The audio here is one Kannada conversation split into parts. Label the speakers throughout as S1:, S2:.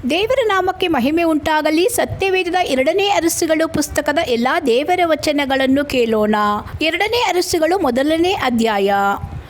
S1: ದೇವರ ನಾಮಕ್ಕೆ ಮಹಿಮೆ ಉಂಟಾಗಲಿ. ಸತ್ಯವೇದದ 2ನೇ ಅರಸುಗಳು ಪುಸ್ತಕದ ಎಲ್ಲಾ ದೇವರ ವಚನಗಳನ್ನು ಕೇಳೋಣ. 2ನೇ ಅರಸುಗಳು 1ನೇ ಅಧ್ಯಾಯ.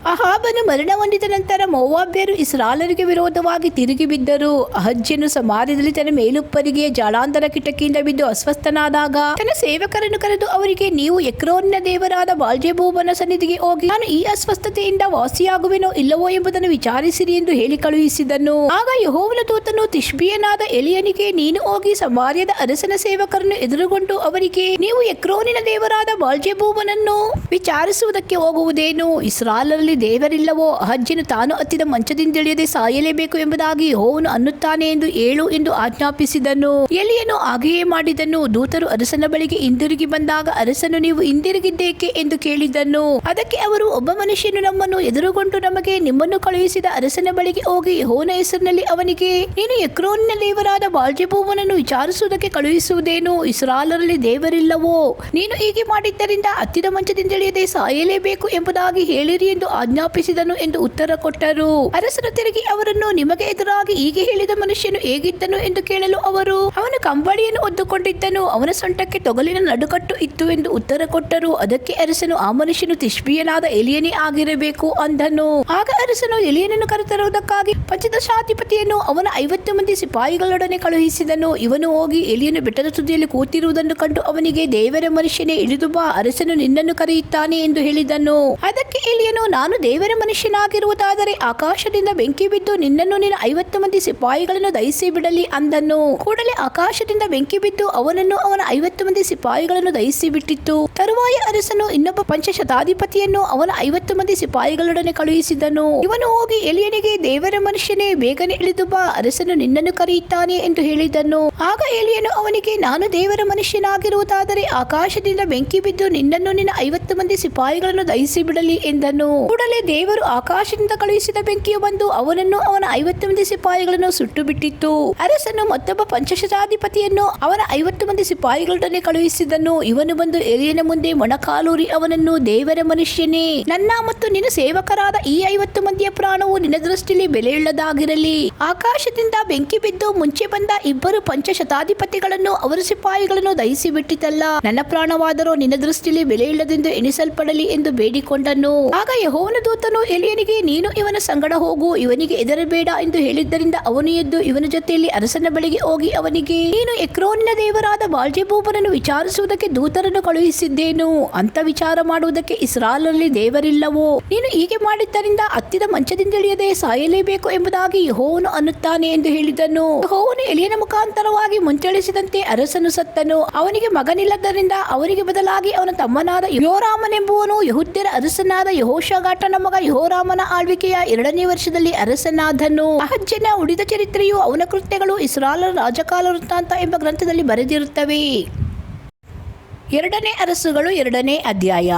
S1: ಅಹಾಬನು ಮರಣ ಹೊಂದಿದ ನಂತರ ಮೋವಾಬ್ಯರು ಇಸ್ರಾಯೇಲರಿಗೆ ವಿರೋಧವಾಗಿ ತಿರುಗಿ ಬಿದ್ದರು. ಅಹಜ್ಯನು ಸಮಾರ್ಯದಲ್ಲಿ ತನ್ನ ಮೇಲುಪ್ಪರಿಗೆಯ ಜಾಳಾಂತರ ಕಿಟಕಿಯಿಂದ ಬಿದ್ದು ಅಸ್ವಸ್ಥನಾದಾಗ ತನ್ನ ಸೇವಕರನ್ನು ಕರೆದು ಅವರಿಗೆ, ನೀವು ಎಕ್ರೋನಿನ ದೇವರಾದ ಬಾಳ್ಜೆಬೂಬನ ಸನ್ನಿಧಿಗೆ ಹೋಗಿ ನಾನು ಈ ಅಸ್ವಸ್ಥತೆಯಿಂದ ವಾಸಿಯಾಗುವೆನೋ ಇಲ್ಲವೋ ಎಂಬುದನ್ನು ವಿಚಾರಿಸಿರಿ ಎಂದು ಹೇಳಿ ಕಳುಹಿಸಿದನು. ಆಗ ಯೆಹೋವನ ದೂತನು ತಿಷ್ಬಿಯನಾದ ಎಲಿಯನಿಗೆ, ನೀನು ಹೋಗಿ ಸಮಾರ್ಯದ ಅರಸನ ಸೇವಕರನ್ನು ಎದುರುಗೊಂಡು ಅವರಿಗೆ, ನೀವು ಎಕ್ರೋನಿನ ದೇವರಾದ ಬಾಳ್ಜೆಬೂಬನನ್ನು ವಿಚಾರಿಸುವುದಕ್ಕೆ ಹೋಗುವುದೇನು? ಇಸ್ರಾಯೇಲರಲ್ಲಿ ದೇವರಿಲ್ಲವೋ? ಅಹಜ್ಯನು ತಾನು ಹತ್ತಿದ ಮಂಚದಿಂದಿಳಿಯದೆ ಸಾಯಲೇಬೇಕು ಎಂಬುದಾಗಿ ಯೆಹೋವನು ಅನ್ನುತ್ತಾನೆ ಎಂದು ಹೇಳು ಎಂದು ಆಜ್ಞಾಪಿಸಿದನು. ಎಲಿಯನು ಹಾಗೆಯೇ ಮಾಡಿದನು. ದೂತರು ಅರಸನ ಬಳಿಗೆ ಹಿಂದಿರುಗಿ ಬಂದಾಗ ಅರಸನು, ನೀವು ಹಿಂದಿರುಗಿದ್ದೇಕೆ ಎಂದು ಕೇಳಿದನು. ಅದಕ್ಕೆ ಅವರು, ಒಬ್ಬ ಮನುಷ್ಯನು ನಮ್ಮನ್ನು ಎದುರುಗೊಂಡು ನಮಗೆ, ನಿಮ್ಮನ್ನು ಕಳುಹಿಸಿದ ಅರಸನ ಬಳಿಗೆ ಹೋಗಿ ಯೆಹೋವನ ಹೆಸರಿನಲ್ಲಿ ಅವನಿಗೆ, ನೀನು ಎಕ್ರೋನಿನ ದೇವರಾದ ಬಾಳ್ಜೆಬೂಬನನ್ನು ವಿಚಾರಿಸುವುದಕ್ಕೆ ಕಳುಹಿಸುವುದೇನು? ಇಸ್ರಾಯೇಲರಲ್ಲಿ ದೇವರಿಲ್ಲವೋ? ನೀನು ಹೀಗೆ ಮಾಡಿದ್ದರಿಂದ ಹತ್ತಿದ ಮಂಚದಿಂದಿಳಿಯದೆ ಸಾಯಲೇಬೇಕು ಎಂಬುದಾಗಿ ಹೇಳಿರಿ ಎಂದು ಆಜ್ಞಾಪಿಸಿದನು ಎಂದು ಉತ್ತರ ಕೊಟ್ಟರು. ಅರಸನು ತಿರುಗಿ ಅವರನ್ನು, ನಿಮಗೆ ಎದುರಾಗಿ ಹೀಗೆ ಹೇಳಿದ ಮನುಷ್ಯನು ಹೇಗಿದ್ದನು ಎಂದು ಕೇಳಲು ಅವರು, ಅವನು ಕಂಬಳಿಯನ್ನು ಹೊದ್ದುಕೊಂಡಿದ್ದನು, ಅವನ ಸೊಂಟಕ್ಕೆ ತೊಗಲಿನ ನಡುಕಟ್ಟು ಇತ್ತು ಎಂದು ಉತ್ತರ ಕೊಟ್ಟರು. ಅದಕ್ಕೆ ಅರಸನು, ಆ ಮನುಷ್ಯನು ತಿಷ್ಬಿಯನಾದ ಎಲಿಯನೇ ಆಗಿರಬೇಕು ಅಂದನು. ಆಗ ಅರಸನು ಎಲಿಯನನ್ನು ಕರೆತರುವುದಕ್ಕಾಗಿ ಪಂಚದಶಾಧಿಪತಿಯನ್ನು ಅವನ 50 ಮಂದಿ ಸಿಪಾಯಿಗಳೊಡನೆ ಕಳುಹಿಸಿದನು. ಇವನು ಹೋಗಿ ಎಲಿಯನು ಬೆಟ್ಟದ ತುದಿಯಲ್ಲಿ ಕೂತಿರುವುದನ್ನು ಕಂಡು ಅವನಿಗೆ, ದೇವರ ಮನುಷ್ಯನೇ, ಇಳಿದು ಬಾ, ಅರಸನು ನಿನ್ನನ್ನು ಕರೆಯುತ್ತಾನೆ ಎಂದು ಹೇಳಿದನು. ಅದಕ್ಕೆ ಎಲಿಯನು, ನಾನು ದೇವರ ಮನುಷ್ಯನಾಗಿರುವುದಾದರೆ ಆಕಾಶದಿಂದ ಬೆಂಕಿ ಬಿದ್ದು ನಿನ್ನನ್ನು ನಿನ್ನ 50 ಮಂದಿ ಸಿಪಾಯಿಗಳನ್ನು ದಹಿಸಿ ಬಿಡಲಿ ಅಂದನು. ಕೂಡಲೇ ಆಕಾಶದಿಂದ ಬೆಂಕಿ ಬಿದ್ದು ಅವನನ್ನು ಅವನ 50 ಮಂದಿ ಸಿಪಾಯಿಗಳನ್ನು ದಹಿಸಿ ಬಿಟ್ಟಿತ್ತು. ತರುವಾಯ ಅರಸನು ಇನ್ನೊಬ್ಬ ಪಂಚಶತಾಧಿಪತಿಯನ್ನು ಅವನ 50 ಮಂದಿ ಸಿಪಾಯಿಗಳೊಡನೆ ಕಳುಹಿಸಿದನು. ಇವನು ಹೋಗಿ ಎಲಿಯನಿಗೆ, ದೇವರ ಮನುಷ್ಯನೇ, ಬೇಗನೆ ಇಳಿದು ಬಾ, ಅರಸನು ನಿನ್ನನ್ನು ಕರೆಯುತ್ತಾನೆ ಎಂದು ಹೇಳಿದನು. ಆಗ ಎಲಿಯನು ಅವನಿಗೆ, ನಾನು ದೇವರ ಮನುಷ್ಯನಾಗಿರುವುದಾದರೆ ಆಕಾಶದಿಂದ ಬೆಂಕಿ ಬಿದ್ದು ನಿನ್ನನ್ನು ನಿನ್ನ 50 ಮಂದಿ ಸಿಪಾಯಿಗಳನ್ನು ದಹಿಸಿ ಬಿಡಲಿ ಎಂದನು. ಕೂಡಲೇ ದೇವರು ಆಕಾಶದಿಂದ ಕಳುಹಿಸಿದ ಬೆಂಕಿಯು ಬಂದು ಅವನನ್ನು ಅವನ 50 ಮಂದಿ ಸಿಪಾಯಿಗಳನ್ನು ಸುಟ್ಟು ಬಿಟ್ಟಿತ್ತು. ಅರಸನು ಮತ್ತೊಬ್ಬ ಪಂಚಶತಾಧಿಪತಿಯನ್ನು ಅವನ 50 ಮಂದಿ ಸಿಪಾಯಿಗಳೊಡನೆ ಕಳುಹಿಸಿದನು. ಇವನು ಬಂದು ಎಲಿಯನ ಮುಂದೆ ಮೊಣಕಾಲೂರಿ ಅವನನ್ನು, ದೇವರ ಮನುಷ್ಯನೇ, ನನ್ನ ಮತ್ತು ನಿನ್ನ ಸೇವಕರಾದ ಈ 50 ಮಂದಿಯ ಪ್ರಾಣವು ನಿನ್ನ ದೃಷ್ಟಿಯಲ್ಲಿ ಬೆಲೆಯುಳ್ಳದಾಗಿರಲಿ. ಆಕಾಶದಿಂದ ಬೆಂಕಿ ಬಿದ್ದು ಮುಂಚೆ ಬಂದ 2 ಪಂಚಶತಾಧಿಪತಿಗಳನ್ನು ಅವರ ಸಿಪಾಯಿಗಳನ್ನು ದಹಿಸಿ ಬಿಟ್ಟಿತಲ್ಲ, ನನ್ನ ಪ್ರಾಣವಾದರೂ ನಿನ್ನ ದೃಷ್ಟಿಯಲ್ಲಿ ಬೆಲೆಯುಳ್ಳದೆಂದು ಎಣಿಸಲ್ಪಡಲಿ ಎಂದು ಬೇಡಿಕೊಂಡನು. ಆಗ ಯೆಹೋವನ ದೂತನು ಎಲಿಯನಿಗೆ, ನೀನು ಇವನ ಸಂಗಡ ಹೋಗು, ಇವನಿಗೆ ಹೆದರಬೇಡ ಎಂದು ಹೇಳಿದ್ದರಿಂದ ಅವನು ಎದ್ದು ಇವನ ಜೊತೆಯಲ್ಲಿ ಅರಸನ ಬಳಿಗೆ ಹೋಗಿ ಅವನಿಗೆ, ನೀನು ಎಕ್ರೋನಿನ ದೇವರಾದ ಬಾಳ್ಜೆಬೂಬನನ್ನು ವಿಚಾರಿಸುವುದಕ್ಕೆ ದೂತರನ್ನು ಕಳುಹಿಸಿದ್ದೇನು? ಅಂತ ವಿಚಾರ ಮಾಡುವುದಕ್ಕೆ ಇಸ್ರಾಯೇಲರಲ್ಲಿ ದೇವರಿಲ್ಲವೋ? ನೀನು ಹೀಗೆ ಮಾಡಿದ್ದರಿಂದ ಹತ್ತಿದ ಮಂಚದಿಂದಿಳಿಯದೆ ಸಾಯಲೇಬೇಕು ಎಂಬುದಾಗಿ ಯೆಹೋವನು ಅನ್ನುತ್ತಾನೆ ಎಂದು ಹೇಳಿದನು. ಯೆಹೋವನು ಎಲಿಯನ ಮುಖಾಂತರವಾಗಿ ಮುಂಚಳಿಸಿದಂತೆ ಅರಸನು ಸತ್ತನು. ಅವನಿಗೆ ಮಗನಿಲ್ಲದ್ದರಿಂದ ಅವನಿಗೆ ಬದಲಾಗಿ ಅವನ ತಮ್ಮನಾದ ಯೋರಾಮನೆಂಬುವನು ಯೆಹೂದ್ಯರ ಅರಸನಾದ ಯೆಹೋಷಾಫಾಟನ ಮಗ ಯೆಹೋರಾಮನ ಆಳ್ವಿಕೆಯ 2ನೇ ವರ್ಷದಲ್ಲಿ ಅರಸನಾದನು. ಅಹಜ್ಯನ ಉಳಿದ ಚರಿತ್ರೆಯು ಅವನ ಕೃತ್ಯಗಳು ಇಸ್ರಾಯೇಲರ ರಾಜಕಾಲ ವೃತ್ತಾಂತ ಎಂಬ ಗ್ರಂಥದಲ್ಲಿ ಬರೆದಿರುತ್ತವೆ. 2ನೇ ಅರಸುಗಳು 2ನೇ ಅಧ್ಯಾಯ.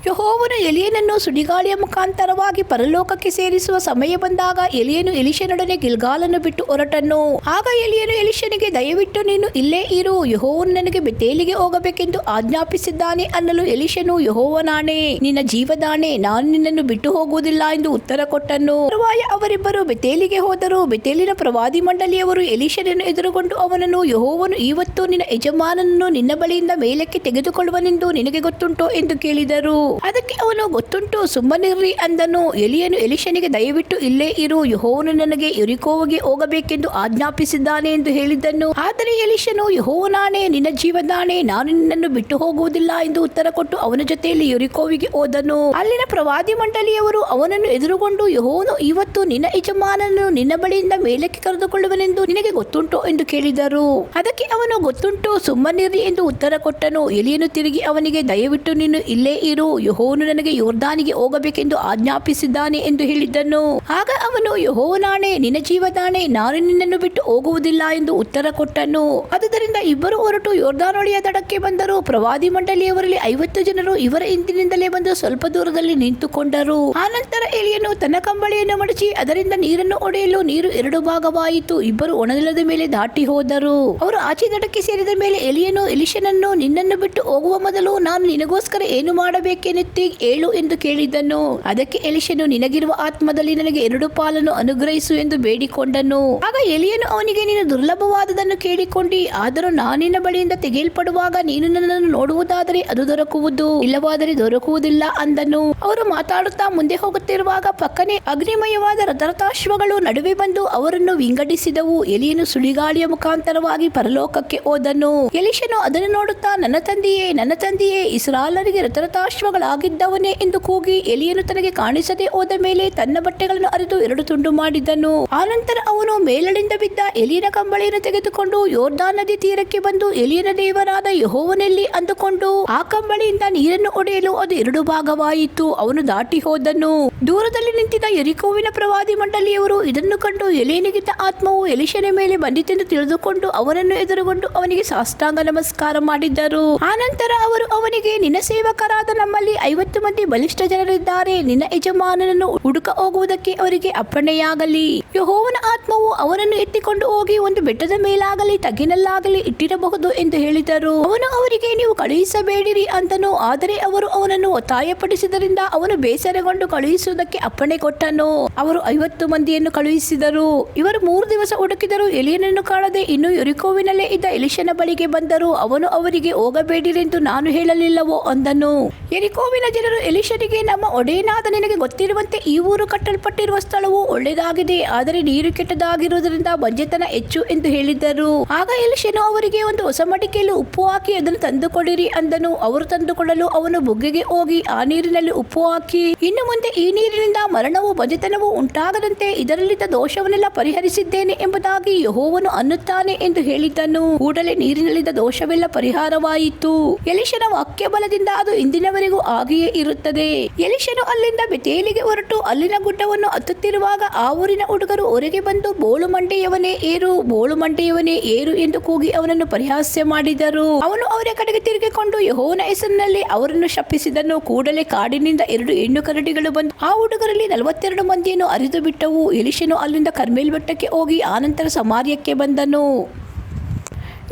S1: ಯೆಹೋವನು ಎಲಿಯನನ್ನು ಸುಡಿಗಾಳಿಯ ಮುಖಾಂತರವಾಗಿ ಪರಲೋಕಕ್ಕೆ ಸೇರಿಸುವ ಸಮಯ ಬಂದಾಗ ಎಲಿಯನು ಎಲಿಷನೊಡನೆ ಗಿಲ್ಗಾಲನ್ನು ಬಿಟ್ಟು ಹೊರಟನು. ಆಗ ಎಲಿಯನು ಎಲಿಷನಿಗೆ, ದಯವಿಟ್ಟು ನೀನು ಇಲ್ಲೇ ಇರು, ಯೆಹೋವನು ನನಗೆ ಬೆತೇಲಿಗೆ ಹೋಗಬೇಕೆಂದು ಆಜ್ಞಾಪಿಸಿದ್ದಾನೆ ಅನ್ನಲು ಎಲಿಷನು, ಯೆಹೋವನಾಣೆ, ನಿನ್ನ ಜೀವದಾಣೆ, ನಾನು ನಿನ್ನನ್ನು ಬಿಟ್ಟು ಹೋಗುವುದಿಲ್ಲ ಎಂದು ಉತ್ತರ ಕೊಟ್ಟನು. ತರುವಾಯ ಅವರಿಬ್ಬರು ಬೆತೇಲಿಗೆ ಹೋದರು. ಬೆತೇಲಿನ ಪ್ರವಾದಿ ಮಂಡಳಿಯವರು ಎಲಿಷನನ್ನು ಎದುರುಗೊಂಡು ಅವನನ್ನು, ಯೆಹೋವನು ಇವತ್ತು ನಿನ್ನ ಯಜಮಾನನನ್ನು ನಿನ್ನ ಬಳಿಯಿಂದ ಮೇಲಕ್ಕೆ ತೆಗೆದುಕೊಳ್ಳುವನೆಂದು ನಿನಗೆ ಗೊತ್ತುಂಟೋ ಎಂದು ಕೇಳಿದರು. ಅದಕ್ಕೆ ಅವನು, ಗೊತ್ತುಂಟು, ಸುಮ್ಮನಿರ್ರಿ ಅಂದನು. ಎಲಿಯನು ಎಲಿಷನಿಗೆ, ದಯವಿಟ್ಟು ಇಲ್ಲೇ ಇರು, ಯೆಹೋವನು ನನಗೆ ಯೆರಿಕೋವಿಗೆ ಹೋಗಬೇಕೆಂದು ಆಜ್ಞಾಪಿಸಿದ್ದಾನೆ ಎಂದು ಹೇಳಿದ್ದನು. ಆದರೆ ಎಲಿಷನು, ಯೆಹೋವನಾಣೆ, ನಿನ್ನ ಜೀವದಾಣೆ, ನಾನು ನಿನ್ನನ್ನು ಬಿಟ್ಟು ಹೋಗುವುದಿಲ್ಲ ಎಂದು ಉತ್ತರ ಕೊಟ್ಟು ಅವನ ಜೊತೆಯಲ್ಲಿ ಯೆರಿಕೋವಿಗೆ ಹೋದನು. ಅಲ್ಲಿನ ಪ್ರವಾದಿ ಮಂಡಳಿಯವರು ಅವನನ್ನು ಎದುರುಗೊಂಡು, ಯೆಹೋವನು ಇವತ್ತು ನಿನ್ನ ಯಜಮಾನನನ್ನು ನಿನ್ನ ಬಳಿಯಿಂದ ಮೇಲಕ್ಕೆ ಕರೆದುಕೊಳ್ಳುವನೆಂದು ನಿನಗೆ ಗೊತ್ತುಂಟೋ ಎಂದು ಕೇಳಿದರು. ಅದಕ್ಕೆ ಅವನು, ಗೊತ್ತುಂಟು, ಸುಮ್ಮನಿರ್ರಿ ಎಂದು ಉತ್ತರ ಕೊಟ್ಟನು. ಎಲಿಯನು ತಿರುಗಿ ಅವನಿಗೆ, ದಯವಿಟ್ಟು ನೀನು ಇಲ್ಲೇ ಇರು, ಯೆಹೋವನು ನನಗೆ ಯೋರ್ದಾನಿಗೆ ಹೋಗಬೇಕೆಂದು ಆಜ್ಞಾಪಿಸಿದ್ದಾನೆ ಎಂದು ಹೇಳಿದ್ದನು. ಆಗ ಅವನು, ಯೆಹೋವನಾಣೆ, ನಿನ್ನ ಜೀವದಾಣೆ, ನಾನು ನಿನ್ನನ್ನು ಬಿಟ್ಟು ಹೋಗುವುದಿಲ್ಲ ಎಂದು ಉತ್ತರ ಕೊಟ್ಟನು. ಆದುದರಿಂದ ಇಬ್ಬರು ಹೊರಟು ಯೋರ್ದಾನೊಳಿಯ ದಡಕ್ಕೆ ಬಂದರು. ಪ್ರವಾದಿ ಮಂಡಳಿಯವರಲ್ಲಿ 50 ಜನರು ಇವರ ಹಿಂದಿನಿಂದಲೇ ಬಂದು ಸ್ವಲ್ಪ ದೂರದಲ್ಲಿ ನಿಂತುಕೊಂಡರು. ಆನಂತರ ಎಲಿಯನು ತನ್ನ ಕಂಬಳಿಯನ್ನು ಮಡಚಿ ಅದರಿಂದ ನೀರನ್ನು ಹೊಡೆಯಲು ನೀರು 2 ಭಾಗವಾಯಿತು. ಇಬ್ಬರು ಒಣನೆಲದ ಮೇಲೆ ದಾಟಿ ಹೋದರು. ಅವರು ಆಚೆ ದಡಕ್ಕೆ ಸೇರಿದ ಮೇಲೆ ಎಲಿಯನು ಎಲಿಷನನ್ನು, ನಿನ್ನನ್ನು ಬಿಟ್ಟು ಹೋಗುವ ಮೊದಲು ನಾನು ನಿನಗೋಸ್ಕರ ಏನು ಮಾಡಬೇಕೆಂದು ಬೆಂಕಿಯನ್ನೆತ್ತಿ ಏಳು ಎಂದು ಕೇಳಿದನು. ಅದಕ್ಕೆ ಎಲಿಷನು, ನಿನಗಿರುವ ಆತ್ಮದಲ್ಲಿ ನನಗೆ 2 ಪಾಲನ್ನು ಅನುಗ್ರಹಿಸು ಎಂದು ಬೇಡಿಕೊಂಡನು. ಆಗ ಎಲಿಯನು ಅವನಿಗೆ, ನೀನು ದುರ್ಲಭವಾದದನ್ನು ಕೇಳಿಕೊಂಡಿ, ಆದರೂ ನಾನಿನ ಬಳಿಯಿಂದ ತೆಗೆಯಲ್ಪಡುವಾಗ ನೀನು ನನ್ನನ್ನು ನೋಡುವುದಾದರೆ ಅದು ದೊರಕುವುದು, ಇಲ್ಲವಾದರೆ ದೊರಕುವುದಿಲ್ಲ ಅಂದನು. ಅವರು ಮಾತಾಡುತ್ತಾ ಮುಂದೆ ಹೋಗುತ್ತಿರುವಾಗ ಪಕ್ಕನೆ ಅಗ್ನಿಮಯವಾದ ರಥಾಶ್ವಗಳು ನಡುವೆ ಬಂದು ಅವರನ್ನು ವಿಂಗಡಿಸಿದವು. ಎಲಿಯನು ಸುಳಿಗಾಳಿಯ ಮುಖಾಂತರವಾಗಿ ಪರಲೋಕಕ್ಕೆ ಹೋದನು. ಎಲಿಷನು ಅದನ್ನು ನೋಡುತ್ತಾ, ನನ್ನ ತಂದೆಯೇ, ನನ್ನ ತಂದೆಯೇ, ಇಸ್ರಾಯೇಲರಿಗೆ ರಥಾಶ್ವಗಳಾಗಿದ್ದವನೇ ಎಂದು ಕೂಗಿ, ಎಲಿಯನು ತನಗೆ ಕಾಣಿಸದೆ ಹೋದ ಮೇಲೆ ತನ್ನ ಬಟ್ಟೆಗಳನ್ನು ಹರಿದು 2 ತುಂಡು ಮಾಡಿದನು. ಆನಂತರ ಅವನು ಮೇಲಳಿಂದ ಬಿದ್ದ ಎಲಿಯನ ಕಂಬಳಿಯನ್ನು ತೆಗೆದುಕೊಂಡು ಯೋರ್ದಾನ್ ನದಿ ತೀರಕ್ಕೆ ಬಂದು, ಎಲಿಯನ ದೇವರಾದ ಯೆಹೋವನಲ್ಲಿ ಅಂದುಕೊಂಡು ಆ ಕಂಬಳಿಯಿಂದ ನೀರನ್ನು ಹೊಡೆಯಲು ಅದು 2 ಭಾಗವಾಯಿತು. ಅವನು ದಾಟಿ ಹೋದನು. ದೂರದಲ್ಲಿ ನಿಂತಿದ್ದ ಯೆರಿಕೋವಿನ ಪ್ರವಾದಿ ಮಂಡಳಿಯವರು ಇದನ್ನು ಕಂಡು ಎಲಿಯನಿಗಿದ್ದ ಆತ್ಮವು ಎಲಿಷನ ಮೇಲೆ ಬಂದಿತೆಂದು ತಿಳಿದುಕೊಂಡು ಅವನನ್ನು ಎದುರುಗೊಂಡು ಅವನಿಗೆ ಸಾಷ್ಟಾಂಗ ನಮಸ್ಕಾರ ಮಾಡಿದ್ದರು. ಆನಂತರ ಅವರು ಅವನಿಗೆ, ನಿನ್ನ ಸೇವಕರಾದ ನಮ್ಮಲ್ಲಿ 50 ಮಂದಿ ಬಲಿಷ್ಠ ಜನರಿದ್ದಾರೆ. ನಿನ್ನ ಯಜಮಾನನನ್ನು ಹುಡುಕ ಹೋಗುವುದಕ್ಕೆ ಅವರಿಗೆ ಅಪ್ಪಣೆಯಾಗಲಿ. ಯೆಹೋವನ ಆತ್ಮವು ಅವನನ್ನು ಎತ್ತಿಕೊಂಡು ಹೋಗಿ ಒಂದು ಬೆಟ್ಟದ ಮೇಲಾಗಲಿ ತಗ್ಗಿನಲ್ಲಾಗಲಿ ಇಟ್ಟಿರಬಹುದು ಎಂದು ಹೇಳಿದರು. ಅವನು ಅವರಿಗೆ, ನೀವು ಕಳುಹಿಸಬೇಡಿರಿ ಅಂತನು. ಆದರೆ ಅವರು ಅವನನ್ನು ಒತ್ತಾಯಪಡಿಸಿದರಿಂದ ಅವನು ಬೇಸರಗೊಂಡು ಕಳುಹಿಸುವುದಕ್ಕೆ ಅಪ್ಪಣೆ ಕೊಟ್ಟನು. ಅವರು 50 ಮಂದಿಯನ್ನು ಕಳುಹಿಸಿದರು. ಇವರು 3 ದಿವಸ ಹುಡುಕಿದರು, ಎಲಿಯನನ್ನು ಕಾಣದೆ ಇನ್ನು ಯೆರಿಕೋವಿನಲ್ಲೇ ಇದ್ದ ಎಲಿಷನ ಬಳಿಗೆ ಬಂದರು. ಅವನು ಅವರಿಗೆ, ಹೋಗಬೇಡಿರೆಂದು ನಾನು ಹೇಳಲಿಲ್ಲವೋ ಅಂದನು. ಯೆರಿಕೋವಿನ ಜನರು ಎಲಿಷನಿಗೆ, ನಮ್ಮ ಒಡೆಯನಾದ ನಿನಗೆ ಗೊತ್ತಿರುವಂತೆ ಈ ಊರು ಕಟ್ಟಲ್ಪಟ್ಟಿರುವ ಸ್ಥಳವು ಒಳ್ಳೆಯದಾಗಿದೆ, ಆದರೆ ನೀರು ಕೆಟ್ಟದಾಗಿರುವುದರಿಂದ ಬಂಜೆತನ ಹೆಚ್ಚು ಎಂದು ಹೇಳಿದರು. ಆಗ ಎಲಿಷನು ಅವರಿಗೆ, ಒಂದು ಹೊಸ ಮಡಿಕೆಯಲ್ಲಿ ಉಪ್ಪು ಹಾಕಿ ಅದನ್ನು ತಂದುಕೊಡಿರಿ ಅಂದನು. ಅವರು ತಂದುಕೊಡಲು ಅವನು ಬುಗ್ಗೆಗೆ ಹೋಗಿ ಆ ನೀರಿನಲ್ಲಿ ಉಪ್ಪು ಹಾಕಿ, ಇನ್ನು ಮುಂದೆ ಈ ನೀರಿನಿಂದ ಮರಣವೂ ಬಂಜೆತನವೂ ಉಂಟಾಗದಂತೆ ಇದರಲ್ಲಿದ್ದ ದೋಷವನ್ನೆಲ್ಲ ಪರಿಹರಿಸಿದ್ದೇನೆ ಎಂಬುದಾಗಿ ಯೆಹೋವನು ಅನ್ನುತ್ತಾನೆ ಎಂದು ಹೇಳಿದ್ದನು. ಕೂಡಲೇ ನೀರಿನಲ್ಲಿದ್ದ ದೋಷವೆಲ್ಲ ಪರಿಹಾರವಾಯಿತು. ಎಲಿಷನ ವಾಕ್ಯ ಬಲದಿಂದ ಅದು ಇಂದಿನವರೆಗೂ ಹಾಗೆಯೇ ಇರುತ್ತದೆ. ಎಲಿಷನು ಅಲ್ಲಿಂದ ಬೆತೇಲಿಗೆ ಹೊರಟು ಅಲ್ಲಿನ ಗುಡ್ಡವನ್ನು ಹತ್ತುತ್ತಿರುವಾಗ ಆ ಊರಿನ ಹುಡುಗರು ಹೊರಗೆ ಬಂದು, ಬೋಳು ಮಂಡೆಯವನೇ ಏರು, ಬೋಳು ಮಂಡೆಯವನೇ ಏರು ಎಂದು ಕೂಗಿ ಅವನನ್ನು ಪರಿಹಾಸ್ಯ ಮಾಡಿದರು. ಅವನು ಅವರ ಕಡೆಗೆ ತಿರುಗಿಕೊಂಡು ಯೆಹೋವನ ಹೆಸರಿನಲ್ಲಿ ಅವರನ್ನು ಶಪಿಸಿದನು. ಕೂಡಲೇ ಕಾಡಿನಿಂದ 2 ಹೆಣ್ಣು ಕರಡಿಗಳು ಬಂದು ಆ ಹುಡುಗರಲ್ಲಿ 42 ಮಂದಿಯನ್ನು ಅರಿದು ಬಿಟ್ಟವು. ಎಲಿಷನು ಅಲ್ಲಿಂದ ಕರ್ಮೇಲ್ ಬೆಟ್ಟಕ್ಕೆ ಹೋಗಿ ಆನಂತರ ಸಮಾರ್ಯಕ್ಕೆ ಬಂದನು.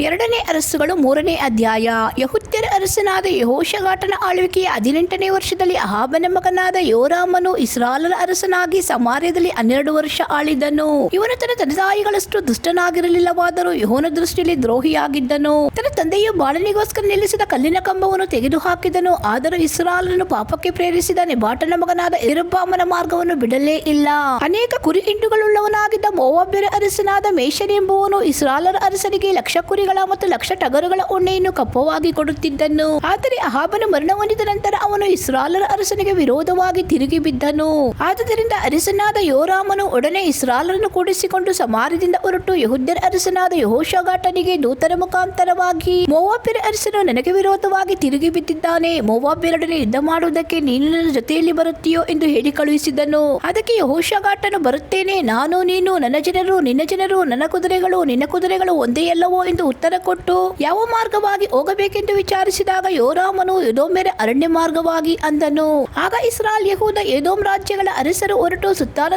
S1: 2ನೇ ಅರಸುಗಳು 3ನೇ ಅಧ್ಯಾಯ. ಯೆಹೂದ್ಯರ ಅರಸನಾದ ಯೆಹೋಷಾಫಾಟನ ಆಳ್ವಿಕೆಯ 18ನೇ ವರ್ಷದಲ್ಲಿ ಅಹಾಬನ ಮಗನಾದ ಯೋರಾಮನು ಇಸ್ರಾಯೇಲರ ಅರಸನಾಗಿ ಸಮಾರ್ಯದಲ್ಲಿ 12 ವರ್ಷ ಆಳಿದನು. ಇವನು ತನ್ನ ತಂದೆತಾಯಿಗಳಷ್ಟು ದುಷ್ಟನಾಗಿರಲಿಲ್ಲವಾದರೂ ಯೆಹೋವನ ದೃಷ್ಟಿಯಲ್ಲಿ ದ್ರೋಹಿಯಾಗಿದ್ದನು. ತನ್ನ ತಂದೆಯು ಬಾಳನಿಗೋಸ್ಕರ ನಿಲ್ಲಿಸಿದ ಕಲ್ಲಿನ ಕಂಬವನ್ನು ತೆಗೆದುಹಾಕಿದನು. ಆದರೂ ಇಸ್ರಾಯೇಲರನ್ನು ಪಾಪಕ್ಕೆ ಪ್ರೇರಿಸಿದ ನೆಬಾಟನ ಮಗನಾದ ಯೆರೊಬ್ಬಾಮನ ಮಾರ್ಗವನ್ನು ಬಿಡಲೇ ಇಲ್ಲ. ಅನೇಕ ಕುರಿ ಹಿಂಡುಗಳುಳ್ಳವನಾಗಿದ್ದ ಮೋವಾಬ್ಯರ ಅರಸನಾದ ಮೇಷನ್ ಎಂಬುವನು ಇಸ್ರಾಯೇಲರ ಅರಸನಿಗೆ 1,00,000 ಕುರಿಗಳ ಮತ್ತು 1,00,000 ಟಗರುಗಳ ಉಣ್ಣೆಯನ್ನು ಕಪ್ಪವಾಗಿ ಕೊಡುತ್ತಿದ್ದನು. ಆದರೆ ಅಹಾಬನು ಮರಣ ಹೊಂದಿದ ನಂತರ ಅವನು ಇಸ್ರಾಯೇಲರ ಅರಸನಿಗೆ ವಿರೋಧವಾಗಿ ತಿರುಗಿ ಬಿದ್ದನು. ಆದುದರಿಂದ ಅರಸನಾದ ಯೋರಾಮನು ಒಡನೆ ಇಸ್ರಾಯೇಲರನ್ನು ಕೂಡಿಸಿಕೊಂಡು ಸಮಾರ್ಯದಿಂದ ಹೊರಟು ಯೆಹೂದ್ಯರ ಅರಸನಾದ ಯೆಹೋಷಾಫಾಟನಿಗೆ ದೂತರ ಮುಖಾಂತರವಾಗಿ, ಮೋವಾಬ್ಯರ ಅರಸನು ನನಗೆ ವಿರೋಧವಾಗಿ ತಿರುಗಿ ಬಿದ್ದಿದ್ದಾನೆ, ಮೋವಾಬ್ಯರೊಡನೆ ಯುದ್ಧ ಮಾಡುವುದಕ್ಕೆ ನೀನು ನನ್ನ ಜೊತೆಯಲ್ಲಿ ಬರುತ್ತೀಯೋ ಎಂದು ಹೇಳಿ ಕಳುಹಿಸಿದನು. ಅದಕ್ಕೆ ಯೆಹೋಷಾಫಾಟನು, ಬರುತ್ತೇನೆ, ನಾನು, ನೀನು, ನನ್ನ ಜನರು, ನಿನ್ನ ಜನರು, ನನ್ನ ಕುದುರೆಗಳು, ನಿನ್ನ ಕುದುರೆಗಳು ಒಂದೇ ಅಲ್ಲವೋ ಎಂದು ಉತ್ತರ ಕೊಟ್ಟು, ಯಾವ ಮಾರ್ಗವಾಗಿ ಹೋಗಬೇಕೆಂದು ವಿಚಾರಿಸಿದಾಗ ಯೋರಾಮನು ಎದೋಮ್ಯರ ಅರಣ್ಯ ಮಾರ್ಗವಾಗಿ ಅಂದನು. ಆಗ ಇಸ್ರಾಯೇಲ್, ಯೆಹೂದ, ಎದೋಮ್ ರಾಜ್ಯಗಳ ಅರಸರು ಹೊರಟು ಸುತ್ತಾದ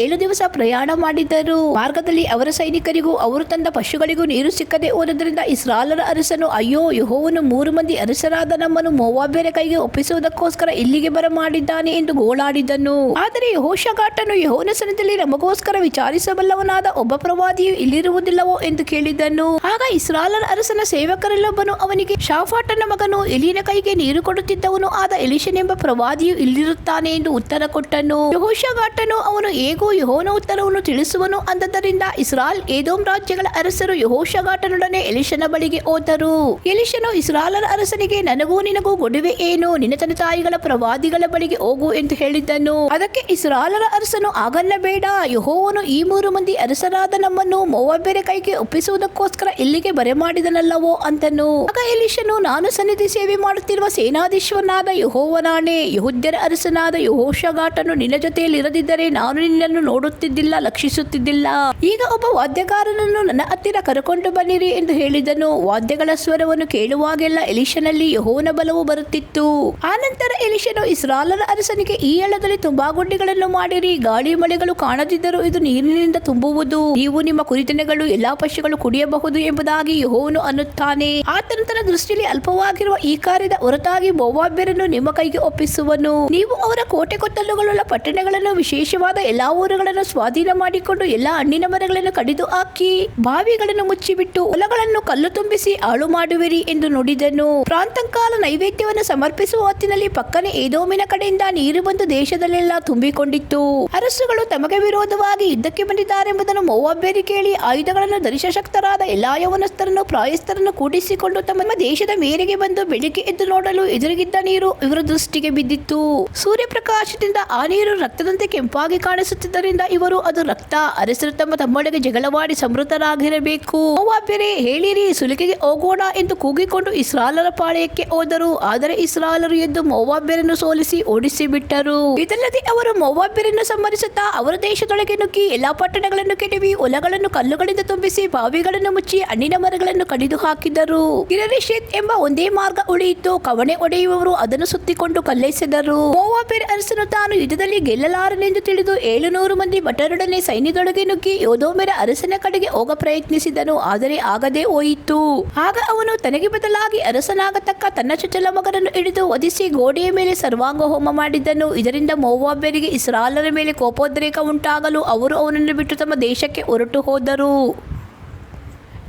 S1: 7 ದಿವಸ ಪ್ರಯಾಣ ಮಾಡಿದರು. ಮಾರ್ಗದಲ್ಲಿ ಅವರ ಸೈನಿಕರಿಗೂ ಅವರು ತಂದ ಪಶುಗಳಿಗೂ ನೀರು ಸಿಕ್ಕದೆ ಹೋದದರಿಂದ ಇಸ್ರಾಯೇಲರ ಅರಸನು, ಅಯ್ಯೋ, ಯೆಹೋವನು 3 ಮಂದಿ ಅರಸರಾದ ನಮ್ಮನ್ನು ಮೋವಾಬ್ಯರ ಕೈಗೆ ಒಪ್ಪಿಸುವುದಕ್ಕೋಸ್ಕರ ಇಲ್ಲಿಗೆ ಬರಮಾಡಿದ್ದಾನೆ ಎಂದು ಗೋಳಾಡಿದನು. ಆದರೆ ಯೆಹೋಷಾಫಾಟನು ಯೆಹೋವನ ಸನ್ನಿಧಿಯಲ್ಲಿ ನಮಗೋಸ್ಕರ ವಿಚಾರಿಸಬಲ್ಲವನಾದ ಒಬ್ಬ ಪ್ರವಾದಿಯು ಇಲ್ಲಿರುವುದಿಲ್ಲವೋ ಎಂದು ಕೇಳಿದನು. ಆಗ ಇಸ್ರಾಯೇಲರ ಅರಸನ ಸೇವಕರೆಲ್ಲೊಬ್ಬನು ಅವನಿಗೆ, ಶಾಫಾಟನ ಮಗನು ಎಲಿಯನ ಕೈಗೆ ನೀರು ಕೊಡುತ್ತಿದ್ದವನು ಆದ ಎಲಿಷನೆಂಬ ಪ್ರವಾದಿಯು ಇಲ್ಲಿರುತ್ತಾನೆ ಎಂದು ಉತ್ತರ ಕೊಟ್ಟನು. ಯೆಹೋಷಾಫಾಟನು, ಅವನು ಹೇಗೂ ಯೆಹೋವನ ಉತ್ತರವನ್ನು ತಿಳಿಸುವನು ಅಂದದ್ದರಿಂದ ಇಸ್ರಾಯೇಲ್ ಎದೋಮ್ ರಾಜ್ಯಗಳ ಅರಸರು ಯೆಹೋಷಾಫಾಟನೊಡನೆ ಎಲಿಷನ ಬಳಿಗೆ ಹೋದರು. ಎಲಿಷನು ಇಸ್ರಾಯೇಲರ ಅರಸನಿಗೆ, ನನಗೂ ನಿನಗೂ ಗೊಡವೆ ಏನು, ನಿನ್ನ ತಂದೆತಾಯಿಗಳ ಪ್ರವಾದಿಗಳ ಬಳಿಗೆ ಹೋಗು ಎಂದು ಹೇಳಿದ್ದನು. ಅದಕ್ಕೆ ಇಸ್ರಾಯೇಲರ ಅರಸನು, ಹಾಗನ್ನಬೇಡ, ಯೆಹೋವನು ಈ 3 ಮಂದಿ ಅರಸರಾದ ನಮ್ಮನ್ನು ಮೋವಾಬ್ಯರ ಕೈಗೆ ಒಪ್ಪಿಸುವುದಕ್ಕೋಸ್ಕರ ಇಲ್ಲಿಗೆ ಬರಮಾಡಿದನಲ್ಲವೋ ಅಂತನು. ಆಗ ಎಲಿಷನು, ನಾನು ಸನ್ನಿಧಿ ಸೇವೆ ಮಾಡುತ್ತಿರುವ ಸೇನಾಧೀಶ್ವರನಾದ ಯೆಹೋವನಾಣೆ, ಯೆಹೂದ್ಯರ ಅರಸನಾದ ಯೆಹೋಷಾಫಾಟನು ನಿನ್ನ ಜೊತೆಯಲ್ಲಿ ಇರದಿದ್ದರೆ ನಾನು ನಿನ್ನನ್ನು ನೋಡುತ್ತಿದ್ದಿಲ್ಲ, ಲಕ್ಷಿಸುತ್ತಿದ್ದಿಲ್ಲ. ಈಗ ಒಬ್ಬ ವಾದ್ಯಗಾರನನ್ನು ನನ್ನ ಹತ್ತಿರ ಕರೆಕೊಂಡು ಬನ್ನಿರಿ ಎಂದು ಹೇಳಿದನು. ವಾದ್ಯಗಳ ಸ್ವರವನ್ನು ಕೇಳುವಾಗೆಲ್ಲ ಎಲಿಷನಲ್ಲಿ ಯೆಹೋವನ ಬಲವು ಬರುತ್ತಿತ್ತು. ಆನಂತರ ಎಲಿಷನು ಇಸ್ರಾಯೇಲರ ಅರಸನಿಗೆ, ಈ ಹಳ್ಳದಲ್ಲಿ ತುಂಬಾ ಗುಂಡಿಗಳನ್ನು ಮಾಡಿರಿ, ಗಾಳಿ ಮಳೆಗಳು ಕಾಣದಿದ್ದರೂ ಇದು ನೀರಿನಿಂದ ತುಂಬುವುದು, ನೀವು ನಿಮ್ಮ ಕುರಿತನೆಗಳು ಎಲ್ಲಾ ಪಶುಗಳು ಕುಡಿಯಬಹುದು ಎಂಬುದಾಗಿ ಯೆಹೋವನು ಅನ್ನುತ್ತಾನೆ. ಆತನು ತನ್ನ ದೃಷ್ಟಿಯಲ್ಲಿ ಅಲ್ಪವಾಗಿರುವ ಈ ಕಾರ್ಯದ ಹೊರತಾಗಿ ಮೋವಾಬ್ಯರನ್ನು ನಿಮ್ಮ ಕೈಗೆ ಒಪ್ಪಿಸುವನು. ನೀವು ಅವರ ಕೋಟೆ ಕೊತ್ತಲುಗಳುಳ್ಳ ಪಟ್ಟಣಗಳನ್ನು ವಿಶೇಷವಾದ ಎಲ್ಲಾ ಊರುಗಳನ್ನು ಸ್ವಾಧೀನ ಮಾಡಿಕೊಂಡು ಎಲ್ಲಾ ಹಣ್ಣಿನ ಮರಗಳನ್ನು ಕಡಿದು ಹಾಕಿ ಬಾವಿಗಳನ್ನು ಮುಚ್ಚಿಬಿಟ್ಟು ಹೊಲಗಳನ್ನು ಕಲ್ಲು ತುಂಬಿಸಿ ಹಾಳು ಮಾಡುವಿರಿ ಎಂದು ನುಡಿದನು. ಪ್ರಾಂತಂಕಾಲ ನೈವೇದ್ಯವನ್ನು ಸಮರ್ಪಿಸುವ ಹೊತ್ತಿನಲ್ಲಿ ಪಕ್ಕನೆ ಏದೋಮಿನ ಕಡೆಯಿಂದ ನೀರು ಬಂದು ದೇಶದಲ್ಲೆಲ್ಲ ತುಂಬಿಕೊಂಡಿತ್ತು. ಅರಸುಗಳು ತಮಗೆ ವಿರೋಧವಾಗಿ ಯುದ್ಧಕ್ಕೆ ಬಂದಿದ್ದಾರೆಂಬುದನ್ನು ಮೋವಾಬ್ಯರು ಕೇಳಿ ಆಯುಧಗಳನ್ನು ಧರಿಸ ಶಕ್ತರಾದ ಎಲ್ಲಾ ಯೌವನಸ್ಥರನ್ನು ಪ್ರಾಯಸ್ಥರನ್ನು ಕೂಡಿಸಿಕೊಂಡು ತಮ್ಮ ದೇಶದ ಮೇರೆಗೆ ಬಂದು ಬೆಳಿಗ್ಗೆ ಎದ್ದು ನೋಡಲು ಎದುರಿಗಿದ್ದ ನೀರು ಇವರ ದೃಷ್ಟಿಗೆ ಬಿದ್ದಿತ್ತು. ಸೂರ್ಯಪ್ರಕಾಶದಿಂದ ಆ ನೀರು ರಕ್ತದಂತೆ ಕೆಂಪಾಗಿ ಕಾಣಿಸುತ್ತಿದ್ದರಿಂದ ಇವರು ಅದು ರಕ್ತ, ಅರಸರು ತಮ್ಮೊಳಗೆ ಜಗಳವಾಡಿ ಸಮೃದ್ಧರಾಗಿರಬೇಕು. ಮೋವಾಬ್ಯರೇ, ಹೇಳಿರಿ, ಸುಲಿಗೆಗೆ ಹೋಗೋಣ ಎಂದು ಕೂಗಿಕೊಂಡು ಇಸ್ರಾಯೇಲರ ಪಾಳೆಯಕ್ಕೆ ಹೋದರು. ಆದರೆ ಇಸ್ರಾಯೇಲರು ಎದ್ದು ಮೋವಾಬ್ಯರನ್ನು ಸೋಲಿಸಿ ಓಡಿಸಿ ಬಿಟ್ಟರು. ಇದಲ್ಲದೆ ಅವರು ಮೋವಾಬ್ಯರನ್ನು ಸಂಹರಿಸುತ್ತಾ ಅವರ ದೇಶದೊಳಗೆ ನುಗ್ಗಿ ಎಲ್ಲಾ ಪಟ್ಟಣಗಳನ್ನು ಕೆಡವಿ ಹೊಲಗಳನ್ನು ಕಲ್ಲುಗಳಿಂದ ತುಂಬಿಸಿ ಬಾವಿಗಳನ್ನು ಮುಚ್ಚಿ ಹಣ್ಣಿನ ಮರಗಳನ್ನು ಕಡಿದು ಹಾಕಿದರು. ಕಿರರೆಷೆತ್ ಎಂಬ ಒಂದೇ ಮಾರ್ಗ ಉಳಿಯಿತು. ಕವಣೆ ಒಡೆಯುವವರು ಅದನ್ನು ಸುತ್ತಿಕೊಂಡು ಕಲ್ಲೆಸೆದರು. ಮೋವಾಬ್ಯರ ಅರಸನು ತಾನು ಯುದ್ಧದಲ್ಲಿ ಗೆಲ್ಲಲಾರನೆಂದು ತಿಳಿದು 700 ಮಂದಿ ಭಟರೊಡನೆ ಸೈನ್ಯದೊಳಗೆ ನುಗ್ಗಿ ಯೋದೋಮೆರ ಅರಸನ ಕಡೆಗೆ ಹೋಗ ಪ್ರಯತ್ನಿಸಿದನು. ಆದರೆ ಆಗದೆ ಹೋಯಿತು. ಆಗ ಅವನು ತನಗೆ ಬದಲಾಗಿ ಅರಸನಾಗತಕ್ಕ ತನ್ನ ಚೊಚ್ಚಲ ಮಗನನ್ನು ಹಿಡಿದು ವಧಿಸಿ ಗೋಡೆಯ ಮೇಲೆ ಸರ್ವಾಂಗ ಹೋಮ ಮಾಡಿದ್ದನು. ಇದರಿಂದ ಮೋವಾಬ್ಯರಿಗೆ ಇಸ್ರಾಯೇಲರ ಮೇಲೆ ಕೋಪೋದ್ರೇಕ ಉಂಟಾಗಲು ಅವರು ಅವನನ್ನು ಬಿಟ್ಟು ತಮ್ಮ ದೇಶಕ್ಕೆ ಹೊರಟು ಹೋದರು.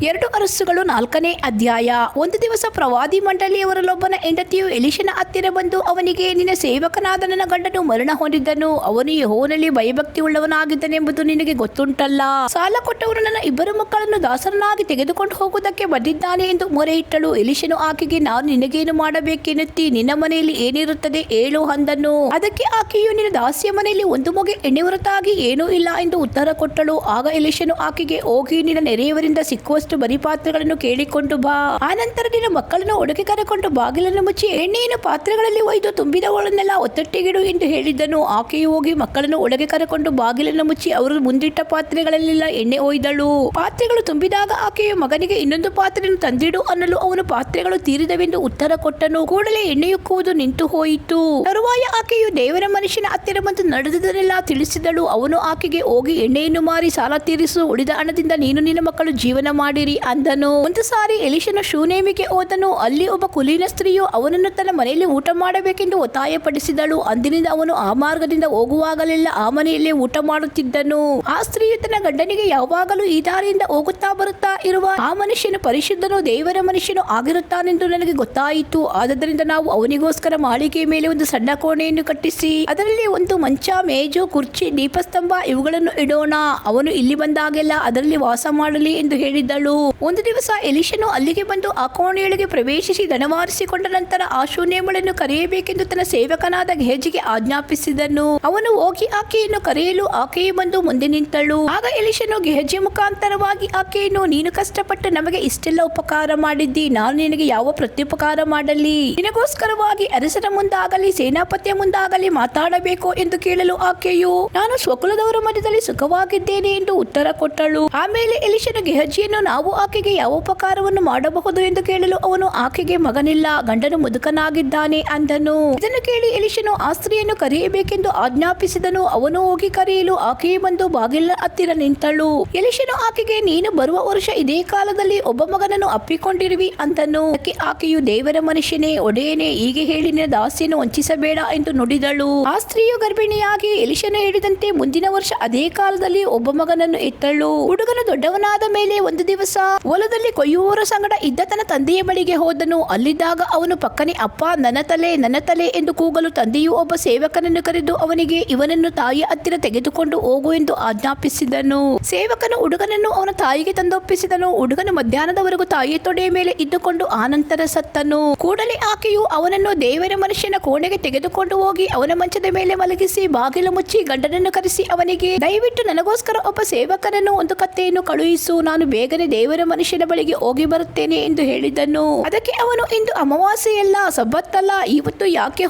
S1: 2 ಅರಸುಗಳು 4ನೇ ಅಧ್ಯಾಯ. ಒಂದು ದಿವಸ ಪ್ರವಾದಿ ಮಂಡಳಿಯವರಲ್ಲೊಬ್ಬನ ಹೆಂಡತಿಯು ಎಲೀಷನ ಹತ್ತಿರ ಬಂದು ಅವನಿಗೆ, ನಿನ್ನ ಸೇವಕನಾದ ನನ್ನ ಗಂಡನು ಮರಣ ಹೊಂದಿದ್ದನು. ಅವನು ಯೆಹೋವನಲ್ಲಿ ಭಯಭಕ್ತಿ ಉಳ್ಳವನಾಗಿದ್ದನೆಂಬುದು ನಿನಗೆ ಗೊತ್ತುಂಟಲ್ಲ. ಸಾಲ ಕೊಟ್ಟವನು ನನ್ನ 2 ಮಕ್ಕಳನ್ನು ದಾಸರನ್ನಾಗಿ ತೆಗೆದುಕೊಂಡು ಹೋಗುವುದಕ್ಕೆ ಬಂದಿದ್ದಾನೆ ಎಂದು ಮೊರೆಯಿಟ್ಟಳು. ಎಲೀಷನು ಆಕೆಗೆ, ನಾನು ನಿನಗೇನು ಮಾಡಬೇಕೆನ್ನುತ್ತಿ? ನಿನ್ನ ಮನೆಯಲ್ಲಿ ಏನಿರುತ್ತದೆ ಹೇಳು ಅಂದನು. ಅದಕ್ಕೆ ಆಕೆಯು, ನಿನ್ನ ದಾಸಿಯ ಮನೆಯಲ್ಲಿ 1 ಮೊಗೆ ಎಣ್ಣೆ ಹೊರತಾಗಿ ಏನೂ ಇಲ್ಲ ಎಂದು ಉತ್ತರ ಕೊಟ್ಟಳು. ಆಗ ಎಲೀಷನು ಆಕೆಗೆ, ಹೋಗಿ ನಿನ್ನ ನೆರೆಯವರಿಂದ ಸಿಕ್ಕುವಷ್ಟು ಬರಿ ಪಾತ್ರೆಗಳನ್ನು ಕೇಳಿಕೊಂಡು ಬಾ. ಆನಂತರ ನಿನ್ನ ಮಕ್ಕಳನ್ನು ಒಳಗೆ ಕರೆಕೊಂಡು ಬಾಗಿಲನ್ನು ಮುಚ್ಚಿ ಎಣ್ಣೆಯನ್ನು ಪಾತ್ರೆಗಳಲ್ಲಿ ಒಯ್ದು ತುಂಬಿದವುಗಳನ್ನೆಲ್ಲ ಒತ್ತಟ್ಟಿಗಿಡು ಎಂದು ಹೇಳಿದ್ದನು. ಆಕೆಯು ಹೋಗಿ ಮಕ್ಕಳನ್ನು ಒಳಗೆ ಕರೆಕೊಂಡು ಬಾಗಿಲನ್ನು ಮುಚ್ಚಿ ಅವರು ಮುಂದಿಟ್ಟ ಪಾತ್ರೆಗಳಲ್ಲೆಲ್ಲ ಎಣ್ಣೆ ಒಯ್ದಳು. ಪಾತ್ರೆಗಳು ತುಂಬಿದಾಗ ಆಕೆಯು ಮಗನಿಗೆ, ಇನ್ನೊಂದು ಪಾತ್ರೆಯನ್ನು ತಂದಿಡು ಅನ್ನಲು ಅವನು ಪಾತ್ರೆಗಳು ತೀರಿದವೆಂದು ಉತ್ತರ ಕೊಟ್ಟನು. ಕೂಡಲೇ ಎಣ್ಣೆಯುಕ್ಕುವುದು ನಿಂತು ಹೋಯಿತು. ತರುವಾಯ ಆಕೆಯು ದೇವರ ಮನುಷ್ಯನ ಹತ್ತಿರ ಬಂದು ನಡೆದುದನ್ನೆಲ್ಲ ತಿಳಿಸಿದಳು. ಅವನು ಆಕೆಗೆ, ಹೋಗಿ ಎಣ್ಣೆಯನ್ನು ಮಾರಿ ಸಾಲ ತೀರಿಸು, ಉಳಿದ ಹಣದಿಂದ ನೀನು ನಿನ್ನ ಮಕ್ಕಳು ಜೀವನ ಮಾಡಿರಿ ಅಂದನು. ಒಂದು ಸಾರಿ ಎಲೀಷನು ಶೂನೇಮಿಗೆ ಹೋದನು. ಅಲ್ಲಿ ಒಬ್ಬ ಕುಲೀನ ಸ್ತ್ರೀಯು ಅವನನ್ನು ತನ್ನ ಮನೆಯಲ್ಲಿ ಊಟ ಮಾಡಬೇಕೆಂದು ಒತ್ತಾಯಪಡಿಸಿದಳು. ಅಂದಿನಿಂದ ಅವನು ಆ ಮಾರ್ಗದಿಂದ ಹೋಗುವಾಗಲೆಲ್ಲ ಆ ಮನೆಯಲ್ಲೇ ಊಟ ಮಾಡುತ್ತಿದ್ದನು. ಆ ಸ್ತ್ರೀಯು ತನ್ನ ಗಂಡನಿಗೆ, ಯಾವಾಗಲೂ ಈ ದಾರಿಯಿಂದ ಹೋಗುತ್ತಾ ಬರುತ್ತಾ ಇರುವ ಆ ಮನುಷ್ಯನು ಪರಿಶುದ್ಧನು, ದೇವರ ಮನುಷ್ಯನು ಆಗಿರುತ್ತಾನೆಂದು ನನಗೆ ಗೊತ್ತಾಯಿತು. ಆದ್ದರಿಂದ ನಾವು ಅವನಿಗೋಸ್ಕರ ಮಾಳಿಗೆಯ ಮೇಲೆ ಒಂದು ಸಣ್ಣ ಕೋಣೆಯನ್ನು ಕಟ್ಟಿಸಿ ಅದರಲ್ಲಿ ಒಂದು ಮಂಚ, ಮೇಜು, ಕುರ್ಚಿ, ದೀಪಸ್ತಂಭ ಇವುಗಳನ್ನು ಇಡೋಣ. ಅವನು ಇಲ್ಲಿ ಬಂದಾಗೆಲ್ಲ ಅದರಲ್ಲಿ ವಾಸ ಮಾಡಲಿ ಎಂದು ಹೇಳಿದ್ದಳು. ಒಂದು ದಿವಸ ಎಲೀಷನು ಅಲ್ಲಿಗೆ ಬಂದು ಆ ಕೋಣೆಯೊಳಗೆ ಪ್ರವೇಶಿಸಿ ದಣವಾರಿಸಿಕೊಂಡ ನಂತರ ಆ ಶೂನೇಮಳನ್ನು ಕರೆಯಬೇಕೆಂದು ತನ್ನ ಸೇವಕನಾದ ಗೆಹಜಿಗೆ ಆಜ್ಞಾಪಿಸಿದನು. ಅವನು ಹೋಗಿ ಆಕೆಯನ್ನು ಕರೆಯಲು ಆಕೆಯು ಬಂದು ಮುಂದೆ ನಿಂತಳು. ಆಗ ಎಲೀಷನು ಗೆಹಜಿಯ ಮುಖಾಂತರವಾಗಿ ಆಕೆಯನ್ನು, ನೀನು ಕಷ್ಟಪಟ್ಟು ನಮಗೆ ಇಷ್ಟೆಲ್ಲ ಉಪಕಾರ ಮಾಡಿದ್ದಿ, ನಾನು ನಿನಗೆ ಯಾವ ಪ್ರತ್ಯುಪಕಾರ ಮಾಡಲಿ? ನಿನಗೋಸ್ಕರವಾಗಿ ಅರಸನ ಮುಂದಾಗಲಿ ಸೇನಾಪತಿಯ ಮುಂದಾಗಲಿ ಮಾತಾಡಬೇಕು ಎಂದು ಕೇಳಲು ಆಕೆಯು, ನಾನು ಸ್ವಕುಲದವರ ಮಧ್ಯದಲ್ಲಿ ಸುಖವಾಗಿದ್ದೇನೆ ಎಂದು ಉತ್ತರ ಕೊಟ್ಟಳು. ಆಮೇಲೆ ಎಲೀಷನು ಗೆಹಜಿಯನ್ನು, ನಾವು ಆಕೆಗೆ ಯಾವ ಉಪಕಾರವನ್ನು ಮಾಡಬಹುದು ಎಂದು ಕೇಳಲು ಅವನು, ಆಕೆಗೆ ಮಗನಿಲ್ಲ, ಗಂಡನು ಮುದುಕನಾಗಿದ್ದಾನೆ ಅಂದನು. ಇದನ್ನು ಕೇಳಿ ಎಲೀಷನು ಆ ಸ್ತ್ರೀಯನ್ನು ಕರೆಯಬೇಕೆಂದು ಆಜ್ಞಾಪಿಸಿದನು. ಅವನು ಹೋಗಿ ಕರೆಯಲು ಆಕೆಯು ಬಂದು ಬಾಗಿಲ ಹತ್ತಿರ ನಿಂತಳು. ಎಲೀಷನು ಆಕೆಗೆ, ನೀನು ಬರುವ ವರ್ಷ ಇದೇ ಕಾಲದಲ್ಲಿ ಒಬ್ಬ ಮಗನನ್ನು ಅಪ್ಪಿಕೊಂಡಿರುವಿ ಅಂದನು. ಅದಕ್ಕೆ ಆಕೆಯು, ದೇವರ ಮನುಷ್ಯನೇ, ಒಡೆಯನೇ, ಹೀಗೆ ಹೇಳಿ ನಿನ್ನ ದಾಸಿಯನ್ನು ವಂಚಿಸಬೇಡ ಎಂದು ನುಡಿದಳು. ಆ ಸ್ತ್ರೀಯು ಗರ್ಭಿಣಿಯಾಗಿ ಎಲೀಷನು ಹೇಳಿದಂತೆ ಮುಂದಿನ ವರ್ಷ ಅದೇ ಕಾಲದಲ್ಲಿ ಒಬ್ಬ ಮಗನನ್ನು ಎತ್ತಳು. ಹುಡುಗನು ದೊಡ್ಡವನಾದ ಮೇಲೆ ಒಂದು ದಿವಸ ಹೊಲದಲ್ಲಿ ಕೊಯ್ಯುವವರ ಸಂಗಡ ಇದ್ದ ತನ್ನ ತಂದೆಯ ಬಳಿಗೆ ಹೋದನು. ಅಲ್ಲಿದ್ದಾಗ ಅವನು ಪಕ್ಕನೆ, ಅಪ್ಪ, ನನ್ನ ತಲೆ, ನನ್ನ ತಲೆ ಎಂದು ಕೂಗಲು ತಂದೆಯು ಒಬ್ಬ ಸೇವಕನನ್ನು ಕರೆದು ಅವನಿಗೆ, ಇವನನ್ನು ತಾಯಿಯ ಹತ್ತಿರ ತೆಗೆದುಕೊಂಡು ಹೋಗು ಎಂದು ಆಜ್ಞಾಪಿಸಿದನು. ಸೇವಕನು ಹುಡುಗನನ್ನು ಅವನ ತಾಯಿಗೆ ತಂದೊಪ್ಪಿಸಿದನು. ಹುಡುಗನು ಮಧ್ಯಾಹ್ನದವರೆಗೂ ತಾಯಿಯ ತೊಡೆಯ ಮೇಲೆ ಇದ್ದುಕೊಂಡು ಆನಂತರ ಸತ್ತನು. ಕೂಡಲೇ ಆಕೆಯು ಅವನನ್ನು ದೇವರ ಮನುಷ್ಯನ ಕೋಣೆಗೆ ತೆಗೆದುಕೊಂಡು ಹೋಗಿ ಅವನ ಮಂಚದ ಮೇಲೆ ಮಲಗಿಸಿ ಬಾಗಿಲು ಮುಚ್ಚಿ ಗಂಡನನ್ನು ಕರೆಸಿ ಅವನಿಗೆ, ದಯವಿಟ್ಟು ನನಗೋಸ್ಕರ ಒಬ್ಬ ಸೇವಕನನ್ನು ಒಂದು ಕತ್ತೆಯನ್ನು ಕಳುಹಿಸು, ನಾನು ಬೇಗನೆ ದೇವರ ಮನುಷ್ಯನ ಬಳಿಗೆ ಹೋಗಿ ಬರುತ್ತೇನೆ ಎಂದು ಹೇಳಿದನು. ಅದಕ್ಕೆ ಅವನು, ಇಂದು ಅಮಾವಾಸ್ಯೆಯಲ್ಲ, ಸಬ್ಬತ್ತಲ್ಲ, ಇವತ್ತು ಯಾಕೆ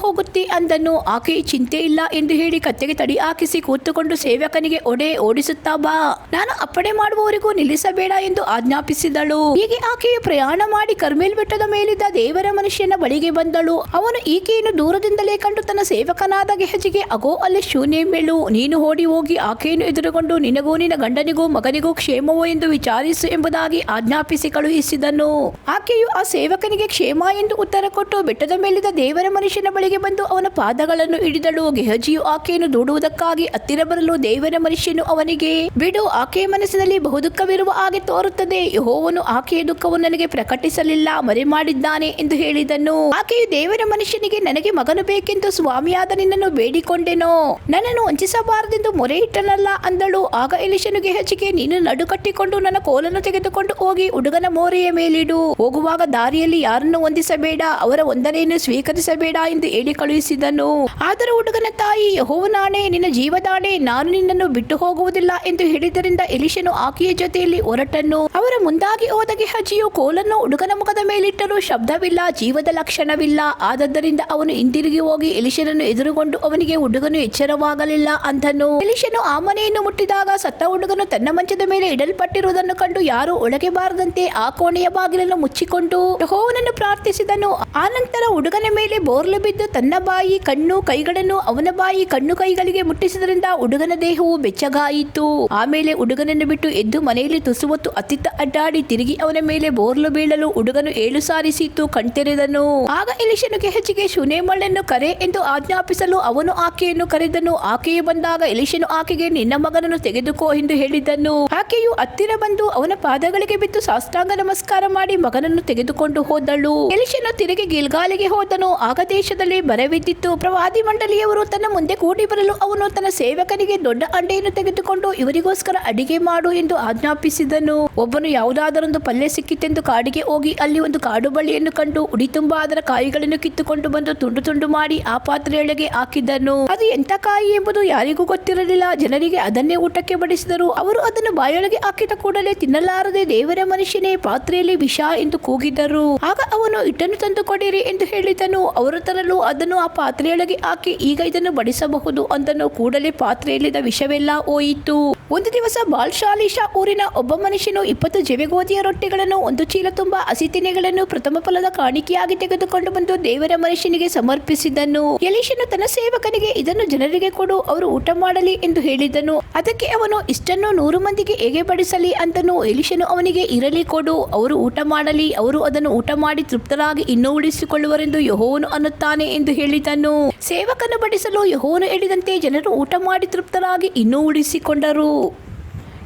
S1: ಹೋಗುತ್ತಿ ಅಂದನು. ಆಕೆ, ಚಿಂತೆ ಇಲ್ಲ ಎಂದು ಹೇಳಿ ಕತ್ತೆಗೆ ತಡಿ ಹಾಕಿಸಿ ಕೂತುಕೊಂಡು ಸೇವಕನಿಗೆ, ಓಡಿಸುತ್ತಾ ಬಾ, ನಾನು ಅಪ್ಪಣೆ ಮಾಡುವವರೆಗೂ ನಿಲ್ಲಿಸಬೇಡ ಎಂದು ಆಜ್ಞಾಪಿಸಿದಳು. ಹೀಗೆ ಆಕೆಯು ಪ್ರಯಾಣ ಮಾಡಿ ಕರ್ಮೇಲ್ ಬೆಟ್ಟದ ಮೇಲಿದ್ದ ದೇವರ ಮನುಷ್ಯನ ಬಳಿಗೆ ಬಂದಳು. ಅವನು ಈಕೆಯನ್ನು ದೂರದಿಂದಲೇ ಕಂಡು ತನ್ನ ಸೇವಕನಾದ ಗೆಹಜಿಗೆ, ಅಗೋ, ಅಲ್ಲಿ ಶೂನೇಮ್ಯಳು, ನೀನು ಓಡಿ ಹೋಗಿ ಆಕೆಯನ್ನು ಎದುರುಗೊಂಡು ನಿನಗೂ ನಿನ್ನ ಗಂಡನಿಗೂ ಮಗನಿಗೂ ಕ್ಷೇಮವೋ ಎಂದು ವಿಚಾರಿಸು ಎಂಬುದಾಗಿ ಎಂಬುದಾಗಿ ಆಜ್ಞಾಪಿಸಿ ಕಳುಹಿಸಿದನು. ಆಕೆಯು ಆ ಸೇವಕನಿಗೆ ಕ್ಷೇಮ ಎಂದು ಉತ್ತರ ಕೊಟ್ಟು ಬೆಟ್ಟದ ಮೇಲಿದ್ದ ದೇವರ ಮನುಷ್ಯನ ಬಳಿಗೆ ಬಂದು ಅವನ ಪಾದಗಳನ್ನು ಹಿಡಿದಳು. ಗೆಹಜಿಯು ಆಕೆಯನ್ನು ದೂಡುವುದಕ್ಕಾಗಿ ಹತ್ತಿರ ಬರಲು ದೇವರ ಮನುಷ್ಯನು ಅವನಿಗೆ, ಬಿಡು, ಆಕೆಯ ಮನಸ್ಸಿನಲ್ಲಿ ಬಹುದುಃಖವಿರುವ ಹಾಗೆ ತೋರುತ್ತದೆ. ಯೆಹೋವನು ಆಕೆಯ ದುಃಖವನ್ನು ನನಗೆ ಪ್ರಕಟಿಸಲಿಲ್ಲ, ಮರೆಮಾಡಿದ್ದಾನೆ ಎಂದು ಹೇಳಿದನು. ಆಕೆಯು ದೇವರ ಮನುಷ್ಯನಿಗೆ, ನನಗೆ ಮಗನು ಬೇಕೆಂದು ಸ್ವಾಮಿಯಾದ ನಿನ್ನನ್ನು ಬೇಡಿಕೊಂಡೆನೋ, ನನ್ನನ್ನು ವಂಚಿಸಬಾರದೆಂದು ಮೊರೆ ಇಟ್ಟನಲ್ಲ ಅಂದಳು. ಆಗ ಎಲಿಷನು ಗೆಹಜಿಗೆ, ನೀನು ನಡು ಕಟ್ಟಿಕೊಂಡು ನನ್ನ ಕೋಲನ್ನು ತೆಗೆದುಕೊಂಡು ಹೋಗಿ ಹುಡುಗನ ಮೋರೆಯ ಮೇಲಿಡು. ಹೋಗುವಾಗ ದಾರಿಯಲ್ಲಿ ಯಾರನ್ನು ವಂದಿಸಬೇಡ, ಅವರ ವಂದನೆಯನ್ನು ಸ್ವೀಕರಿಸಬೇಡ ಎಂದು ಹೇಳಿ ಕಳುಹಿಸಿದನು. ಆದರೂ ಹುಡುಗನ ತಾಯಿ, ಯೆಹೋವನಾಣೆ, ನಿನ್ನ ಜೀವದಾಣೆ, ನಾನು ನಿನ್ನನ್ನು ಬಿಟ್ಟು ಹೋಗುವುದಿಲ್ಲ ಎಂದು ಹೇಳಿದ್ದರಿಂದ ಎಲಿಷನು ಆಕೆಯ ಜೊತೆಯಲ್ಲಿ ಹೊರಟನು. ಅವರ ಮುಂದಾಗಿ ಹೋದ ಗೆಹಜಿಯು ಕೋಲನ್ನು ಹುಡುಗನ ಮುಖದ ಮೇಲಿಟ್ಟರು. ಶಬ್ದವಿಲ್ಲ, ಜೀವದ ಲಕ್ಷಣವಿಲ್ಲ. ಆದದ್ದರಿಂದ ಅವನು ಹಿಂದಿರುಗಿ ಹೋಗಿ ಎಲಿಷನನ್ನು ಎದುರುಗೊಂಡು ಅವನಿಗೆ, ಹುಡುಗನು ಎಚ್ಚರವಾಗಲಿಲ್ಲ ಅಂದನು. ಎಲಿಷನು ಆ ಮನೆಯನ್ನು ಮುಟ್ಟಿದಾಗ ಸತ್ತ ಹುಡುಗನು ತನ್ನ ಮಂಚದ ಮೇಲೆ ಇಡಲ್ಪಟ್ಟಿರುವುದನ್ನು ಕಂಡು ಯಾರು ಒಳಗೆ ಬಾರದಂತೆ ಆ ಕೋಣೆಯ ಬಾಗಿಲನ್ನು ಮುಚ್ಚಿಕೊಂಡು ಯೆಹೋವನನ್ನು ಪ್ರಾರ್ಥಿಸಿದನು. ಆನಂತರ ಹುಡುಗನ ಮೇಲೆ ಬೋರ್ಲು ಬಿದ್ದು ತನ್ನ ಬಾಯಿ, ಕಣ್ಣು, ಕೈಗಳನ್ನು ಅವನ ಬಾಯಿ, ಕಣ್ಣು, ಕೈಗಳಿಗೆ ಮುಟ್ಟಿಸಿದ್ರಿಂದ ಹುಡುಗನ ದೇಹವು ಬೆಚ್ಚಗಾಯಿತು. ಆಮೇಲೆ ಹುಡುಗನನ್ನು ಬಿಟ್ಟು ಎದ್ದು ಮನೆಯಲ್ಲಿ ತುಸು ಹೊತ್ತು ಅತ್ತಿತ್ತ ಅಡ್ಡಾಡಿ ತಿರುಗಿ ಅವನ ಮೇಲೆ ಬೋರ್ಲು ಬೀಳಲು ಹುಡುಗನು 7 ಸಾರಿ ಸೀತು ಕಣ್ತೆರೆದನು. ಆಗ ಎಲಿಷನು ಗೆಹಜಿಗೆ, ಶೂನೇಮಳನ್ನು ಕರೆ ಎಂದು ಆಜ್ಞಾಪಿಸಲು ಅವನು ಆಕೆಯನ್ನು ಕರೆದನು. ಆಕೆಯು ಬಂದಾಗ ಎಲಿಷನು ಆಕೆಗೆ, ನಿನ್ನ ಮಗನನ್ನು ತೆಗೆದುಕೋ ಎಂದು ಹೇಳಿದನು. ಆಕೆಯು ಹತ್ತಿರ ಬಂದು ಅವನ ಪಾದಗಳಿಗೆ ಬಿದ್ದು ಸಾಷ್ಟಾಂಗ ನಮಸ್ಕಾರ ಮಾಡಿ ಮಗನನ್ನು ತೆಗೆದುಕೊಂಡು ಹೋದಳು. ಎಲಿಷನು ತಿರುಗಿ ಗಿಲ್ಗಾಲಿಗೆ ಹೋದನು. ಆಗ ದೇಶದಲ್ಲಿ ಬರವಿದ್ದಿತ್ತು. ಪ್ರವಾದಿ ಮಂಡಳಿಯವರು ತನ್ನ ಮುಂದೆ ಕೂಡಿ ಬರಲು ಅವನು ತನ್ನ ಸೇವಕನಿಗೆ, ದೊಡ್ಡ ಅಂಡೆಯನ್ನು ತೆಗೆದುಕೊಂಡು ಇವರಿಗೋಸ್ಕರ ಅಡಿಗೆ ಮಾಡು ಎಂದು ಆಜ್ಞಾಪಿಸಿದನು. ಒಬ್ಬನು ಯಾವುದಾದರೊಂದು ಪಲ್ಯ ಸಿಕ್ಕಿತೆಂದು ಕಾಡಿಗೆ ಹೋಗಿ ಅಲ್ಲಿ ಒಂದು ಕಾಡು ಬಳ್ಳಿಯನ್ನು ಕಂಡು ಉಡಿ ತುಂಬಾ ಅದರ ಕಾಯಿಗಳನ್ನು ಕಿತ್ತುಕೊಂಡು ಬಂದು ತುಂಡು ತುಂಡು ಮಾಡಿ ಆ ಪಾತ್ರೆಯೊಳಗೆ ಹಾಕಿದನು. ಅದು ಎಂಥ ಕಾಯಿ ಎಂಬುದು ಯಾರಿಗೂ ಗೊತ್ತಿರಲಿಲ್ಲ. ಜನರಿಗೆ ಅದನ್ನೇ ಊಟಕ್ಕೆ ಬಡಿಸಿದರು. ಅವರು ಅದನ್ನು ಬಾಯೊಳಗೆ ಹಾಕಿದ ಕೂಡಲೇ ತಿನ್ನಲಾರದೆ, ದೇವರ ಮನುಷ್ಯನೇ, ಪಾತ್ರೆಯಲ್ಲಿ ವಿಷ ಎಂದು ಕೂಗಿದರು. ಆಗ ಅವನು, ಹಿಟ್ಟನ್ನು ತಂದು ಕೊಡಿರಿ ಎಂದು ಹೇಳಿದನು. ಅವರು ತರಲು ಅದನ್ನು ಆ ಪಾತ್ರೆಯೊಳಗೆ ಹಾಕಿ, ಈಗ ಇದನ್ನು ಬಡಿಸಬಹುದು ಅಂದನು. ಕೂಡಲೇ ಪಾತ್ರೆಯಲ್ಲಿದ್ದ ವಿಷವೆಲ್ಲ ಹೋಯಿತು. ಒಂದು ದಿವಸ ಬಾಲ್ಶಾಲಿಷ ಊರಿನ ಒಬ್ಬ ಮನುಷ್ಯನು 20 ಜವೆಗೋದಿಯ ರೊಟ್ಟಿಗಳನ್ನು, 1 ಚೀಲ ತುಂಬಾ ಹಸಿ ತೆನೆಗಳನ್ನು ಪ್ರಥಮ ಫಲದ ಕಾಣಿಕೆಯಾಗಿ ತೆಗೆದುಕೊಂಡು ಬಂದು ದೇವರ ಮನುಷ್ಯನಿಗೆ ಸಮರ್ಪಿಸಿದನು. ಎಲಿಷನು ತನ್ನ ಸೇವಕನಿಗೆ, ಇದನ್ನು ಜನರಿಗೆ ಕೊಡು, ಅವರು ಊಟ ಮಾಡಲಿ ಎಂದು ಹೇಳಿದನು. ಅದಕ್ಕೆ ಅವನು, ಇಷ್ಟನ್ನು 100 ಮಂದಿಗೆ ಹೇಗೆ ಬಡಿಸಲಿ ಅಂದನು. ಎಲಿಷನು ಅವನಿಗೆ, ಇರಲಿ, ಕೊಡು, ಅವರು ಊಟ ಮಾಡಲಿ, ಅವರು ಅದನ್ನು ಊಟ ಮಾಡಿ ತೃಪ್ತರಾಗಿ ಇನ್ನೂ ಉಳಿಸಿಕೊಳ್ಳುವರೆಂದು ಯೆಹೋವನು ಅನ್ನುತ್ತಾನೆ ಎಂದು ಹೇಳಿದನು. ಸೇವಕನು ಬಡಿಸಲು ಯೆಹೋವನು ಹೇಳಿದಂತೆ ಜನರು ಊಟ ಮಾಡಿ ತೃಪ್ತರಾಗಿ ಇನ್ನೂ ಉಳಿಸಿಕೊಂಡರು.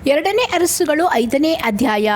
S1: 2ನೇ ಅರಸುಗಳು 5ನೇ ಅಧ್ಯಾಯ.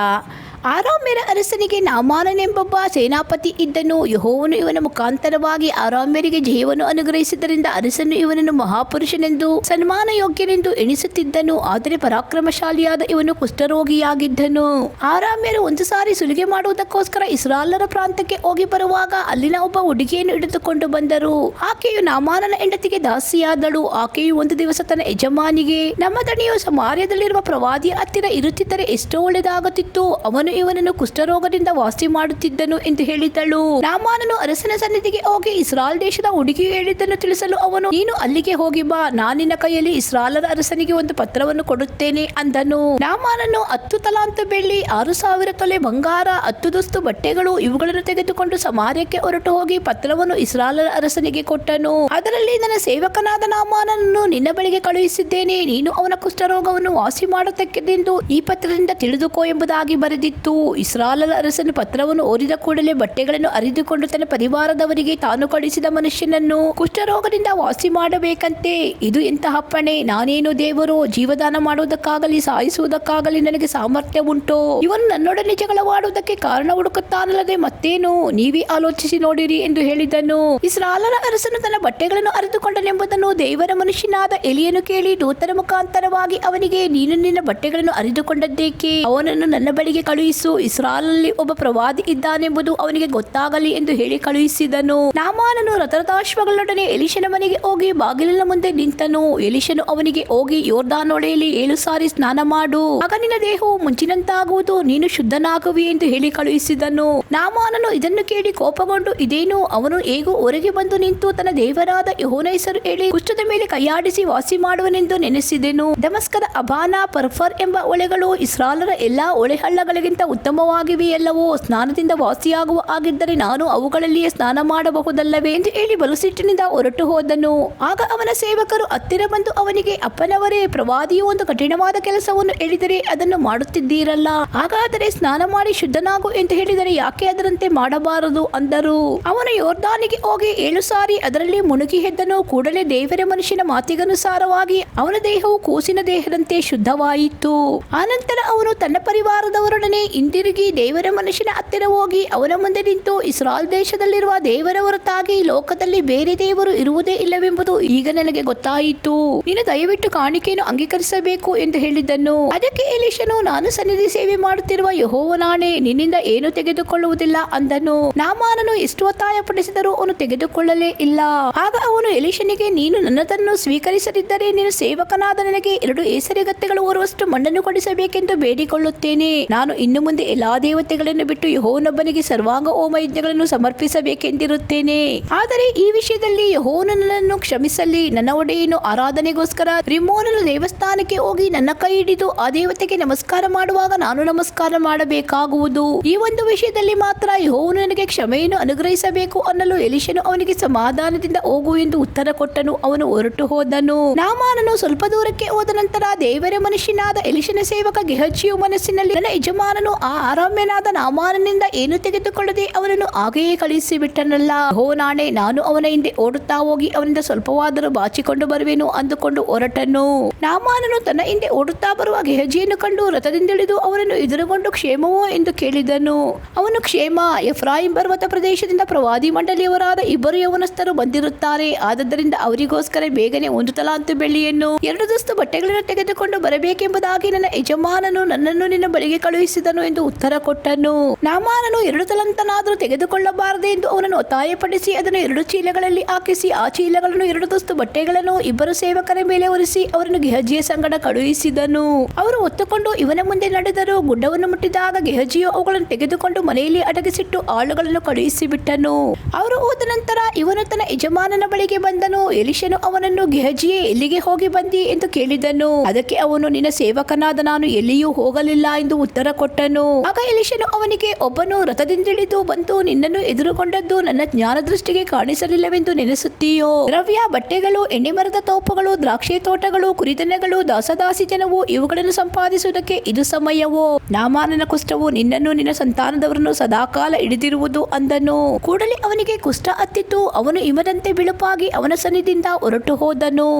S1: ಆರಾಮ್ಯರ ಅರಸನಿಗೆ ನಾಮಾನನೆಂಬೊಬ್ಬ ಸೇನಾಪತಿ ಇದ್ದನು. ಯೆಹೋವನು ಇವನ ಮುಖಾಂತರವಾಗಿ ಆರಾಮ್ಯರಿಗೆ ಜಯವನ್ನು ಅನುಗ್ರಹಿಸಿದ್ದರಿಂದ ಅರಸನು ಇವನನ್ನು ಮಹಾಪುರುಷನೆಂದು ಸನ್ಮಾನ ಯೋಗ್ಯನೆಂದು ಎಣಿಸುತ್ತಿದ್ದನು. ಆದರೆ ಪರಾಕ್ರಮಶಾಲಿಯಾದ ಇವನು ಕುಷ್ಠರೋಗಿಯಾಗಿದ್ದನು. ಆರಾಮ್ಯರು ಒಂದು ಸಾರಿ ಸುಲಿಗೆ ಮಾಡುವುದಕ್ಕೋಸ್ಕರ ಇಸ್ರಾಯೇಲರ ಪ್ರಾಂತ್ಯಕ್ಕೆ ಹೋಗಿ ಬರುವಾಗ ಅಲ್ಲಿನ ಒಬ್ಬ ಹುಡುಗಿಯನ್ನು ಹಿಡಿದುಕೊಂಡು ಬಂದರು. ಆಕೆಯು ನಾಮಾನನ ಹೆಂಡತಿಗೆ ದಾಸಿಯಾದಳು. ಆಕೆಯು ಒಂದು ದಿವಸ ತನ್ನ ಯಜಮಾನಿಗೆ, ನಮ್ಮ ದಣಿಯು ಸಮಾರ್ಯದಲ್ಲಿರುವ ಪ್ರವಾದಿಯ ಹತ್ತಿರ ಇರುತ್ತಿದ್ದರೆ ಎಷ್ಟೋ ಒಳ್ಳೆಯದಾಗುತ್ತಿತ್ತು, ಅವನು ಇವನನ್ನು ಕುಷ್ಠರೋಗದಿಂದ ವಾಸಿ ಮಾಡುತ್ತಿದ್ದನು ಎಂದು ಹೇಳಿದಳು. ನಾಮಾನನು ಅರಸನ ಸನ್ನಿಧಿಗೆ ಹೋಗಿ ಇಸ್ರಾಯೇಲ್ ದೇಶದ ಹುಡುಗಿಯು ಹೇಳಿದ್ದನ್ನು ತಿಳಿಸಲು ಅವನು, ನೀನು ಅಲ್ಲಿಗೆ ಹೋಗಿ ಬಾ, ನಾನಿನ ಕೈಯಲ್ಲಿ ಇಸ್ರಾಯೇಲರ ಅರಸನಿಗೆ ಒಂದು ಪತ್ರವನ್ನು ಕೊಡುತ್ತೇನೆ ಅಂದನು. ನಾಮಾನನು 10 ತಲಾಂತು ಬೆಳ್ಳಿ, 6,000 ತೊಲೆ ಬಂಗಾರ, 10 ದುಸ್ತು ಬಟ್ಟೆಗಳು ಇವುಗಳನ್ನು ತೆಗೆದುಕೊಂಡು ಸಮಾರ್ಯಕ್ಕೆ ಹೊರಟು ಹೋಗಿ ಪತ್ರವನ್ನು ಇಸ್ರಾಯೇಲರ ಅರಸನಿಗೆ ಕೊಟ್ಟನು. ಅದರಲ್ಲಿ, ನನ್ನ ಸೇವಕನಾದ ನಾಮಾನನನ್ನು ನಿನ್ನ ಬಳಿಗೆ ಕಳುಹಿಸಿದ್ದೇನೆ, ನೀನು ಅವನ ಕುಷ್ಠರೋಗವನ್ನು ವಾಸಿ ಮಾಡತಕ್ಕದೆಂದು ಈ ಪತ್ರದಿಂದ ತಿಳಿದುಕೋ ಎಂಬುದಾಗಿ ಬರೆದಿತ್ತು. ಇಸ್ರಾಯೇಲರ ಅರಸನು ಪತ್ರವನ್ನು ಓದಿದ ಕೂಡಲೇ ಬಟ್ಟೆಗಳನ್ನು ಅರಿದುಕೊಂಡು ತನ್ನ ಪರಿವಾರದವರಿಗೆ ತಾನು ಕಳಿಸಿದ ಮನುಷ್ಯನನ್ನು ಕುಷ್ಠರೋಗದಿಂದ ವಾಸಿ ಮಾಡಬೇಕಂತೆ. ಇದು ಎಂಥ ಅಪ್ಪಣೆ! ನಾನೇನು ದೇವರೋ? ಜೀವದಾನ ಮಾಡುವುದಕ್ಕಾಗಲಿ ಸಾಯಿಸುವುದಕ್ಕಾಗಲಿ ನನಗೆ ಸಾಮರ್ಥ್ಯ ಉಂಟೋ? ಇವನು ನನ್ನೊಡನೆ ಜಗಳವಾಡುವುದಕ್ಕೆ ಕಾರಣ ಹುಡುಕುತ್ತಾನಲ್ಲದೆ ಮತ್ತೇನು? ನೀವೇ ಆಲೋಚಿಸಿ ನೋಡಿರಿ ಎಂದು ಹೇಳಿದನು. ಇಸ್ರಾಯೇಲರ ಅರಸನು ತನ್ನ ಬಟ್ಟೆಗಳನ್ನು ಅರಿದುಕೊಂಡನೆಂಬುದನ್ನು ದೇವರ ಮನುಷ್ಯನಾದ ಎಲಿಯನು ಕೇಳಿ ದೂತರ ಮುಖಾಂತರವಾಗಿ ಅವನಿಗೆ, ನೀನು ನಿನ್ನ ಬಟ್ಟೆಗಳನ್ನು ಅರಿದುಕೊಂಡದ್ದೇಕೆ? ಅವನನ್ನು ನನ್ನ ಬಳಿಗೆ ಕಳುಹಿಸು, ಇಸ್ರಾಯೇಲಲ್ಲಿ ಒಬ್ಬ ಪ್ರವಾದಿ ಇದ್ದಾನೆಂಬುದು ಅವನಿಗೆ ಗೊತ್ತಾಗಲಿ ಎಂದು ಹೇಳಿ ಕಳುಹಿಸಿದನು. ನಾಮಾನನು ರಥರಥಾಶ್ವಗಳೊಡನೆ ಎಲಿಷನ ಮನೆಗೆ ಹೋಗಿ ಬಾಗಿಲಿನ ಮುಂದೆ ನಿಂತನು. ಎಲಿಷನು ಅವನಿಗೆ, ಹೋಗಿ ಯೋರ್ದಾನೊಳೆಯಲ್ಲಿ 7 ಸಾರಿ ಸ್ನಾನ ಮಾಡು, ಆಗ ನಿನ್ನ ದೇಹವು ಮುಂಚಿನಂತಾಗುವುದು, ನೀನು ಶುದ್ಧನಾಗುವಿ ಎಂದು ಹೇಳಿ ಕಳುಹಿಸಿದನು. ನಾಮಾನನು ಇದನ್ನು ಕೇಳಿ ಕೋಪಗೊಂಡು, ಇದೇನು? ಅವನು ಹೇಗೂ ಹೊರಗೆ ಬಂದು ನಿಂತು ತನ್ನ ದೇವರಾದ ಯೆಹೋವನ ಹೆಸರು ಹೇಳಿ ಕುಷ್ಠದ ಮೇಲೆ ಕೈಯಾಡಿಸಿ ವಾಸಿ ಮಾಡುವನೆಂದು ನೆನೆಸಿದೆನು. ದಮಸ್ಕದ ಅಬಾನ, ಪರ್ಫರ್ ಎಂಬ ಹೊಳೆಗಳು ಇಸ್ರಾಯೇಲರ ಎಲ್ಲಾ ಹೊಳೆಹಳ್ಳಗಳಿಗಿಂತ ಉತ್ತಮವಾಗಿವೆಯಲ್ಲವೋ, ಸ್ನಾನದಿಂದ ವಾಸಿಯಾಗುವ ಆಗಿದ್ದರೆ ನಾನು ಅವುಗಳಲ್ಲಿಯೇ ಸ್ನಾನ ಮಾಡಬಹುದಲ್ಲವೇ ಎಂದು ಹೇಳಿ ಬಲು ಸಿಟ್ಟಿನಿಂದ ಹೊರಟು ಹೋದನು. ಆಗ ಅವನ ಸೇವಕರು ಹತ್ತಿರ ಬಂದು ಅವನಿಗೆ, ಅಪ್ಪನವರೇ, ಪ್ರವಾದಿಯು ಒಂದು ಕಠಿಣವಾದ ಕೆಲಸವನ್ನು ಹೇಳಿದರೆ ಅದನ್ನು ಮಾಡುತ್ತಿದ್ದೀರಲ್ಲ, ಹಾಗಾದರೆ ಸ್ನಾನ ಮಾಡಿ ಶುದ್ಧನಾಗು ಎಂದು ಹೇಳಿದರೆ ಯಾಕೆ ಅದರಂತೆ ಮಾಡಬಾರದು ಅಂದರು. ಅವನು ಯೋರ್ದಾನಿಗೆ ಹೋಗಿ 7 ಸಾರಿ ಅದರಲ್ಲಿ ಮುಳುಗಿ ಎದ್ದನು. ಕೂಡಲೇ ದೇವರ ಮನುಷ್ಯನ ಮಾತಿಗನುಸಾರವಾಗಿ ಅವನ ದೇಹವು ಕೂಸಿನ ದೇಹದಂತೆ ಶುದ್ಧವಾಯಿತು. ಆನಂತರ ಅವನು ತನ್ನ ಪರಿವಾರದವರೊಡನೆ ಹಿಂದಿರುಗಿ ದೇವರ ಮನುಷ್ಯನ ಹತ್ತಿರ ಹೋಗಿ ಅವನ ಮುಂದೆ ನಿಂತು, ಇಸ್ರಾಯೇಲ್ ದೇಶದಲ್ಲಿರುವ ದೇವರ ಹೊರತಾಗಿ ಲೋಕದಲ್ಲಿ ಬೇರೆ ದೇವರು ಇರುವುದೇ ಇಲ್ಲವೆಂಬುದು ಈಗ ನನಗೆ ಗೊತ್ತಾಯಿತು. ನೀನು ದಯವಿಟ್ಟು ಕಾಣಿಕೆಯನ್ನು ಅಂಗೀಕರಿಸಬೇಕು ಎಂದು ಹೇಳಿದ್ದನು. ಅದಕ್ಕೆ ಎಲೀಷನು, ನಾನು ಸನ್ನಿಧಿ ಸೇವೆ ಮಾಡುತ್ತಿರುವ ಯೆಹೋವನಾಣೆ, ನಿನ್ನಿಂದ ಏನು ತೆಗೆದುಕೊಳ್ಳುವುದಿಲ್ಲ ಅಂದನು. ನಾಮಾನನು ಎಷ್ಟು ಒತ್ತಾಯಪಡಿಸಿದರೂ ಅವನು ತೆಗೆದುಕೊಳ್ಳಲೇ ಇಲ್ಲ. ಆಗ ಅವನು ಎಲೀಷನಿಗೆ, ನೀನು ನನ್ನದನ್ನು ಸ್ವೀಕರಿಸದಿದ್ದರೆ ನಿನ್ನ ಸೇವಕನಾದ ನನಗೆ 2 ಏಸರಗತ್ತೆಗಳು ಹೊರುವಷ್ಟು ಮಣ್ಣನ್ನು ಕೊಡಿಸಬೇಕೆಂದು ಬೇಡಿಕೊಳ್ಳುತ್ತೇನೆ. ನಾನು ಇನ್ನು ಮುಂದೆ ಎಲ್ಲಾ ದೇವತೆಗಳನ್ನು ಬಿಟ್ಟು ಯೆಹೋವನೊಬ್ಬನಿಗೆ ಸರ್ವಾಂಗ ಹೋಮ ಯಜ್ಞಗಳನ್ನು ಸಮರ್ಪಿಸಬೇಕೆಂದಿರುತ್ತೇನೆ. ಆದರೆ ಈ ವಿಷಯದಲ್ಲಿ ಯೆಹೋವನು ನನ್ನನ್ನು ಕ್ಷಮಿಸಲಿ. ನನ್ನ ಒಡೆಯನು ಆರಾಧನೆಗೋಸ್ಕರ ರಿಮ್ಮೋನನ ದೇವಸ್ಥಾನಕ್ಕೆ ಹೋಗಿ ನನ್ನ ಕೈ ಹಿಡಿದು ಆ ದೇವತೆಗೆ ನಮಸ್ಕಾರ ಮಾಡುವಾಗ ನಾನು ನಮಸ್ಕಾರ ಮಾಡಬೇಕಾಗುವುದು. ಈ ಒಂದು ವಿಷಯದಲ್ಲಿ ಮಾತ್ರ ಯೆಹೋವನು ನನಗೆ ಕ್ಷಮೆಯನ್ನು ಅನುಗ್ರಹಿಸಬೇಕು ಅನ್ನಲು ಎಲೀಷನು ಅವನಿಗೆ ಸಮಾಧಾನದಿಂದ ಹೋಗು ಎಂದು ಉತ್ತರ ಕೊಟ್ಟನು. ಅವನು ಹೊರಟು ಹೋದನು. ನಾಮಾನನು ಸ್ವಲ್ಪ ದೂರಕ್ಕೆ ಹೋದ ನಂತರ ದೇವರ ಮನುಷ್ಯನಾದ ಎಲೀಷನ ಸೇವಕ ಗೆಹಜಿಯು ಮನಸ್ಸಿನಲ್ಲಿ, ನನ್ನ ಯಜಮಾನನು ಆ ಅರಾಮ್ಯನಾದ ನಾಮಾನನಿಂದ ಏನು ತೆಗೆದುಕೊಳ್ಳದೆ ಅವನನ್ನು ಹಾಗೆಯೇ ಕಳುಹಿಸಿಬಿಟ್ಟನಲ್ಲ, ಯೆಹೋವನಾಣೆ, ನಾನು ಅವನ ಹಿಂದೆ ಓಡುತ್ತಾ ಹೋಗಿ ಅವನಿಂದ ಸ್ವಲ್ಪವಾದರೂ ಬಾಚಿಕೊಂಡು ಬರುವೆನು ಅಂದುಕೊಂಡು ಹೊರಟನು. ನಾಮಾನನು ತನ್ನ ಹಿಂದೆ ಓಡುತ್ತಾ ಬರುವ ಗೆಹಜಿಯನ್ನು ಕಂಡು ರಥದಿಂದಿಳಿದು ಅವನನ್ನು ಎದುರುಗೊಂಡು, ಕ್ಷೇಮವೋ ಎಂದು ಕೇಳಿದನು. ಅವನು, ಕ್ಷೇಮ, ಎಫ್ರಾಯಿಂ ಪರ್ವತ ಪ್ರದೇಶದಿಂದ ಪ್ರವಾದಿ ಮಂಡಳಿಯವರಾದ 2 ಯೌವನಸ್ಥರು ಬಂದಿರುತ್ತಾರೆ. ಆದ್ದರಿಂದ ಅವರಿಗೋಸ್ಕರ ಬೇಗನೆ 1 ತಲಾಂತು ಬೆಳ್ಳಿಯನ್ನು 2 ದಸ್ತು ಬಟ್ಟೆಗಳನ್ನು ತೆಗೆದುಕೊಂಡು ಬರಬೇಕೆಂಬುದಾಗಿ ನನ್ನ ಯಜಮಾನನು ನನ್ನನ್ನು ನಿನ್ನ ಬಳಿಗೆ ಕಳುಹಿಸಿದನು ಎಂದು ಉತ್ತರ ಕೊಟ್ಟನು. ನಾಮಾನನು 2 ತಲಾಂತನಾದರೂ ತೆಗೆದುಕೊಳ್ಳಬಾರದೆ ಎಂದು ಅವನನ್ನು ಒತ್ತಾಯಪಡಿಸಿ ಅದನ್ನು 2 ಚೀಲಗಳಲ್ಲಿ ಹಾಕಿಸಿ ಆ ಚೀಲಗಳನ್ನು 2 ದಸ್ತು ಬಟ್ಟೆಗಳನ್ನು 2 ಸೇವಕರ ಮೇಲೆ ಹೊರಿಸಿ ಅವರನ್ನು ಗೆಹಜಿಯ ಸಂಗಡ ಕಳುಹಿಸಿದನು. ಅವರು ಹೊತ್ತುಕೊಂಡು ಇವನ ಮುಂದೆ ನಡೆದರು. ಗುಡ್ಡವನ್ನು ಮುಟ್ಟಿದಾಗ ಗೆಹಜಿಯು ಅವುಗಳನ್ನು ತೆಗೆದುಕೊಂಡು ಮನೆಯಲ್ಲಿ ಅಡಗಿಸಿಟ್ಟು ಆಳುಗಳನ್ನು ಕಳುಹಿಸಿಬಿಟ್ಟನು. ಅವರು ಹೋದ ನಂತರ ಇವನು ತನ್ನ ಯಜಮಾನನ ಬಳಿಗೆ ಬಂದನು. ಎಲೀಷನು ಅವನನ್ನು, ಗೆಹಜಿಯೇ, ಎಲ್ಲಿಗೆ ಹೋಗಿ ಬಂದಿ ಎಂದು ಕೇಳಿದನು. ಅದಕ್ಕೆ ಅವನು, ನಿನ್ನ ಸೇವಕನಾದ ನಾನು ಎಲ್ಲಿಯೂ ಹೋಗಲಿಲ್ಲ ಎಂದು ಉತ್ತರ ಕೊಟ್ಟನು. ಆಗ ಎಲೀಷನು ಅವನಿಗೆ, ಒಬ್ಬನು ರಥದಿಂದಿಳಿದು ಬಂದು ನಿನ್ನನ್ನು ಎದುರುಗೊಂಡದ್ದು ನನ್ನ ಜ್ಞಾನ ದೃಷ್ಟಿಗೆ ಕಾಣಿಸಲಿಲ್ಲವೆಂದು ನೆನೆಸುತ್ತೀಯೋ? ದ್ರವ್ಯ, ಬಟ್ಟೆಗಳು, ಎಣ್ಣೆ ಮರದ ತೋಪುಗಳು, ದ್ರಾಕ್ಷಿ ತೋಟಗಳು, ಕುರಿದನಗಳು, ದಾಸದಾಸಿ ಜನವು ಇವುಗಳನ್ನು ಸಂಪಾದಿಸುವುದಕ್ಕೆ ಇದು ಸಮಯವೋ? ನಾಮಾನನ ಕುಷ್ಠವು ನಿನ್ನನ್ನು ನಿನ್ನ ಸಂತಾನದವರನ್ನು ಸದಾಕಾಲ ಹಿಡಿದಿರುವುದು ಅಂದನು. ಕೂಡಲೇ ಅವನಿಗೆ ಕುಷ್ಠ ಹತ್ತಿತು. ಅವನು ಹಿಮದಂತೆ ಬಿಳುಪಾಗಿ ಅವನ ಸನ್ನಿಧಿಯಿಂದ ಹೊರಟು ಹೋದನು.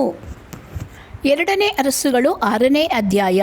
S1: 2ನೇ ಅರಸುಗಳು 6ನೇ ಅಧ್ಯಾಯ.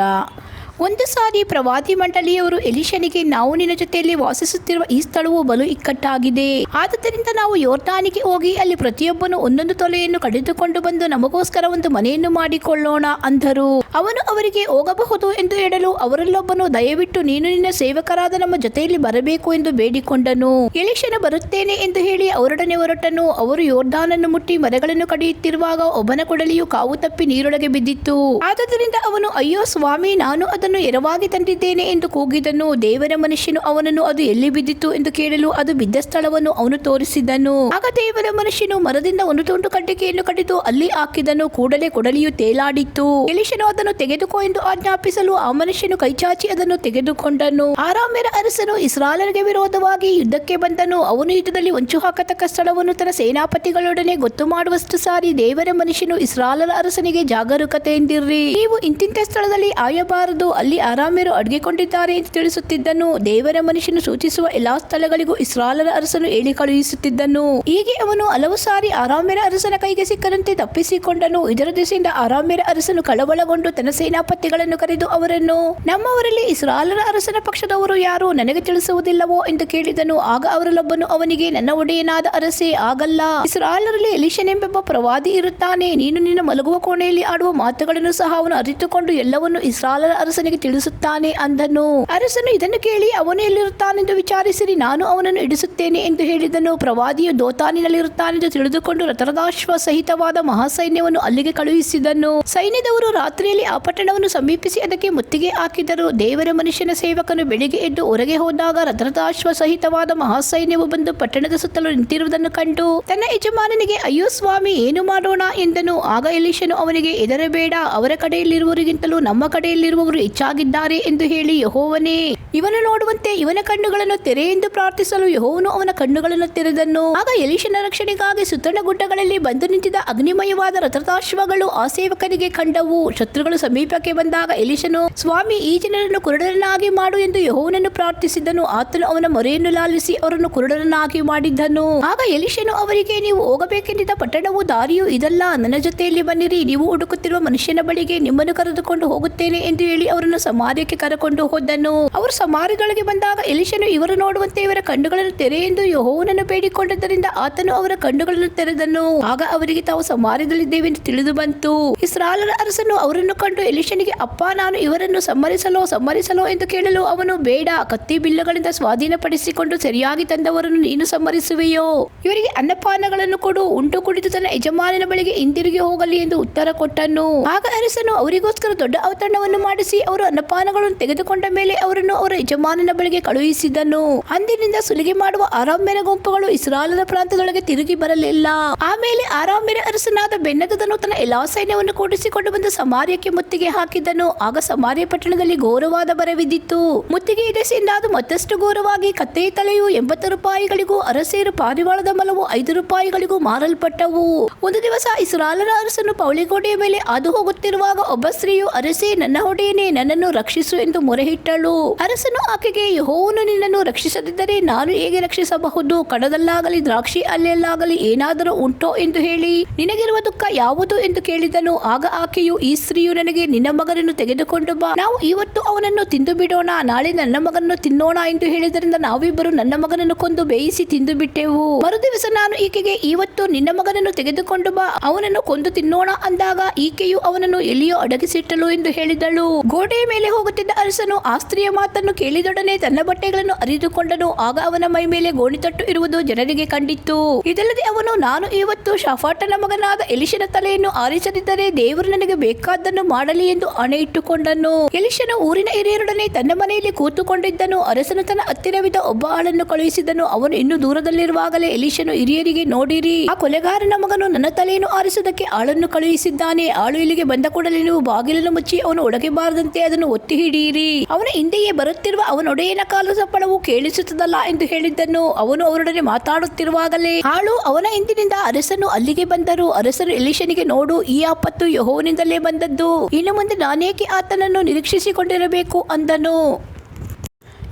S1: ಒಂದು ಸಾರಿ ಪ್ರವಾದಿ ಮಂಡಳಿಯವರು ಎಲೀಷನಿಗೆ, ನಾವು ನಿನ್ನ ಜೊತೆಯಲ್ಲಿ ವಾಸಿಸುತ್ತಿರುವ ಈ ಸ್ಥಳವು ಬಲು ಇಕ್ಕಟ್ಟಾಗಿದೆ. ಆದುದರಿಂದ ನಾವು ಯೋರ್ದಾನಿಗೆ ಹೋಗಿ ಅಲ್ಲಿ ಪ್ರತಿಯೊಬ್ಬನು 1 ತೊಲೆಯನ್ನು ಕಡಿದುಕೊಂಡು ಬಂದು ನಮಗೋಸ್ಕರ ಒಂದು ಮನೆಯನ್ನು ಮಾಡಿಕೊಳ್ಳೋಣ ಅಂದರು. ಅವನು ಅವರಿಗೆ ಹೋಗಬಹುದು ಎಂದು ಹೇಳಲು ಅವರಲ್ಲೊಬ್ಬನು, ದಯವಿಟ್ಟು ನೀನು ನಿನ್ನ ಸೇವಕರಾದ ನಮ್ಮ ಜೊತೆಯಲ್ಲಿ ಬರಬೇಕು ಎಂದು ಬೇಡಿಕೊಂಡನು. ಎಲೀಷನು ಬರುತ್ತೇನೆ ಎಂದು ಹೇಳಿ ಅವರೊಡನೆ ಹೊರಟನು. ಅವರು ಯೋರ್ದಾನನ್ನು ಮುಟ್ಟಿ ಮರಗಳನ್ನು ಕಡಿಯುತ್ತಿರುವಾಗ ಒಬ್ಬನ ಕೊಡಲಿಯು ಕಾವು ತಪ್ಪಿ ನೀರೊಳಗೆ ಬಿದ್ದಿತ್ತು. ಆದುದರಿಂದ ಅವನು, ಅಯ್ಯೋ ಸ್ವಾಮಿ, ನಾನು ಅದನ್ನು ಎರವಾಗಿ ತಂದಿದ್ದೇನೆ ಎಂದು ಕೂಗಿದನು. ದೇವರ ಮನುಷ್ಯನು ಅವನನ್ನು ಅದು ಎಲ್ಲಿ ಬಿದ್ದಿತು ಎಂದು ಕೇಳಲು ಅದು ಬಿದ್ದ ಸ್ಥಳವನ್ನು ಅವನು ತೋರಿಸಿದನು. ಆಗ ದೇವರ ಮನುಷ್ಯನು ಮರದಿಂದ ಒಂದು ತುಂಡು ಕಟ್ಟಿಗೆಯನ್ನು ಕಡಿದು ಅಲ್ಲಿ ಹಾಕಿದನು. ಕೂಡಲೇ ಕೊಡಲಿಯು ತೇಲಾಡಿತ್ತು. ಎಲೀಷನು ಅದನ್ನು ತೆಗೆದುಕೋ ಎಂದು ಆಜ್ಞಾಪಿಸಲು ಆ ಮನುಷ್ಯನು ಕೈಚಾಚಿ ಅದನ್ನು ತೆಗೆದುಕೊಂಡನು. ಆರಾಮ್ಯರ ಅರಸನು ಇಸ್ರಾಯೇಲರಿಗೆ ವಿರೋಧವಾಗಿ ಯುದ್ಧಕ್ಕೆ ಬಂದನು. ಅವನು ಯುದ್ಧದಲ್ಲಿ ಹೊಂಚು ಹಾಕತಕ್ಕ ಸ್ಥಳವನ್ನು ತನ್ನ ಸೇನಾಪತಿಗಳೊಡನೆ ಗೊತ್ತು ಮಾಡುವಷ್ಟು ಸಾರಿ ದೇವರ ಮನುಷ್ಯನು ಇಸ್ರಾಯೇಲರ ಅರಸನಿಗೆ, ಜಾಗರೂಕತೆಯಿಂದಿರ್ರಿ, ನೀವು ಇಂತಿಂತ ಸ್ಥಳದಲ್ಲಿ ಆಯಬಾರದು, ಅಲ್ಲಿ ಆರಾಮ್ಯರು ಅಡಗಿಕೊಂಡಿದ್ದಾರೆ ಎಂದು ತಿಳಿಸುತ್ತಿದ್ದನು. ದೇವರ ಮನುಷ್ಯನು ಸೂಚಿಸುವ ಎಲ್ಲಾ ಸ್ಥಳಗಳಿಗೂ ಇಸ್ರಾಯೇಲರ ಅರಸನು ಹೇಳಿ ಕಳುಹಿಸುತ್ತಿದ್ದನು. ಹೀಗೆ ಅವನು ಹಲವು ಸಾರಿ ಆರಾಮ್ಯರ ಅರಸನ ಕೈಗೆ ಸಿಕ್ಕದಂತೆ ತಪ್ಪಿಸಿಕೊಂಡನು. ಇದರ ದಿಸೆಯಿಂದ ಆರಾಮ್ಯರ ಅರಸನು ಕಳವಳಗೊಂಡು ತನ್ನ ಸೇನಾಪತಿಗಳನ್ನು ಕರೆದು ಅವರನ್ನು, ನಮ್ಮವರಲ್ಲಿ ಇಸ್ರಾಯೇಲರ ಅರಸನ ಪಕ್ಷದವರು ಯಾರು, ನನಗೆ ತಿಳಿಸುವುದಿಲ್ಲವೋ ಎಂದು ಕೇಳಿದನು. ಆಗ ಅವರಲ್ಲೊಬ್ಬನು ಅವನಿಗೆ, ನನ್ನ ಒಡೆಯನಾದ ಅರಸೇ, ಆಗಲ್ಲ, ಇಸ್ರಾಯೇಲರಲ್ಲಿ ಎಲೀಷನೆಂಬ ಪ್ರವಾದಿ ಇರುತ್ತಾನೆ. ನೀನು ನಿನ್ನ ಮಲಗುವ ಕೋಣೆಯಲ್ಲಿ ಆಡುವ ಮಾತುಗಳನ್ನು ಸಹ ಅವನು ಅರಿತುಕೊಂಡು ಎಲ್ಲವನ್ನು ಇಸ್ರಾಯೇಲರ ಅರಸನಿಗೆ ತಿಳಿಸುತ್ತಾನೆ ಅಂದನು. ಅರಸನು ಇದನ್ನು ಕೇಳಿ, ಅವನು ಎಲ್ಲಿರುತ್ತಾನೆಂದು ವಿಚಾರಿಸಿರಿ, ನಾನು ಅವನನ್ನು ಇಡಿಸುತ್ತೇನೆ ಎಂದು ಹೇಳಿದನು. ಪ್ರವಾದಿಯು ದೋತಾನಿನಲ್ಲಿರುತ್ತಾನೆಂದು ತಿಳಿದುಕೊಂಡು ರಥರಥಾಶ್ವ ಸಹಿತವಾದ ಮಹಾಸೈನ್ಯವನ್ನು ಅಲ್ಲಿಗೆ ಕಳುಹಿಸಿದನು. ಸೈನ್ಯದವರು ರಾತ್ರಿಯಲ್ಲಿ ಆ ಪಟ್ಟಣವನ್ನು ಸಮೀಪಿಸಿ ಅದಕ್ಕೆ ಮುತ್ತಿಗೆ ಹಾಕಿದರು. ದೇವರ ಮನುಷ್ಯನ ಸೇವಕನು ಬೆಳಿಗ್ಗೆ ಎದ್ದು ಹೊರಗೆ ಹೋದಾಗ ರಥರಥಾಶ್ವ ಸಹಿತವಾದ ಮಹಾಸೈನ್ಯವು ಬಂದು ಪಟ್ಟಣದ ಸುತ್ತಲೂ ನಿಂತಿರುವುದನ್ನು ಕಂಡು ತನ್ನ ಯಜಮಾನನಿಗೆ, ಅಯ್ಯೋ ಸ್ವಾಮಿ, ಏನು ಮಾಡೋಣ ಎಂದನು. ಆಗ ಎಲೀಷನು ಅವನಿಗೆ, ಹೆದರಬೇಡ, ಅವರ ಕಡೆಯಲ್ಲಿರುವವರಿಗಿಂತಲೂ ನಮ್ಮ ಕಡೆಯಲ್ಲಿರುವವರು ಹೆಚ್ಚಾಗಿದ್ದಾರೆ ಎಂದು ಹೇಳಿ, ಯೆಹೋವನೇ, ಇವನು ನೋಡುವಂತೆ ಇವನ ಕಣ್ಣುಗಳನ್ನು ತೆರೆ ಎಂದು ಪ್ರಾರ್ಥಿಸಲು ಯೆಹೋವನು ಅವನ ಕಣ್ಣುಗಳನ್ನು ತೆರೆದನು. ಆಗ ಎಲೀಷನ ರಕ್ಷಣೆಗಾಗಿ ಸುತ್ತಣ ಗುಡ್ಡಗಳಲ್ಲಿ ಬಂದು ನಿಂತಿದ್ದ ಅಗ್ನಿಮಯವಾದ ರಥಾಶ್ವಗಳು ಆ ಸೇವಕನಿಗೆ ಕಂಡವು. ಶತ್ರುಗಳು ಸಮೀಪಕ್ಕೆ ಬಂದಾಗ ಎಲೀಷನು, ಸ್ವಾಮಿ, ಈ ಜನರನ್ನು ಕುರುಡರನ್ನಾಗಿ ಮಾಡು ಎಂದು ಯೆಹೋವನನ್ನು ಪ್ರಾರ್ಥಿಸಿದನು. ಆತನು ಅವನ ಮೊರೆಯನ್ನು ಲಾಲಿಸಿ ಅವರನ್ನು ಕುರುಡರನ್ನಾಗಿ ಮಾಡಿದ್ದನು. ಆಗ ಎಲೀಷನು ಅವರಿಗೆ, ನೀವು ಹೋಗಬೇಕೆಂದಿದ್ದ ಪಟ್ಟಣವು ದಾರಿಯೂ ಇದಲ್ಲ. ನನ್ನ ಜೊತೆಯಲ್ಲಿ ಬನ್ನಿರಿ, ನೀವು ಹುಡುಕುತ್ತಿರುವ ಮನುಷ್ಯನ ಬಳಿಗೆ ನಿಮ್ಮನ್ನು ಕರೆದುಕೊಂಡು ಹೋಗುತ್ತೇನೆ ಎಂದು ಹೇಳಿ ಅವರನ್ನು ಸಮಾರ್ಯಕ್ಕೆ ಕರೆಕೊಂಡು ಹೋದನು. ಅವರು ಸಮಾರ್ಯದೊಳಗೆ ಬಂದಾಗ ಎಲೀಷನು, ಇವರು ನೋಡುವಂತೆ ಇವರ ಕಣ್ಣುಗಳನ್ನು ತೆರೆ ಎಂದು ಯೆಹೋವನನ್ನು ಬೇಡಿಕೊಂಡದ್ದರಿಂದ ಆತನು ಅವರ ಕಣ್ಣುಗಳನ್ನು ತೆರೆದನು. ಆಗ ಅವರಿಗೆ ತಾವು ಸಮಾರ್ಯದಲ್ಲಿದ್ದೇವೆಂದು ತಿಳಿದು ಬಂತು. ಇಸ್ರಾಯೇಲರ ಅರಸನು ಅವರನ್ನು ಕಂಡು ಎಲೀಷನಿಗೆ, ಅಪ್ಪ, ನಾನು ಇವರನ್ನು ಸಂಹರಿಸಲೋ ಎಂದು ಕೇಳಲು ಅವನು, ಬೇಡ, ಕತ್ತಿ ಬಿಲ್ಲುಗಳಿಂದ ಸ್ವಾಧೀನಪಡಿಸಿಕೊಂಡು ಸರಿಯಾಗಿ ತಂದವರನ್ನು ನೀನು ಸಂಹರಿಸುವೆಯೋ? ಇವರಿಗೆ ಅನ್ನಪಾನಗಳನ್ನು ಕೊಡು, ಉಂಟು ಕುಡಿದು ತನ್ನ ಯಜಮಾನನ ಬಳಿಗೆ ಹಿಂದಿರುಗಿ ಹೋಗಲಿ ಎಂದು ಉತ್ತರ ಕೊಟ್ಟನು. ಆಗ ಅರಸನು ಅವರಿಗೋಸ್ಕರ ದೊಡ್ಡ ಔತಣವನ್ನು ಮಾಡಿಸಿ ಅವರು ಅನ್ನಪಾನಗಳನ್ನು ತೆಗೆದುಕೊಂಡ ಮೇಲೆ ಅವರನ್ನು ಅವರ ಯಜಮಾನನ ಬಳಿಗೆ ಕಳುಹಿಸಿದನು. ಅಂದಿನಿಂದ ಸುಲಿಗೆ ಮಾಡುವ ಅರಾಮ್ಯರ ಗುಂಪುಗಳು ಇಸ್ರಾಯೇಲರ ಪ್ರಾಂತದೊಳಗೆ ತಿರುಗಿ ಬರಲಿಲ್ಲ. ಆಮೇಲೆ ಅರಾಮ್ಯರ ಅರಸನಾದ ಬೆನ್ಹದದನು ತನ್ನ ಎಲ್ಲಾ ಸೈನ್ಯವನ್ನು ಕೂಡಿಸಿಕೊಂಡು ಬಂದು ಸಮಾರ್ಯಕ್ಕೆ ಮುತ್ತಿಗೆ ಹಾಕಿದನು. ಆಗ ಸಮಾರ್ಯ ಪಟ್ಟಣದಲ್ಲಿ ಘೋರವಾದ ಬರವಿದ್ದಿತು. ಮುತ್ತಿಗೆ ದೆಸೆಯಿಂದ ಅದು ಮತ್ತಷ್ಟು ಘೋರವಾಗಿ, ಕತ್ತೆಯ ತಲೆಯು 80 ರೂಪಾಯಿಗಳಿಗೂ ಅರಸೇರು ಪಾರಿವಾಳದ ಮಲವು 5 ರೂಪಾಯಿಗಳಿಗೂ ಮಾರಲ್ಪಟ್ಟವು. ಒಂದು ದಿವಸ ಇಸ್ರಾಯೇಲರ ಅರಸನು ಪೌಳಿಗೋಡೆಯ ಮೇಲೆ ಹಾದು ಹೋಗುತ್ತಿರುವಾಗ ಒಬ್ಬ ಸ್ತ್ರೀಯು, ಅರಸೇ, ನನ್ನ ಒಡೆಯನೇ, ನನ್ನನ್ನು ರಕ್ಷಿಸು ಎಂದು ಮೊರೆಯಿಟ್ಟಳು. ಅರಸನು ಆಕೆಗೆ, ಯೆಹೋವನು ನಿನ್ನನ್ನು ರಕ್ಷಿಸದಿದ್ದರೆ ನಾನು ಹೇಗೆ ರಕ್ಷಿಸಬಹುದು? ಕಣದಲ್ಲಾಗಲಿ ದ್ರಾಕ್ಷಿ ಅಲ್ಲೆಲ್ಲಾಗಲಿ ಏನಾದರೂ ಉಂಟೋ ಎಂದು ಹೇಳಿ ನಿನಗಿರುವ ದುಃಖ ಯಾವುದು ಎಂದು ಕೇಳಿದನು. ಆಗ ಆಕೆಯು, ಈ ಸ್ತ್ರೀಯು ನನಗೆ, ನಿನ್ನ ಮಗನನ್ನು ತೆಗೆದುಕೊಂಡು ಬಾ, ನಾವು ಇವತ್ತು ಅವನನ್ನು ತಿಂದು ಬಿಡೋಣ, ನಾಳೆ ನನ್ನ ಮಗನನ್ನು ತಿನ್ನೋಣ ಎಂದು ಹೇಳಿದ್ದರಿಂದ ನಾವಿಬ್ಬರು ನನ್ನ ಮಗನನ್ನು ಕೊಂದು ಬೇಯಿಸಿ ತಿಂದು ಬಿಟ್ಟೆವು. ಮರುದಿವಸ ನಾನು ಈಕೆಗೆ, ಇವತ್ತು ನಿನ್ನ ಮಗನನ್ನು ತೆಗೆದುಕೊಂಡು ಬಾ, ಅವನನ್ನು ಕೊಂದು ತಿನ್ನೋಣ ಅಂದಾಗ ಈಕೆಯು ಅವನನ್ನು ಎಲ್ಲಿಯೋ ಅಡಗಿಸಿಟ್ಟಳು ಎಂದು ಹೇಳಿದಳು. ಗೋಡೆಯ ಮೇಲೆ ಹೋಗುತ್ತಿದ್ದ ಅರಸನು ಆ ಸ್ತ್ರೀಯ ಮಾತನ್ನು ಕೇಳಿದೊಡನೆ ತನ್ನ ಬಟ್ಟೆಗಳನ್ನು ಅರಿದುಕೊಂಡನು. ಆಗ ಅವನ ಮೈ ಮೇಲೆ ಗೋಣಿತಟ್ಟು ಇರುವುದು ಜನರಿಗೆ ಕಂಡಿತ್ತು. ಇದಲ್ಲದೆ ಅವನು, ನಾನು ಇವತ್ತು ಶಾಫಾಟನ ಮಗನಾದ ಎಲೀಷನ ತಲೆಯನ್ನು ಆರಿಸದಿದ್ದರೆ ದೇವರು ನನಗೆ ಬೇಕಾದ್ದನ್ನು ಮಾಡಲಿ ಎಂದು ಆಣೆ ಇಟ್ಟುಕೊಂಡನು. ಎಲೀಷನು ಊರಿನ ಹಿರಿಯರೊಡನೆ ತನ್ನ ಮನೆಯಲ್ಲಿ ಕೂತುಕೊಂಡಿದ್ದನು. ಅರಸನು ತನ್ನ ಹತ್ತಿರವಿದ್ದ ಒಬ್ಬ ಆಳನ್ನು ಕಳುಹಿಸಿದನು. ಅವನು ಇನ್ನೂ ದೂರದಲ್ಲಿರುವಾಗಲೇ ಎಲೀಷನು ಹಿರಿಯರಿಗೆ, ನೋಡಿರಿ, ಆ ಕೊಲೆಗಾರನ ಮಗನು ನನ್ನ ತಲೆಯನ್ನು ಆರಿಸುವುದಕ್ಕೆ ಆಳನ್ನು ಕಳುಹಿಸಿದ್ದಾನೆ. ಆಳು ಇಲ್ಲಿಗೆ ಬಂದ ಕೂಡಲೇ ನೀವು ಬಾಗಿಲನ್ನು ಮುಚ್ಚಿ ಅವನು ಒಳಗೆ ಬಾರದಂತೆ ಅದನ್ನು ಒತ್ತಿ ಹಿಡಿಯಿರಿ. ಅವನ ಹಿಂದೆಯೇ ಬರುತ್ತಿರುವ ಅವನೊಡೆಯನ ಕಾಲು ಸಪ್ಪಳವು ಕೇಳಿಸುತ್ತದಲ್ಲ ಎಂದು ಹೇಳಿದ್ದನು. ಅವನು ಅವರೊಡನೆ ಮಾತಾಡುತ್ತಿರುವಾಗಲೇ ಆಳು ಅವನ ಹಿಂದಿನಿಂದ ಅರಸನು ಅಲ್ಲಿಗೆ ಬಂದರು. ಅರಸನು ಎಲೀಷನಿಗೆ, ನೋಡು, ಈ ಆಪತ್ತು ಯೆಹೋವನಿಂದಲೇ ಬಂದದ್ದು. ಇನ್ನು ಮುಂದೆ ನಾನೇಕೆ ಆತನನ್ನು ನಿರೀಕ್ಷಿಸಿಕೊಂಡಿರಬೇಕು ಅಂದನು.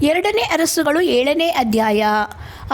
S1: 2ನೇ ಅರಸುಗಳು 7ನೇ ಅಧ್ಯಾಯ.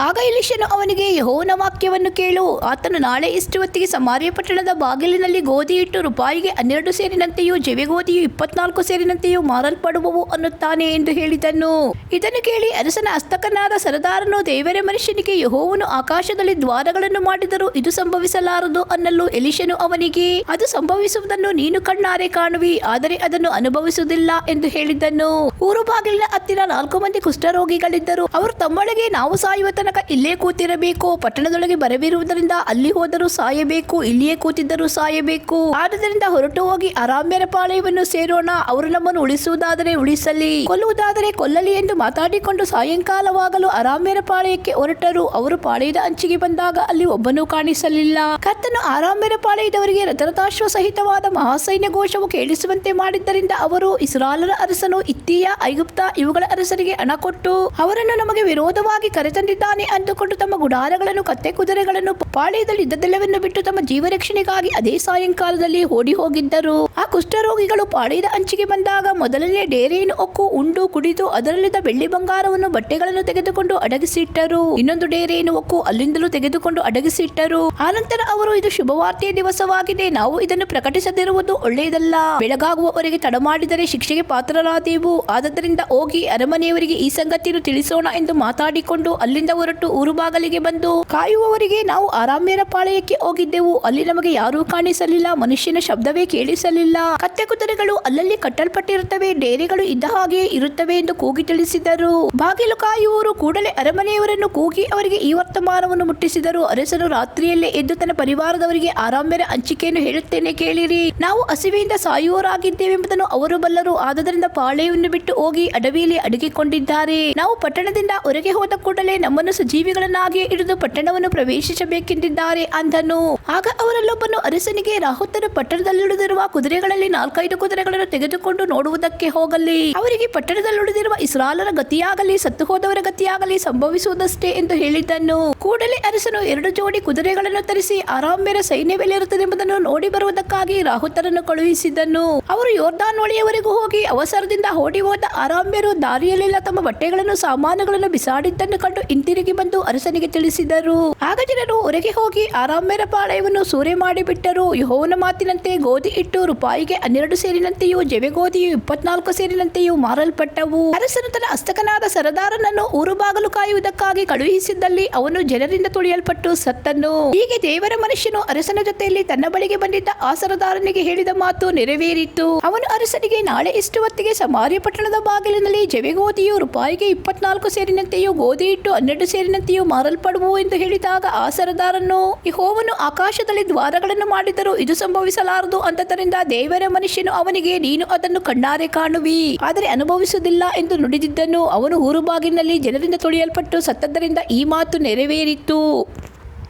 S1: ಆಗ ಎಲೀಷನು ಅವನಿಗೆ, ಯೆಹೋವನ ವಾಕ್ಯವನ್ನು ಕೇಳು. ಆತನು ನಾಳೆ ಇಷ್ಟು ಹೊತ್ತಿಗೆ ಸಮಾರ್ಯ ಪಟ್ಟಣದ ಬಾಗಿಲಿನಲ್ಲಿ ಗೋಧಿ ಹಿಟ್ಟು ರೂಪಾಯಿಗೆ 12 ಸೇರಿನಂತೆಯೂ ಜವೆಗೋಧಿಯು 24 ಸೇರಿನಂತೆಯೂ ಮಾರಲ್ಪಡುವವು ಅನ್ನುತ್ತಾನೆ ಎಂದು ಹೇಳಿದನು. ಇದನ್ನು ಕೇಳಿ ಅರಸನ ಹಸ್ತಕನಾದ ಸರದಾರನು ದೇವರ ಮನುಷ್ಯನಿಗೆ, ಯೆಹೋವನು ಆಕಾಶದಲ್ಲಿ ದ್ವಾರಗಳನ್ನು ಮಾಡಿದರೂ ಇದು ಸಂಭವಿಸಲಾರದು ಅನ್ನಲು. ಎಲೀಷನು ಅವನಿಗೆ, ಅದು ಸಂಭವಿಸುವುದನ್ನು ನೀನು ಕಣ್ಣಾರೆ ಕಾಣುವಿ, ಆದರೆ ಅದನ್ನು ಅನುಭವಿಸುವುದಿಲ್ಲ ಎಂದು ಹೇಳಿದ್ದನು. ಊರು ಬಾಗಿಲಿನ ಹತ್ತಿರ 4 ಮಂದಿ ಕುಷ್ಠರೋಗಿಗಳಿದ್ದರು. ಅವರು ತಮ್ಮೊಳಗೆ, ನಾವು ಸಾಯುವ ತನಕ ಇಲ್ಲೇ ಕೂತಿರಬೇಕು, ಪಟ್ಟಣದೊಳಗೆ ಬರವಿರುವುದರಿಂದ ಅಲ್ಲಿ ಹೋದರೂ ಸಾಯಬೇಕು, ಇಲ್ಲಿಯೇ ಕೂತಿದ್ದರೂ ಸಾಯಬೇಕು. ಆದ್ದರಿಂದ ಹೊರಟು ಹೋಗಿ ಅರಾಮ್ಯರ ಪಾಳೆಯವನ್ನು ಸೇರೋಣ, ಅವರು ನಮ್ಮನ್ನು ಉಳಿಸುವುದಾದರೆ ಉಳಿಸಲಿ, ಕೊಲ್ಲುವುದಾದರೆ ಕೊಲ್ಲಲಿ ಎಂದು ಮಾತಾಡಿಕೊಂಡು ಸಾಯಂಕಾಲವಾಗಲು ಅರಾಮ್ಯರ ಪಾಳೆಯಕ್ಕೆ ಹೊರಟರು. ಅವರು ಪಾಳೆಯದ ಅಂಚಿಗೆ ಬಂದಾಗ ಅಲ್ಲಿ ಒಬ್ಬನೂ ಕಾಣಿಸಲಿಲ್ಲ. ಕರ್ತನು ಅರಾಮ್ಯರ ಪಾಳೆಯದವರಿಗೆ ರಥರಥಾಶ್ವ ಸಹಿತವಾದ ಮಹಾಸೈನ್ಯ ಘೋಷವು ಕೇಳಿಸುವಂತೆ ಮಾಡಿದ್ದರಿಂದ ಅವರು, ಇಸ್ರಾಯೇಲರ ಅರಸನು ಹಿತ್ತಿಯ, ಐಗುಪ್ತ ಇವುಗಳ ಅರಸರಿಗೆ ಹಣ ಕೊಟ್ಟು ಅವರನ್ನು ನಮಗೆ ವಿರೋಧವಾಗಿ ಕರೆತಂದಿದ್ದಾನೆ ಅಂದುಕೊಂಡು ತಮ್ಮ ಗುಡಾರಗಳನ್ನು, ಕತ್ತೆ ಕುದುರೆಗಳನ್ನು, ಪಾಳೆಯದಲ್ಲಿ ಇದ್ದದೆಲ್ಲವನ್ನು ಬಿಟ್ಟು ತಮ್ಮ ಜೀವರಕ್ಷಣೆಗಾಗಿ ಅದೇ ಸಾಯಂಕಾಲದಲ್ಲಿ ಓಡಿ ಹೋಗಿದ್ದರು. ಆ ಕುಷ್ಠರೋಗಿಗಳು ಪಾಳೆಯದ ಅಂಚಿಗೆ ಬಂದಾಗ ಮೊದಲನೇ ಡೇರೆಯನ್ನು ಹೊಕ್ಕು ಉಂಡು ಕುಡಿದು ಅದರಲ್ಲಿದ್ದ ಬೆಳ್ಳಿ ಬಂಗಾರವನ್ನು, ಬಟ್ಟೆಗಳನ್ನು ತೆಗೆದುಕೊಂಡು ಅಡಗಿಸಿಟ್ಟರು. ಇನ್ನೊಂದು ಡೇರೆಯನ್ನು ಹೊಕ್ಕು ಅಲ್ಲಿಂದಲೂ ತೆಗೆದುಕೊಂಡು ಅಡಗಿಸಿಟ್ಟರು. ಆನಂತರ ಅವರು, ಇದು ಶುಭವಾರ್ತೆಯ ದಿವಸವಾಗಿದೆ, ನಾವು ಇದನ್ನು ಪ್ರಕಟಿಸದಿರುವುದು ಒಳ್ಳೆಯದಲ್ಲ, ಬೆಳಗಾಗುವವರೆಗೆ ತಡ ಮಾಡಿದರೆ ಶಿಕ್ಷೆಗೆ ಪಾತ್ರರಾದೆವು. ಆದ್ದರಿಂದ ಹೋಗಿ ಅರಮನೆಯವರಿಗೆ ಈ ಸಂಗತಿಯನ್ನು ತಿಳಿಸೋಣ ಎಂದು ಮಾತಾಡಿಕೊಂಡು ಅಲ್ಲಿಂದ ಹೊರಟು ಊರು ಬಾಗಿಲಿಗೆ ಬಂದು ಕಾಯುವವರಿಗೆ, ನಾವು ಅರಾಮ್ಯರ ಪಾಳೆಯಕ್ಕೆ ಹೋಗಿದ್ದೆವು, ಅಲ್ಲಿ ನಮಗೆ ಯಾರೂ ಕಾಣಿಸಲಿಲ್ಲ, ಮನುಷ್ಯನ ಶಬ್ದವೇ ಕೇಳಿಸಲಿಲ್ಲ, ಕತ್ತೆ ಕುದುರೆಗಳು ಅಲ್ಲಲ್ಲಿ ಕಟ್ಟಲ್ಪಟ್ಟಿರುತ್ತವೆ, ಡೇರೆಗಳು ಇದ್ದ ಹಾಗೆಯೇ ಇರುತ್ತವೆ ಎಂದು ಕೂಗಿ ತಿಳಿಸಿದರು. ಬಾಗಿಲು ಕಾಯುವವರು ಕೂಡಲೇ ಅರಮನೆಯವರನ್ನು ಕೂಗಿ ಅವರಿಗೆ ಈ ವರ್ತಮಾನವನ್ನು ಮುಟ್ಟಿಸಿದರು. ಅರಸನು ರಾತ್ರಿಯಲ್ಲೇ ಎದ್ದು ತನ್ನ ಪರಿವಾರದವರಿಗೆ, ಅರಾಮ್ಯರ ಹಂಚಿಕೆಯನ್ನು ಹೇಳುತ್ತೇನೆ ಕೇಳಿರಿ, ನಾವು ಹಸಿವೆಯಿಂದ ಸಾಯುವವರಾಗಿದ್ದೇವೆಂಬುದನ್ನು ಅವರು ಬಲ್ಲರು. ಆದ್ದರಿಂದ ಪಾಳೆಯವನ್ನು ಬಿಟ್ಟು ಹೋಗಿ ಅಡವಿಯಲ್ಲಿ ಅಡಗಿಕೊಂಡಿದ್ದಾರೆ. ನಾವು ಪಟ್ಟಣದಿಂದ ಹೊರಗೆ ಹೋದ ಕೂಡಲೇ ನಮ್ಮನ್ನು ನಮ್ಮನ್ನು ಸಜೀವಿಗಳನ್ನಾಗಿ ಹಿಡಿದು ಪಟ್ಟಣವನ್ನು ಪ್ರವೇಶಿಸಬೇಕೆಂದಿದ್ದಾರೆ ಅಂದನು. ಆಗ ಅವರಲ್ಲೊಬ್ಬನು ಅರಸನಿಗೆ, ರಾಹುತರು ಪಟ್ಟಣದಲ್ಲಿಳಿದಿರುವ ಕುದುರೆಗಳಲ್ಲಿ 4-5 ಕುದುರೆಗಳನ್ನು ತೆಗೆದುಕೊಂಡು ನೋಡುವುದಕ್ಕೆ ಹೋಗಲಿ. ಅವರಿಗೆ ಪಟ್ಟಣದಲ್ಲಿಳಿದಿರುವ ಇಸ್ರಾಯೇಲರ ಗತಿಯಾಗಲಿ ಸತ್ತು ಹೋದವರ ಗತಿಯಾಗಲಿ ಸಂಭವಿಸುವುದಷ್ಟೇ ಎಂದು ಹೇಳಿದ್ದನು. ಕೂಡಲೇ ಅರಸನು 2 ಜೋಡಿ ಕುದುರೆಗಳನ್ನು ತರಿಸಿ ಅರಾಮ್ಯರ ಸೈನ್ಯವೆಲ್ಲಿರುತ್ತದೆಂಬುದನ್ನು ನೋಡಿ ಬರುವುದಕ್ಕಾಗಿ ರಾಹುತರನ್ನು ಕಳುಹಿಸಿದನು. ಅವರು ಯೊರ್ದಾನ್ ಹೊಳೆಯವರೆಗೂ ಹೋಗಿ ಅವಸರದಿಂದ ಓಡಿ ಹೋದ ಅರಾಮ್ಯರು ದಾರಿಯಲ್ಲೆಲ್ಲ ತಮ್ಮ ಬಟ್ಟೆಗಳನ್ನು ಸಾಮಾನುಗಳನ್ನು ಬಿಸಾಡಿದ್ದನ್ನು ಕಂಡು ಹಿಂತಿರುಗಿ ಬಂದು ಅರಸನಿಗೆ ತಿಳಿಸಿದರು. ಆಗ ಜನರು ಹೊರಗೆ ಹೋಗಿ ಅರಾಮ್ಯರ ಪಾಳೆಯವನ್ನು ಸೂರೆ ಮಾಡಿಬಿಟ್ಟರು. ಯೆಹೋವನ ಮಾತಿನಂತೆ ಗೋಧಿ ಹಿಟ್ಟು ರೂಪಾಯಿಗೆ 12 ಸೇರಿನಂತೆಯೂ ಜವೆಗೋಧಿಯು 24 ಸೇರಿನಂತೆಯೂ ಮಾರಲ್ಪಟ್ಟವು. ಅರಸನು ತನ್ನ ಹಸ್ತಕನಾದ ಸರದಾರನನ್ನು ಊರು ಬಾಗಿಲು ಕಾಯುವುದಕ್ಕಾಗಿ ಕಳುಹಿಸಿದ್ದಲ್ಲಿ ಅವನು ಜನರಿಂದ ತುಳಿಯಲ್ಪಟ್ಟು ಸತ್ತನು. ಹೀಗೆ ದೇವರ ಮನುಷ್ಯನು ಅರಸನ ಜೊತೆಯಲ್ಲಿ ತನ್ನ ಬಳಿಗೆ ಬಂದಿದ್ದ ಆ ಸರದಾರನಿಗೆ ಹೇಳಿದ ಮಾತು ನೆರವೇರಿತು. ಅವನು ಅರಸನಿಗೆ, ನಾಳೆ ಇಷ್ಟು ಹೊತ್ತಿಗೆ ಸಮಾರ್ಯ ಪಟ್ಟಣದ ಬಾಗಿಲಿನಲ್ಲಿ ಜವೆಗೋಧಿಯು ರೂಪಾಯಿಗೆ 24 ಸೇರಿನಂತೆಯೂ ಗೋಧಿ ಹಿಟ್ಟು 12 ಸೇರಿನಂತೆಯೂ ಮಾರಲ್ಪಡುವು ಎಂದು ಹೇಳಿದಾಗ ಆ ಸರದಾರನು, ಯೆಹೋವನು ಆಕಾಶದಲ್ಲಿ ದ್ವಾರಗಳನ್ನು ಮಾಡಿದರೂ ಇದು ಸಂಭವಿಸಲಾರದು ಅಂದದರಿಂದ ದೇವರ ಮನುಷ್ಯನು ಅವನಿಗೆ, ನೀನು ಅದನ್ನು ಕಣ್ಣಾರೆ ಕಾಣುವಿ, ಆದರೆ ಅನುಭವಿಸುವುದಿಲ್ಲ ಎಂದು ನುಡಿದಿದ್ದನು. ಅವನು ಊರು ಬಾಗಿಲಿನಲ್ಲಿ ಜನರಿಂದ ತುಳಿಯಲ್ಪಟ್ಟು ಸತ್ತದ್ದರಿಂದ ಈ ಮಾತು ನೆರವೇರಿತು.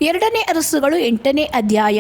S1: 2ನೇ ಅರಸುಗಳು 8ನೇ ಅಧ್ಯಾಯ.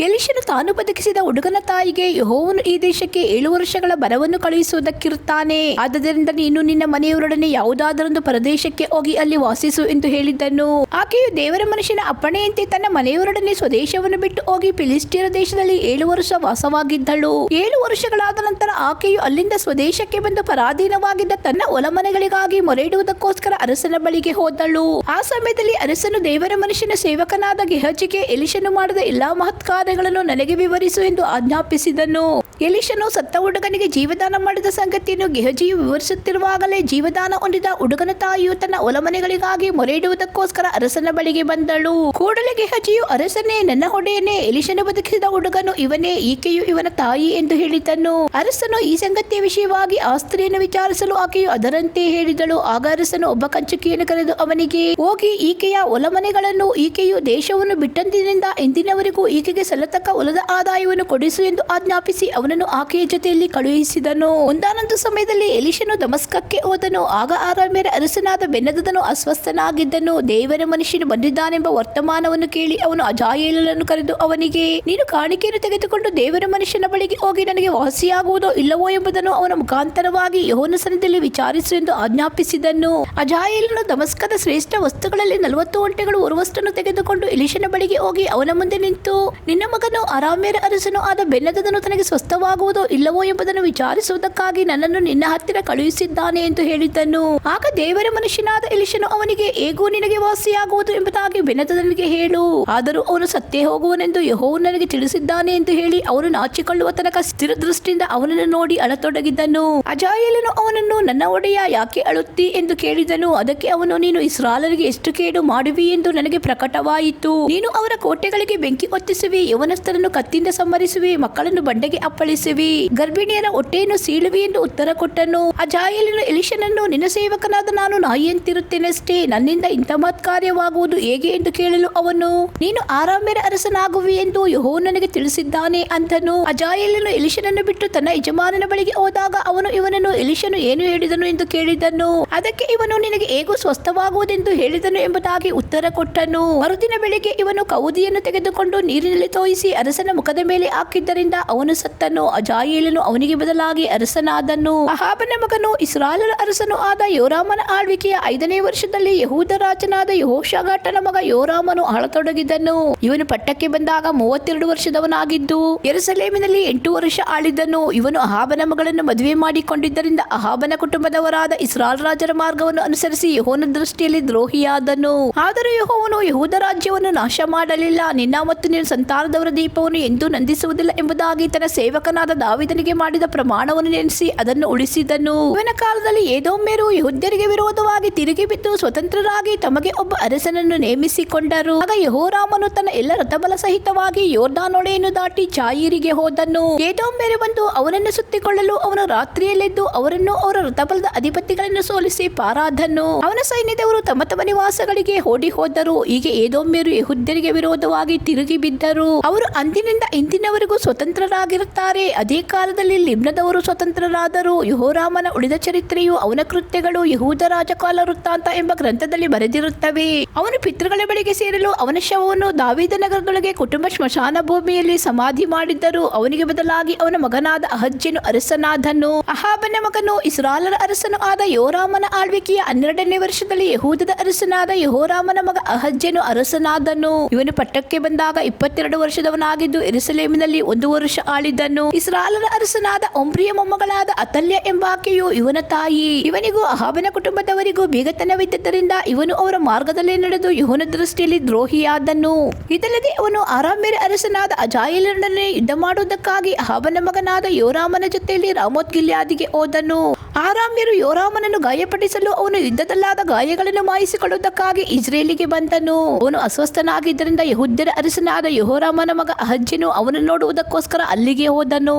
S1: ಎಲಿಷನು ತಾನು ಬದುಕಿಸಿದ ಹುಡುಗನ ತಾಯಿಗೆ, ಯೆಹೋವನು ಈ ದೇಶಕ್ಕೆ 7 ವರ್ಷಗಳ ಬರವನ್ನು ಕಳುಹಿಸುವುದಕ್ಕಿರುತ್ತಾನೆ. ಆದ್ದರಿಂದ ನೀನು ನಿನ್ನ ಮನೆಯವರೊಡನೆ ಯಾವುದಾದರೊಂದು ಪ್ರದೇಶಕ್ಕೆ ಹೋಗಿ ಅಲ್ಲಿ ವಾಸಿಸು ಎಂದು ಹೇಳಿದ್ದನು. ಆಕೆಯು ದೇವರ ಮನುಷ್ಯನ ಅಪ್ಪಣೆಯಂತೆ ತನ್ನ ಮನೆಯವರೊಡನೆ ಸ್ವದೇಶವನ್ನು ಬಿಟ್ಟು ಹೋಗಿ ಫಿಲಿಸ್ಟಿಯರ ದೇಶದಲ್ಲಿ 7 ವರ್ಷ ವಾಸವಾಗಿದ್ದಳು. 7 ವರ್ಷಗಳಾದ ನಂತರ ಆಕೆಯು ಅಲ್ಲಿಂದ ಸ್ವದೇಶಕ್ಕೆ ಬಂದು ಪರಾಧೀನವಾಗಿದ್ದ ತನ್ನ ಹೊಲಮನೆಗಳಿಗಾಗಿ ಮೊರೆಯಿಡುವುದಕ್ಕೋಸ್ಕರ ಅರಸನ ಬಳಿಗೆ ಹೋದಳು. ಆ ಸಮಯದಲ್ಲಿ ಅರಸನು ದೇವರ ಮನುಷ್ಯನ ಸೇವಕನಾದ ಗೆಹಜಿಗೆ, ಎಲಿಷನು ಮಾಡಿದ ಎಲ್ಲಾ ಮಹತ್ ಕಾರ್ಯಗಳನ್ನು ನನಗೆ ವಿವರಿಸು ಎಂದು ಆಜ್ಞಾಪಿಸಿದನು. ಎಲಿಷನು ಸತ್ತ ಹುಡುಗನಿಗೆ ಜೀವದಾನ ಮಾಡಿದ ಸಂಗತಿಯನ್ನು ಗೆಹಜಿಯು ವಿವರಿಸುತ್ತಿರುವಾಗಲೇ ಜೀವದಾನ ಹೊಂದಿದ ಹುಡುಗನ ತಾಯಿಯು ತನ್ನ ಹೊಲಮನೆಗಳಿಗಾಗಿ ಮೊರೆಯಿಡುವುದಕ್ಕೋಸ್ಕರ ಅರಸನ ಬಳಿಗೆ ಬಂದಳು. ಕೂಡಲೇ ಗೆಹಜಿಯು, ಅರಸನೇ, ನನ್ನ ಒಡೆಯನೇ, ಎಲಿಷನು ಬದುಕಿಸಿದ ಹುಡುಗನು ಇವನೇ, ಈಕೆಯು ಇವನ ತಾಯಿ ಎಂದು ಹೇಳಿದನು. ಅರಸನು ಈ ಸಂಗತಿಯ ವಿಷಯವಾಗಿ ಆ ಸ್ತ್ರೀಯನ್ನು ವಿಚಾರಿಸಲು ಆಕೆಯು ಅದರಂತೆ ಹೇಳಿದಳು. ಆಗ ಅರಸನು ಒಬ್ಬ ಕಂಚುಕಿಯನ್ನು ಕರೆದು ಅವನಿಗೆ, ಹೋಗಿ ಈಕೆಯ ಹೊಲಮನೆಗಳನ್ನು, ಈಕೆಯು ದೇಶವನ್ನು ಬಿಟ್ಟಂದಿನಿಂದ ಎಂದಿನವರೆಗೂ ಈಕೆಗೆ ಸಲ್ಲತಕ್ಕ ಹೊಲದ ಆದಾಯವನ್ನು ಕೊಡಿಸು ಎಂದು ಆಜ್ಞಾಪಿಸಿ ಅವನನ್ನು ಆಕೆಯ ಜೊತೆಯಲ್ಲಿ ಕಳುಹಿಸಿದನು. ಒಂದಾನೊಂದು ಸಮಯದಲ್ಲಿ ಎಲಿಷನು ದಮಸ್ಕಕ್ಕೆ ಹೋದನು. ಆಗ ಅರಾಮ್ಯರ ಅರಸನಾದ ಬೆನ್ಹದದನು ಅಸ್ವಸ್ಥನಾಗಿದ್ದನು. ದೇವರ ಮನುಷ್ಯನು ಬಂದಿದ್ದಾನೆಂಬ ವರ್ತಮಾನವನ್ನು ಕೇಳಿ ಅವನು ಅಜಾಯೇಲನನ್ನು ಕರೆದು ಅವನಿಗೆ, ನೀನು ಕಾಣಿಕೆಯನ್ನು ತೆಗೆದುಕೊಂಡು ದೇವರ ಮನುಷ್ಯನ ಬಳಿಗೆ ಹೋಗಿ ನನಗೆ ವಾಸಿಯಾಗುವುದೋ ಇಲ್ಲವೋ ಎಂಬುದನ್ನು ಅವನ ಮುಖಾಂತರವಾಗಿ ಯೆಹೋವನ ಸನ್ನಿಧಿಯಲ್ಲಿ ವಿಚಾರಿಸು ಎಂದು ಆಜ್ಞಾಪಿಸಿದನು. ಅಜಾಯೇಲನು ದಮಸ್ಕದ ಶ್ರೇಷ್ಠ ವಸ್ತುಗಳಲ್ಲಿ 40 ಒಂಟೆಗಳು ಹೊರುವಷ್ಟನ್ನು ತೆಗೆದುಕೊಂಡು ಎಲಿಷನ ಬಳಿಗೆ ಹೋಗಿ ಅವನ ಮುಂದೆ ನಿಂತು, ನಿನ್ನ ಮಗನು ಅರಾಮ್ಯರ ಅರಸನು ಆದ ಬೆನ್ಹದದನು ತನಗೆ ಸ್ವಸ್ಥವಾಗುವುದೋ ಇಲ್ಲವೋ ಎಂಬುದನ್ನು ವಿಚಾರಿಸುವುದಕ್ಕಾಗಿ ನನ್ನನ್ನು ನಿನ್ನ ಹತ್ತಿರ ಕಳುಹಿಸಿದ್ದಾನೆ ಎಂದು ಹೇಳಿದ್ದನು. ಆಗ ದೇವರ ಮನುಷ್ಯನಾದ ಎಲಿಷನು ಅವನಿಗೆ, ಹೇಗೂ ನಿನಗೆ ವಾಸಿಯಾಗುವುದು ಎಂಬುದಾಗಿ ಬೆನ್ಹದದನಿಗೆ ಹೇಳು, ಆದರೂ ಅವನು ಸತ್ತೇ ಹೋಗುವನೆಂದು ಯೆಹೋವನು ನನಗೆ ತಿಳಿಸಿದ್ದಾನೆ ಎಂದು ಹೇಳಿ ಅವನು ನಾಚಿಕೊಳ್ಳುವ ತನಕ ಸ್ಥಿರ ದೃಷ್ಟಿಯಿಂದ ಅವನನ್ನು ನೋಡಿ ಅಳತೊಡಗಿದ್ದನು. ಅಜಾಯೇಲನು ಅವನನ್ನು, ನನ್ನ ಒಡೆಯ, ಯಾಕೆ ಅಳುತ್ತಿ ಎಂದು ಕೇಳಿದನು. ಅದಕ್ಕೆ ಅವನು, ನೀನು ಇಸ್ರಾಯೇಲರಿಗೆ ಎಷ್ಟು ಕೇಡು ಮಾಡುವಿ ಎಂದು ನನಗೆ ಪ್ರಕಟವಾಯಿತು. ನೀನು ಅವರ ಕೋಟೆಗಳಿಗೆ ಬೆಂಕಿ ಹೊತ್ತಿಸುವಿ, ಯೌವನಸ್ಥರನ್ನು ಕತ್ತಿಯಿಂದ ಸಂಹರಿಸುವಿ, ಮಕ್ಕಳನ್ನು ಬಂಡೆಗೆ ಅಪ್ಪಳಿಸುವಿ, ಗರ್ಭಿಣಿಯರ ಹೊಟ್ಟೆಯನ್ನು ಸೀಳುವಿ ಎಂದು ಉತ್ತರ ಕೊಟ್ಟನು. ಅಜಾಯೇಲನು ಎಲಿಷನನ್ನು, ನಿನ್ನ ಸೇವಕನಾದ ನಾನು ನಾಯಿಯಂತಿರುತ್ತೇನಷ್ಟೇ, ನನ್ನಿಂದ ಇಂಥ ಮಹತ್ಕಾರ್ಯವಾಗುವುದು ಹೇಗೆ ಎಂದು ಕೇಳಲು ಅವನು, ನೀನು ಅರಾಮ್ಯರ ಅರಸನಾಗುವಿ ಎಂದು ಯೆಹೋವನು ನನಗೆ ತಿಳಿಸಿದ್ದಾನೆ ಅಂದನು. ಅಜಾಯೇಲನು ಎಲಿಷನನ್ನು ಬಿಟ್ಟು ತನ್ನ ಯಜಮಾನನ ಬಳಿಗೆ ಹೋದಾಗ ಅವನು ಇವನನ್ನು, ಎಲಿಷನು ಏನು ಹೇಳಿದನು ಎಂದು ಕೇಳಿದನು. ಅದಕ್ಕೆ ಇವನು, ನಿನಗೆ ಹೇಗೂ ಸ್ವಸ್ಥವಾಗುವುದೆಂದು ಹೇಳಿದನು ಎಂಬುದಾಗಿ ಉತ್ತರ ಕೊಟ್ಟನು. ಮರುದಿನ ಬೆಳಿಗ್ಗೆ ಇವನು ಕೌದಿಯನ್ನು ತೆಗೆದುಕೊಂಡು ನೀರಿನಲ್ಲಿ ತೋಯಿಸಿ ಅರಸನ ಮುಖದ ಮೇಲೆ ಹಾಕಿದ್ದರಿಂದ ಅವನು ಸತ್ತನು. ಅಜಾಯೇಲನು ಅವನಿಗೆ ಬದಲಾಗಿ ಅರಸನಾದನು. ಅಹಾಬನ ಮಗನು ಇಸ್ರಾಯೇಲರ ಅರಸನು ಆದ ಯೋರಾಮನ ಆಳ್ವಿಕೆಯ 5ನೇ ವರ್ಷದಲ್ಲಿ ಯೆಹೂದ ರಾಜನಾದ ಯೆಹೋಷಾಫಾಟನ ಮಗ ಯೋರಾಮನು ಆಳತೊಡಗಿದನು. ಇವನು ಪಟ್ಟಕ್ಕೆ ಬಂದಾಗ 32 ವರ್ಷದವನಾಗಿದ್ದು ಯೆರೂಸಲೇಮಿನಲ್ಲಿ 8 ವರ್ಷ ಆಳಿದನು. ಇವನು ಅಹಾಬನ ಮಗಳನ್ನು ಮದುವೆ ಮಾಡಿಕೊಂಡಿದ್ದರಿಂದ ಅಹಾಬನ ಕುಟುಂಬದವರಾದ ಇಸ್ರಾಯೇಲ್ ರಾಜರ ಮಾರ್ಗವನ್ನು ಅನುಸರಿಸಿ ಯೆಹೋವನ ದೃಷ್ಟಿಯಲ್ಲಿ ದ್ರೋಹಿಯಾದನು. ಆದರೂ ಯೆಹೋವನು ಯೆಹೂದ ರಾಜ್ಯವನ್ನು ನಾಶ ಮಾಡಲಿಲ್ಲ. ನಿನ್ನ ಮತ್ತು ನಿನ್ನ ಸಂತಾನದವರ ದೀಪವನ್ನು ಎಂದೂ ನಂದಿಸುವುದಿಲ್ಲ ಎಂಬುದಾಗಿ ತನ್ನ ಸೇವಕನಾದ ದಾವೀದನಿಗೆ ಮಾಡಿದ ಪ್ರಮಾಣವನ್ನು ನೆನೆಸಿ ಅದನ್ನು ಉಳಿಸಿದನು. ಇವನ ಕಾಲದಲ್ಲಿ ಎದೋಮ್ಯರು ಯೆಹೂದ್ಯರಿಗೆ ವಿರೋಧವಾಗಿ ತಿರುಗಿ ಬಿದ್ದು ಸ್ವತಂತ್ರರಾಗಿ ತಮಗೆ ಒಬ್ಬ ಅರಸನನ್ನು ನೇಮಿಸಿಕೊಂಡರು. ಆಗ ಯೆಹೋರಾಮನು ತನ್ನ ಎಲ್ಲ ರಥಬಲ ಸಹಿತವಾಗಿ ಯೊರ್ದಾನ್ ಹೊಳೆಯನ್ನು ದಾಟಿ ಜಾಯೀರಿಗೆ ಹೋದನು. ಎದೋಮ್ಯರು ಬಂದು ಅವನನ್ನು ಸುತ್ತಿಕೊಳ್ಳಲು ಅವನು ರಾತ್ರಿಯಲ್ಲೆದ್ದು ಅವರನ್ನು ಅವರ ರಥಬಲದ ಅಧಿಪತಿಗಳನ್ನು ಸೋಲಿಸಿ ಪಾರಾದನು. ಅವನ ಸೈನ್ಯದವರು ತಮ್ಮ ತಮ್ಮ ನಿವಾಸಗಳಿಗೆ ಓಡಿ ಹೋದರು. ಹೀಗೆ ಎದೋಮ್ಯರು ಯೆಹೂದ್ಯರಿಗೆ ವಿರೋಧವಾಗಿ ತಿರುಗಿ ಬಿದ್ದರು. ಅವರು ಅಂದಿನಿಂದ ಇಂದಿನವರೆಗೂ ಸ್ವತಂತ್ರರಾಗಿರುತ್ತಾರೆ. ಹೇಳುತ್ತಾರೆ, ಅದೇ ಕಾಲದಲ್ಲಿ ಲಿಬ್ನದವರು ಸ್ವತಂತ್ರರಾದರು. ಯೆಹೋರಾಮನ ಉಳಿದ ಚರಿತ್ರೆಯು ಅವನ ಕೃತ್ಯಗಳು ಯೆಹೂದ ರಾಜಕಾಲ ವೃತ್ತಾಂತ ಎಂಬ ಗ್ರಂಥದಲ್ಲಿ ಬರೆದಿರುತ್ತವೆ. ಅವನು ಪಿತೃಗಳ ಬಳಿಗೆ ಸೇರಲು ಅವನ ಶವವನ್ನು ದಾವೀದ ನಗರದೊಳಗೆ ಕುಟುಂಬ ಸ್ಮಶಾನ ಭೂಮಿಯಲ್ಲಿ ಸಮಾಧಿ ಮಾಡಿದ್ದರು. ಅವನಿಗೆ ಬದಲಾಗಿ ಅವನ ಮಗನಾದ ಅಹಜ್ಯನು ಅರಸನಾದನು. ಅಹಾಬನ ಮಗನು ಇಸ್ರಾಯೇಲರ ಅರಸನು ಆದ ಯೋರಾಮನ ಆಳ್ವಿಕೆಯ 12ನೇ ವರ್ಷದಲ್ಲಿ ಯೆಹೂದದ ಅರಸನಾದ ಯೆಹೋರಾಮನ ಮಗ ಅಹಜ್ಯನು ಅರಸನಾದನು. ಇವನು ಪಟ್ಟಕ್ಕೆ ಬಂದಾಗ 22 ವರ್ಷದವನಾಗಿದ್ದು ಯೆರೂಸಲೇಮಿನಲ್ಲಿ 1 ವರ್ಷ ಆಳಿದನು. ಇಸ್ರಾಯೇಲರ ಅರಸನಾದ ಒಮ್ರಿಯ ಮೊಮ್ಮಗಳಾದ ಅತಲ್ಯ ಎಂಬಾಕೆಯು ಇವನ ತಾಯಿ. ಇವನಿಗೂ ಅಹಾಬನ ಕುಟುಂಬದವರಿಗೂ ಬೇಗತನವಿದ್ದರಿಂದ ಇವನು ಅವರ ಮಾರ್ಗದಲ್ಲೇ ನಡೆದು ಯೆಹೋವನ ದೃಷ್ಟಿಯಲ್ಲಿ ದ್ರೋಹಿಯಾದನು. ಇದಲ್ಲದೆ ಅವನು ಅರಾಮ್ಯರ ಅರಸನಾದ ಅಜಾಯೇಲನೊಡನೆ ಯುದ್ಧ ಮಾಡುವುದಕ್ಕಾಗಿ ಅಹಾಬನ ಮಗನಾದ ಯೋರಾಮನ ಜೊತೆಯಲ್ಲಿ ರಾಮೋತ್ ಗಿಲ್ಯಾದಿಗೆ ಹೋದನು. ಆರಾಮ್ಯರು ಯೋರಾಮನನ್ನು ಗಾಯಪಡಿಸಲು ಅವನು ಯುದ್ಧದಲ್ಲಾದ ಗಾಯಗಳನ್ನು ಮಾಯಿಸಿಕೊಳ್ಳುವುದಕ್ಕಾಗಿ ಇಸ್ರೇಲಿಗೆ ಬಂದನು. ಅವನು ಅಸ್ವಸ್ಥನಾಗಿದ್ದರಿಂದ ಯೆಹೂದ್ಯರ ಅರಸನಾದ ಯೆಹೋರಾಮನ ಮಗ ಅಹಜ್ಯನು ಅವನನ್ನು ನೋಡುವುದಕ್ಕೋಸ್ಕರ ಅಲ್ಲಿಗೆ ಹೋದನು.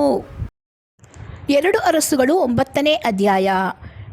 S1: 2 ಅರಸುಗಳು 9ನೇ ಅಧ್ಯಾಯ.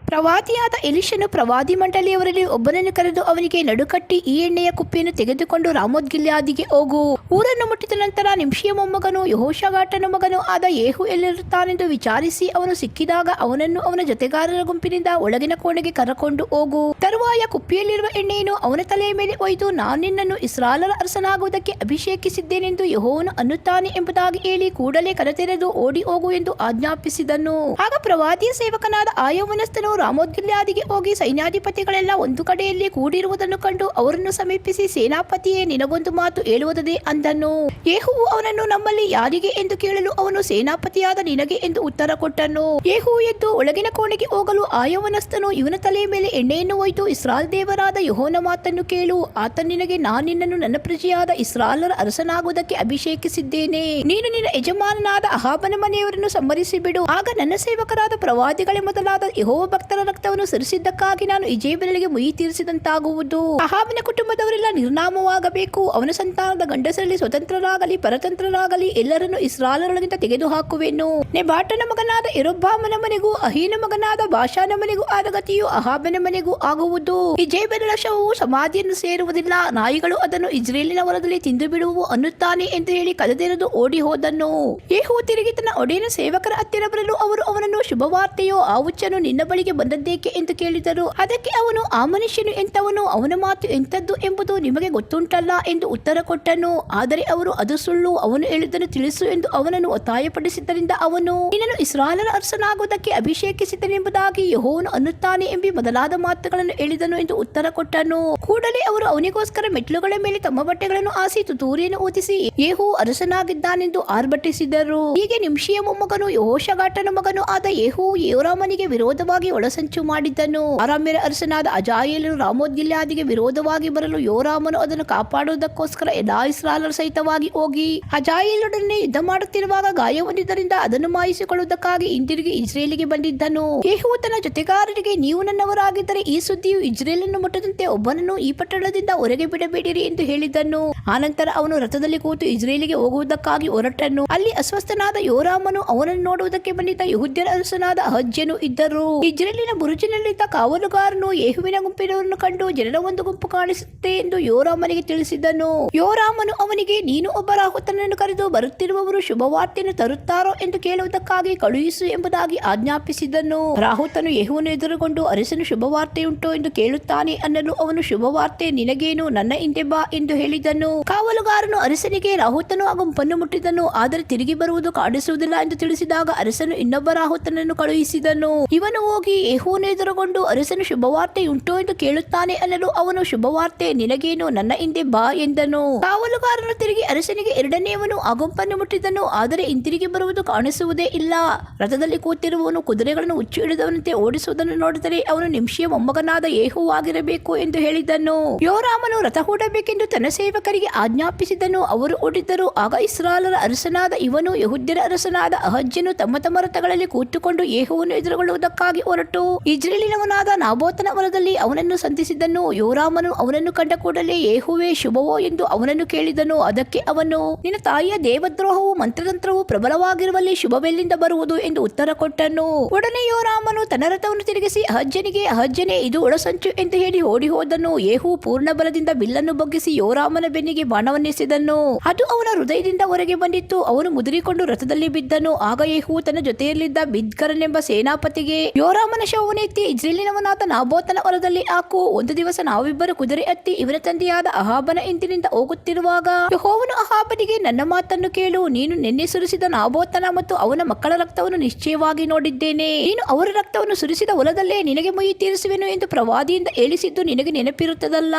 S1: ಪ್ರವಾದಿಯಾದ ಎಲಿಷನು ಪ್ರವಾದಿ ಮಂಡಳಿಯವರಲ್ಲಿ ಒಬ್ಬನನ್ನು ಕರೆದು ಅವನಿಗೆ, ನಡುಕಟ್ಟಿ ಈ ಎಣ್ಣೆಯ ಕುಪ್ಪಿಯನ್ನು ತೆಗೆದುಕೊಂಡು ರಾಮೋತ್ ಗಿಲ್ಯಾದಿಗೆ ಹೋಗು. ಊರನ್ನು ಮುಟ್ಟಿದ ನಂತರ ನಿಮ್ಷಿಯ ಮೊಮ್ಮಗನು ಯೆಹೋಷಾಫಾಟನ ಮಗನು ಆದ ಯೇಹು ಎಲ್ಲಿರುತ್ತಾನೆಂದು ವಿಚಾರಿಸಿ ಅವನು ಸಿಕ್ಕಿದಾಗ ಅವನನ್ನು ಅವನ ಜೊತೆಗಾರರ ಗುಂಪಿನಿಂದ ಒಳಗಿನ ಕೋಣೆಗೆ ಕರಕೊಂಡು ಹೋಗು. ತರುವಾಯ ಕುಪ್ಪಿಯಲ್ಲಿರುವ ಎಣ್ಣೆಯನ್ನು ಅವನ ತಲೆಯ ಮೇಲೆ ಒಯ್ದು, ನಾನು ನಿನ್ನನ್ನು ಇಸ್ರಾಯೇಲರ ಅರಸನಾಗುವುದಕ್ಕೆ ಅಭಿಷೇಕಿಸಿದ್ದೇನೆಂದು ಯೆಹೋವನು ಅನ್ನುತ್ತಾನೆ ಎಂಬುದಾಗಿ ಹೇಳಿ ಕೂಡಲೇ ಕರತೆರೆದು ಓಡಿ ಹೋಗು ಎಂದು ಆಜ್ಞಾಪಿಸಿದನು. ಆಗ ಪ್ರವಾದಿಯ ಸೇವಕನಾದ ಆಯವನಸ್ಥನು ರಾಮೋತ್ ಗಿಲ್ಯಾದಿಗೆ ಹೋಗಿ ಸೈನ್ಯಾಧಿಪತಿಗಳೆಲ್ಲ ಒಂದು ಕಡೆಯಲ್ಲಿ ಕೂಡಿರುವುದನ್ನು ಕಂಡು ಅವರನ್ನು ಸಮೀಪಿಸಿ, ಸೇನಾಪತಿಯೇ, ನಿನಗೊಂದು ಮಾತು ಹೇಳುವುದೇ ಅಂದನು. ಯೇಹುವು ಅವನನ್ನು, ನಮ್ಮಲ್ಲಿ ಯಾರಿಗೆ ಎಂದು ಕೇಳಲು ಅವನು, ಸೇನಾಪತಿಯಾದ ನಿನಗೆ ಎಂದು ಉತ್ತರ ಕೊಟ್ಟನು. ಯೇಹು ಎದ್ದು ಒಳಗಿನ ಕೋಣೆಗೆ ಹೋಗಲು ಆಯವನಸ್ಥನು ಇವನ ತಲೆಯ ಮೇಲೆ ಎಣ್ಣೆಯನ್ನು ಒಯ್ದು, ಇಸ್ರಾಯೇಲ್ ದೇವರಾದ ಯೆಹೋವನ ಮಾತನ್ನು ಕೇಳು. ಆತ ನಿನಗೆ, ನಾನು ನಿನ್ನನ್ನು ನನ್ನ ಪ್ರಜೆಯಾದ ಇಸ್ರಾಯೇಲರ ಅರಸನಾಗುವುದಕ್ಕೆ ಅಭಿಷೇಕಿಸಿದ್ದೇನೆ. ನೀನು ನಿನ್ನ ಯಜಮಾನನಾದ ಅಹಾಬನ ಮನೆಯವರನ್ನು ಸಂಹರಿಸಿ ಬಿಡು. ಆಗ ನನ್ನ ಸೇವಕರಾದ ಪ್ರವಾದಿಗಳೇ ಮೊದಲಾದ ಯೆಹೋವ ಭಕ್ತರ ರಕ್ತವನ್ನು ಸುರಿಸಿದ್ದಕ್ಕಾಗಿ ನಾನು ಇಜೇಬೆಲಿಗೆ ಮುಯಿ ತೀರಿಸಿದಂತಾಗುವುದು. ಅಹಾಬನ ಕುಟುಂಬದವರೆಲ್ಲ ನಿರ್ನಾಮವಾಗಬೇಕು. ಅವನ ಸಂತಾನದ ಗಂಡಸರಲ್ಲಿ ಸ್ವತಂತ್ರರಾಗಲಿ ಪರತಂತ್ರರಾಗಲಿ ಎಲ್ಲರನ್ನು ಇಸ್ರಾಯೇಲರೊಳಗಿಂದ ತೆಗೆದು ಹಾಕುವೆನು. ನೆಬಾಟನ ಮಗನಾದ ಯೆರೊಬ್ಬಾಮನ ಮನೆಗೂ ಅಹೀನ ಮಗನಾದ ಬಾಷಾನ ಮನೆಗೂ ಆದ ಗತಿಯು ಅಹಾಬನ ಮನೆಗೂ ಆಗುವುದು. ಇಜೇಬೆಲಳ ಶವವು ಸಮಾಧಿಯನ್ನು ಸೇರುವುದಿಲ್ಲ, ನಾಯಿಗಳು ಅದನ್ನು ಇಸ್ರೇಲಿನ ಹೊಲದಲ್ಲಿ ತಿಂದು ಬಿಡುವು ಅನ್ನುತ್ತಾನೆ ಎಂದು ಹೇಳಿ ಕದದೆರೆದು ಓಡಿ ಹೋದನು. ಯೇಹು ತಿರುಗಿ ತನ್ನ ಒಡೆಯನ ಸೇವಕರ ಹತ್ತಿರ ಬರಲು ಅವರು ಅವನನ್ನು, ಶುಭವಾರ್ತೆಯೋ, ಆ ಹುಚ್ಚನು ನಿನ್ನ ಬಳಿಗೆ ಬಂದದ್ದೇಕೆ ಎಂದು ಕೇಳಿದರು. ಅದಕ್ಕೆ ಅವನು, ಆ ಮನುಷ್ಯನು ಎಂತವನು, ಅವನ ಮಾತು ಎಂತದ್ದು ಎಂಬುದು ನಿಮಗೆ ಗೊತ್ತುಂಟಲ್ಲ ಎಂದು ಉತ್ತರ ಕೊಟ್ಟನು. ಆದರೆ ಅವರು, ಅದು ಸುಳ್ಳು, ಅವನು ಹೇಳಿದ್ದನ್ನು ತಿಳಿಸು ಎಂದು ಅವನನ್ನು ಒತ್ತಾಯಪಡಿಸಿದ್ದರಿಂದ ಅವನು, ನಿನ್ನನ್ನು ಇಸ್ರಾಯೇಲರ ಅರಸನಾಗುವುದಕ್ಕೆ ಅಭಿಷೇಕಿಸಿದನೆಂಬುದಾಗಿ ಯೆಹೋವನು ಅನ್ನುತ್ತಾನೆ ಎಂಬಿ ಮೊದಲಾದ ಮಾತುಗಳನ್ನು ಹೇಳಿದನು ಎಂದು ಉತ್ತರ ಕೊಟ್ಟನು. ಕೂಡಲೇ ಅವರು ಅವನಿಗೋಸ್ಕರ ಮೆಟ್ಟಿಲುಗಳ ಮೇಲೆ ತಮ್ಮ ಬಟ್ಟೆಗಳನ್ನು ಹಾಸಿ ತುತ್ತೂರಿಯನ್ನು ಊದಿಸಿ ಯೇಹು ಅರಸನಾಗಿದ್ದಾನೆಂದು ಆರ್ಭಟಿಸಿದರು. ಹೀಗೆ ನಿಮ್ಷಿಯ ಮೊಮ್ಮಗನು ಯೆಹೋಷಾಫಾಟನ ಮಗನು ಆದ ಯೇಹು ಯೋರಾಮನಿಗೆ ವಿರೋಧವಾಗಿ ಒಳಸಂಚು ಮಾಡಿದ್ದನು. ಅರಾಮ್ಯರ ಅರಸನಾದ ಅಜಾಯೇಲನು ರಾಮೋತ್ ಗಿಲ್ಯಾದಿಗೆ ವಿರೋಧವಾಗಿ ಬರಲು ಯೋರಾಮನು ಅದನ್ನು ಕಾಪಾಡುವುದಕ್ಕೋಸ್ಕರ ಎಲ್ಲಾ ಇಸ್ರಾಯೇಲರ ಸಹಿತವಾಗಿ ಹೋಗಿ ಅಜಾಯೇಲನೊಡನೆ ಯುದ್ಧ ಮಾಡುತ್ತಿರುವಾಗ ಗಾಯವೊಂದಿದ್ದರಿಂದ ಅದನ್ನು ಮಾಯಿಸಿಕೊಳ್ಳುವುದಕ್ಕಾಗಿ ಹಿಂದಿರುಗಿ ಇಸ್ರೇಲಿಗೆ ಬಂದಿದ್ದನು. ಯೇಹುವು ತನ್ನ ಜೊತೆಗಾರರಿಗೆ, ನೀವು ನನ್ನವರಾಗಿದ್ದರೆ ಈ ಸುದ್ದಿಯು ಇಸ್ರೇಲನ್ನು ಮುಟ್ಟದಂತೆ ಒಬ್ಬನನ್ನು ಈ ಪಟ್ಟಣದಿಂದ ಹೊರಗೆ ಬಿಡಬೇಡಿರಿ ಎಂದು ಹೇಳಿದನು. ಆನಂತರ ಅವನು ರಥದಲ್ಲಿ ಕೂತು ಇಸ್ರೇಲಿಗೆ ಹೋಗುವುದಕ್ಕಾಗಿ ಹೊರಟನು. ಅಲ್ಲಿ ಅಸ್ವಸ್ಥನಾದ ಯೋರಾಮನು ಅವನನ್ನು ನೋಡುವುದಕ್ಕೆ ಬಂದಿದ್ದ ಯೆಹೂದ್ಯರ ಅರಸನಾದ ಅಹಜ್ಯನು ಇದ್ದರು. ಇಜ್ರೇಲಿನ ಬುರುಜಿನಲ್ಲಿದ್ದ ಕಾವಲುಗಾರನು ಯೇಹುವಿನ ಗುಂಪಿನವರನ್ನು ಕಂಡು, ಜನರ ಒಂದು ಗುಂಪು ಕಾಣಿಸುತ್ತೆ ಎಂದು ಯೋರಾಮನಿಗೆ ತಿಳಿಸಿದನು. ಯೋರಾಮನು ಅವನಿಗೆ, ನೀನು ಒಬ್ಬ ರಾಹುತನನ್ನು ಕರೆದು ಬರುತ್ತಿರುವವರು ಶುಭವಾರ್ತೆಯನ್ನು ತರುತ್ತಾರೋ ಎಂದು ಕೇಳುವುದಕ್ಕಾಗಿ ಕಳುಹಿಸು ಎಂಬುದಾಗಿ ಆಜ್ಞಾಪಿಸಿದನು. ರಾಹುತನು ಯೇಹುವನ್ನು ಎದುರುಗೊಂಡು, ಅರಸನು ಶುಭವಾರ್ತೆಯುಂಟು ಎಂದು ಕೇಳುತ್ತಾನೆ ಅನ್ನಲು ಅವನು, ಶುಭವಾರ್ತೆ ನಿನಗೇನು, ನನ್ನ ಹಿಂದೆ ಬಾ ಎಂದು ಹೇಳಿದನು. ಕಾವಲುಗಾರನು ಅರಸನಿಗೆ, ರಾಹುತನು ಆ ಗುಂಪನ್ನು ಮುಟ್ಟಿದನು, ಆದರೆ ತಿರುಗಿ ಬರುವುದು ಕಾಣಿಸುವುದಿಲ್ಲ ಎಂದು ತಿಳಿಸಿದಾಗ ಅರಸನು ಇನ್ನೊಬ್ಬ ರಾಹುತನನ್ನು ಕಳುಹಿಸಿದನು. ಇವನು ಹೋಗಿ ಯೇಹುವನ್ನು ಎದುರುಗೊಂಡು, ಅರಸನು ಶುಭವಾರ್ತೆಯುಂಟು ಎಂದು ಕೇಳುತ್ತಾನೆ ಅನ್ನಲು ಅವನು, ಶುಭವಾರ್ತೆ ನಿನಗೇನು, ನನ್ನ ಹಿಂದೆ ಬಾ ಎಂದನು. ಕಾವಲುಗಾರನು ತಿರುಗಿ ಅರಸನಿಗೆ, ಎರಡನೆಯವನು ಆ ಗುಂಪನ್ನು ಮುಟ್ಟಿದನು, ಆದರೆ ಹಿಂತಿರುಗಿ ಬರುವುದು ಕಾಣಿಸುವುದೇ ಇಲ್ಲ. ರಥದಲ್ಲಿ ಕೂತಿರುವವನು ಕುದುರೆಗಳನ್ನು ಹುಚ್ಚು ಹಿಡಿದವನಂತೆ ಓಡಿಸುವುದನ್ನು ನೋಡಿದರೆ ಅವನು ನಿಮ್ಷಿಯ ಮೊಮ್ಮಗನಾದ ಯೇಹುವಾಗಿರಬೇಕು ಎಂದು ಹೇಳಿದನು. ಯೋರಾಮನು ರಥ ಹೂಡಬೇಕೆಂದು ತನ್ನ ಸೇವಕರಿಗೆ ಆಜ್ಞಾಪಿಸಿದನು. ಅವರು ಓಡಿದ್ದರು. ಆಗ ಇಸ್ರಾಯೇಲರ ಅರಸನಾದ ಇವನು ಯೆಹೂದ್ಯರ ಅರಸನಾದ ಅಹಜ್ಯನು ತಮ್ಮ ತಮ್ಮ ರಥಗಳಲ್ಲಿ ಕೂತುಕೊಂಡು ಯೇಹುವನ್ನು ಎದುರುಗೊಳ್ಳುವುದಕ್ಕಾಗಿ ಹೊರಟರು. ಹೊರಟು ಇಜ್ರೇಲಿನವನಾದ ನಾಬೋತನ ಹೊಲದಲ್ಲಿ ಅವನನ್ನು ಸಂಧಿಸಿದನು. ಯೋರಾಮನು ಅವನನ್ನು ಕಂಡ ಕೂಡಲೇ, ಯೇಹುವೇ ಶುಭವೋ ಎಂದು ಅವನನ್ನು ಕೇಳಿದನು. ಅದಕ್ಕೆ ಅವನು, ನಿನ್ನ ತಾಯಿಯ ದೇವದ್ರೋಹವು ಮಂತ್ರತಂತ್ರವು ಪ್ರಬಲವಾಗಿರುವಲ್ಲಿ ಶುಭವೆಲ್ಲಿಂದ ಬರುವುದು ಎಂದು ಉತ್ತರ ಕೊಟ್ಟನು. ಉಡನೆ ಯೋರಾಮನು ತನ್ನ ರಥವನ್ನು ತಿರುಗಿಸಿ ಅಹಜ್ಯನಿಗೆ, ಅಹಜ್ಯನೇ, ಇದು ಒಳಸಂಚು ಎಂದು ಹೇಳಿ ಓಡಿ ಹೋದನು. ಯೇಹು ಪೂರ್ಣ ಬಲದಿಂದ ಬಿಲ್ಲನ್ನು ಬಗ್ಗಿಸಿ ಯೋರಾಮನ ಬೆನ್ನಿಗೆ ಬಾಣವನ್ನೆಸೆದನು. ಅದು ಅವನ ಹೃದಯದಿಂದ ಹೊರಗೆ ಬಂದಿತ್ತು. ಅವನು ಮುದುರಿಕೊಂಡು ರಥದಲ್ಲಿ ಬಿದ್ದನು. ಆಗ ಯೇಹು ತನ್ನ ಜೊತೆಯಲ್ಲಿದ್ದ ಬಿದ್ಕರನೆಂಬ ಸೇನಾಪತಿಗೆ, ಯೋರಾಮನ ಶವವನ್ನೆತ್ತಿ ಇಜ್ರೇಲಿನವನಾದ ನಾಬೋತನ ಹೊಲದಲ್ಲಿ ಹಾಕು. ಒಂದು ದಿವಸ ನಾವಿಬ್ಬರು ಕುದುರೆ ಹತ್ತಿ ಇವನ ತಂದೆಯಾದ ಅಹಾಬನ ಹಿಂದಿನಿಂದ ಹೋಗುತ್ತಿರುವಾಗ ಯೆಹೋವನು ಅಹಾಬನಿಗೆ, ನನ್ನ ಮಾತನ್ನು ಕೇಳು. ನೀನು ನಿನ್ನೆ ಸುರಿಸಿದ ನಾಬೋತನ ಮತ್ತು ಅವನ ಮಕ್ಕಳ ರಕ್ತವನ್ನು ನಿಶ್ಚಯವಾಗಿ ನೋಡಿದ್ದೇನೆ. ನೀನು ಅವರ ರಕ್ತವನ್ನು ಸುರಿಸಿದ ಹೊಲದಲ್ಲೇ ನಿನಗೆ ಮುಯ್ಯಿ ತೀರಿಸುವೆನು ಎಂದು ಪ್ರವಾದಿಯಿಂದ ಹೇಳಿಸಿದ್ದು ನಿನಗೆ ನೆನಪಿರುತ್ತದಲ್ಲ.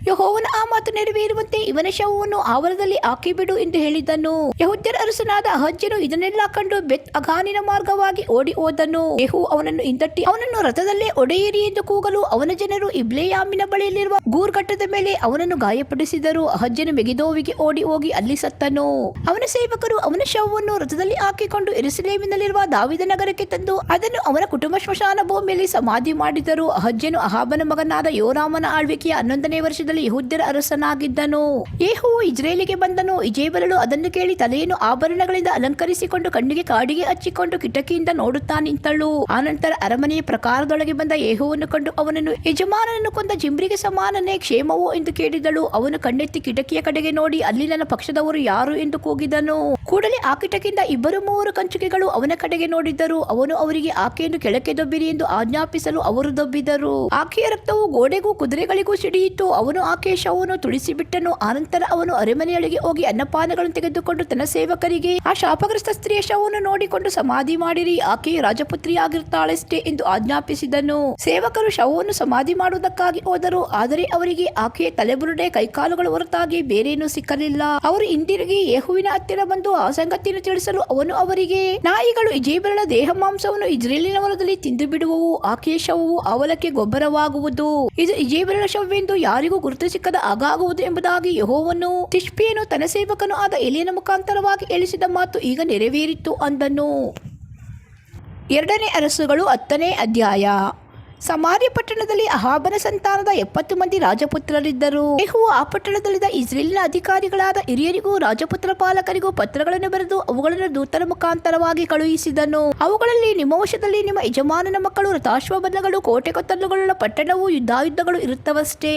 S1: ಯೆಹೋವನ ಆ ಮಾತು ನೆರವೇರುವಂತೆ ಇವನ ಶವವನ್ನು ಆ ಹೊಲದಲ್ಲಿ ಹಾಕಿಬಿಡು ಎಂದು ಹೇಳಿದನು. ಯೆಹೂದ್ಯರ ಅರಸನಾದ ಅಹಜ್ಯನು ಇದನ್ನೆಲ್ಲ ಕಂಡು ಬೆತ್ ಅಗಾನಿನ ಮಾರ್ಗವಾಗಿ ಓಡಿ ಹೋದನು. ಯೆಹೂ ಅವನನ್ನು ಹಿಂದಟ್ಟಿ ಅವನನ್ನು ರಥದಲ್ಲೇ ಒಡೆಯಿರಿ ಎಂದು ಕೂಗಲು ಅವನ ಜನರು ಇಬ್ಲೇಯಾಮಿನ ಬಳಿಯಲ್ಲಿರುವ ಗೂರ್ ಘಟ್ಟದ ಮೇಲೆ ಅವನನ್ನು ಗಾಯಪಡಿಸಿದರು. ಅಹಜ್ಯನು ಮೆಗಿದೋವಿಗೆ ಓಡಿ ಹೋಗಿ ಅಲ್ಲಿ ಸತ್ತನು. ಅವನ ಸೇವಕರು ಅವನ ಶವವನ್ನು ರಥದಲ್ಲಿ ಹಾಕಿಕೊಂಡು ಯೆರೂಸಲೇಮಿನಲ್ಲಿರುವ ದಾವೀದ ನಗರಕ್ಕೆ ತಂದು ಅದನ್ನು ಅವನ ಕುಟುಂಬ ಸ್ಮಶಾನ ಭೂಮಿಯಲ್ಲಿ ಸಮಾಧಿ ಮಾಡಿದರು. ಅಹಜ್ಯನು ಅಹಾಬನ ಮಗನಾದ ಯೋರಾಮನ ಆಳ್ವಿಕೆಯ 11ನೇ ವರ್ಷದಲ್ಲಿ ಯೆಹೂದ್ಯರ ಅರಸನಾಗಿದ್ದನು. ಯೇಹುವು ಇಜ್ರೇಲಿಗೆ ಬಂದನು. ಇಜೇಬಲಳು ಅದನ್ನು ಕೇಳಿ ತಲೆಯನ್ನು ಆಭರಣಗಳಿಂದ ಅಲಂಕರಿಸಿಕೊಂಡು ಕಣ್ಣಿಗೆ ಕಾಡಿಗೆ ಹಚ್ಚಿಕೊಂಡು ಕಿಟಕಿಯಿಂದ ನೋಡುತ್ತಾ ನಿಂತಳು. ಆನಂತರ ಅರಮನೆಯ ಪ್ರಕಾರದೊಳಗೆ ಬಂದ ಯೇಹುವನ್ನು ಕಂಡು ಅವನನ್ನು, ಯಜಮಾನನನ್ನು ಕೊಂದ ಜಿಮ್ರಿಗೆ ಸಮಾನನೇ, ಕ್ಷೇಮವೋ ಎಂದು ಕೇಳಿದಳು. ಅವನು ಕಣ್ಣೆತ್ತಿ ಕಿಟಕಿಯ ಕಡೆಗೆ ನೋಡಿ, ಅಲ್ಲಿ ನನ್ನ ಪಕ್ಷದವರು ಯಾರು ಎಂದು ಕೂಗಿದನು. ಕೂಡಲೇ ಆ ಕಿಟಕಿಯಿಂದ 2-3 ಕಂಚುಕಿಗಳು ಅವನ ಕಡೆಗೆ ನೋಡಿದ್ದರು. ಅವನು ಅವರಿಗೆ, ಆಕೆಯನ್ನು ಕೆಳಕ್ಕೆ ದೊಬ್ಬಿರಿ ಎಂದು ಆಜ್ಞಾಪಿಸಲು ಅವರು ದೊಬ್ಬಿದರು. ಆಕೆಯ ರಕ್ತವು ಗೋಡೆಗೂ ಕುದುರೆಗಳಿಗೂ ಸಿಡಿಯಿತು. ಅವನು ಆಕೆಯ ಶವವನ್ನು ತುಳಿಸಿಬಿಟ್ಟನು. ಆನಂತರ ಅವನು ಅರಮನೆಯೊಳಗೆ ಹೋಗಿ ಅನ್ನಪಾನಗಳನ್ನು ತೆಗೆದುಕೊಂಡು ತನ್ನ ಸೇವಕರಿಗೆ, ಆ ಶಾಪಗ್ರಸ್ತ ಸ್ತ್ರೀಯ ಶವವನ್ನು ನೋಡಿಕೊಂಡು ಸಮಾಧಿ ಮಾಡಿರಿ, ಆಕೆಯು ರಾಜಪುತ್ರಿಯಾಗಿರುತ್ತಾಳಷ್ಟೇ ಎಂದು ಆಜ್ಞಾಪಿಸಿದನು. ಸೇವಕರು ಶವವನ್ನು ಸಮಾಧಿ ಮಾಡುವುದಕ್ಕಾಗಿ ಹೋದರು. ಆದರೆ ಅವರಿಗೆ ಆಕೆಯ ತಲೆಬುರುಡೆ, ಕೈಕಾಲುಗಳ ಹೊರತಾಗಿ ಬೇರೇನೂ ಸಿಕ್ಕಲಿಲ್ಲ. ಅವರು ಹಿಂದಿರುಗಿ ಯೇಹುವಿನ ಹತ್ತಿರ ಬಂದು ಆ ಸಂಗತಿಯನ್ನು ತಿಳಿಸಲು ಅವನು ಅವರಿಗೆ, ನಾಯಿಗಳು ಇಜೇಬಲಳ ದೇಹ ಮಾಂಸವನ್ನು ಇಜ್ರೇಲಿನ ಹೊಲದಲ್ಲಿ ತಿಂದು ಬಿಡುವವು. ಆಕೆಯ ಶವವು ಆ ಹೊಲಕ್ಕೆ ಗೊಬ್ಬರವಾಗುವುದು. ಇದು ಇಜೇಬಲಳ ಶವವೆಂದು ಯಾರಿಗೂ ಗುರುತು ಸಿಕ್ಕದ ಹಾಗಾಗುವುದು ಎಂಬುದಾಗಿ ಯೆಹೋವನು ತಿಷ್ಬಿಯನು ತನ್ನ ಸೇವಕನು ಆದ ಎಲಿಯನ ಮುಖಾಂತರವಾಗಿ ಹೇಳಿಸಿದ ಮಾತು ಈಗ ನೆರವೇರಿತು ಅಂದನು. 2ನೇ ಅರಸುಗಳು 10ನೇ ಅಧ್ಯಾಯ. ಸಮಾರ್ಯ ಪಟ್ಟಣದಲ್ಲಿ ಅಹಾಬನ ಸಂತಾನದ 70 ಮಂದಿ ರಾಜಪುತ್ರರಿದ್ದರು. ಯೆಹೋವನು ಆ ಪಟ್ಟಣದಲ್ಲಿದ್ದ ಇಸ್ರೇಲಿನ ಅಧಿಕಾರಿಗಳಾದ ಹಿರಿಯರಿಗೂ ರಾಜಪುತ್ರ ಪಾಲಕರಿಗೂ ಪತ್ರಗಳನ್ನು ಬರೆದು ಅವುಗಳನ್ನು ದೂತರ ಮುಖಾಂತರವಾಗಿ ಕಳುಹಿಸಿದನು. ಅವುಗಳಲ್ಲಿ, ನಿಮ್ಮ ವಶದಲ್ಲಿ ನಿಮ್ಮ ಯಜಮಾನನ ಮಕ್ಕಳು, ರಥಾಶ್ವಬಲಗಳು, ಕೋಟೆಕೊತ್ತಲುಗಳ ಪಟ್ಟಣವು, ಯುದ್ಧಾಯುಧಗಳು ಇರುತ್ತವಷ್ಟೇ.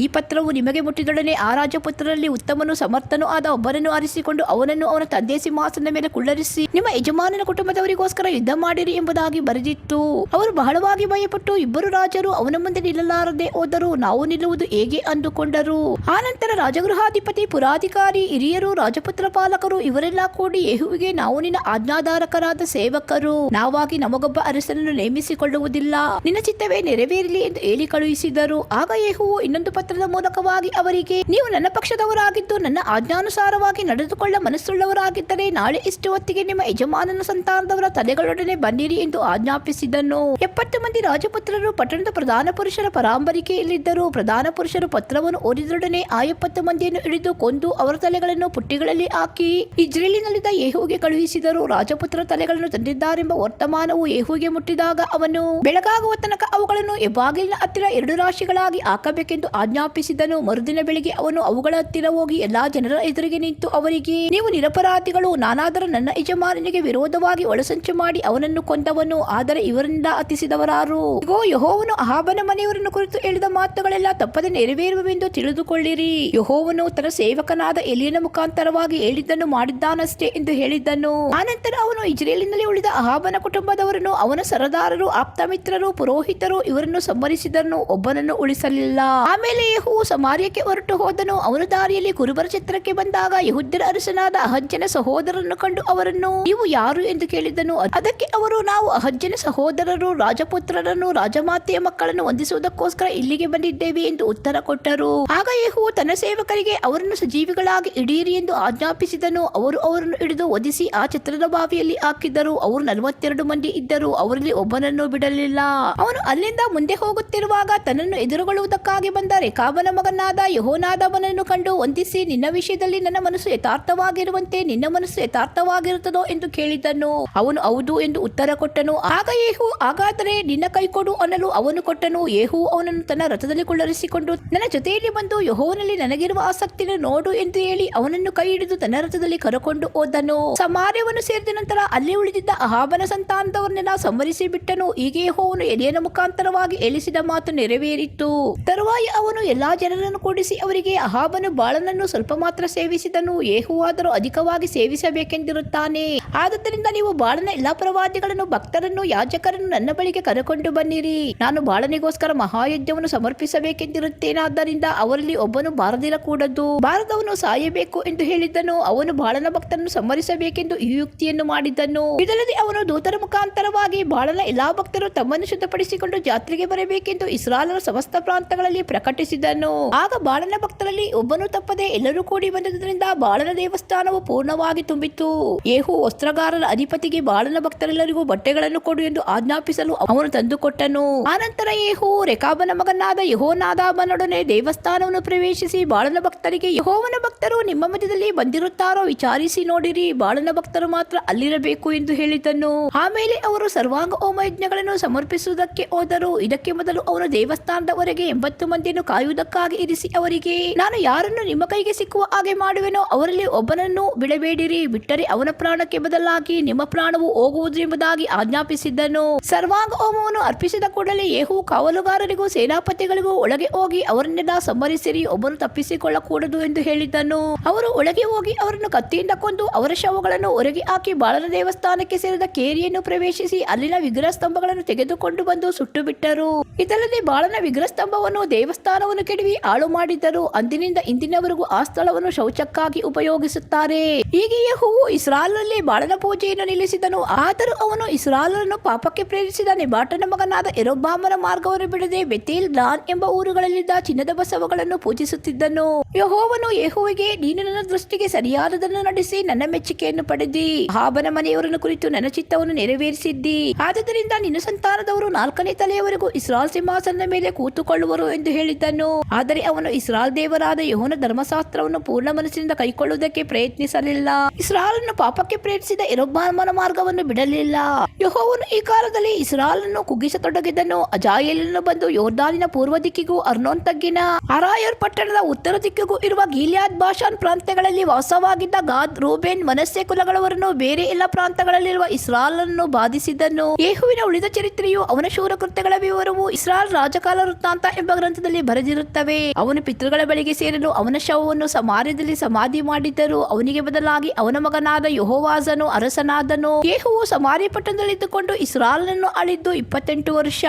S1: ಈ ಪತ್ರವು ನಿಮಗೆ ಮುಟ್ಟಿದೊಡನೆ ಆ ರಾಜಪುತ್ರರಲ್ಲಿ ಉತ್ತಮನೂ ಸಮರ್ಥನೂ ಆದ ಒಬ್ಬರನ್ನು ಆರಿಸಿಕೊಂಡು ಅವನನ್ನು ಅವನ ತಂದೆಯ ಸಿಂಹಾಸನದ ಮೇಲೆ ಕುಳ್ಳರಿಸಿ ನಿಮ್ಮ ಯಜಮಾನನ ಕುಟುಂಬದವರಿಗೋಸ್ಕರ ಯುದ್ಧ ಮಾಡಿರಿ ಎಂಬುದಾಗಿ ಬರೆದಿತ್ತು. ಅವರು ಬಹಳವಾಗಿ ಭಯಪಟ್ಟು ಇಬ್ಬರು ರಾಜರು ಅವನ ಮುಂದೆ ನಿಲ್ಲಲಾರದೆ ಹೋದರು. ನಾವು ನಿಲ್ಲುವುದು ಹೇಗೆ ಅಂದುಕೊಂಡರು. ಆನಂತರ ರಾಜಗೃಹಾಧಿಪತಿ, ಪುರಾಧಿಕಾರಿ, ಹಿರಿಯರು, ರಾಜಪುತ್ರ ಪಾಲಕರು ಇವರೆಲ್ಲ ಕೂಡಿ ಯೆಹೂವಿಗೆ, ನಾವು ನಿನ್ನ ಆಜ್ಞಾಧಾರಕರಾದ ಸೇವಕರು, ನಾವಾಗಿ ನಮಗೊಬ್ಬ ಅರಸನನ್ನು ನೇಮಿಸಿಕೊಳ್ಳುವುದಿಲ್ಲ, ನಿನ್ನ ಚಿತ್ತವೇ ನೆರವೇರಲಿ ಎಂದು ಹೇಳಿ ಕಳುಹಿಸಿದರು. ಆಗ ಯೆಹೋವನು ಇನ್ನೊಂದು ಪತ್ರದ ಮೂಲಕವಾಗಿ ಅವರಿಗೆ, ನೀವು ನನ್ನ ಪಕ್ಷದವರಾಗಿದ್ದು ನನ್ನ ಆಜ್ಞಾನುಸಾರವಾಗಿ ನಡೆದುಕೊಳ್ಳ ಮನಸ್ಸುಳ್ಳವರಾಗಿದ್ದರೆ ನಾಳೆ ಇಷ್ಟು ಹೊತ್ತಿಗೆ ನಿಮ್ಮ ಯಜಮಾನನ ಸಂತಾನದವರ ತಲೆಗಳೊಡನೆ ಬನ್ನಿರಿ ಎಂದು ಆಜ್ಞಾಪಿಸಿದನು. 70 ಮಂದಿ ರಾಜಪುತ್ರರು ಪಟ್ಟಣದ ಪ್ರಧಾನ ಪುರುಷರ ಪರಾಂಬರಿಕೆಯಲ್ಲಿದ್ದರು. ಪ್ರಧಾನ ಪುರುಷರು ಪತ್ರವನ್ನು ಓದಿದೊಡನೆ ಆ 70 ಮಂದಿಯನ್ನು ಹಿಡಿದು ಕೊಂದು ಅವರ ತಲೆಗಳನ್ನು ಪುಟ್ಟಿಗಳಲ್ಲಿ ಹಾಕಿ ಇಜ್ರೇಲಿನಲ್ಲಿದ್ದ ಯೆಹೂವಿಗೆ ಕಳುಹಿಸಿದರು. ರಾಜಪುತ್ರರ ತಲೆಗಳನ್ನು ತಂದಿದ್ದಾರೆಂಬ ವರ್ತಮಾನವು ಯೆಹೂವಿಗೆ ಮುಟ್ಟಿದಾಗ ಅವನು ಬೆಳಗಾಗುವ ತನಕ ಅವುಗಳನ್ನು ಹೆಬ್ಬಾಗಿಲಿನ ಹತ್ತಿರ 2 ರಾಶಿಗಳಾಗಿ ಹಾಕಬೇಕೆಂದು ಆಜ್ಞಾಪಿಸಿದನು. ಮರುದಿನ ಬೆಳಿಗ್ಗೆ ಅವನು ಅವುಗಳ ಹತ್ತಿರ ಹೋಗಿ ಎಲ್ಲಾ ಜನರ ಎದುರಿಗೆ ನಿಂತು ಅವರಿಗೆ, ನೀವು ನಿರಪರಾಧಿಗಳು, ನಾನಾದರೂ ನನ್ನ ಯಜಮಾನನಿಗೆ ವಿರೋಧವಾಗಿ ಒಳಸಂಚು ಮಾಡಿ ಅವನನ್ನು ಕೊಂದವನು, ಆದರೆ ಇವರಿಂದ ಹತಿಸಿದವರಾರು? ಇಗೋ, ಯೆಹೋವನು ಅಹಾಬನ ಮನೆಯವರನ್ನು ಕುರಿತು ಹೇಳಿದ ಮಾತುಗಳೆಲ್ಲ ತಪ್ಪದೆ ನೆರವೇರುವೆಂದು ತಿಳಿದುಕೊಳ್ಳಿರಿ. ಯೆಹೋವನು ತನ್ನ ಸೇವಕನಾದ ಎಲಿಯನ ಮುಖಾಂತರವಾಗಿ ಹೇಳಿದ್ದನ್ನು ಮಾಡಿದ್ದಾನಷ್ಟೇ ಎಂದು ಹೇಳಿದ್ದನು. ಆನಂತರ ಅವನು ಇಜ್ರೇಲಿನಲ್ಲಿ ಉಳಿದ ಅಹಾಬನ ಕುಟುಂಬದವರನ್ನು, ಅವನ ಸರದಾರರು, ಆಪ್ತಮಿತ್ರರು, ಪುರೋಹಿತರು ಇವರನ್ನು ಸಂಹರಿಸಿದನು, ಒಬ್ಬನನ್ನು ಉಳಿಸಲಿಲ್ಲ. ಆಮೇಲೆ ಯೆಹೋವನು ಸಮಾರ್ಯಕ್ಕೆ ಹೊರಟು ಹೋದನು. ಅವನು ದಾರಿಯಲ್ಲಿ ಕುರುಬರ ಛತ್ರಕ್ಕೆ ಬಂದಾಗ ಯೆಹೂದ್ಯರ ಅರಸನಾದ ಅಹಜ್ಯನ ಸಹೋದರರನ್ನು ಕಂಡು ಅವರನ್ನು, ನೀವು ಯಾರು ಎಂದು ಕೇಳಿದನು. ಅದಕ್ಕೆ ಅವರು, ನಾವು ಅಹಜ್ಯನ ಸಹೋದರರು, ರಾಜಪುತ್ರರನ್ನು ರಾಜಮಾತೆಯ ಮಕ್ಕಳನ್ನು ವಂದಿಸುವುದಕ್ಕೋಸ್ಕರ ಇಲ್ಲಿಗೆ ಬಂದಿದ್ದೇವೆ ಎಂದು ಉತ್ತರ ಕೊಟ್ಟರು. ಆಗ ಯೆಹೋವ ತನ್ನ ಸೇವಕರಿಗೆ ಅವರನ್ನು ಸಜೀವಿಗಳಾಗಿ ಹಿಡಿಯಿರಿ ಎಂದು ಆಜ್ಞಾಪಿಸಿದನು. ಅವರು ಅವರನ್ನು ಹಿಡಿದು ವಧಿಸಿ ಆ ಛತ್ರದ ಬಾವಿಯಲ್ಲಿ ಹಾಕಿದ್ದರು. ಅವರು 42 ಮಂದಿ ಇದ್ದರು, ಅವರಲ್ಲಿ ಒಬ್ಬನನ್ನು ಬಿಡಲಿಲ್ಲ. ಅವನು ಅಲ್ಲಿಂದ ಮುಂದೆ ಹೋಗುತ್ತಿರುವಾಗ ತನ್ನನ್ನು ಎದುರುಗೊಳ್ಳುವುದಕ್ಕಾಗಿ ಬಂದ ರೇಕಾಬನ ಮಗನಾದ ಯೆಹೋನಾದಾಬನನ್ನು ಕಂಡು ವಂದಿಸಿ, ನಿನ್ನ ವಿಷಯದಲ್ಲಿ ನನ್ನ ಮನಸ್ಸು ಯಥಾರ್ಥವಾಗಿರುವಂತೆ ನಿನ್ನ ಮನಸ್ಸು ಯಥಾರ್ಥವಾಗಿರುತ್ತದೋ ಎಂದು ಕೇಳಿದನು. ಅವನು ಹೌದು ಎಂದು ಉತ್ತರ ಕೊಟ್ಟನು. ಆಗ ಯೇಹು, ಹಾಗಾದರೆ ನಿನ್ನ ಕೈ ಕೊಡು ಅನ್ನಲು ಅವನು ಕೊಟ್ಟನು. ಯೇಹು ಅವನನ್ನು ತನ್ನ ರಥದಲ್ಲಿ ಕುಳ್ಳರಿಸಿಕೊಂಡು ನನ್ನ ಜೊತೆಯಲ್ಲಿ ಬಂದು ಯೆಹೋವನಲ್ಲಿ ನನಗಿರುವ ಆಸಕ್ತಿಯನ್ನು ನೋಡು ಎಂದು ಹೇಳಿ ಅವನನ್ನು ಕೈ ಹಿಡಿದು ತನ್ನ ರಥದಲ್ಲಿ ಕರಕೊಂಡು ಹೋದನು. ಸಮಾರ್ಯವನ್ನು ಸೇರಿದ ನಂತರ ಅಲ್ಲಿ ಉಳಿದಿದ್ದ ಅಹಾಬನ ಸಂತಾನದವರನ್ನೆಲ್ಲ ಸಂಹರಿಸಿ ಬಿಟ್ಟನು. ಹೀಗೆ ಯೆಹೋವನು ಎಲಿಯನ ಮುಖಾಂತರವಾಗಿ ಹೇಳಿಸಿದ ಮಾತು ನೆರವೇರಿತು. ತರುವಾಯ ಅವನು ಎಲ್ಲಾ ಜನರನ್ನು ಕೂಡಿಸಿ ಅವರಿಗೆ, ಅಹಾಬನು ಬಾಳನನ್ನು ಸ್ವಲ್ಪ ಮಾತ್ರ ಸೇವಿಸಿದನು, ಯೆಹೋವಾದರೂ ಅಧಿಕವಾಗಿ ಸೇವಿಸಬೇಕೆಂದಿರುತ್ತಾನೆ. ಆದುದರಿಂದ ನೀವು ಬಾಳನ ಎಲ್ಲಾ ಪ್ರವಾದಿಗಳನ್ನು, ಭಕ್ತರನ್ನು, ಯಾಜಕರನ್ನು ನನ್ನ ಬಳಿಗೆ ಕರೆಕೊಂಡು ಬನ್ನಿರಿ. ನಾನು ಬಾಳನಿಗೋಸ್ಕರ ಮಹಾಯಜ್ಞವನ್ನು ಸಮರ್ಪಿಸಬೇಕೆಂದಿರುತ್ತೇನಾದ್ದರಿಂದ ಅವರಲ್ಲಿ ಒಬ್ಬನು ಬಾರದಿರಕೂಡದು, ಬಾರದವನು ಸಾಯಬೇಕು ಎಂದು ಹೇಳಿದ್ದನು. ಅವನು ಬಾಳನ ಭಕ್ತರನ್ನು ಸಂಹರಿಸಬೇಕೆಂದು ಈ ಯುಕ್ತಿಯನ್ನು ಮಾಡಿದ್ದನು. ಇದಲ್ಲದೆ ಅವನು ದೂತರ ಮುಖಾಂತರವಾಗಿ ಬಾಳನ ಎಲ್ಲಾ ಭಕ್ತರು ತಮ್ಮನ್ನು ಶುದ್ಧಪಡಿಸಿಕೊಂಡು ಜಾತ್ರೆಗೆ ಬರಬೇಕೆಂದು ಇಸ್ರಾಯೇಲರ ಸಮಸ್ತ ಪ್ರಾಂತಗಳಲ್ಲಿ ಪ್ರಕಟಿಸಿದನು. ಆಗ ಬಾಳನ ಭಕ್ತರಲ್ಲಿ ಒಬ್ಬನು ತಪ್ಪದೆ ಎಲ್ಲರೂ ಕೂಡಿ ಬಂದದ್ದರಿಂದ ಬಾಳನ ದೇವಸ್ಥಾನವು ಪೂರ್ಣವಾಗಿ ತುಂಬಿತು. ಯೇಹು ವಸ್ತ್ರಗಾರರ ಅಧಿಪತಿಗೆ ಬಾಳನ ಭಕ್ತರೆಲ್ಲರಿಗೂ ಬಟ್ಟೆಗಳನ್ನು ಕೊಡು ಎಂದು ಆಜ್ಞಾಪಿಸಲು ಅವನು ತಂದುಕೊಟ್ಟನು. ಆನಂತರ ಯೇಹು ರೇಕಾಬನ ಮಗನಾದ ಯೆಹೋನಾದಾಬನೊಡನೆ ದೇವಸ್ಥಾನವನ್ನು ಪ್ರವೇಶಿಸಿ ಬಾಳನ ಭಕ್ತರಿಗೆ, ಯೆಹೋವನ ಭಕ್ತರು ನಿಮ್ಮ ಮಧ್ಯದಲ್ಲಿ ಬಂದಿರುತ್ತಾರೋ ವಿಚಾರಿಸಿ ನೋಡಿರಿ, ಬಾಳನ ಭಕ್ತರು ಮಾತ್ರ ಅಲ್ಲಿರಬೇಕು ಎಂದು ಹೇಳಿದನು. ಆಮೇಲೆ ಅವರು ಸರ್ವಾಂಗ ಹೋಮ ಯಜ್ಞಗಳನ್ನು ಸಮರ್ಪಿಸುವುದಕ್ಕೆ ಹೋದರು. ಇದಕ್ಕೆ ಮೊದಲು ಅವನು ದೇವಸ್ಥಾನದವರೆಗೆ 80 ಮಂದಿಯನ್ನು ಕಾಯುವುದಕ್ಕಾಗಿ ಇರಿಸಿ ಅವರಿಗೆ, ನಾನು ಯಾರನ್ನು ನಿಮ್ಮ ಕೈಗೆ ಸಿಕ್ಕುವ ಹಾಗೆ ಮಾಡುವೆನೋ ಅವರಲ್ಲಿ ಒಬ್ಬನನ್ನು ಬಿಡಬೇಡಿರಿ, ಬಿಟ್ಟರೆ ಅವನ ಪ್ರಾಣಕ್ಕೆ ಬದಲಾಗಿ ನಿಮ್ಮ ಪ್ರಾಣವು ಹೋಗುವುದು ಎಂಬುದಾಗಿ ಆಜ್ಞಾಪಿಸಿದ್ದನು. ಸರ್ವಾಂಗ ಹೋಮವನ್ನು ಅರ್ಪಿಸಿದ ಕೂಡಲೇ ಯೇಹು ಕಾವಲುಗಾರರಿಗೂ ಸೇನಾಪತಿಗಳಿಗೂ ಒಳಗೆ ಹೋಗಿ ಅವರನ್ನೆಲ್ಲ ಸಂಹರಿಸಿರಿ, ಒಬ್ಬನು ತಪ್ಪಿಸಿಕೊಳ್ಳಕೂಡದು ಎಂದು ಹೇಳಿದ್ದನು. ಅವರು ಒಳಗೆ ಹೋಗಿ ಅವರನ್ನು ಕತ್ತಿಯಿಂದ ಕೊಂದು ಅವರ ಶವಗಳನ್ನು ಹೊರಗೆ ಹಾಕಿ ಬಾಳನ ದೇವಸ್ಥಾನಕ್ಕೆ ಸೇರಿದ ಕೇರಿಯನ್ನು ಪ್ರವೇಶಿಸಿ ಅಲ್ಲಿನ ವಿಗ್ರಹ ಸ್ತಂಭಗಳನ್ನು ತೆಗೆದುಕೊಂಡು ಬಂದು ಸುಟ್ಟು ಬಿಟ್ಟರು. ಇದಲ್ಲದೆ ಬಾಳನ ವಿಗ್ರಹ ಸ್ತಂಭವನ್ನು, ದೇವಸ್ಥಾನವನ್ನು ಕೆಡವಿ ಹಾಳು ಮಾಡಿದ್ದರು. ಅಂದಿನಿಂದ ಇಂದಿನವರೆಗೂ ಆ ಸ್ಥಳವನ್ನು ಶೌಚಕ್ಕಾಗಿ ಉಪಯೋಗಿಸುತ್ತಾರೆ. ಹೀಗೆ ಯೆಹೋವನು ಇಸ್ರಾಯೇಲರಲ್ಲಿ ಬಾಳನ ಪೂಜೆಯನ್ನು ನಿಲ್ಲಿಸಿದನು. ಆದರೂ ಅವನು ಇಸ್ರಾಯೇಲರನ್ನು ಪಾಪಕ್ಕೆ ಪ್ರೇರಿಸಿದ ನೆಬಾಟನ ಮಗನಾದ ಯೆರೊಬ್ಬಾಮನ ಮಾರ್ಗವನ್ನು ಬಿಡದೆ ಬೆತೇಲ್, ದಾನ್ ಎಂಬ ಊರುಗಳಲ್ಲಿದ್ದ ಚಿನ್ನದ ಬಸವಗಳನ್ನು ಪೂಜಿಸುತ್ತಿದ್ದನು. ಯೆಹೋವನು ಯೆಹೂವಿಗೆ, ನೀನು ನನ್ನ ದೃಷ್ಟಿಗೆ ಸರಿಯಾದದನ್ನು ನಡೆಸಿ ನನ್ನ ಮೆಚ್ಚುಗೆಯನ್ನು ಪಡೆದಿ, ಅಹಾಬನ ಮನೆಯವರನ್ನು ಕುರಿತು ನನ್ನ ಚಿತ್ತವನ್ನು ನೆರವೇರಿಸಿದ್ದಿ. ಆದುದರಿಂದ ನಿನ್ನ ಸಂತಾನದವರು 4ನೇ ತಲೆಯವರೆಗೂ ಇಸ್ರಾಯೇಲ್ ಸಿಂಹಾಸನದ ಮೇಲೆ ಕೂತುಕೊಳ್ಳುವರು ಎಂದು ಹೇಳಿದ್ದನು. ಆದರೆ ಅವನು ಇಸ್ರಾಯೇಲ್ ದೇವರಾದ ಯೆಹೋವನ ಧರ್ಮಶಾಸ್ತ್ರವನ್ನು ಪೂರ್ಣ ಮನಸ್ಸಿನಿಂದ ಕೈಕೊಳ್ಳುವುದಕ್ಕೆ ಪ್ರಯತ್ನಿಸಲಿಲ್ಲ. ಇಸ್ರಾಯೇಲನ್ನು ಪಾಪಕ್ಕೆ ಪ್ರೇರಿಸಿದ ಯೆರೊಬ್ಬಾಮನ ಮಾರ್ಗವನ್ನು ಬಿಡಲಿಲ್ಲ. ಯೆಹೋವನು ಈ ಕಾಲದಲ್ಲಿ ಇಸ್ರಾಯೇಲನ್ನು ಕುಗ್ಗಿಸತೊಡಗಿದನು. ಅಜಾಯೇಲನು ಬಂದು ಯೋರ್ದಾನಿನ ಪೂರ್ವ ದಿಕ್ಕಿಗೂ ಅರ್ನೋನ್ ತಗ್ಗಿನ ಅರಾಯರ್ ಪಟ್ಟಣದ ಉತ್ತರ ದಿಕ್ಕಿಗೂ ಇರುವ ಗೀಲ್ಯಾದ್, ಬಾಷಾನ್ ಪ್ರಾಂತ್ಯಗಳಲ್ಲಿ ವಾಸವಾಗಿದ್ದ ಗಾದ್, ರೂಬೇನ್, ಮನಸ್ಸೆ ಕುಲಗಳವರನ್ನು ಬೇರೆ ಎಲ್ಲ ಪ್ರಾಂತಗಳಲ್ಲಿರುವ ಇಸ್ರಾಯೇಲನ್ನು ಬಾಧಿಸಿದನು. ಯೇಹುವಿನ ಉಳಿದ ಚರಿತ್ರೆಯು ಅವನ ಶೂರ ಕೃತ್ಯಗಳ ವಿವರವು ಇಸ್ರಾಯೇಲ್ ರಾಜಕಾಲ ವೃತ್ತಾಂತ ಎಂಬ ಗ್ರಂಥದಲ್ಲಿ ಬರೆದಿರುತ್ತವೆ. ಅವನು ಪಿತೃಗಳ ಬಳಿಗೆ ಸೇರಲು ಅವನ ಶವವನ್ನು ಸಮಾರ್ಯದಲ್ಲಿ ಸಮಾಧಿ ಮಾಡಿದ್ದರು. ಅವನಿಗೆ ಬದಲಾಗಿ ಅವನ ಮಗನಾದ ಯೆಹೋವಾಜನು ಅರಸನಾದನು. ಯೇಹುವು ಸಮಾರ್ಯ ಪಟ್ಟಣದಲ್ಲಿದ್ದುಕೊಂಡು ಇಸ್ರಾಯೇಲನ್ನು ಆಳಿದ್ದು 28 ವರ್ಷ.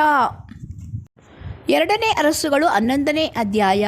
S1: 2ನೇ ಅರಸುಗಳು 11ನೇ ಅಧ್ಯಾಯ.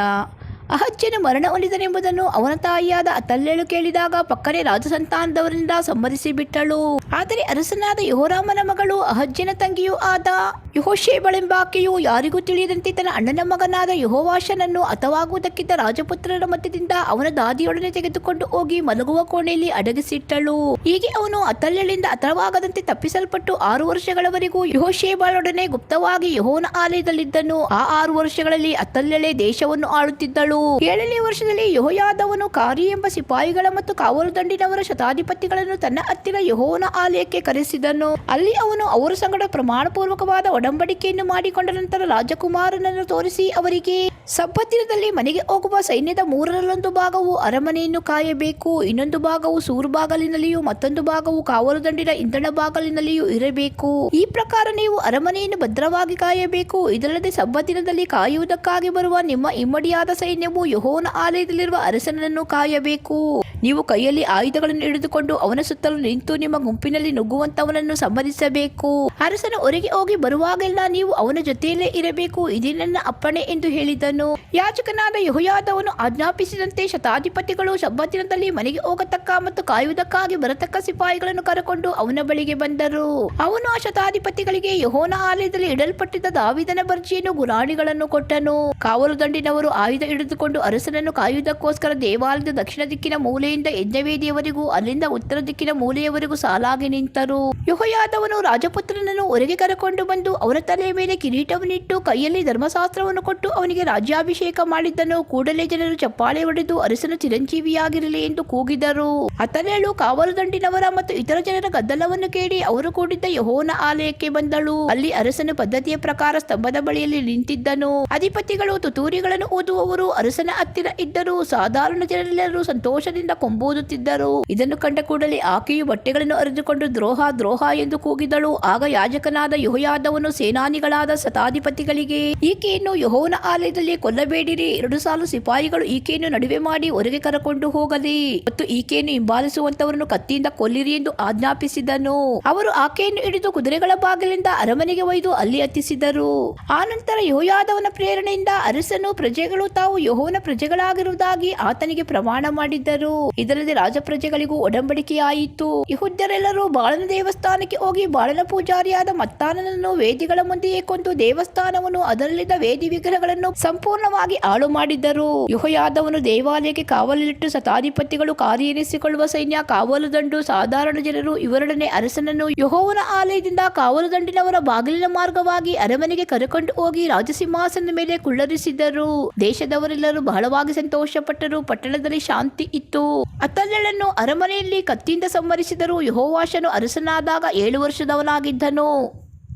S1: ಅಹಜ್ಯನು ಮರಣ ಹೊಂದಿದನೆಂಬುದನ್ನು ಅವನ ತಾಯಿಯಾದ ಅತಲ್ಯಳು ಕೇಳಿದಾಗ ಪಕ್ಕನೆ ರಾಜಸಂತಾನದವರಿಂದ ಸಂಹರಿಸಿ ಬಿಟ್ಟಳು. ಆದರೆ ಅರಸನಾದ ಯೆಹೋರಾಮನ ಮಗಳು ಅಹಜ್ಯನ ತಂಗಿಯೂ ಆದ ಯೆಹೋಷೇಬಳೆಂಬಾಕೆಯು ಯಾರಿಗೂ ತಿಳಿಯದಂತೆ ತನ್ನ ಅಣ್ಣನ ಮಗನಾದ ಯೆಹೋವಾಷನನ್ನು ಹತವಾಗುವುದಕ್ಕಿದ್ದ ರಾಜಪುತ್ರರ ಮಧ್ಯದಿಂದ ಅವನ ದಾದಿಯೊಡನೆ ತೆಗೆದುಕೊಂಡು ಹೋಗಿ ಮಲಗುವ ಕೋಣೆಯಲ್ಲಿ ಅಡಗಿಸಿಟ್ಟಳು. ಹೀಗೆ ಅವನು ಅತಲ್ಯಳಿಂದ ಹತವಾಗದಂತೆ ತಪ್ಪಿಸಲ್ಪಟ್ಟು 6 ವರ್ಷಗಳವರೆಗೂ ಯೆಹೋಷೇಬಳೊಡನೆ ಗುಪ್ತವಾಗಿ ಯೆಹೋವನ ಆಲಯದಲ್ಲಿದ್ದನು. ಆ 6 ವರ್ಷಗಳಲ್ಲಿ ಅತಲ್ಯಳೆ ದೇಶವನ್ನು ಆಳುತ್ತಿದ್ದಳು. 7ನೇ ವರ್ಷದಲ್ಲಿ ಯೆಹೋಯಾದವನು ಕಾರಿ ಎಂಬ ಸಿಪಾಯಿಗಳ ಮತ್ತು ಕಾವಲು ದಂಡಿನವರ ಶತಾಧಿಪತಿಗಳನ್ನು ತನ್ನ ಹತ್ತಿರ ಯೆಹೋವನ ಆಲಯಕ್ಕೆ ಕರೆಸಿದನು. ಅಲ್ಲಿ ಅವನು ಅವರ ಸಂಗಡ ಪ್ರಮಾಣಪೂರ್ವಕವಾದ ಒಡಂಬಡಿಕೆಯನ್ನು ಮಾಡಿಕೊಂಡ ನಂತರ ರಾಜಕುಮಾರನನ್ನು ತೋರಿಸಿ ಅವರಿಗೆ, ಸಬ್ಬತ್ ದಿನದಲ್ಲಿ ಮನೆಗೆ ಹೋಗುವ ಸೈನ್ಯದ 1/3 ಭಾಗವು ಅರಮನೆಯನ್ನು ಕಾಯಬೇಕು, ಇನ್ನೊಂದು ಭಾಗವು ಸೂರು ಬಾಗಲಿನಲ್ಲಿಯೂ ಮತ್ತೊಂದು ಭಾಗವು ಕಾವಲು ದಂಡಿನ ಇಂಧನ ಬಾಗಲಿನಲ್ಲಿಯೂ ಇರಬೇಕು. ಈ ಪ್ರಕಾರ ನೀವು ಅರಮನೆಯನ್ನು ಭದ್ರವಾಗಿ ಕಾಯಬೇಕು. ಇದಲ್ಲದೆ ಸಬ್ಬತ್ ದಿನದಲ್ಲಿ ಕಾಯುವುದಕ್ಕಾಗಿ ಬರುವ ನಿಮ್ಮ ಇಮ್ಮಡಿಯಾದ ಸೈನ್ಯವು ಯೆಹೋವನ ಆಲಯದಲ್ಲಿರುವ ಅರಸನನ್ನು ಕಾಯಬೇಕು. ನೀವು ಕೈಯಲ್ಲಿ ಆಯುಧಗಳನ್ನು ಹಿಡಿದುಕೊಂಡು ಅವನ ಸುತ್ತಲೂ ನಿಂತು ನಿಮ್ಮ ಗುಂಪಿನಲ್ಲಿ ನುಗ್ಗುವಂತವನನ್ನು ಸಮ್ಮತಿಸಬೇಕು. ಅರಸನು ಹೊರಗೆ ಹೋಗಿ ಬರುವಾಗೆಲ್ಲ ನೀವು ಅವನ ಜೊತೆಯಲ್ಲೇ ಇರಬೇಕು. ಇದೇ ನನ್ನ ಅಪ್ಪಣೆ ಎಂದು ಹೇಳಿದನು. ಯಾಜಕನಾದ ಯೆಹೋಯಾದವನು ಆಜ್ಞಾಪಿಸಿದಂತೆ ಶತಾಧಿಪತಿಗಳು ಸಬ್ಬತ್ತಿನದಲ್ಲಿ ಮನೆಗೆ ಹೋಗತಕ್ಕ ಮತ್ತು ಕಾಯುವುದಕ್ಕಾಗಿ ಬರತಕ್ಕ ಸಿಪಾಯಿಗಳನ್ನು ಕರೆಕೊಂಡು ಅವನ ಬಳಿಗೆ ಬಂದರು. ಅವನು ಆ ಶತಾಧಿಪತಿಗಳಿಗೆ ಯೆಹೋವನ ಆಲಯದಲ್ಲಿ ಇಡಲ್ಪಟ್ಟಿದ್ದ ದಾವೀದನ ಬರ್ಜಿಯನ್ನು ಗುರಾಣಿಗಳನ್ನು ಕೊಟ್ಟನು. ಕಾವಲು ದಂಡಿನವರು ಆಯುಧ ಹಿಡಿದುಕೊಂಡು ಅರಸನನ್ನು ಕಾಯುವುದಕ್ಕೋಸ್ಕರ ದೇವಾಲಯದ ದಕ್ಷಿಣ ದಿಕ್ಕಿನ ಮೂಲೆಯಿಂದ ಯಜ್ಞವೇದಿಯವರೆಗೂ ಅಲ್ಲಿಂದ ಉತ್ತರ ದಿಕ್ಕಿನ ಮೂಲೆಯವರೆಗೂ ಸಾಲಾಗಿ ನಿಂತರು. ಯೆಹೋಯಾದವನು ರಾಜಪುತ್ರನನ್ನು ಹೊರಗೆ ಕರೆಕೊಂಡು ಬಂದು ಅವನ ತಲೆಯ ಮೇಲೆ ಕಿರೀಟವನ್ನಿಟ್ಟು ಕೈಯಲ್ಲಿ ಧರ್ಮಶಾಸ್ತ್ರವನ್ನು ಕೊಟ್ಟು ಅವನಿಗೆ ರಾಜ್ಯಾಭಿಷೇಕ ಮಾಡಿದ್ದನು. ಕೂಡಲೇ ಜನರು ಚಪ್ಪಾಳೆ ಹೊಡೆದು ಅರಸನು ಚಿರಂಜೀವಿಯಾಗಿರಲಿ ಎಂದು ಕೂಗಿದರು. ಅತನೇಳು ಕಾವಲು ದಂಡಿನವರ ಮತ್ತು ಇತರ ಜನರ ಗದ್ದಲವನ್ನು ಕೇಳಿ ಅವರು ಕೂಡಿದ್ದ ಯೆಹೋವನ ಆಲಯಕ್ಕೆ ಬಂದಳು. ಅಲ್ಲಿ ಅರಸನು ಪದ್ಧತಿಯ ಪ್ರಕಾರ ಸ್ತಂಭದ ಬಳಿಯಲ್ಲಿ ನಿಂತಿದ್ದನು. ಅಧಿಪತಿಗಳು ತುತ್ತೂರಿಗಳನ್ನು ಊದುವವರು ಅರಸನ ಹತ್ತಿರ ಇದ್ದರು. ಸಾಧಾರಣ ಜನರೆಲ್ಲರೂ ಸಂತೋಷದಿಂದ ಕೊಂಬೂದುತ್ತಿದ್ದರು. ಇದನ್ನು ಕಂಡ ಕೂಡಲೇ ಆಕೆಯು ಬಟ್ಟೆಗಳನ್ನು ಅರಿದುಕೊಂಡು ದ್ರೋಹ ದ್ರೋಹ ಎಂದು ಕೂಗಿದಳು. ಆಗ ಯಾಜಕನಾದ ಯೆಹೋಯಾದವನು ಸೇನಾನಿಗಳಾದ ಶತಾಧಿಪತಿಗಳಿಗೆ, ಈಕೆಯನ್ನು ಯೆಹೋವನ ಆಲಯದಲ್ಲಿ ಕೊಲ್ಲಬೇಡಿರಿ. 2 ಸಾಲು ಸಿಪಾಯಿಗಳು ಈಕೆಯನ್ನು ನಡುವೆ ಮಾಡಿ ಹೊರಗೆ ಕರಕೊಂಡು ಹೋಗಲಿ ಮತ್ತು ಈಕೆಯನ್ನು ಹಿಂಬಾಲಿಸುವಂತವರನ್ನು ಕತ್ತಿಯಿಂದ ಕೊಲ್ಲಿರಿ ಎಂದು ಆಜ್ಞಾಪಿಸಿದನು. ಅವರು ಆಕೆಯನ್ನು ಹಿಡಿದು ಕುದುರೆಗಳ ಬಾಗಿಲಿಂದ ಅರಮನೆಗೆ ಒಯ್ದು ಅಲ್ಲಿ ಹತ್ತಿಸಿದರು. ಆನಂತರ ಯೆಹೋಯಾದವನ ಪ್ರೇರಣೆಯಿಂದ ಅರಸನು ಪ್ರಜೆಗಳು ತಾವು ಯೆಹೋವನ ಪ್ರಜೆಗಳಾಗಿರುವುದಾಗಿ ಆತನಿಗೆ ಪ್ರಮಾಣ ಮಾಡಿದ್ದರು. ಇದಲ್ಲದೆ ರಾಜಪ್ರಜೆಗಳಿಗೂ ಒಡಂಬಡಿಕೆಯಾಯಿತು. ಯೆಹೂದ್ಯರೆಲ್ಲರೂ ಬಾಳನ ದೇವಸ್ಥಾನಕ್ಕೆ ಹೋಗಿ ಬಾಳನ ಪೂಜಾರಿಯಾದ ಮತ್ತಾನನನ್ನು ವೇದಿಗಳ ಮುಂದೆಯೇ ಕೊಂದು ದೇವಸ್ಥಾನವನ್ನು ಅದರಲ್ಲಿದ್ದ ವೇದಿ ವಿಗ್ರಹಗಳನ್ನು ಸಂಪೂರ್ಣವಾಗಿ ಹಾಳು ಮಾಡಿದ್ದರು. ಯೆಹೋಯಾದವನು ದೇವಾಲಯಕ್ಕೆ ಕಾವಲಿಟ್ಟು ಶತಾಧಿಪತಿಗಳು, ಕಾರ್ಯೆನಿಸಿಕೊಳ್ಳುವ ಸೈನ್ಯ, ಕಾವಲು ದಂಡು, ಸಾಧಾರಣ ಜನರು ಇವರೊಡನೆ ಅರಸನನ್ನು ಯೆಹೋವನ ಆಲಯದಿಂದ ಕಾವಲು ದಂಡಿನವರ ಬಾಗಿಲಿನ ಮಾರ್ಗವಾಗಿ ಅರಮನೆಗೆ ಕರೆಕೊಂಡು ಹೋಗಿ ರಾಜಸಿಂಹಾಸನದ ಮೇಲೆ ಕುಳ್ಳರಿಸಿದರು. ದೇಶದವರೆಲ್ಲರೂ ಬಹಳವಾಗಿ ಸಂತೋಷಪಟ್ಟರು. ಪಟ್ಟಣದಲ್ಲಿ ಶಾಂತಿ ಇತ್ತು. ಅತಲ್ಯಳನ್ನು ಅರಮನೆಯಲ್ಲಿ ಕತ್ತಿಯಿಂದ ಸಂಹರಿಸಿದರು. ಯೆಹೋವಾಷನು ಅರಸನಾದಾಗ 7 ವರ್ಷದವನಾಗಿದ್ದನು.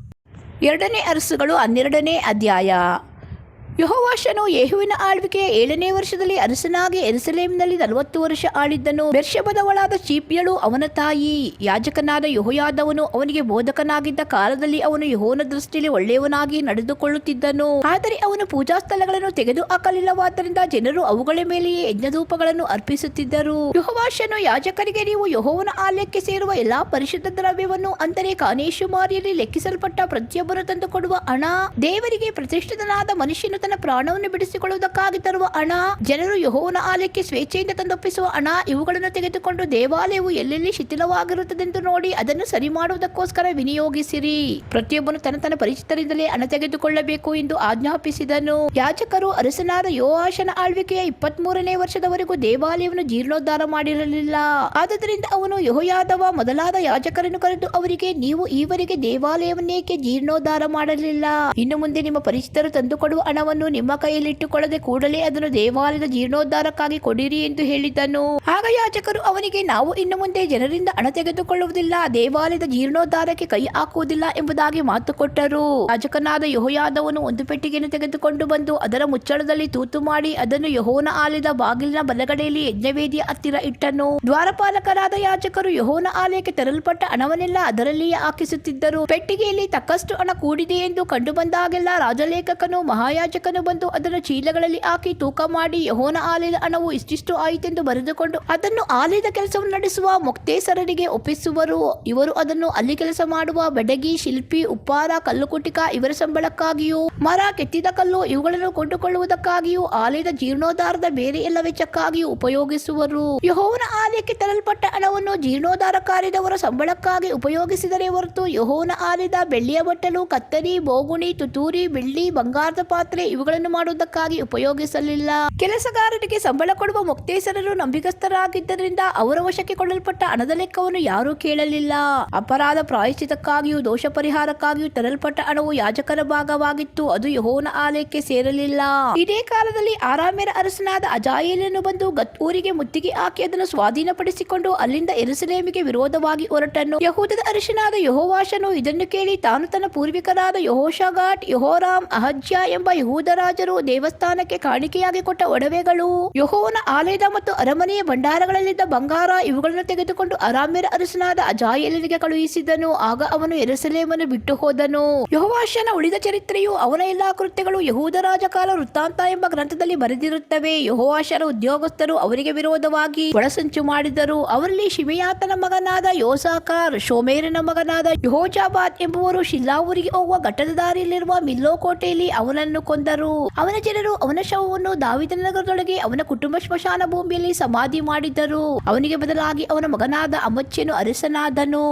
S1: 2ನೇ ಅರಸುಗಳು 12ನೇ ಅಧ್ಯಾಯ. ಯೆಹೋವಾಷನು ಯೇಹುವಿನ ಆಳ್ವಿಕೆಯ 7ನೇ ವರ್ಷದಲ್ಲಿ ಅರಸನಾಗಿ ಯೆರೂಸಲೇಮಿನಲ್ಲಿ 40 ವರ್ಷ ಆಳಿದ್ದನು. ಬೆರ್ಷೆಬದವಳಾದ ಚೀಪ್ಯಳು ಅವನ ತಾಯಿ. ಯಾಜಕನಾದ ಯೆಹೋಯಾದವನು ಅವನಿಗೆ ಬೋಧಕನಾಗಿದ್ದ ಕಾಲದಲ್ಲಿ ಅವನು ಯೆಹೋವನ ದೃಷ್ಟಿಯಲ್ಲಿ ಒಳ್ಳೆಯವನಾಗಿ ನಡೆದುಕೊಳ್ಳುತ್ತಿದ್ದನು. ಆದರೆ ಅವನು ಪೂಜಾ ಸ್ಥಳಗಳನ್ನು ತೆಗೆದು ಹಾಕಲಿಲ್ಲವಾದ್ದರಿಂದ ಜನರು ಅವುಗಳ ಮೇಲೆಯೇ ಯಜ್ಞಧೂಪಗಳನ್ನು ಅರ್ಪಿಸುತ್ತಿದ್ದರು. ಯೆಹೋವಾಷನು ಯಾಜಕರಿಗೆ, ನೀವು ಯೆಹೋವನ ಆಲಯಕ್ಕೆ ಸೇರುವ ಎಲ್ಲಾ ಪರಿಶುದ್ಧ ದ್ರವ್ಯವನ್ನು, ಅಂದರೆ ಕಾನೇಶುಮಾರಿಯಲ್ಲಿ ಲೆಕ್ಕಿಸಲ್ಪಟ್ಟ ಪ್ರತಿಯೊಬ್ಬರು ತಂದು ಕೊಡುವ ಹಣ, ದೇವರಿಗೆ ಪ್ರತಿಷ್ಠಿತನಾದ ಮನುಷ್ಯನು ತನ್ನ ಪ್ರಾಣವನ್ನು ಬಿಡಿಸಿಕೊಳ್ಳುವುದಕ್ಕಾಗಿ ತರುವ ಹಣ, ಜನರು ಯೆಹೋವನ ಆಲಯಕ್ಕೆ ಸ್ವೇಚ್ಛೆಯಿಂದ ತಂದೊಪ್ಪಿಸುವ ಹಣ, ಇವುಗಳನ್ನು ತೆಗೆದುಕೊಂಡು ದೇವಾಲಯವು ಎಲ್ಲೆಲ್ಲಿ ಶಿಥಿಲವಾಗಿರುತ್ತದೆಂದು ನೋಡಿ ಅದನ್ನು ಸರಿ ಮಾಡುವುದಕ್ಕೋಸ್ಕರ ವಿನಿಯೋಗಿಸಿರಿ. ಪ್ರತಿಯೊಬ್ಬನು ತನ್ನ ಪರಿಚಿತರಿಂದಲೇ ಹಣ ತೆಗೆದುಕೊಳ್ಳಬೇಕು ಎಂದು ಆಜ್ಞಾಪಿಸಿದನು. ಯಾಜಕರು ಅರಸನಾದ ಯೋವಾಷನ ಆಳ್ವಿಕೆಯ 23ನೇ ವರ್ಷದವರೆಗೂ ದೇವಾಲಯವನ್ನು ಜೀರ್ಣೋದ್ಧಾರ ಮಾಡಿರಲಿಲ್ಲ. ಆದುದರಿಂದ ಅವನು ಯೆಹೋಯಾದವ ಮೊದಲಾದ ಯಾಜಕರನ್ನು ಕರೆದು ಅವರಿಗೆ, ನೀವು ಈವರೆಗೆ ದೇವಾಲಯವನ್ನೇಕೆ ಜೀರ್ಣೋದ್ಧಾರ ಮಾಡಲಿಲ್ಲ? ಇನ್ನು ಮುಂದೆ ನಿಮ್ಮ ಪರಿಚಿತರು ತಂದುಕೊಡುವ ಹಣವನ್ನು ನಿಮ್ಮ ಕೈಯಲ್ಲಿಟ್ಟುಕೊಳ್ಳದೆ ಕೂಡಲೇ ಅದನ್ನು ದೇವಾಲಯದ ಜೀರ್ಣೋದ್ಧಾರಕ್ಕಾಗಿ ಕೊಡಿರಿ ಎಂದು ಹೇಳಿದನು. ಆಗ ಯಾಜಕರು ಅವನಿಗೆ, ನಾವು ಇನ್ನು ಮುಂದೆ ಜನರಿಂದ ಹಣ ತೆಗೆದುಕೊಳ್ಳುವುದಿಲ್ಲ, ದೇವಾಲಯದ ಜೀರ್ಣೋದ್ಧಾರಕ್ಕೆ ಕೈ ಹಾಕುವುದಿಲ್ಲ ಎಂಬುದಾಗಿ ಮಾತು ಕೊಟ್ಟರು. ಯಾಜಕನಾದ ಯೆಹೋಯಾದವನು ಒಂದು ಪೆಟ್ಟಿಗೆಯನ್ನು ತೆಗೆದುಕೊಂಡು ಬಂದು ಅದರ ಮುಚ್ಚಳದಲ್ಲಿ ತೂತು ಮಾಡಿ ಅದನ್ನು ಯೆಹೋವನ ಆಲಯದ ಬಾಗಿಲಿನ ಬಲಗಡೆಯಲ್ಲಿ ಯಜ್ಞವೇದಿಯ ಹತ್ತಿರ ಇಟ್ಟನು. ದ್ವಾರಪಾಲಕರಾದ ಯಾಜಕರು ಯೆಹೋವನ ಆಲಯಕ್ಕೆ ತರಲ್ಪಟ್ಟ ಹಣವನ್ನೆಲ್ಲ ಅದರಲ್ಲಿಯೇ ಹಾಕಿಸುತ್ತಿದ್ದರು. ಪೆಟ್ಟಿಗೆಯಲ್ಲಿ ತಕ್ಕಷ್ಟು ಹಣ ಕೂಡಿದೆ ಎಂದು ಕಂಡು ಬಂದಾಗೆಲ್ಲ ರಾಜಲೇಖಕನು ಮಹಾಯಾಜಕನು ಬಂದು ಅದನ್ನು ಚೀಲಗಳಲ್ಲಿ ಹಾಕಿ ತೂಕ ಮಾಡಿ ಯೆಹೋವನ ಆಲಯದ ಹಣವು ಇಷ್ಟಿಷ್ಟು ಆಯಿತೆಂದು ಬರೆದುಕೊಂಡು ಅದನ್ನು ಆಲಯದ ಕೆಲಸವನ್ನು ನಡೆಸುವ ಮೊಕ್ತೇಸರರಿಗೆ ಒಪ್ಪಿಸುವರು. ಇವರು ಅದನ್ನು ಅಲ್ಲಿ ಕೆಲಸ ಮಾಡುವ ಬಡಗಿ, ಶಿಲ್ಪಿ, ಉಪ್ಪಾರ, ಕಲ್ಲುಕುಟಿಕ ಇವರ ಸಂಬಳಕ್ಕಾಗಿಯೂ, ಮರ, ಕೆತ್ತಿದ ಕಲ್ಲು ಇವುಗಳನ್ನು ಕೊಂಡುಕೊಳ್ಳುವುದಕ್ಕಾಗಿಯೂ, ಆಲಯದ ಜೀರ್ಣೋದ್ಧಾರದ ಬೇರೆ ಎಲ್ಲ ವೆಚ್ಚಕ್ಕಾಗಿಯೂ ಉಪಯೋಗಿಸುವರು. ಯೆಹೋವನ ಆಲಯಕ್ಕೆ ತರಲ್ಪಟ್ಟ ಹಣವನ್ನು ಜೀರ್ಣೋದ್ಧಾರ ಕಾರ್ಯದವರ ಸಂಬಳಕ್ಕಾಗಿ ಉಪಯೋಗಿಸಿದರೆ ಹೊರತು ಯೆಹೋವನ ಆಲಯದ ಬೆಳ್ಳಿಯ ಬಟ್ಟಲು, ಕತ್ತರಿ, ಬೋಗುಣಿ, ತುತ್ತೂರಿ, ಬೆಳ್ಳಿ, ಬಂಗಾರದ ಪಾತ್ರೆ ಇವುಗಳನ್ನು ಮಾಡುವುದಕ್ಕಾಗಿ ಉಪಯೋಗಿಸಲಿಲ್ಲ. ಕೆಲಸಗಾರರಿಗೆ ಸಂಬಳ ಕೊಡುವ ಮೊಕ್ತೇಸರರು ನಂಬಿಕಸ್ಥರಾಗಿದ್ದರಿಂದ ಅವರ ವಶಕ್ಕೆ ಕೊಡಲ್ಪಟ್ಟ ಹಣದ ಲೆಕ್ಕವನ್ನು ಯಾರೂ ಕೇಳಲಿಲ್ಲ. ಅಪರಾಧ ಪ್ರಾಯಶ್ಚಿತಕ್ಕಾಗಿಯೂ ದೋಷ ಪರಿಹಾರಕ್ಕಾಗಿಯೂ ತರಲ್ಪಟ್ಟ ಹಣವು ಯಾಜಕರ ಭಾಗವಾಗಿತ್ತು. ಅದು ಯೆಹೋವನ ಆಲಯಕ್ಕೆ ಸೇರಲಿಲ್ಲ. ಇದೇ ಕಾಲದಲ್ಲಿ ಆರಾಮ್ಯರ ಅರಸನಾದ ಅಜಾಯೇಲನು ಬಂದು ಗತ್ ಊರಿಗೆ ಮುತ್ತಿಗೆ ಹಾಕಿ ಅದನ್ನು ಸ್ವಾಧೀನಪಡಿಸಿಕೊಂಡು ಅಲ್ಲಿಂದ ಯೆರೂಸಲೇಮಿಗೆ ವಿರೋಧವಾಗಿ ಹೊರಟನು. ಯಹೂದದ ಅರಸನಾದ ಯೆಹೋವಾಷನು ಇದನ್ನು ಕೇಳಿ ತಾನು ತನ್ನ ಪೂರ್ವಿಕರಾದ ಯೆಹೋಷಾಫಾಟ್, ಯೆಹೋರಾಮ್, ಅಹಜ್ಯ ಎಂಬ ಯೆಹೂದ ಯಹೂದ ರಾಜರು ದೇವಸ್ಥಾನಕ್ಕೆ ಕಾಣಿಕೆಯಾಗಿ ಕೊಟ್ಟ ಒಡವೆಗಳು, ಯೆಹೋವನ ಆಲಯದ ಮತ್ತು ಅರಮನೆಯ ಭಂಡಾರಗಳಲ್ಲಿದ್ದ ಬಂಗಾರ ಇವುಗಳನ್ನು ತೆಗೆದುಕೊಂಡು ಅರಾಮ್ಯರ ಅರಸನಾದ ಅಜಾಯೇಲನಿಗೆ ಕಳುಹಿಸಿದನು. ಆಗ ಅವನು ಯೆರೂಸಲೇಮನ್ನು ಬಿಟ್ಟು ಹೋದನು. ಯೆಹೋವಾಷನ ಉಳಿದ ಚರಿತ್ರೆಯು ಅವನ ಎಲ್ಲಾ ಕೃತ್ಯಗಳು ಯಹೂದ ರಾಜಕಾಲ ವೃತ್ತಾಂತ ಎಂಬ ಗ್ರಂಥದಲ್ಲಿ ಬರೆದಿರುತ್ತವೆ. ಯೆಹೋವಾಷನ ಉದ್ಯೋಗಸ್ಥರು ಅವರಿಗೆ ವಿರೋಧವಾಗಿ ಒಳಸಂಚು ಮಾಡಿದರು. ಅವರಲ್ಲಿ ಶಿಮೆಯಾತನ ಮಗನಾದ ಯೋಸಾಕಾರ್, ಶೋಮೇರನ ಮಗನಾದ ಯೆಹೋಜಾಬಾದ್ ಎಂಬುವರು ಶಿಲ್ಲಾ ಊರಿಗೆ ಹೋಗುವ ಘಟ್ಟದ ದಾರಿಯಲ್ಲಿರುವ ಮಿಲ್ಲೋ ಕೋಟೆಯಲ್ಲಿ ಅವನನ್ನು ಕೊಂದರು. ಅವನ ಜನರು ಅವನ ಶವವನ್ನು ದಾವೀದನ ನಗರದೊಳಗೆ ಅವನ ಕುಟುಂಬ ಸ್ಮಶಾನ ಭೂಮಿಯಲ್ಲಿ ಸಮಾಧಿ ಮಾಡಿದರು. ಅವನಿಗೆ ಬದಲಾಗಿ ಅವನ ಮಗನಾದ ಅಮಚ್ಯನು ಅರಸನಾದನು.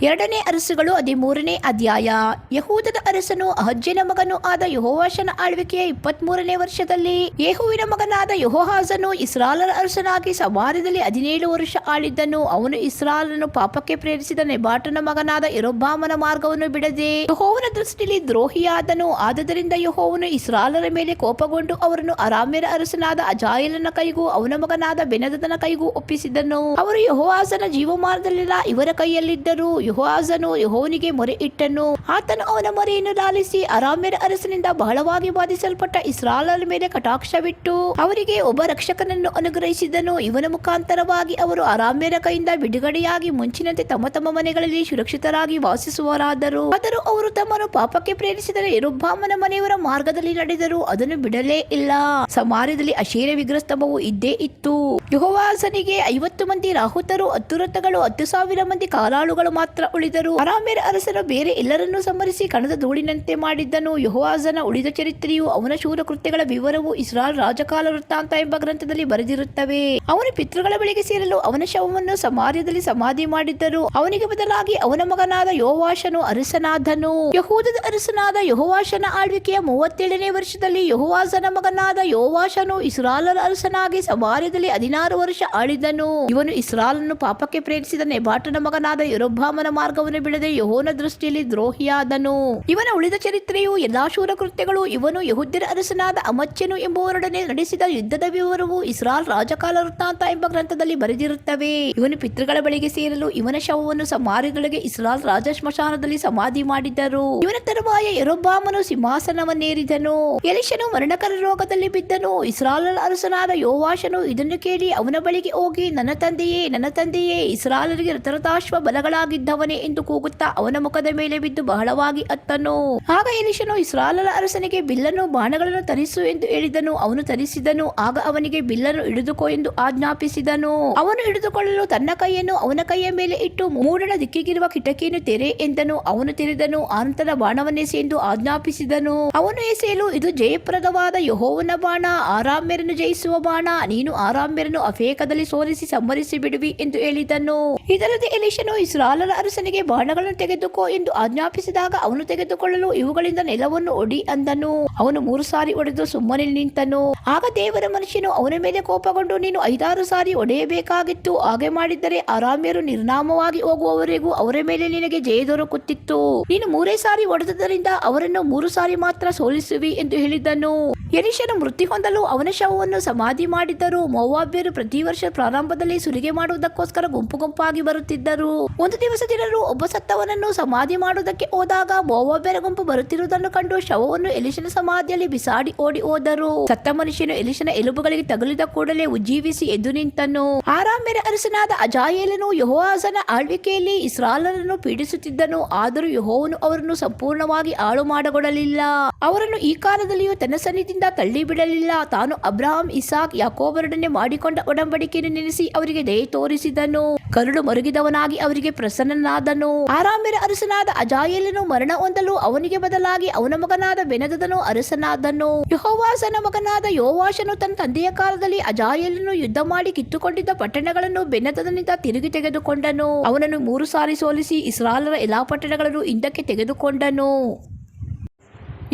S1: 2ನೇ ಅರಸುಗಳು 13ನೇ ಅಧ್ಯಾಯ. ಯಹೂದದ ಅರಸನು ಅಹಜ್ಯನ ಮಗನೂ ಆದ ಯೆಹೋವಾಷನ ಆಳ್ವಿಕೆಯ 23ನೇ ವರ್ಷದಲ್ಲಿ ಯೇಹುವಿನ ಮಗನಾದ ಯೆಹೋಹಾಜನು ಇಸ್ರಾಯೇಲರ ಅರಸನಾಗಿ ಸಮಾರ್ಯದಲ್ಲಿ 17 ವರ್ಷ ಆಳಿದ್ದನು. ಅವನು ಇಸ್ರಾಯೇಲನ್ನು ಪಾಪಕ್ಕೆ ಪ್ರೇರಿಸಿದ ನೆಬಾಟನ ಮಗನಾದ ಯೆರೊಬ್ಬಾಮನ ಮಾರ್ಗವನ್ನು ಬಿಡದೆ ಯೆಹೋವನ ದೃಷ್ಟಿಯಲ್ಲಿ ದ್ರೋಹಿಯಾದನು. ಆದದರಿಂದ ಯೆಹೋವನು ಇಸ್ರಾಯೇಲರ ಮೇಲೆ ಕೋಪಗೊಂಡು ಅವರನ್ನು ಅರಾಮ್ಯರ ಅರಸನಾದ ಅಜಾಯೇಲನ ಕೈಗೂ ಅವನ ಮಗನಾದ ಬೆನದದನ ಕೈಗೂ ಒಪ್ಪಿಸಿದನು. ಅವರು ಯೆಹೋವಾಷನ ಜೀವಮಾನದಲ್ಲೆಲ್ಲ ಇವರ ಕೈಯಲ್ಲಿದ್ದರು. ಯೆಹೋವಾಷನು ಯೆಹೋವನಿಗೆ ಮೊರೆ ಇಟ್ಟನು. ಆತನು ಅವನ ಮೊರೆಯನ್ನು ಲಾಲಿಸಿ ಅರಾಮ್ಯರ ಅರಸನಿಂದ ಬಹಳವಾಗಿ ಬಾಧಿಸಲ್ಪಟ್ಟ ಇಸ್ರಾಯೇಲರ ಮೇಲೆ ಕಟಾಕ್ಷವಿಟ್ಟು ಅವರಿಗೆ ಒಬ್ಬ ರಕ್ಷಕನನ್ನು ಅನುಗ್ರಹಿಸಿದನು. ಇವನ ಮುಖಾಂತರವಾಗಿ ಅವರು ಅರಾಮ್ಯರ ಕೈಯಿಂದ ಬಿಡುಗಡೆಯಾಗಿ ಮುಂಚಿನಂತೆ ತಮ್ಮ ತಮ್ಮ ಮನೆಗಳಲ್ಲಿ ಸುರಕ್ಷಿತರಾಗಿ ವಾಸಿಸುವರಾದರು. ಆದರೂ ಅವರು ತಮ್ಮನ್ನು ಪಾಪಕ್ಕೆ ಪ್ರೇರಿಸಿದರೆ ಯೆರೊಬ್ಬಾಮನ ಮನೆಯವರ ಮಾರ್ಗದಲ್ಲಿ ನಡೆದರು, ಅದನ್ನು ಬಿಡಲೇ ಇಲ್ಲ. ಸಮಾರ್ಯದಲ್ಲಿ ಅಶೇರ ವಿಗ್ರಹ ಸ್ತಂಭವು ಇದ್ದೇ ಇತ್ತು. ಯೆಹೋವಾಷನಿಗೆ 50 ಮಂದಿ ರಾಹುತರು, 10 ರಥಗಳು, 10,000 ಮಂದಿ ಕಾಲಾಳುಗಳು ಮಾತ್ರ ಉಳಿದರು. ಅರಾಮ್ಯರ ಅರಸನು ಬೇರೆ ಎಲ್ಲರನ್ನೂ ಸಂಹರಿಸಿ ಕಣದ ಧೂಳಿನಂತೆ ಮಾಡಿದ್ದನು. ಯೆಹೋವಾಷನ ಉಳಿದ ಚರಿತ್ರೆಯು ಅವನ ಶೂರ ಕೃತ್ಯಗಳ ವಿವರವು ಇಸ್ರಾಯೇಲ್ ರಾಜಕಾಲ ವೃತ್ತಾಂತ ಎಂಬ ಗ್ರಂಥದಲ್ಲಿ ಬರೆದಿರುತ್ತವೆ. ಅವನ ಪಿತೃಗಳ ಬಳಿಗೆ ಸೇರಲು ಅವನ ಶವವನ್ನು ಸಮಾರ್ಯದಲ್ಲಿ ಸಮಾಧಿ ಮಾಡಿದ್ದರು. ಅವನಿಗೆ ಬದಲಾಗಿ ಅವನ ಮಗನಾದ ಯೋವಾಷನು ಅರಸನಾದನು. ಯಹೂದದ ಅರಸನಾದ ಯೆಹೋವಾಷನ ಆಳ್ವಿಕೆಯ 37ನೇ ವರ್ಷದಲ್ಲಿ ಯೆಹೋವಾಷನ ಮಗನಾದ ಯೋವಾಷನು ಇಸ್ರಾಯೇಲರ ಅರಸನಾಗಿ ಸಮಾರ್ಯದಲ್ಲಿ 16 ವರ್ಷ ಆಳಿದನು. ಇವನು ಇಸ್ರಾಯೇಲನ್ನು ಪಾಪಕ್ಕೆ ಪ್ರೇರಿಸಿದ ನೆಬಾಟನ ಮಗನಾದ ಯೆರೊಬ್ಬಾಮನ ಮಾರ್ಗವನ್ನು ಬಿಡದೆ ಯೆಹೋವನ ದೃಷ್ಟಿಯಲ್ಲಿ ದ್ರೋಹಿಯಾದನು. ಇವನ ಉಳಿದ ಚರಿತ್ರೆಯು ಎಲ್ಲಾ ಶೂರ ಕೃತ್ಯಗಳು, ಇವನು ಯೆಹೂದ್ಯರ ಅರಸನಾದ ಅಮಚ್ಯನು ಎಂಬುವರೊಡನೆ ನಡೆಸಿದ ಯುದ್ಧದ ವಿವರವು ಇಸ್ರಾಯೇಲ್ ರಾಜಕಾಲ ವೃತ್ತಾಂತ ಎಂಬ ಗ್ರಂಥದಲ್ಲಿ ಬರೆದಿರುತ್ತವೆ. ಇವನು ಪಿತೃಗಳ ಬಳಿಗೆ ಸೇರಲು ಇವನ ಶವವನ್ನು ಸಮಾರ್ಯದೊಳಗೆ ಇಸ್ರಾಯೇಲ್ ರಾಜ ಸ್ಮಶಾನದಲ್ಲಿ ಸಮಾಧಿ ಮಾಡಿದ್ದರು. ಇವನ ತರುವಾಯ ಯೆರೊಬ್ಬಾಮನು ಸಿಂಹಾಸನವನ್ನೇರಿದನು. ಎಲೀಷನು ಮರಣಕರ ರೋಗದಲ್ಲಿ ಬಿದ್ದನು. ಇಸ್ರಾಯೇಲ್ ಅರಸನಾದ ಯೋವಾಷನು ಇದನ್ನು ಕೇಳಿ ಅವನ ಬಳಿಗೆ ಹೋಗಿ, ನನ್ನ ತಂದೆಯೇ, ನನ್ನ ತಂದೆಯೇ, ಇಸ್ರಾಯೇಲರಿಗೆ ರಥರಥಾಶ್ವ ಬಲಗಳಾಗಿದ್ದವನೇ ಎಂದು ಕೂಗುತ್ತಾ ಅವನ ಮುಖದ ಮೇಲೆ ಬಿದ್ದು ಬಹಳವಾಗಿ ಅತ್ತನು. ಆಗ ಎಲೀಷನು ಇಸ್ರಾಯೇಲರ ಅರಸನಿಗೆ ಬಿಲ್ಲನ್ನು ಬಾಣಗಳನ್ನು ತರಿಸು ಎಂದು ಹೇಳಿದನು. ಅವನು ತರಿಸಿದನು. ಆಗ ಅವನಿಗೆ ಬಿಲ್ಲನ್ನು ಹಿಡಿದುಕೋ ಎಂದು ಆಜ್ಞಾಪಿಸಿದನು. ಅವನು ಹಿಡಿದುಕೊಳ್ಳಲು ತನ್ನ ಕೈಯನ್ನು ಅವನ ಕೈಯ ಮೇಲೆ ಇಟ್ಟು ಮೂಡಣ ದಿಕ್ಕಿಗಿರುವ ಕಿಟಕಿಯನ್ನು ತೆರೆ ಎಂದನು. ಅವನು ತೆರೆದನು. ಆನಂತರ ಬಾಣವನ್ನೆಸೆ ಎಂದು ಆಜ್ಞಾಪಿಸಿದನು. ಅವನು ಎಸೆಯಲು, ಇದು ಜಯಪ್ರದವಾದ ಯೆಹೋವನ ಬಾಣ, ಆರಾಮ್ಯರನ್ನು ಜಯಿಸುವ ಬಾಣ. ನೀನು ಆರಾಮ್ಯರನ್ನು ಅಫೇಕದಲ್ಲಿ ಸೋಲಿಸಿ ಸಂಹರಿಸಿ ಬಿಡುವಿ ಎಂದು ಹೇಳಿದನು. ಇದಲ್ಲದೆ ಎಲೀಷನು ಇಸ್ರಾಯೇಲರ ಅರಸನಿಗೆ ಬಾಣಗಳನ್ನು ತೆಗೆದುಕೋ ಎಂದು ಆಜ್ಞಾಪಿಸಿದಾಗ ಅವನು ತೆಗೆದುಕೊಳ್ಳಲು, ಇವುಗಳಿಂದ ನೆಲವನ್ನು ಒಡಿ ಅಂದನು. ಅವನು 3 ಸಾರಿ ಒಡೆದು ಸುಮ್ಮನೆ ನಿಂತನು. ಆಗ ದೇವರ ಮನುಷ್ಯನು ಅವನ ಮೇಲೆ ಕೋಪಗೊಂಡು, ನೀನು 5-6 ಸಾರಿ ಒಡೆಯಬೇಕಾಗಿತ್ತು. ಹಾಗೆ ಮಾಡಿದ್ದರೆ ಅರಾಮ್ಯರು ನಿರ್ನಾಮವಾಗಿ ಹೋಗುವವರೆಗೂ ಅವರ ಮೇಲೆ ನಿನಗೆ ಜಯ ದೊರಕುತ್ತಿತ್ತು. ನೀನು 3 ಸಾರಿ ಒಡೆದದ್ದರಿಂದ ಅವರನ್ನು 3 ಸಾರಿ ಮಾತ್ರ ಸೋಲಿಸುವಿ ಎಂದು ಹೇಳಿದನು. ಎಲೀಷನು ಮೃತ್ಯು ಹೊಂದಲು ಅವನ ಶವವನ್ನು ಸಮಾಧಿ ಮಾಡಿದ್ದರು. ಮೋವಾಬ್ಯರು ಪ್ರತಿ ವರ್ಷ ಪ್ರಾರಂಭದಲ್ಲಿ ಸುಲಿಗೆ ಮಾಡುವುದಕ್ಕೋಸ್ಕರ ಗುಂಪು ಗುಂಪಾಗಿ ಬರುತ್ತಿದ್ದರು. ಒಂದು ದಿವಸ ಜನರು ಒಬ್ಬ ಸತ್ತವನನ್ನು ಸಮಾಧಿ ಮಾಡುವುದಕ್ಕೆ ಹೋದಾಗ ಮೋವಾಬ್ಯರ ಗುಂಪು ಬರುತ್ತಿರುವುದನ್ನು ಕಂಡು ಶವವನ್ನು ಎಲೀಷನ ಸಮಾಧಿಯಲ್ಲಿ ಬಿಸಾಡಿ ಓಡಿ ಹೋದರು. ಸತ್ತ ಮನುಷ್ಯನು ಎಲೀಷನ ಎಲುಬುಗಳಿಗೆ ತಗುಲಿದ ಕೂಡಲೇ ಉಜ್ಜೀವಿಸಿ ಎದ್ದು ನಿಂತನು. ಆರಾಮ್ಯರ ಅರಸನಾದ ಅಜಾಯೇಲನು ಯೆಹೋವಾಷನ ಆಳ್ವಿಕೆಯಲ್ಲಿ ಇಸ್ರಾಯೇಲರನ್ನು ಪೀಡಿಸುತ್ತಿದ್ದನು. ಆದರೂ ಯೆಹೋವನು ಅವರನ್ನು ಸಂಪೂರ್ಣವಾಗಿ ಹಾಳು ಮಾಡಗೊಡಲಿಲ್ಲ. ಅವರನ್ನು ಈ ಕಾಲದಲ್ಲಿಯೂ ತನ್ನ ಸನ್ನಿಧಿಯಿಂದ ತಳ್ಳಿಬಿಡಲಿಲ್ಲ. ತಾನು ಅಬ್ರಹಾಂ, ಇಸಾಕ್, ಯಾಕೋಬರೊಡನೆ ಮಾಡಿಕೊಂಡ ಒಡಂಬಡಿಕೆಯನ್ನು ನೆನೆಸಿ ಅವರಿಗೆ ದಯೆ ತೋರಿಸಿದನು. ಕರುಳು ಮರುಗಿದವನಾಗಿ ಅವರಿಗೆ ಪ್ರಸನ್ನನಾದನು. ಆರಾಮ್ಯರ ಅರಸನಾದ ಅಜಾಯೇಲನು ಮರಣ ಹೊಂದಲು ಅವನಿಗೆ ಬದಲಾಗಿ ಅವನ ಮಗನಾದ ಬೆನದದನು ಅರಸನಾದನು. ಯೆಹೋವಾಷನ ಮಗನಾದ ಯೋವಾಷನು ತನ್ನ ತಂದೆಯ ಕಾಲದಲ್ಲಿ ಅಜಾಯೇಲನು ಯುದ್ಧ ಮಾಡಿ ಕಿತ್ತುಕೊಂಡಿದ್ದ ಪಟ್ಟಣಗಳನ್ನು ಬೆನದದನಿಂದ ತಿರುಗಿ ತೆಗೆದುಕೊಂಡನು. ಅವನನ್ನು 3 ಸಾರಿ ಸೋಲಿಸಿ ಇಸ್ರಾಯೇಲರ ಎಲ್ಲಾ ಪಟ್ಟಣಗಳನ್ನು ಹಿಂದಕ್ಕೆ ತೆಗೆದುಕೊಂಡನು.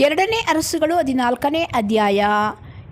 S1: 2ನೇ ಅರಸುಗಳು 14ನೇ ಅಧ್ಯಾಯ.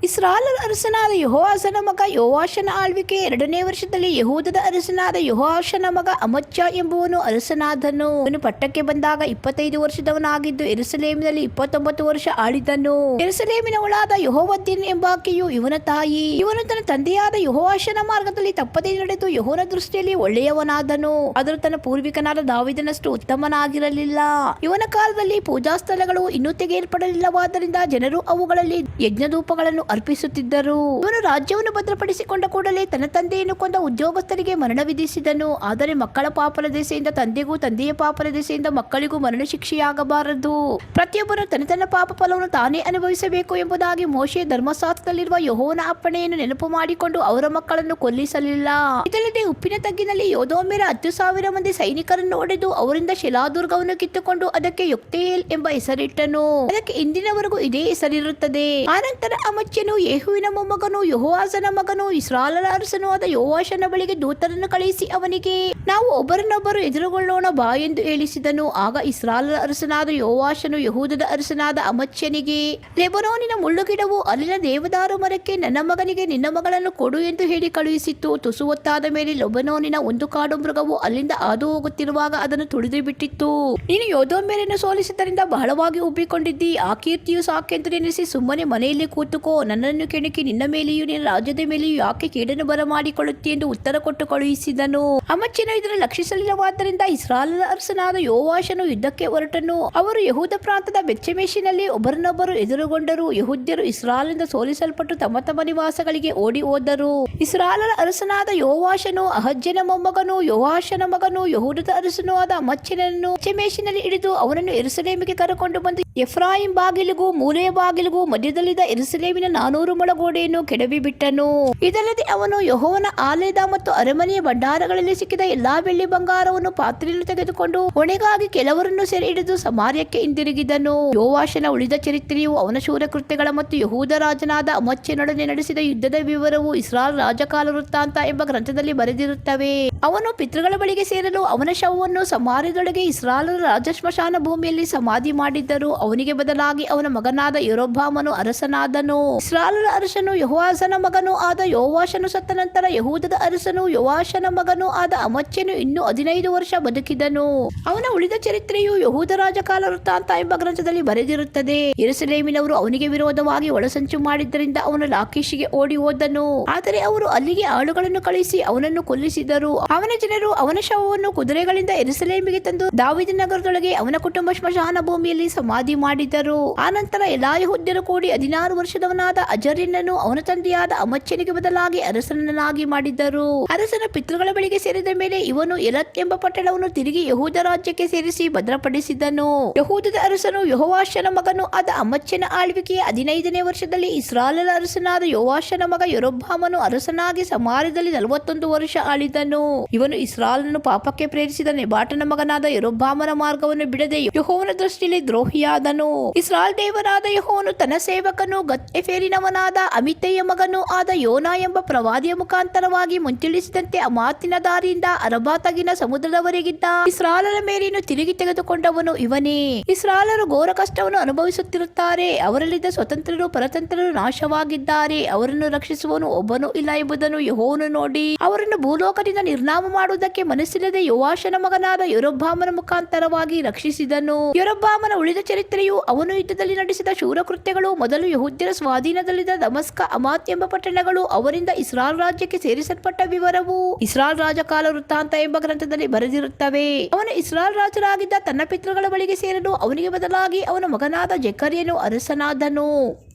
S1: ಇಸ್ರಾಯೇಲರ ಅರಸನಾದ ಯೆಹೋವಾಷನ ಮಗ ಯೋವಾಷನ ಆಳ್ವಿಕೆ 2ನೇ ವರ್ಷದಲ್ಲಿ ಯೆಹೂದದ ಅರಸನಾದ ಯೆಹೋವಾಷನ ಮಗ ಅಮಚ್ಯ ಎಂಬುವನು ಅರಸನಾದನು. ಇವನು ಪಟ್ಟಕ್ಕೆ ಬಂದಾಗ 25 ವರ್ಷದವನಾಗಿದ್ದು ಯೆರೂಸಲೇಮಿನಲ್ಲಿ 29 ವರ್ಷ ಆಳಿದನು. ಯೆರೂಸಲೇಮಿನವಳಾದ ಯೆಹೋವದ್ದೀನ್ ಎಂಬಾಕೆಯು ಇವನ ತಾಯಿ. ಇವನು ತನ್ನ ತಂದೆಯಾದ ಯೆಹೋವಾಷನ ಮಾರ್ಗದಲ್ಲಿ ತಪ್ಪದೇ ನಡೆದು ಯೆಹೋವನ ದೃಷ್ಟಿಯಲ್ಲಿ ಒಳ್ಳೆಯವನಾದನು. ಆದರೂ ತನ್ನ ಪೂರ್ವಿಕನಾದ ದಾವೀದನಷ್ಟು ಉತ್ತಮನಾಗಿರಲಿಲ್ಲ. ಇವನ ಕಾಲದಲ್ಲಿ ಪೂಜಾ ಸ್ಥಳಗಳು ಇನ್ನೂ ತೆಗೆಯಲ್ಪಡಲಿಲ್ಲವಾದ್ದರಿಂದ ಜನರು ಅವುಗಳಲ್ಲಿ ಯಜ್ಞಧೂಪಗಳನ್ನು ಅರ್ಪಿಸುತ್ತಿದ್ದರು. ಇವನು ರಾಜ್ಯವನ್ನು ಭದ್ರಪಡಿಸಿಕೊಂಡ ಕೂಡಲೇ ತನ್ನ ತಂದೆಯನ್ನು ಕೊಂದ ಉದ್ಯೋಗಸ್ಥರಿಗೆ ಮರಣ ವಿಧಿಸಿದನು. ಆದರೆ ಮಕ್ಕಳ ಪಾಪದ ದೆಸೆಯಿಂದ ತಂದೆಗೂ ತಂದೆಯ ಪಾಪದ ದೆಸೆಯಿಂದ ಮಕ್ಕಳಿಗೂ ಮರಣ ಶಿಕ್ಷೆಯಾಗಬಾರದು. ಪ್ರತಿಯೊಬ್ಬರು ತನ್ನ ಪಾಪ ಫಲವನ್ನು ತಾನೇ ಅನುಭವಿಸಬೇಕು ಎಂಬುದಾಗಿ ಮೋಶೆಯ ಧರ್ಮಶಾಸ್ತ್ರದಲ್ಲಿರುವ ಯೆಹೋವನ ಅಪ್ಪಣೆಯನ್ನು ನೆನಪು ಮಾಡಿಕೊಂಡು ಅವರ ಮಕ್ಕಳನ್ನು ಕೊಲ್ಲಿಸಲಿಲ್ಲ. ಇದಲ್ಲದೆ ಉಪ್ಪಿನ ತಗ್ಗಿನಲ್ಲಿ ಯೋದೋಮ್ಯರ 10,000 ಮಂದಿ ಸೈನಿಕರನ್ನು ಹೊಡೆದು ಅವರಿಂದ ಶಿಲಾದುರ್ಗವನ್ನು ಕಿತ್ತುಕೊಂಡು ಅದಕ್ಕೆ ಯೊಕ್ತೆಯೇಲ್ ಎಂಬ ಹೆಸರಿಟ್ಟನು. ಅದಕ್ಕೆ ಇಂದಿನವರೆಗೂ ಇದೇ ಹೆಸರಿರುತ್ತದೆ. ಆನಂತರ ಅಮಚ್ಯನು ಯೇಹುವಿನ ಮೊಮ್ಮಗನು ಯೆಹೋವಾಷನ ಮಗನು ಇಸ್ರಾಯೇಲರ ಅರಸನೂ ಆದ ಯೋವಾಷನ ಬಳಿಗೆ ದೂತರನ್ನು ಕಳುಹಿಸಿ ಅವನಿಗೆ, ನಾವು ಒಬ್ಬರನ್ನೊಬ್ಬರು ಎದುರುಗೊಳ್ಳೋಣ ಬಾ ಎಂದು ಹೇಳಿಸಿದನು. ಆಗ ಇಸ್ರಾಯೇಲರ ಅರಸನಾದ ಯೋವಾಷನು ಯೆಹೂದದ ಅರಸನಾದ ಅಮಚ್ಯನಿಗೆ, ಲೆಬನೋನಿನ ಮುಳ್ಳುಗಿಡವು ಅಲ್ಲಿನ ದೇವದಾರು ಮರಕ್ಕೆ ನನ್ನ ಮಗನಿಗೆ ನಿನ್ನ ಮಗಳನ್ನು ಕೊಡು ಎಂದು ಹೇಳಿ ಕಳುಹಿಸಿತು. ತುಸು ಹೊತ್ತಾದ ಮೇಲೆ ಲೆಬನೋನಿನ ಒಂದು ಕಾಡು ಮೃಗವು ಅಲ್ಲಿಂದ ಹಾದು ಹೋಗುತ್ತಿರುವಾಗ ಅದನ್ನು ತುಳಿದು ಬಿಟ್ಟಿತ್ತು. ನೀನು ಯೋದೋಮ್ಯರನ್ನು ಸೋಲಿಸಿದ್ದರಿಂದ ಬಹಳವಾಗಿ ಉಬ್ಬಿಕೊಂಡಿದ್ದಿ. ಆ ಕೀರ್ತಿಯು ಸಾಕೆಂದು ನೆನೆಸಿ ಸುಮ್ಮನೆ ಮನೆಯಲ್ಲಿ ಕೂತುಕೋ. ನನ್ನನ್ನು ಕೆಣಕಿ ನಿನ್ನ ಮೇಲೆಯೂ ನಿನ್ನ ರಾಜ್ಯದ ಮೇಲೆಯೂ ಯಾಕೆ ಕೇಡನ್ನು ಬರಮಾಡಿಕೊಳ್ಳುತ್ತಿ ಎಂದು ಉತ್ತರ ಕೊಟ್ಟು ಕಳುಹಿಸಿದನು. ಅಮಚ್ಯನು ಇದನ್ನು ಲಕ್ಷಿಸಲಿಲ್ಲವಾದ್ದರಿಂದ ಇಸ್ರಾಯೇಲರ ಅರಸನಾದ ಯೋವಾಷನು ಯುದ್ಧಕ್ಕೆ ಹೊರಟನು. ಅವರು ಯೆಹೂದ ಪ್ರಾಂತದ ಬೆತ್ಷೆಮೆಷಿನಲ್ಲಿ ಒಬ್ಬರನ್ನೊಬ್ಬರು ಎದುರುಗೊಂಡರು. ಯೆಹೂದ್ಯರು ಇಸ್ರಾಯೇಲಿನಿಂದ ಸೋಲಿಸಲ್ಪಟ್ಟು ತಮ್ಮ ತಮ್ಮ ನಿವಾಸಗಳಿಗೆ ಓಡಿ ಹೋದರು. ಇಸ್ರಾಯೇಲರ ಅರಸನಾದ ಯೋವಾಷನು ಅಹಜ್ಯನ ಮೊಮ್ಮಗನು ಯೋವಾಷನ ಮಗನು ಯೆಹೂದದ ಅರಸನೂ ಆದ ಅಮಚ್ಯನನ್ನು ಬೆತ್ಷೆಮೆಷಿನಲ್ಲಿ ಹಿಡಿದು ಅವನನ್ನು ಯೆರೂಸಲೇಮಿಗೆ ಕರೆಕೊಂಡು ಬಂದು ಎಫ್ರಾಯಿಂ ಬಾಗಿಲಿಗೂ ಮೂಲೆಯ ಬಾಗಿಲಿಗೂ ಮಧ್ಯದಲ್ಲಿದ್ದ ಯೆರೂಸಲೇಮಿನ 400 ಮೊಳ ಗೋಡೆಯನ್ನು ಕೆಡವಿ ಬಿಟ್ಟನು. ಇದಲ್ಲದೆ ಅವನು ಯೆಹೋವನ ಆಲಯದ ಮತ್ತು ಅರಮನೆಯ ಭಂಡಾರಗಳಲ್ಲಿ ಸಿಕ್ಕಿದ ಎಲ್ಲಾ ಬೆಳ್ಳಿ ಬಂಗಾರವನ್ನು ಪಾತ್ರೆಯಲ್ಲಿ ತೆಗೆದುಕೊಂಡು ಹೊಣೆಗಾಗಿ ಕೆಲವರನ್ನು ಸೆರೆ ಹಿಡಿದು ಸಮಾರ್ಯಕ್ಕೆ ಹಿಂದಿರುಗಿದನು. ಯೋವಾಷನ ಉಳಿದ ಚರಿತ್ರೆಯು ಅವನ ಶೂರ ಕೃತ್ಯಗಳ ಮತ್ತು ಯೆಹೂದ ರಾಜನಾದ ಅಮಚ್ಯನೊಡನೆ ನಡೆಸಿದ ಯುದ್ಧದ ವಿವರವು ಇಸ್ರಾಯೇಲ್ ರಾಜಕಾಲ ವೃತ್ತಾಂತ ಎಂಬ ಗ್ರಂಥದಲ್ಲಿ ಬರೆದಿರುತ್ತವೆ. ಅವನು ಪಿತೃಗಳ ಬಳಿಗೆ ಸೇರಲು ಅವನ ಶವವನ್ನು ಸಮಾರ್ಯದೊಳಗೆ ಇಸ್ರಾಯೇಲರ ರಾಜ ಸ್ಮಶಾನ ಭೂಮಿಯಲ್ಲಿ ಸಮಾಧಿ ಮಾಡಿದ್ದರು. ಅವನಿಗೆ ಬದಲಾಗಿ ಅವನ ಮಗನಾದ ಯೆರೊಬ್ಬಾಮನು ಅರಸನಾದನು. ಇಸ್ರಾಯೇಲರ ಅರಸನು ಯೆಹೋವಾಷನ ಮಗನೂ ಆದ ಯೋವಾಷನು ಸತ್ತ ನಂತರ ಯೆಹೂದದ ಅರಸನು ಯೋವಾಷನ ಮಗನೂ ಆದ ಅಮಚ್ಯನು ಇನ್ನೂ 15 ವರ್ಷ ಬದುಕಿದನು. ಅವನ ಉಳಿದ ಚರಿತ್ರೆಯು ಯೆಹೂದ ರಾಜಕಾಲ ವೃತ್ತಾಂತ ಎಂಬ ಗ್ರಂಥದಲ್ಲಿ ಬರೆದಿರುತ್ತದೆ. ಯೆರೂಸಲೇಮಿನವರು ಅವನಿಗೆ ವಿರೋಧವಾಗಿ ಒಳಸಂಚು ಮಾಡಿದ್ದರಿಂದ ಅವನು ಲಾಕೀಷಿಗೆ ಓಡಿ ಹೋದನು. ಆದರೆ ಅವರು ಅಲ್ಲಿಗೆ ಆಳುಗಳನ್ನು ಕಳುಹಿಸಿ ಅವನನ್ನು ಕೊಲ್ಲಿಸಿದರು. ಅವನ ಜನರು ಅವನ ಶವವನ್ನು ಕುದುರೆಗಳಿಂದ ಯೆರೂಸಲೇಮಿಗೆ ತಂದು ದಾವೀದ ನಗರದೊಳಗೆ ಅವನ ಕುಟುಂಬ ಸ್ಮಶಾನ ಭೂಮಿಯಲ್ಲಿ ಸಮಾಧಿ ಮಾಡಿದರು. ಆನಂತರ ಎಲ್ಲಾ ಯೆಹೂದ್ಯರು ಕೂಡಿ 16 ವರ್ಷದವನಾದ ಅಜರ್ಯನನ್ನು ಅವನ ತಂದೆಯಾದ ಅಮಚ್ಯನಿಗೆ ಬದಲಾಗಿ ಅರಸನನ್ನಾಗಿ ಮಾಡಿದ್ದರು. ಅರಸನ ಪಿತೃಗಳ ಬಳಿಗೆ ಸೇರಿದ ಮೇಲೆ ಇವನು ಎಲತ್ ಎಂಬ ಪಟ್ಟಣವನ್ನು ತಿರುಗಿ ಯೆಹೂದ ರಾಜ್ಯಕ್ಕೆ ಸೇರಿಸಿ ಭದ್ರಪಡಿಸಿದನು. ಯೆಹೂದದ ಅರಸನು ಯೆಹೋವಾಷನ ಮಗನು ಆದ ಅಮಚ್ಯನ ಆಳ್ವಿಕೆಯ 15ನೇ ವರ್ಷದಲ್ಲಿ ಇಸ್ರಾಯೇಲರ ಅರಸನಾದ ಯೋವಾಷನ ಮಗ ಯೆರೊಬ್ಬಾಮನು ಅರಸನಾಗಿ ಸಮಾರ್ಯದಲ್ಲಿ 41 ವರ್ಷ ಆಳಿದನು. ಇವನು ಇಸ್ರಾಯೇಲನ್ನು ಪಾಪಕ್ಕೆ ಪ್ರೇರಿಸಿದ ನೆಬಾಟನ ಮಗನಾದ ಯೆರೊಬ್ಬಾಮನ ಮಾರ್ಗವನ್ನು ಬಿಡದೆ ಯೆಹೋವನ ದೃಷ್ಟಿಯಲ್ಲಿ ದ್ರೋಹಿಯಾದನು. ಇಸ್ರಾಯೇಲ್ ದೇವರಾದ ಯೆಹೋವನು ತನ್ನ ಸೇವಕನು ಗತ್ ಎಫೆರಿನವನಾದ ಅಮಿತ್ತೈಯ ಮಗನೂ ಆದ ಯೋನಾ ಎಂಬ ಪ್ರವಾದಿಯ ಮುಖಾಂತರವಾಗಿ ಮುಂತಿಳಿಸಿದಂತೆ ಆ ಮಾತಿನ ದಾರಿಯಿಂದ ಅರಬಾ ತಗ್ಗಿನ ಸಮುದ್ರದವರೆಗಿದ್ದ ಇಸ್ರಾಯೇಲರ ಮೇಲಿನ ತಿರುಗಿ ತೆಗೆದುಕೊಂಡವನು ಇವನೇ. ಇಸ್ರಾಯೇಲರು ಘೋರ ಕಷ್ಟವನ್ನು ಅನುಭವಿಸುತ್ತಿರುತ್ತಾರೆ. ಅವರಲ್ಲಿದ್ದ ಸ್ವತಂತ್ರರು ಪರತಂತ್ರರು ನಾಶವಾಗಿದ್ದಾರೆ. ಅವರನ್ನು ರಕ್ಷಿಸುವನು ಒಬ್ಬನೂ ಇಲ್ಲ ಎಂಬುದನ್ನು ಯೆಹೋವನು ನೋಡಿ ಅವರನ್ನು ಭೂಲೋಕದಿಂದ ನಿರ್ನಾಮ ಮಾಡುವುದಕ್ಕೆ ಮನಸ್ಸಿಲ್ಲದೆ ಯೋವಾಷನ ಮಗನಾದ ಯೆರೊಬ್ಬಾಮನ ಮುಖಾಂತರವಾಗಿ ರಕ್ಷಿಸಿದನು. ಯೆರೊಬ್ಬಾಮನ ಉಳಿದ ಚರಿತ್ರೆಯು ಅವನು ಯುದ್ಧದಲ್ಲಿ ನಡೆಸಿದ ಶೂರ ಕೃತ್ಯಗಳು, ಮೊದಲು ಯೆಹೂದ್ಯರ ಸ್ವಾಧೀನದಲ್ಲಿದ್ದ ದಮಸ್ಕ ಅಮಾತ್ ಎಂಬ ಪಟ್ಟಣಗಳು, ಅವರಿಂದ ಇಸ್ರಾಯೇಲ್ ರಾಜ್ಯಕ್ಕೆ ಸೇರಿಸಲ್ಪಟ್ಟ ವಿವರವು ಇಸ್ರಾಯೇಲ್ ರಾಜಕಾಲ ವೃತ್ತಾಂತ ಎಂಬ ಗ್ರಂಥದಲ್ಲಿ ಬರೆದಿರುತ್ತವೆ. ಅವನು ಇಸ್ರಾಯೇಲ್ ರಾಜರಾಗಿದ್ದ ತನ್ನ ಪಿತೃಗಳ ಬಳಿಗೆ ಸೇರಲು ಅವನಿಗೆ ಬದಲಾಗಿ ಅವನ ಮಗನಾದ ಜೆಕರ್ಯನು ಅರಸನಾದನು.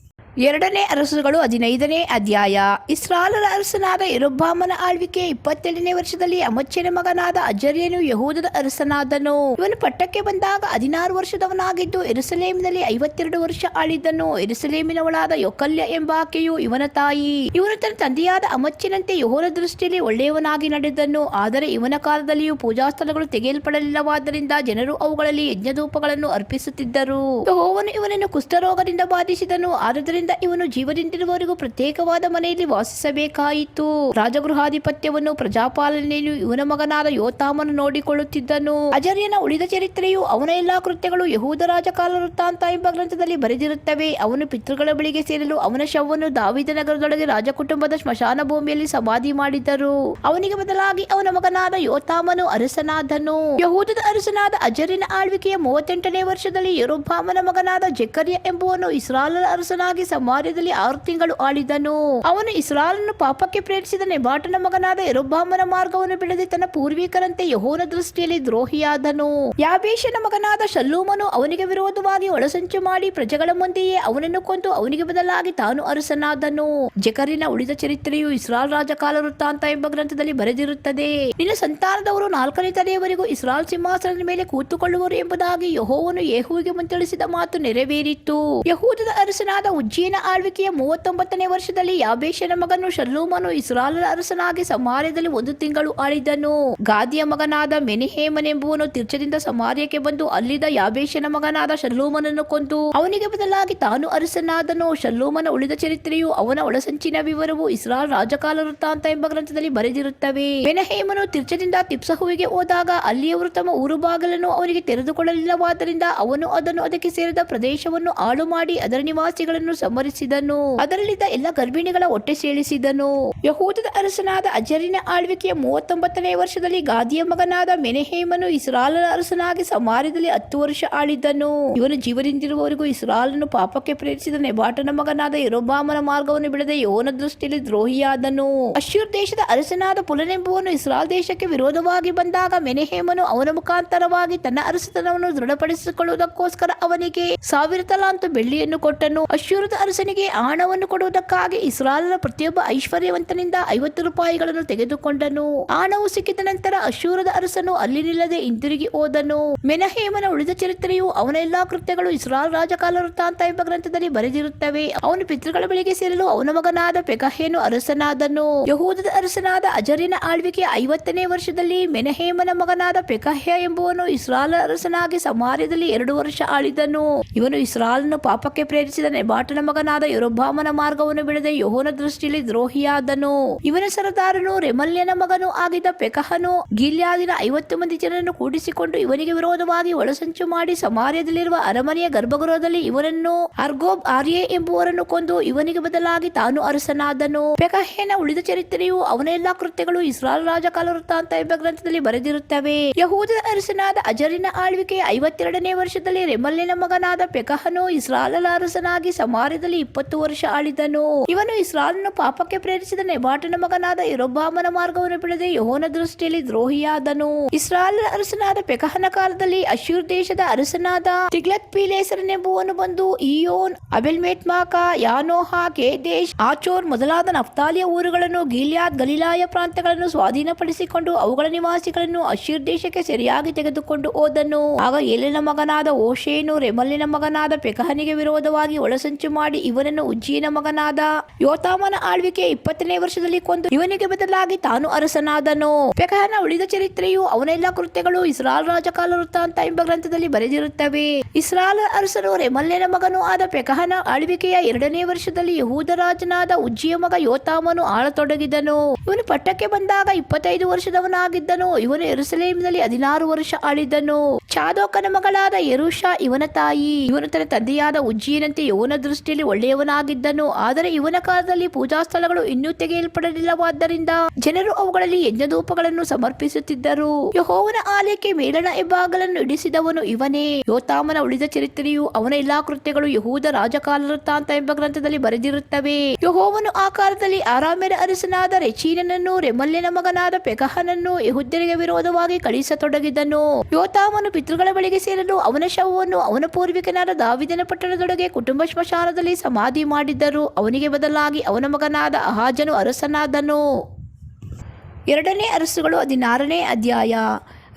S1: 2ನೇ ಅರಸುಗಳು 15ನೇ ಅಧ್ಯಾಯ. ಇಸ್ರಾಯೇಲರ ಅರಸನಾದ ಯೆರೊಬ್ಬಾಮನ ಆಳ್ವಿಕೆ 27ನೇ ವರ್ಷದಲ್ಲಿ ಅಮಚ್ಯನ ಮಗನಾದ ಅಜರ್ಯನು ಯೆಹೂದದ ಅರಸನಾದನು. ಇವನು ಪಟ್ಟಕ್ಕೆ ಬಂದಾಗ 16 ವರ್ಷದವನಾಗಿದ್ದು ಯೆರೂಸಲೇಮಿನಲ್ಲಿ 52 ವರ್ಷ ಆಳಿದನು. ಯೆರೂಸಲೇಮಿನವಳಾದ ಯೊಕಲ್ಯ ಎಂಬಾಕೆಯು ಇವನ ತಾಯಿ. ಇವನು ತನ್ನ ತಂದೆಯಾದ ಅಮಚ್ಯನಂತೆ ಯೆಹೋವನ ದೃಷ್ಟಿಯಲ್ಲಿ ಒಳ್ಳೆಯವನಾಗಿ ನಡೆದನು. ಆದರೆ ಇವನ ಕಾಲದಲ್ಲಿಯೂ ಪೂಜಾ ಸ್ಥಳಗಳು ತೆಗೆಯಲ್ಪಡಲಿಲ್ಲವಾದ್ದರಿಂದ ಜನರು ಅವುಗಳಲ್ಲಿ ಯಜ್ಞಧೂಪಗಳನ್ನು ಅರ್ಪಿಸುತ್ತಿದ್ದರು. ಯೆಹೋವನು ಇವನನ್ನು ಕುಷ್ಠರೋಗದಿಂದ ಬಾಧಿಸಿದನು. ಆದ್ದರಿಂದ ಆದ್ದರಿಂದ ಇವನು ಜೀವದಿಂದಿರುವವರೆಗೂ ಪ್ರತ್ಯೇಕವಾದ ಮನೆಯಲ್ಲಿ ವಾಸಿಸಬೇಕಾಯಿತು. ರಾಜಗೃಹಾಧಿಪತ್ಯವನ್ನು ಪ್ರಜಾಪಾಲನೆಯನ್ನು ಇವನ ಮಗನಾದ ಯೋತಾಮನು ನೋಡಿಕೊಳ್ಳುತ್ತಿದ್ದನು. ಅಜರ್ಯನ ಉಳಿದ ಚರಿತ್ರೆಯು ಅವನ ಎಲ್ಲಾ ಕೃತ್ಯಗಳು ಯಹೂದ ರಾಜಕಾಲ ವೃತ್ತಾಂತ ಎಂಬ ಗ್ರಂಥದಲ್ಲಿ ಬರೆದಿರುತ್ತವೆ. ಅವನು ಪಿತೃಗಳ ಬಳಿಗೆ ಸೇರಲು ಅವನ ಶವವನ್ನು ದಾವೀದ ನಗರದೊಳಗೆ ರಾಜಕುಟುಂಬದ ಸ್ಮಶಾನ ಭೂಮಿಯಲ್ಲಿ ಸಮಾಧಿ ಮಾಡಿದರು. ಅವನಿಗೆ ಬದಲಾಗಿ ಅವನ ಮಗನಾದ ಯೋತಾಮನು ಅರಸನಾದನು. ಯಹೂದದ ಅರಸನಾದ ಅಜರ್ಯನ ಆಳ್ವಿಕೆಯ 38ನೇ ವರ್ಷದಲ್ಲಿ ಯೆರೊಬ್ಬಾಮನ ಮಗನಾದ ಜೆಕರ್ಯ ಎಂಬುವನು ಇಸ್ರಾಯೇಲರ ಅರಸನಾಗಿ ಸಮಾರ್ಯದಲ್ಲಿ 6 ತಿಂಗಳು ಆಳಿದನು. ಅವನು ಇಸ್ರಾಯೇಲನ್ನು ಪಾಪಕ್ಕೆ ಪ್ರೇರಿಸಿದ ನೆಬಾಟನ ಮಗನಾದ ಯೆರೊಬ್ಬಾಮನ ಮಾರ್ಗವನ್ನು ಬಿಡದೆ ತನ್ನ ಪೂರ್ವಿಕರಂತೆ ಯೆಹೋವನ ದೃಷ್ಟಿಯಲ್ಲಿ ದ್ರೋಹಿಯಾದನು. ಯಾಬೇಷನ ಮಗನಾದ ಶಲ್ಲೂಮನು ಅವನಿಗೆ ವಿರೋಧವಾಗಿ ಒಳಸಂಚು ಮಾಡಿ ಪ್ರಜೆಗಳ ಮುಂದೆಯೇ ಅವನನ್ನು ಕೊಂದು ಅವನಿಗೆ ಬದಲಾಗಿ ತಾನು ಅರಸನಾದನು. ಜೆಕರ್ಯನ ಉಳಿದ ಚರಿತ್ರೆಯು ಇಸ್ರಾಯೇಲ್ ರಾಜಕಾಲ ವೃತ್ತಾಂತ ಎಂಬ ಗ್ರಂಥದಲ್ಲಿ ಬರೆದಿರುತ್ತದೆ. ನಿನ್ನ ಸಂತಾನದವರು 4ನೇ ತಲೆಯವರೆಗೂ ಇಸ್ರಾಯೇಲ್ ಸಿಂಹಾಸನದ ಮೇಲೆ ಕೂತುಕೊಳ್ಳುವರು ಎಂಬುದಾಗಿ ಯೆಹೋವನು ಯೇಹುವಿಗೆ ಮುಂತಿಳಿಸಿದ ಮಾತು ನೆರವೇರಿತು. ಯಹೂದದ ಅರಸನಾದ ಉಜ್ಜೀಯನ ಆಳ್ವಿಕೆಯ 39ನೇ ವರ್ಷದಲ್ಲಿ ಯಾಬೇಷನ ಮಗನು ಶಲ್ಲೂಮನು ಇಸ್ರಾಯೇಲರ ಅರಸನಾಗಿ ಸಮಾರ್ಯದಲ್ಲಿ 1 ತಿಂಗಳು ಆಳಿದನು. ಗಾದಿಯ ಮಗನಾದ ಮೆನಹೇಮನೆಂಬುವನು ತಿರ್ಚದಿಂದ ಸಮಾರ್ಯಕ್ಕೆ ಬಂದು ಅಲ್ಲಿದ್ದ ಯಾಬೇಷನ ಮಗನಾದ ಶಲ್ಲೂಮನನ್ನು ಕೊಂದು ಅವನಿಗೆ ಬದಲಾಗಿ ತಾನು ಅರಸನಾದನು. ಶಲ್ಲೂಮನ ಉಳಿದ ಚರಿತ್ರೆಯು ಅವನ ಒಳಸಂಚಿನ ವಿವರವು ಇಸ್ರಾಯೇಲ್ ರಾಜಕಾಲ ವೃತ್ತಾಂತ ಎಂಬ ಗ್ರಂಥದಲ್ಲಿ ಬರೆದಿರುತ್ತವೆ. ಮೆನಹೇಮನು ತಿರ್ಚದಿಂದ ತಿಪ್ಸಹುವಿಗೆ ಹೋದಾಗ ಅಲ್ಲಿಯವರು ತಮ್ಮ ಊರು ಬಾಗಿಲನ್ನು ಅವನಿಗೆ ತೆರೆದುಕೊಳ್ಳಲಿಲ್ಲವಾದ್ದರಿಂದ ಅವನು ಅದನ್ನು ಅದಕ್ಕೆ ಸೇರಿದ ಪ್ರದೇಶವನ್ನು ಹಾಳು ಮಾಡಿ ಅದರ ನಿವಾಸಿಗಳನ್ನು ಸಂಹರಿಸಿದನು. ಅದರಲ್ಲಿದ್ದ ಎಲ್ಲ ಗರ್ಭಿಣಿಗಳ ಹೊಟ್ಟೆ ಸೀಳಿಸಿದನು. ಯಹೂದದ ಅರಸನಾದ ಅಜರ್ಯನ ಆಳ್ವಿಕೆಯ 39ನೇ ವರ್ಷದಲ್ಲಿ ಗಾದಿಯ ಮಗನಾದ ಮೆನಹೇಮನು ಇಸ್ರಾಯೇಲರ ಅರಸನಾಗಿ ಸಮಾರ್ಯದಲ್ಲಿ 10 ವರ್ಷ ಆಳಿದ್ದನು. ಇವನು ಜೀವದಿಂದಿರುವವರೆಗೂ ಇಸ್ರಾಯೇಲನ್ನು ಪಾಪಕ್ಕೆ ಪ್ರೇರಿಸಿದ ನೆಬಾಟನ ಮಗನಾದ ಯೆರೊಬ್ಬಾಮನ ಮಾರ್ಗವನ್ನು ಬಿಡದೆ ಯೆಹೋವನ ದೃಷ್ಟಿಯಲ್ಲಿ ದ್ರೋಹಿಯಾದನು. ಅಶ್ಶೂರ್ ದೇಶದ ಅರಸನಾದ ಪುಲನೆಂಬುವನು ಇಸ್ರಾಯೇಲ್ ದೇಶಕ್ಕೆ ವಿರೋಧವಾಗಿ ಬಂದಾಗ ಮೆನಹೇಮನು ಅವನ ಮುಖಾಂತರವಾಗಿ ತನ್ನ ಅರಸತನವನ್ನು ದೃಢಪಡಿಸಿಕೊಳ್ಳುವುದಕ್ಕೋಸ್ಕರ ಅವನಿಗೆ 1000 ತಲಾಂತು ಬೆಳ್ಳಿಯನ್ನು ಕೊಟ್ಟನು. ಅಶ್ಶೂರದ ಅರಸನಿಗೆ ಆ ಹಣವನ್ನು ಕೊಡುವುದಕ್ಕಾಗಿ ಇಸ್ರಾಯೇಲರ ಪ್ರತಿಯೊಬ್ಬ ಐಶ್ವರ್ಯವಂತನಿಂದ 50 ರೂಪಾಯಿಗಳನ್ನು ತೆಗೆದುಕೊಂಡನು. ಆ ಹಣವು ಸಿಕ್ಕಿದ ನಂತರ ಅಶ್ಶೂರದ ಅರಸನು ಅಲ್ಲಿ ನಿಲ್ಲದೆ ಹಿಂತಿರುಗಿ ಹೋದನು. ಮೆನಹೇಮನ ಉಳಿದ ಚರಿತ್ರೆಯು ಅವನ ಎಲ್ಲಾ ಕೃತ್ಯಗಳು ಇಸ್ರಾಯೇಲ್ ರಾಜಕಾಲ ವೃತ್ತಾಂತ ಎಂಬ ಗ್ರಂಥದಲ್ಲಿ ಬರೆದಿರುತ್ತವೆ. ಅವನು ಪಿತೃಗಳ ಬಳಿಗೆ ಸೇರಲು ಅವನ ಮಗನಾದ ಪೆಕಹೇನು ಅರಸನಾದನು. ಯಹೂದದ ಅರಸನಾದ ಅಜರ್ಯನ ಆಳ್ವಿಕೆಯ 50ನೇ ವರ್ಷದಲ್ಲಿ ಮೆನಹೇಮನ ಮಗನಾದ ಪೆಕಹ್ಯ ಎಂಬುವನು ಇಸ್ರಾಯೇಲ್ ಅರಸನಾಗಿ ಸಮಾರ್ಯದಲ್ಲಿ 2 ವರ್ಷ ಆಳಿದನು. ಇವನು ಇಸ್ರಾಯೇಲನ್ನು ಪಾಪಕ್ಕೆ ಪ್ರೇರಿಸಿದ ನೆಬಾಟನ ಮಗನಾದ ಯೆರೊಬ್ಬಾಮನ ಮಾರ್ಗವನ್ನು ಬಿಡದೆ ಯೆಹೋವನ ದೃಷ್ಟಿಯಲ್ಲಿ ದ್ರೋಹಿಯಾದನು. ಇವನ ಸರದಾರನು ರೆಮಲ್ಯನ ಮಗನೂ ಆಗಿದ್ದ ಪೆಕಹನು ಗಿಲ್ಯಾದಿನ 50 ಮಂದಿ ಜನರನ್ನು ಕೂಡಿಸಿಕೊಂಡು ಇವನಿಗೆ ವಿರೋಧವಾಗಿ ಒಳಸಂಚು ಮಾಡಿ ಸಮಾರ್ಯದಲ್ಲಿರುವ ಅರಮನೆಯ ಗರ್ಭಗೃಹದಲ್ಲಿ ಇವನನ್ನು ಅರ್ಗೋಬ್ ಆರ್ಯೆ ಎಂಬುವರನ್ನು ಕೊಂದು ಇವನಿಗೆ ಬದಲಾಗಿ ತಾನು ಅರಸನಾದನು. ಪೆಕಹ್ಯನ ಉಳಿದ ಚರಿತ್ರೆಯು ಅವನ ಎಲ್ಲಾ ಕೃತ್ಯಗಳು ಇಸ್ರಾಯೇಲ್ ರಾಜಕಾಲ ವೃತ್ತಾಂತ ಎಂಬ ಗ್ರಂಥದಲ್ಲಿ ಬರೆದಿರುತ್ತವೆ. ಯಹೂದದ ಅರಸನಾದ ಅಜರ್ಯನ ಆಳ್ವಿಕೆಯ 52ನೇ ವರ್ಷದಲ್ಲಿ ರೆಮಲ್ಯನ ಮಗನಾದ ಪೆಕಹನು ಇಸ್ರಾಯೇಲರ ಅರಸನಾಗಿ ಸಮಾರ್ಯದಲ್ಲಿ 20 ವರ್ಷ ಆಳಿದನು. ಇವನು ಇಸ್ರಾಯೇಲನ್ನು ಪಾಪಕ್ಕೆ ಪ್ರೇರಿಸಿದ ನೆಬಾಟನ ಮಗನಾದ ಯೆರೊಬ್ಬಾಮನ ಮಾರ್ಗವನ್ನು ಬಿಡದೆ ಯೆಹೋವನ ದೃಷ್ಟಿಯಲ್ಲಿ ದ್ರೋಹಿಯಾದನು. ಇಸ್ರಾಯೇಲರ ಅರಸನಾದ ಪೆಕಹನ ಕಾಲದಲ್ಲಿ ಅಶ್ಶೂರ್ ದೇಶದ ಅರಸನಾದ ತಿಗ್ಲತ್ ಪಿಲೆಸರನೆಂಬುವನು ಬಂದು ಈಯೋನ್, ಅಬೆಲ್ಮೇತ್ಮಾಕ, ಯಾನೋಹ, ಕೇದೇಶ್, ಆಚೋರ್ ಮೊದಲಾದ ನಫ್ತಾಲಿಯ ಊರುಗಳನ್ನು, ಗಿಲ್ಯಾದ್, ಗಲಿಲಾಯ ಪ್ರಾಂತ್ಯಗಳನ್ನು ಸ್ವಾಧೀನಪಡಿಸಿಕೊಂಡು ಅವುಗಳ ನಿವಾಸಿಗಳನ್ನು ಅಶ್ಶೂರ್ ದೇಶಕ್ಕೆ ಸರಿಯಾಗಿ ತೆಗೆದುಕೊಂಡು ಹೋದನು. ಆಗ ಏಲನ ಮಗನಾದ ಓಶೇನು ರೆಮಲ್ಯನ ಮಗನಾದ ಪೆಕಹನಿಗೆ ವಿರೋಧವಾಗಿ ಒಳಸಂಚು ಮಾಡಿ ಇವನನ್ನು ಉಜ್ಜೀಯನ ಮಗನಾದ ಯೋತಾಮನ ಆಳ್ವಿಕೆ 20ನೇ ವರ್ಷದಲ್ಲಿ ಕೊಂದು ಇವನಿಗೆ ಬದಲಾಗಿ ತಾನು ಅರಸನಾದನು. ಪೆಕಹನ ಉಳಿದ ಚರಿತ್ರೆಯು ಅವನ ಎಲ್ಲಾ ಕೃತ್ಯಗಳು ಇಸ್ರಾಯೇಲ್ ರಾಜಕಾಲ ವೃತ್ತಾಂತ ಎಂಬ ಗ್ರಂಥದಲ್ಲಿ ಬರೆದಿರುತ್ತವೆ. ಇಸ್ರಾಯೇಲ್ ಅರಸನು ರೆಮಲ್ಯನ ಮಗನೂ ಆದ ಪೆಕಹನ ಆಳ್ವಿಕೆಯ 2ನೇ ವರ್ಷದಲ್ಲಿ ಯಹೂದ ರಾಜನಾದ ಉಜ್ಜಿಯ ಮಗ ಯೋತಾಮನು ಆಳತೊಡಗಿದನು. ಇವನು ಪಟ್ಟಕ್ಕೆ ಬಂದಾಗ 25 ವರ್ಷದವನಾಗಿದ್ದನು. ಇವನು ಯೆರೂಸಲೇಮಿನಲ್ಲಿ 16 ವರ್ಷ ಆಳಿದನು. ಚಾದೋಕನ ಮಗಳಾದ ಯೆರೂಷ ಇವನ ತಾಯಿ. ಇವನು ತನ್ನ ತಂದೆಯಾದ ಉಜ್ಜಿಯನಂತೆ ಯೆಹೋವನ ದೃಷ್ಟಿಯಲ್ಲಿ ಒಳ್ಳೆಯವನಾಗಿದ್ದನು. ಆದರೆ ಇವನ ಕಾಲದಲ್ಲಿ ಪೂಜಾ ಸ್ಥಳಗಳು ಇನ್ನೂ ತೆಗೆಯಲ್ಪಡಲಿಲ್ಲವಾದ್ದರಿಂದ ಜನರು ಅವುಗಳಲ್ಲಿ ಯಜ್ಞಧೂಪಗಳನ್ನು ಸಮರ್ಪಿಸುತ್ತಿದ್ದರು. ಯೆಹೋವನ ಆಲಯಕ್ಕೆ ಮೇಲಣ ಹೆಬ್ಬಾಗಲನ್ನು ಇಡಿಸಿದವನು ಇವನೇ. ಯೋತಾಮನ ಉಳಿದ ಚರಿತ್ರೆಯು ಅವನ ಎಲ್ಲಾ ಕೃತ್ಯಗಳು ಯಹೂದ ರಾಜಕಾಲ ವೃತ್ತಾಂತ ಎಂಬ ಗ್ರಂಥದಲ್ಲಿ ಬರೆದಿರುತ್ತವೆ. ಯೆಹೋವನು ಆ ಕಾಲದಲ್ಲಿ ಆರಾಮ್ಯರ ಅರಸನಾದ ರೆಚೀನನನ್ನು ರೆಮಲ್ಯನ ಮಗನಾದ ಪೆಕಹನನ್ನು ಯೆಹೂದ್ಯರಿಗೆ ವಿರೋಧವಾಗಿ ಕಳುಹಿಸತೊಡಗಿದನು. ಯೋತಾಮನು ಪಿತೃಗಳ ಬಳಿಗೆ ಸೇರಲು ಅವನ ಶವವನ್ನು ಅವನ ಪೂರ್ವಿಕನಾದ ದಾವೀದನ ಪಟ್ಟಣದೊಳಗೆ ಕುಟುಂಬ ಸ್ಮಶಾನದಲ್ಲಿ ಸಮಾಧಿ ಮಾಡಿದ್ದರು. ಅವನಿಗೆ ಬದಲಾಗಿ ಅವನ ಮಗನಾದ ಅಹಾಜನು ಅರಸನಾದನು. 2ನೇ ಅರಸುಗಳು 16ನೇ ಅಧ್ಯಾಯ.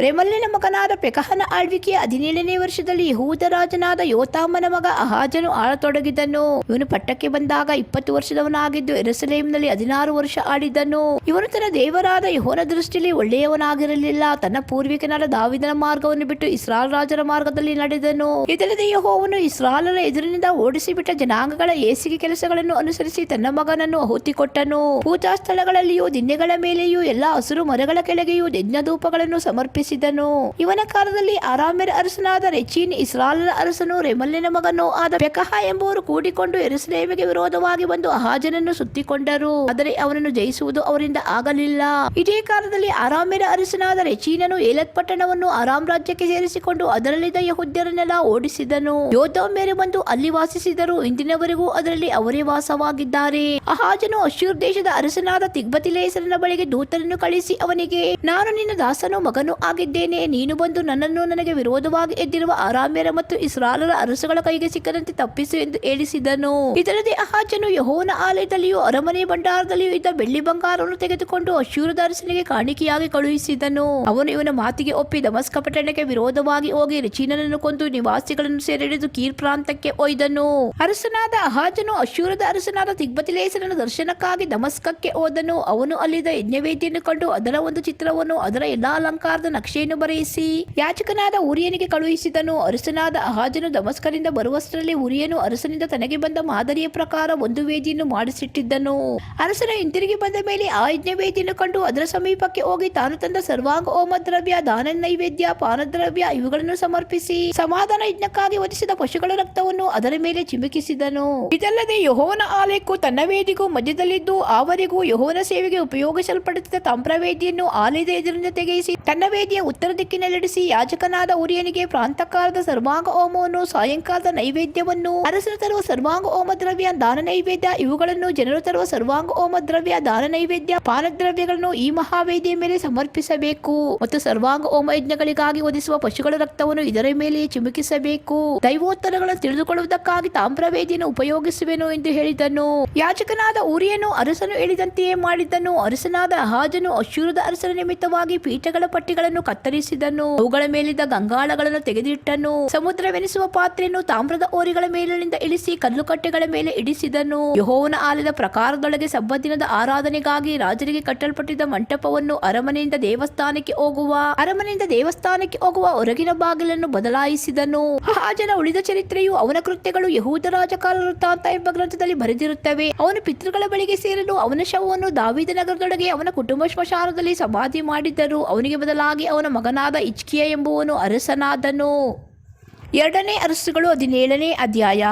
S1: ರೆಮಲ್ಯನ ಮಗನಾದ ಪೆಕಹನ ಆಳ್ವಿಕೆಯ 17ನೇ ವರ್ಷದಲ್ಲಿ ಯಹೂದ ರಾಜನಾದ ಯೋತಾಮನ ಮಗ ಅಹಾಜನು ಆಳತೊಡಗಿದನು. ಇವನು ಪಟ್ಟಕ್ಕೆ ಬಂದಾಗ 20 ವರ್ಷದವನಾಗಿದ್ದು ಯೆರೂಸಲೇಮಿನಲ್ಲಿ 16 ವರ್ಷ ಆಳಿದನು. ಇವನು ತನ್ನ ದೇವರಾದ ಯೆಹೋವನ ದೃಷ್ಟಿಯಲ್ಲಿ ಒಳ್ಳೆಯವನಾಗಿರಲಿಲ್ಲ. ತನ್ನ ಪೂರ್ವಿಕನಾದ ದಾವೀದನ ಮಾರ್ಗವನ್ನು ಬಿಟ್ಟು ಇಸ್ರಾಯೇಲ್ ರಾಜರ ಮಾರ್ಗದಲ್ಲಿ ನಡೆದನು. ಇದಲ್ಲದೆ ಯೆಹೋವನು ಇಸ್ರಾಯೇಲರ ಎದುರಿನಿಂದ ಓಡಿಸಿಬಿಟ್ಟ ಜನಾಂಗಗಳ ಹೇಸಿಗೆ ಕೆಲಸಗಳನ್ನು ಅನುಸರಿಸಿ ತನ್ನ ಮಗನನ್ನು ಆಹುತಿ ಕೊಟ್ಟನು. ಪೂಜಾ ಸ್ಥಳಗಳಲ್ಲಿಯೂ ದಿಣ್ಣೆಗಳ ಮೇಲೆಯೂ ಎಲ್ಲಾ ಹಸಿರು ಮರಗಳ ಕೆಳಗೆಯೂ ಯಜ್ಞಧೂಪಗಳನ್ನು ಸಮರ್ಪಿಸಿದನು. ಇವನ ಕಾಲದಲ್ಲಿ ಅರಾಮ್ಯರ ಅರಸನಾದ ರೆಚೀನ್, ಇಸ್ರಾಯೇಲರ ಅರಸನು ರೆಮಲ್ಯನ ಮಗನೂ ಆದ ಪೆಕಹ ಎಂಬುವರು ಕೂಡಿಕೊಂಡು ಯೆರೂಸಲೇಮಿಗೆ ವಿರೋಧವಾಗಿ ಬಂದು ಅಹಾಜನನ್ನು ಸುತ್ತಿಕೊಂಡರು. ಆದರೆ ಅವನನ್ನು ಜಯಿಸುವುದು ಅವರಿಂದ ಆಗಲಿಲ್ಲ. ಇದೇ ಕಾಲದಲ್ಲಿ ಅರಾಮ್ಯರ ಅರಸನಾದ ರೆಚೀನನು ಏಲತ್ ಪಟ್ಟಣವನ್ನು ಅರಾಮ್ ರಾಜ್ಯಕ್ಕೆ ಸೇರಿಸಿಕೊಂಡು ಅದರಲ್ಲಿದ್ದ ಯೆಹೂದ್ಯರನ್ನೆಲ್ಲ ಓಡಿಸಿದನು. ಯೋಧಾಮ್ಯರು ಬಂದು ಅಲ್ಲಿ ವಾಸಿಸಿದರು. ಇಂದಿನವರೆಗೂ ಅದರಲ್ಲಿ ಅವರೇ ವಾಸವಾಗಿದ್ದಾರೆ. ಅಹಾಜನು ಅಶ್ಶೂರ್ ದೇಶದ ಅರಸನಾದ ತಿಗ್ಬತಿಲೇಸರನ ಬಳಿಗೆ ದೂತರನ್ನು ಕಳಿಸಿ ಅವನಿಗೆ, ನಾನು ನಿನ್ನ ದಾಸನೂ ಮಗನೂ ಆಗಿದ್ದೇನೆ. ನೀನು ಬಂದು ನನ್ನನ್ನು ನನಗೆ ವಿರೋಧವಾಗಿ ಎದ್ದಿರುವ ಅರಾಮ್ಯರ ಮತ್ತು ಇಸ್ರಾಯೇಲರ ಅರಸುಗಳ ಕೈಗೆ ಸಿಕ್ಕದಂತೆ ತಪ್ಪಿಸು ಎಂದು ಹೇಳಿಸಿದನು. ಇದಲ್ಲದೆ ಅಹಾಜನು ಯೆಹೋವನ ಆಲಯದಲ್ಲಿಯೂ ಅರಮನೆ ಭಂಡಾರದಲ್ಲಿಯೂ ಇದ್ದ ಬೆಳ್ಳಿ ಬಂಗಾರವನ್ನು ತೆಗೆದುಕೊಂಡು ಅಶ್ಶೂರದ ಅರಸನಿಗೆ ಕಾಣಿಕೆಯಾಗಿ ಕಳುಹಿಸಿದನು. ಅವನು ಇವನ ಮಾತಿಗೆ ಒಪ್ಪಿ ದಮಸ್ಕ ಪಟ್ಟಣಕ್ಕೆ ವಿರೋಧವಾಗಿ ಹೋಗಿ ರೆಚೀನನನ್ನು ಕೊಂದು ನಿವಾಸಿಗಳನ್ನು ಸೆರೆಹಿಡಿದು ಕೀರ್ ಪ್ರಾಂತಕ್ಕೆ ಒಯ್ದನು. ಅರಸನಾದ ಅಹಾಜನು ಅಶ್ಶೂರದ ಅರಸನಾದ ತಿಗ್ಬತಿಲೇಸರನ ದರ್ಶನಕ್ಕಾಗಿ ದಮಸ್ಕಕ್ಕೆ ಹೋದನು. ಅವನು ಅಲ್ಲಿದ್ದ ಯಜ್ಞವೇದಿಯನ್ನು ಕಂಡು ಅದರ ಒಂದು ಚಿತ್ರವನ್ನು ಅದರ ಎಲ್ಲಾ ಅಲಂಕಾರದ ನಕ್ಷೆಯನ್ನು ಬರೆಯಿಸಿ ಯಾಜಕನಾದ ಉರಿಯನಿಗೆ ಕಳುಹಿಸಿದನು. ಅರಸನಾದ ಅಹಾಜನು ದಮಸ್ಕದಿಂದ ಬರುವಷ್ಟರಲ್ಲಿ ಉರಿಯನು ಅರಸನಿಂದ ತನಗೆ ಬಂದ ಮಾದರಿಯ ಪ್ರಕಾರ ಒಂದು ವೇದಿಯನ್ನು ಮಾಡಿಸಿಟ್ಟಿದ್ದನು. ಅರಸನು ಹಿಂತಿರುಗಿ ಬಂದ ಮೇಲೆ ಆ ಯಜ್ಞವೇದಿಯನ್ನು ಕಂಡು ಅದರ ಸಮೀಪಕ್ಕೆ ಹೋಗಿ ತಾನು ತಂದ ಸರ್ವಾಂಗ ಹೋಮ ದ್ರವ್ಯ, ದಾನ ನೈವೇದ್ಯ, ಪಾನದ್ರವ್ಯ ಇವುಗಳನ್ನು ಸಮರ್ಪಿಸಿ ಸಮಾಧಾನ ಯಜ್ಞಕ್ಕಾಗಿ ವಧಿಸಿದ ಪಶುಗಳ ರಕ್ತವನ್ನು ಅದರ ಮೇಲೆ ಚಿಮುಕಿಸಿದನು. ಇದಲ್ಲದೆ ಯೆಹೋವನ ಆಲಯಕ್ಕೂ ತನ್ನ ವೇದಿಗೂ ಮಧ್ಯದಲ್ಲಿದ್ದು ಆವರೆಗೂ ಯೆಹೋವನ ಸೇವೆಗೆ ಉಪಯೋಗಿಸಲ್ಪಡುತ್ತಿದ್ದ ತಾಮ್ರವೇದಿಯನ್ನು ಆಲಯದ ಎದುರಿನಿಂದ ತೆಗೆಯಿಸಿ ತನ್ನ ವೇದಿಯ ಉತ್ತರ ದಿಕ್ಕಿನಲ್ಲಿಡಿಸಿ ಯಾಜಕನಾದ ಉರಿಯನಿಗೆ ಪ್ರಾಂತಕಾಲದ ಸರ್ವಾಂಗ ಹೋಮವನ್ನು, ಸಾಯಂಕಾಲದ ನೈವೇದ್ಯವನ್ನು, ಅರಸನು ತರುವ ಸರ್ವಾಂಗ ಹೋಮ ದ್ರವ್ಯ, ದಾನ ನೈವೇದ್ಯ ಇವುಗಳನ್ನು, ಜನರು ತರುವ ಸರ್ವಾಂಗ ಹೋಮ ದ್ರವ್ಯ, ದಾನ ನೈವೇದ್ಯ, ಪಾನದ್ರವ್ಯಗಳನ್ನು ಈ ಮಹಾವೇದಿಯ ಮೇಲೆ ಸಮರ್ಪಿಸಬೇಕು ಮತ್ತು ಸರ್ವಾಂಗ ಹೋಮ ಯಜ್ಞಗಳಿಗಾಗಿ ಒದಿಸುವ ಪಶುಗಳ ರಕ್ತವನ್ನು ಇದರ ಮೇಲೆ ಚಿಮುಕಿಸಬೇಕು. ದೈವೋತ್ತರಗಳನ್ನು ತಿಳಿದುಕೊಳ್ಳುವುದಕ್ಕಾಗಿ ತಾಮ್ರವೇದಿಯನ್ನು ಉಪಯೋಗಿಸುವೆನು ಎಂದು ಹೇಳಿದನು. ಯಾಜಕನಾದ ಊರಿಯನು ಅರಸನು ಹೇಳಿದಂತೆಯೇ ಮಾಡಿದ್ದನು. ಅರಸನಾದ ಅಹಾಜನು ಅಶ್ಶೂರದ ಅರಸನ ನಿಮಿತ್ತವಾಗಿ ಪೀಠಗಳ ಪಟ್ಟಿಗಳನ್ನು ಕತ್ತರಿಸಿದನು. ಅವುಗಳ ಮೇಲಿದ್ದ ಗಂಗಾಳಗಳನ್ನು ತೆಗೆದಿಟ್ಟನು. ಸಮುದ್ರವೆನಿಸುವ ಪಾತ್ರೆಯನ್ನು ತಾಮ್ರದ ಓರಿಗಳ ಮೇಲಿನಿಂದ ಇಳಿಸಿ ಕಲ್ಲುಕಟ್ಟೆಗಳ ಮೇಲೆ ಇಡಿಸಿದನು. ಯೆಹೋವನ ಆಲಯದ ಪ್ರಕಾರದೊಳಗೆ ಸಬ್ಬತ್ ದಿನದ ಆರಾಧನೆಗಾಗಿ ರಾಜರಿಗೆ ಕಟ್ಟಲ್ಪಟ್ಟಿದ್ದ ಮಂಟಪವನ್ನು ಅರಮನೆಯಿಂದ ದೇವಸ್ಥಾನಕ್ಕೆ ಹೋಗುವ ಹೊರಗಿನ ಬಾಗಿಲನ್ನು ಬದಲಾಯಿಸಿದನು. ಅಹಾಜನ ಉಳಿದ ಚರಿತ್ರೆಯು ಅವನ ಕೃತ್ಯಗಳು ಯೆಹೂದ ರಾಜಕಾಲ ವೃತ್ತಾಂತ ಎಂಬ ಗ್ರಂಥದಲ್ಲಿ ಬರೆದಿರುತ್ತವೆ. ಅವನು ಪಿತೃಗಳ ಬಳಿಗೆ ಸೇರಲು ಅವನ ಶವವನ್ನು ದಾವೀದ ನಗರದೊಳಗೆ ಅವನ ಕುಟುಂಬ ಸ್ಮಶಾನದಲ್ಲಿ ಸಮಾಧಿ ಮಾಡಿದ್ದರು. ಅವನಿಗೆ ಬದಲಾಗಿ ಅವನ ಮಗನಾದ ಹಿಜ್ಕೀಯ ಎಂಬುವನು ಅರಸನಾದನು. 2ನೇ ಅರಸುಗಳು 17ನೇ ಅಧ್ಯಾಯ.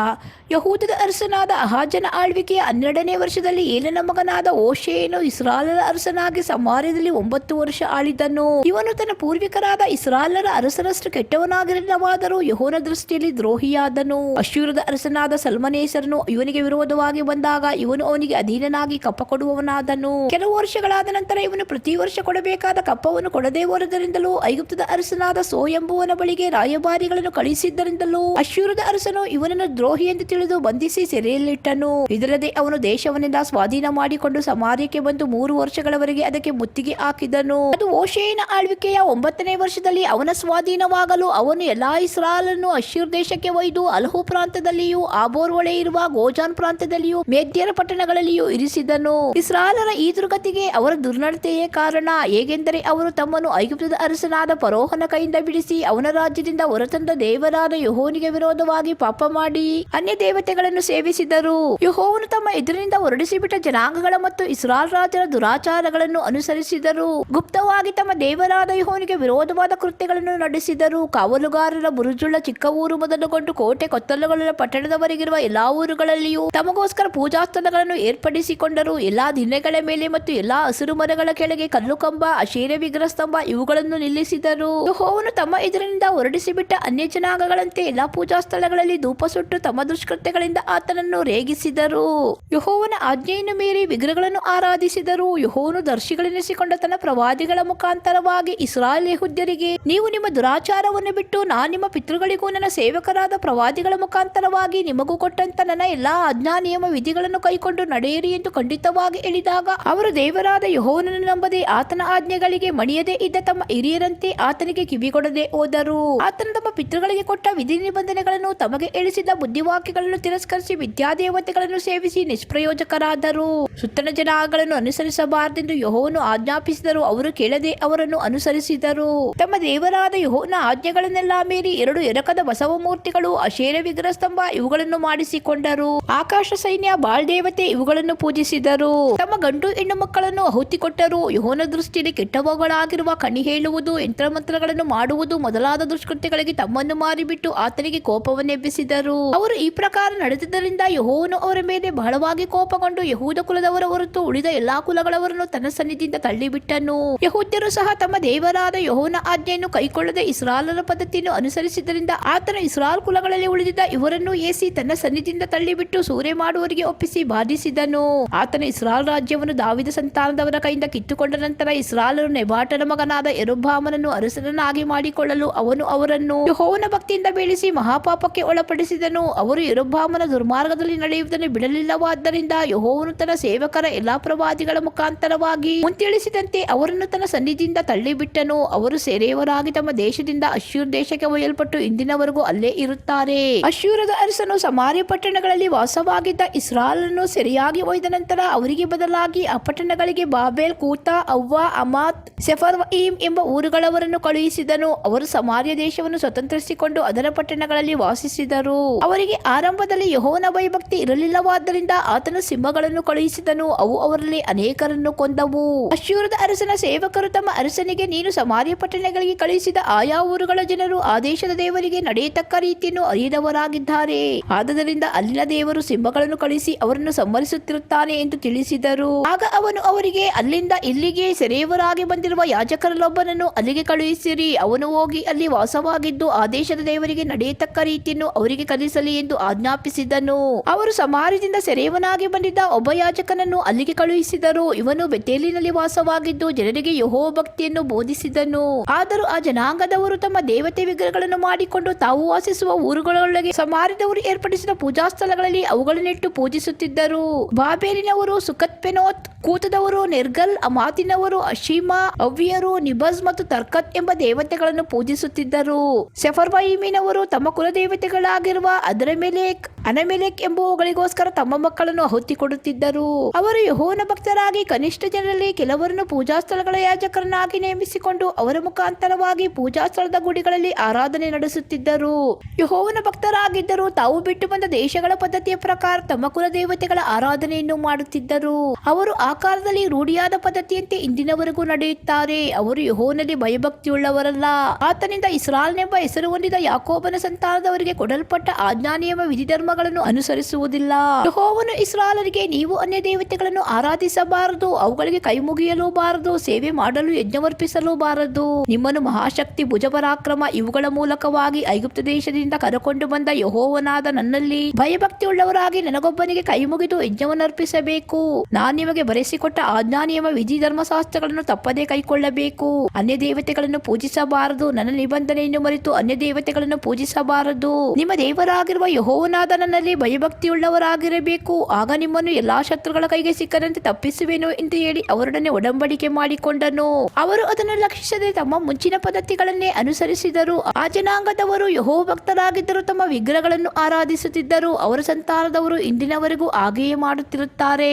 S1: ಯಹೂದದ ಅರಸನಾದ ಅಹಾಜನ ಆಳ್ವಿಕೆಯ 12ನೇ ವರ್ಷದಲ್ಲಿ ಏಲನ ಮಗನಾದ ಹೋಶೇಯನು ಇಸ್ರಾಯೇಲರ ಅರಸನಾಗಿ ಸಮಾರ್ಯದಲ್ಲಿ 9 ವರ್ಷ ಆಳಿದನು. ಇವನು ತನ್ನ ಪೂರ್ವಿಕರಾದ ಇಸ್ರಾಯೇಲರ ಅರಸರಷ್ಟು ಕೆಟ್ಟವನಾಗಿರಲಿಲ್ಲವಾದರೂ ಯೆಹೋವನ ದೃಷ್ಟಿಯಲ್ಲಿ ದ್ರೋಹಿಯಾದನು. ಅಶ್ಶೂರದ ಅರಸನಾದ ಸಲ್ಮನೇಸರನು ಇವನಿಗೆ ವಿರೋಧವಾಗಿ ಬಂದಾಗ ಇವನು ಅವನಿಗೆ ಅಧೀನನಾಗಿ ಕಪ್ಪ ಕೊಡುವವನಾದನು. ಕೆಲವು ವರ್ಷಗಳಾದ ನಂತರ ಇವನು ಪ್ರತಿ ವರ್ಷ ಕೊಡಬೇಕಾದ ಕಪ್ಪವನ್ನು ಕೊಡದೇ ಹೋದರಿಂದಲೂ ಐಗುಪ್ತದ ಅರಸನಾದ ಸೋ ಎಂಬುವನ ಬಳಿಗೆ ರಾಯಭಾರಿಗಳನ್ನು ಕಳಿಸಿದ್ದರಿಂದಲೂ ಅಶ್ಶೂರದ ಅರಸನು ಇವನನ್ನು ದ್ರೋಹಿ ಎಂದು ತಿಳಿದು ಬಂಧಿಸಿ ಸೆರೆಯಲ್ಲಿಟ್ಟನು. ಇದಲ್ಲದೆ ಅವನು ದೇಶವನ್ನೆಲ್ಲ ಸ್ವಾಧೀನ ಮಾಡಿಕೊಂಡು ಸಮಾರ್ಯಕ್ಕೆ ಬಂದು 3 ವರ್ಷಗಳವರೆಗೆ ಅದಕ್ಕೆ ಮುತ್ತಿಗೆ ಹಾಕಿದನು. ಅದು ಹೋಶೇಯನ ಆಳ್ವಿಕೆಯ 9ನೇ ವರ್ಷದಲ್ಲಿ ಅವನ ಸ್ವಾಧೀನವಾಗಲು ಅವನು ಎಲ್ಲಾ ಇಸ್ರಾಯೇಲನ್ನು ಅಶ್ಶೂರ್ ದೇಶಕ್ಕೆ ಒಯ್ದು ಅಲ್ಹು ಪ್ರಾಂತದಲ್ಲಿಯೂ, ಆಬೋರ್ ಹೊಳೆ ಇರುವ ಗೋಜಾನ್ ಪ್ರಾಂತದಲ್ಲಿಯೂ, ಮೇದ್ಯರ ಪಟ್ಟಣಗಳಲ್ಲಿಯೂ ಇರಿಸಿದನು. ಇಸ್ರಾಯೇಲರ ಈ ದುರ್ಗತಿಗೆ ಅವರ ದುರ್ನಡತೆಯೇ ಕಾರಣ. ಹೇಗೆಂದರೆ ಅವರು ತಮ್ಮನ್ನು ಐಗುಪ್ತದ ಅರಸನಾದ ಫರೋಹನ ಕೈಯಿಂದ ಬಿಡಿಸಿ ಅವನ ರಾಜ್ಯದಿಂದ ಹೊರತಂದ ದೇವರಾದ ಯೆಹೋವನಿಗೆ ವಿರೋಧವಾಗಿ ಪಾಪ ಮಾಡಿ ಅನ್ಯ ದೇವತೆಗಳನ್ನು ಸೇವಿಸಿದರು. ಯೆಹೋವನು ತಮ್ಮ ಎದುರಿನಿಂದ ಹೊರಡಿಸಿಬಿಟ್ಟ ಜನಾಂಗಗಳ ಮತ್ತು ಇಸ್ರಾಯೇಲ್ ರಾಜರ ದುರಾಚಾರಗಳನ್ನು ಅನುಸರಿಸಿದರು. ಗುಪ್ತವಾಗಿ ತಮ್ಮ ದೇವರಾದ ಯೆಹೋವನಿಗೆ ವಿರೋಧವಾದ ಕೃತ್ಯಗಳನ್ನು ನಡೆಸಿದರು. ಕಾವಲುಗಾರರ ಬುರುಜುಳ್ಳ ಚಿಕ್ಕ ಊರು ಮೊದಲುಗೊಂಡು ಕೋಟೆ ಕೊತ್ತಲುಗಳ ಪಟ್ಟಣದವರೆಗಿರುವ ಎಲ್ಲಾ ಊರುಗಳಲ್ಲಿಯೂ ತಮಗೋಸ್ಕರ ಪೂಜಾಸ್ಥಾನಗಳನ್ನು ಏರ್ಪಡಿಸಿಕೊಂಡರು. ಎಲ್ಲಾ ದಿಣ್ಣೆಗಳ ಮೇಲೆ ಮತ್ತು ಎಲ್ಲಾ ಹಸಿರು ಮರಗಳ ಕೆಳಗೆ ಕಲ್ಲು ಕಂಬ, ಅಶೇರ ವಿಗ್ರಹ ಸ್ತಂಭ ಇವುಗಳನ್ನು ನಿಲ್ಲಿಸಿದರು. ಯೆಹೋವನು ತಮ್ಮ ಎದುರಿನಿಂದ ಹೊರಡಿಸಿಬಿಟ್ಟ ಅನ್ಯ ಜನಾಂಗಗಳಂತೆ ಎಲ್ಲಾ ಪೂಜಾ ಸ್ಥಳಗಳಲ್ಲಿ ಧೂಪ ಸುಟ್ಟು ತಮ್ಮ ದುಷ್ಕೃತ್ಯ ದುಷ್ಕೃತ್ಯಗಳಿಂದ ಆತನನ್ನು ರೇಗಿಸಿದರು. ಯೆಹೋವನ ಆಜ್ಞೆಯನ್ನು ಮೀರಿ ವಿಗ್ರಹಗಳನ್ನು ಆರಾಧಿಸಿದರು. ಯೆಹೋವನು ದರ್ಶಿಗಳೆನಿಸಿಕೊಂಡ ತನ್ನ ಪ್ರವಾದಿಗಳ ಮುಖಾಂತರವಾಗಿ ಇಸ್ರಾಯೇಲ್ ಯೆಹೂದ್ಯರಿಗೆ, ನೀವು ನಿಮ್ಮ ದುರಾಚಾರವನ್ನು ಬಿಟ್ಟು ನಾನು ನಿಮ್ಮ ಪಿತೃಗಳಿಗೂ ನನ್ನ ಸೇವಕರಾದ ಪ್ರವಾದಿಗಳ ಮುಖಾಂತರವಾಗಿ ನಿಮಗೂ ಕೊಟ್ಟಂತ ನನ್ನ ಎಲ್ಲಾ ಆಜ್ಞಾ ನಿಯಮ ವಿಧಿಗಳನ್ನು ಕೈಕೊಂಡು ನಡೆಯಿರಿ ಎಂದು ಖಂಡಿತವಾಗಿ ಹೇಳಿದಾಗ ಅವರು ದೇವರಾದ ಯೆಹೋವನನ್ನು ನಂಬದೆ ಆತನ ಆಜ್ಞೆಗಳಿಗೆ ಮಣಿಯದೇ ಇದ್ದ ತಮ್ಮ ಹಿರಿಯರಂತೆ ಆತನಿಗೆ ಕಿವಿಗೊಡದೆ ಹೋದರು. ಆತನು ತಮ್ಮ ಪಿತೃಗಳಿಗೆ ಕೊಟ್ಟ ವಿಧಿ ನಿಬಂಧನೆಗಳನ್ನು ತಮಗೆ ಹೇಳಿಸಿದ ಬುದ್ಧಿವಾಕ್ಯಗಳನ್ನು ತಿರಸ್ಕರಿಸಿ ವಿದ್ಯಾದೇವತೆಗಳನ್ನು ಸೇವಿಸಿ ನಿಷ್ಪ್ರಯೋಜಕರಾದರು. ಸುತ್ತಣ ಜನಾಂಗಗಳನ್ನು ಅನುಸರಿಸಬಾರದೆಂದು ಯೆಹೋವನು ಆಜ್ಞಾಪಿಸಿದರು. ಅವರು ಕೇಳದೆ ಅವರನ್ನು ಅನುಸರಿಸಿದರು. ತಮ್ಮ ದೇವರಾದ ಯೆಹೋವನ ಆಜ್ಞೆಗಳನ್ನೆಲ್ಲ ಮೀರಿ 2 ಎರಕದ ಬಸವ ಮೂರ್ತಿಗಳು, ಅಶೇರ ವಿಗ್ರಹ ಸ್ತಂಭ ಇವುಗಳನ್ನು ಮಾಡಿಸಿಕೊಂಡರು. ಆಕಾಶ ಸೈನ್ಯ, ಬಾಳ್ ದೇವತೆ ಇವುಗಳನ್ನು ಪೂಜಿಸಿದರು. ತಮ್ಮ ಗಂಡು ಹೆಣ್ಣು ಮಕ್ಕಳನ್ನು ಆಹುತಿ ಕೊಟ್ಟರು. ಯೆಹೋವನ ದೃಷ್ಟಿಯಲ್ಲಿ ಕೆಟ್ಟವುಗಳಾಗಿರುವ ಕಣಿ ಹೇಳುವುದು, ಯಂತ್ರಮಂತ್ರಗಳನ್ನು ಮಾಡುವುದು ಮೊದಲಾದ ದುಷ್ಕೃತ್ಯಗಳಿಗೆ ತಮ್ಮನ್ನು ಮಾರಿಬಿಟ್ಟು ಆತನಿಗೆ ಕೋಪವನ್ನೆಬ್ಬಿಸಿದರು. ಅವರು ಈ ಪ್ರಕಾರ ನಡೆದಿದ್ದರಿಂದ ಯೆಹೋವನು ಅವರ ಮೇಲೆ ಬಹಳವಾಗಿ ಕೋಪಗೊಂಡು ಯೆಹೂದ ಕುಲದವರ ಹೊರತು ಉಳಿದ ಎಲ್ಲಾ ಕುಲಗಳವರನ್ನು ತನ್ನ ಸನ್ನಿಧಿಯಿಂದ ತಳ್ಳಿಬಿಟ್ಟನು. ಯೆಹೂದ್ಯರು ಸಹ ತಮ್ಮ ದೇವರಾದ ಯೆಹೋವನ ಆಜ್ಞೆಯನ್ನು ಕೈಕೊಳ್ಳದೆ ಇಸ್ರಾಯೇಲರ ಪದ್ಧತಿಯನ್ನು ಅನುಸರಿಸಿದ್ದರಿಂದ ಆತನು ಇಸ್ರಾಯೇಲ್ ಕುಲಗಳಲ್ಲಿ ಉಳಿದಿದ್ದ ಇವರನ್ನು ಏಸಿ ತನ್ನ ಸನ್ನಿಧಿಯಿಂದ ತಳ್ಳಿಬಿಟ್ಟು ಸೂರೆ ಮಾಡುವವರಿಗೆ ಒಪ್ಪಿಸಿ ಬಾಧಿಸಿದನು. ಆತನ ಇಸ್ರಾಯೇಲ್ ರಾಜ್ಯವನ್ನು ದಾವೀದ ಸಂತಾನದವರ ಕೈಯಿಂದ ಕಿತ್ತುಕೊಂಡ ನಂತರ ಇಸ್ರಾಯೇಲರು ನೆಬಾಟನ ಮಗನಾದ ಯೆರೊಬ್ಬಾಮನನ್ನು ಅರಸನನ್ನಾಗಿ ಮಾಡಿಕೊಳ್ಳಲು ಅವನು ಅವರನ್ನು ಯೆಹೋವನ ಭಕ್ತಿಯಿಂದ ಬೆಳೆಸಿ ಮಹಾಪಾಪಕ್ಕೆ ಒಳಪಡಿಸಿದನು. ಅವರು ಯೆರೊಬ್ಬಾಮನ ದುರ್ಮಾರ್ಗದಲ್ಲಿ ನಡೆಯುವುದನ್ನು ಬಿಡಲಿಲ್ಲವಾದ್ದರಿಂದ ಯೆಹೋವನು ತನ್ನ ಸೇವಕರ ಎಲ್ಲಾ ಪ್ರವಾದಿಗಳ ಮುಖಾಂತರವಾಗಿ ಮುಂತಿಳಿಸಿದಂತೆ ಅವರನ್ನು ತನ್ನ ಸನ್ನಿಧಿಯಿಂದ ತಳ್ಳಿಬಿಟ್ಟನು. ಅವರು ಸೆರೆಯವರಾಗಿ ತಮ್ಮ ದೇಶದಿಂದ ಅಶ್ಶೂರ್ ದೇಶಕ್ಕೆ ಒಯ್ಯಲ್ಪಟ್ಟು ಇಂದಿನವರೆಗೂ ಅಲ್ಲೇ ಇರುತ್ತಾರೆ. ಅಶ್ಶೂರದ ಅರಸನು ಸಮಾರ್ಯ ಪಟ್ಟಣಗಳಲ್ಲಿ ವಾಸವಾಗಿದ್ದ ಇಸ್ರಾಯೇಲನ್ನು ಸೆರೆಯಾಗಿ ಒಯ್ದ ನಂತರ ಅವರಿಗೆ ಬದಲಾಗಿ ಆ ಪಟ್ಟಣಗಳಿಗೆ ಬಾಬೆಲ್, ಕೂತ, ಅವ್ವ, ಅಮಾತ್, ಸೆಫರ್ವಯಿಮ್ ಎಂಬ ಊರುಗಳವರನ್ನು ಕಳುಹಿಸಿದನು. ಅವರು ಸಮಾರ್ಯ ದೇಶವನ್ನು ಸ್ವತಂತ್ರಿಸಿಕೊಂಡು ಅದರ ಪಟ್ಟಣಗಳಲ್ಲಿ ವಾಸಿಸಿದರು. ಅವರಿಗೆ ಆರಂಭದಲ್ಲಿ ಯೆಹೋವನ ಭಯಭಕ್ತಿ ಇರಲಿಲ್ಲವಾದ್ದರಿಂದ ಆತನು ಸಿಂಹಗಳನ್ನು ಕಳುಹಿಸಿದನು. ಅವು ಅವರಲ್ಲಿ ಅನೇಕರನ್ನು ಕೊಂದವು. ಅಶ್ಶೂರದ ಅರಸನ ಸೇವಕರು ತಮ್ಮ ಅರಸನಿಗೆ, ನೀನು ಸಮಾರ್ಯ ಪಟ್ಟಣಗಳಿಗೆ ಕಳುಹಿಸಿದ ಆಯಾ ಊರುಗಳ ಜನರು ಆ ದೇಶದ ದೇವರಿಗೆ ನಡೆಯತಕ್ಕ ರೀತಿಯನ್ನು ಅರಿಯದವರಾಗಿದ್ದಾರೆ. ಆದ್ದರಿಂದ ಅಲ್ಲಿನ ದೇವರು ಸಿಂಹಗಳನ್ನು ಕಳುಹಿಸಿ ಅವರನ್ನು ಸಂಹರಿಸುತ್ತಿರುತ್ತಾನೆ ಎಂದು ತಿಳಿಸಿದರು. ಆಗ ಅವನು ಅವರಿಗೆ, ಅಲ್ಲಿಂದ ಇಲ್ಲಿಗೆ ಸೆರೆಯವರಾಗಿ ಬಂದಿರುವ ಯಾಜಕರಲ್ಲೊಬ್ಬನನ್ನು ಅಲ್ಲಿಗೆ ಕಳುಹಿಸಿರಿ. ಅವನು ಹೋಗಿ ಅಲ್ಲಿ ವಾಸವಾಗಿದ್ದು ಆ ದೇಶದ ದೇವರಿಗೆ ನಡೆಯತಕ್ಕ ರೀತಿಯನ್ನು ಅವರಿಗೆ ಕಲಿಸಲಿ ಎಂದು ಆಜ್ಞಾಪಿಸಿದನು. ಅವರು ಸಮಾರ್ಯದಿಂದ ಸೆರೆಯವನಾಗಿ ಬಂದಿದ್ದ ಒಬ್ಬ ಯಾಜಕನನ್ನು ಅಲ್ಲಿಗೆ ಕಳುಹಿಸಿದರು. ಇವನು ಬೆತೇಲಿನಲ್ಲಿ ವಾಸವಾಗಿದ್ದು ಜನರಿಗೆ ಯೆಹೋವ ಭಕ್ತಿಯನ್ನು ಬೋಧಿಸಿದನು. ಆದರೂ ಆ ಜನಾಂಗದವರು ತಮ್ಮ ದೇವತೆ ವಿಗ್ರಹಗಳನ್ನು ಮಾಡಿಕೊಂಡು ತಾವು ವಾಸಿಸುವ ಊರುಗಳೊಳಗೆ ಸಮಾರ್ಯದವರು ಏರ್ಪಡಿಸಿದ ಪೂಜಾ ಸ್ಥಳಗಳಲ್ಲಿ ಅವುಗಳನ್ನಿಟ್ಟು ಪೂಜಿಸುತ್ತಿದ್ದರು. ಬಾಬೇಲಿನವರು ಸುಕತ್ಪೆನೋತ್, ಕೂತದವರು ನೆರ್ಗಲ್, ಅಮಾತಿನವರು ಅಶೀಮಾ, ಅವ್ವಿಯರು ನಿಬಜ್ ಮತ್ತು ತರ್ಕತ್ ಎಂಬ ದೇವತೆಗಳನ್ನು ಪೂಜಿಸುತ್ತಿದ್ದರು. ಸೆಫರ್ವಯಿಮಿನವರು ತಮ್ಮ ಕುಲದೇವತೆಗಳಾಗಿರುವ ಅದರಮೆಲೆಕ್, ಅನಮೆಲೆಕ್ ಎಂಬುವುಗಳಿಗೋಸ್ಕರ ತಮ್ಮ ಮಕ್ಕಳನ್ನು ಆಹುತಿ ಕೊಡುತ್ತಿದ್ದರು. ಅವರು ಯೆಹೋವನ ಭಕ್ತರಾಗಿ ಕನಿಷ್ಠ ಜನರಲ್ಲಿ ಕೆಲವರನ್ನು ಪೂಜಾ ಸ್ಥಳಗಳ ಯಾಜಕರನ್ನಾಗಿ ನೇಮಿಸಿಕೊಂಡು ಅವರ ಮುಖಾಂತರವಾಗಿ ಪೂಜಾ ಸ್ಥಳದ ಗುಡಿಗಳಲ್ಲಿ ಆರಾಧನೆ ನಡೆಸುತ್ತಿದ್ದರು. ಯೆಹೋವನ ಭಕ್ತರಾಗಿದ್ದರು. ತಾವು ಬಿಟ್ಟು ಬಂದ ದೇಶಗಳ ಪದ್ಧತಿಯ ಪ್ರಕಾರ ತಮ್ಮ ಕುಲದೇವತೆಗಳ ಆರಾಧನೆಯನ್ನು ಮಾಡುತ್ತಿದ್ದರು. ಅವರು ಆ ಕಾಲದಲ್ಲಿ ರೂಢಿಯಾದ ಪದ್ಧತಿಯಂತೆ ಇಂದಿನವರೆಗೂ ನಡೆಯುತ್ತಾರೆ. ಅವರು ಯೆಹೋವನಲ್ಲಿ ಭಯಭಕ್ತಿಯುಳ್ಳವರಲ್ಲ. ಆತನಿಂದ ಇಸ್ರಾಯೇಲ್ ಹೆಸರು ಹೊಂದಿದ ಯಾಕೋಬನ ಸಂತಾನದವರಿಗೆ ಕೊಡಲ್ಪಟ್ಟ ಆಜ್ಞಾ ನಿಯಮ ವಿಧಿ ಧರ್ಮಗಳನ್ನು ಅನುಸರಿಸುವುದಿಲ್ಲ. ಯೆಹೋವನು ಇಸ್ರಾಯೇಲರಿಗೆ, ನೀವು ಅನ್ಯ ದೇವತೆಗಳನ್ನು ಆರಾಧಿಸಬಾರದು, ಅವುಗಳಿಗೆ ಕೈ ಮುಗಿಯಲೂಬಾರದು, ಸೇವೆ ಮಾಡಲು ಯಜ್ಞವರ್ಪಿಸಲೂಬಾರದು. ನಿಮ್ಮನ್ನು ಮಹಾಶಕ್ತಿ, ಭುಜಪರಾಕ್ರಮ ಇವುಗಳ ಮೂಲಕವಾಗಿ ಐಗುಪ್ತ ದೇಶದಿಂದ ಕರೆಕೊಂಡು ಬಂದ ಯೆಹೋವನಾದ ನನ್ನಲ್ಲಿ ಭಯಭಕ್ತಿಯುಳ್ಳವರಾಗಿ ನನಗೊಬ್ಬನಿಗೆ ಕೈ ಮುಗಿದು ಯಜ್ಞವನ್ನು ಅರ್ಪಿಸಬೇಕು. ನಾನು ನಿಮಗೆ ಬರೆಸಿಕೊಟ್ಟ ಆಜ್ಞಾ ನಿಯಮ ವಿಧಿ ಧರ್ಮಶಾಸ್ತ್ರಗಳನ್ನು ತಪ್ಪದೇ ಕೈಕೊಳ್ಳಬೇಕು. ಅನ್ಯ ದೇವತೆಗಳನ್ನು ಪೂಜಿಸಬಾರದು. ನನ್ನ ನಿಬಂಧನೆಯನ್ನು ಮರೆತು ಅನ್ಯ ದೇವತೆಗಳನ್ನು ಪೂಜಿಸಬಾರದು. ನಿಮ್ಮ ದೇವರಾಗಿರುವ ಯೆಹೋವನಾದ ನನ್ನಲ್ಲಿ ಭಯಭಕ್ತಿಯುಳ್ಳವರಾಗಿರಬೇಕು. ಆಗ ನಿಮ್ಮನ್ನು ಎಲ್ಲಾ ಶತ್ರುಗಳ ಕೈಗೆ ಸಿಕ್ಕದಂತೆ ತಪ್ಪಿಸುವೆನು ಎಂದು ಹೇಳಿ ಅವರೊಡನೆ ಒಡಂಬಡಿಕೆ ಮಾಡಿಕೊಂಡನು. ಅವರು ಅದನ್ನು ಲಕ್ಷಿಸದೆ ತಮ್ಮ ಮುಂಚಿನ ಪದ್ಧತಿಗಳನ್ನೇ ಅನುಸರಿಸಿದರು. ಆ ಜನಾಂಗದವರು ಯೆಹೋವ ಭಕ್ತರಾಗಿದ್ದರು, ತಮ್ಮ ವಿಗ್ರಹಗಳನ್ನು ಆರಾಧಿಸುತ್ತಿದ್ದರು. ಅವರ ಸಂತಾನದವರು ಇಂದಿನವರೆಗೂ ಹಾಗೆಯೇ ಮಾಡುತ್ತಿರುತ್ತಾರೆ.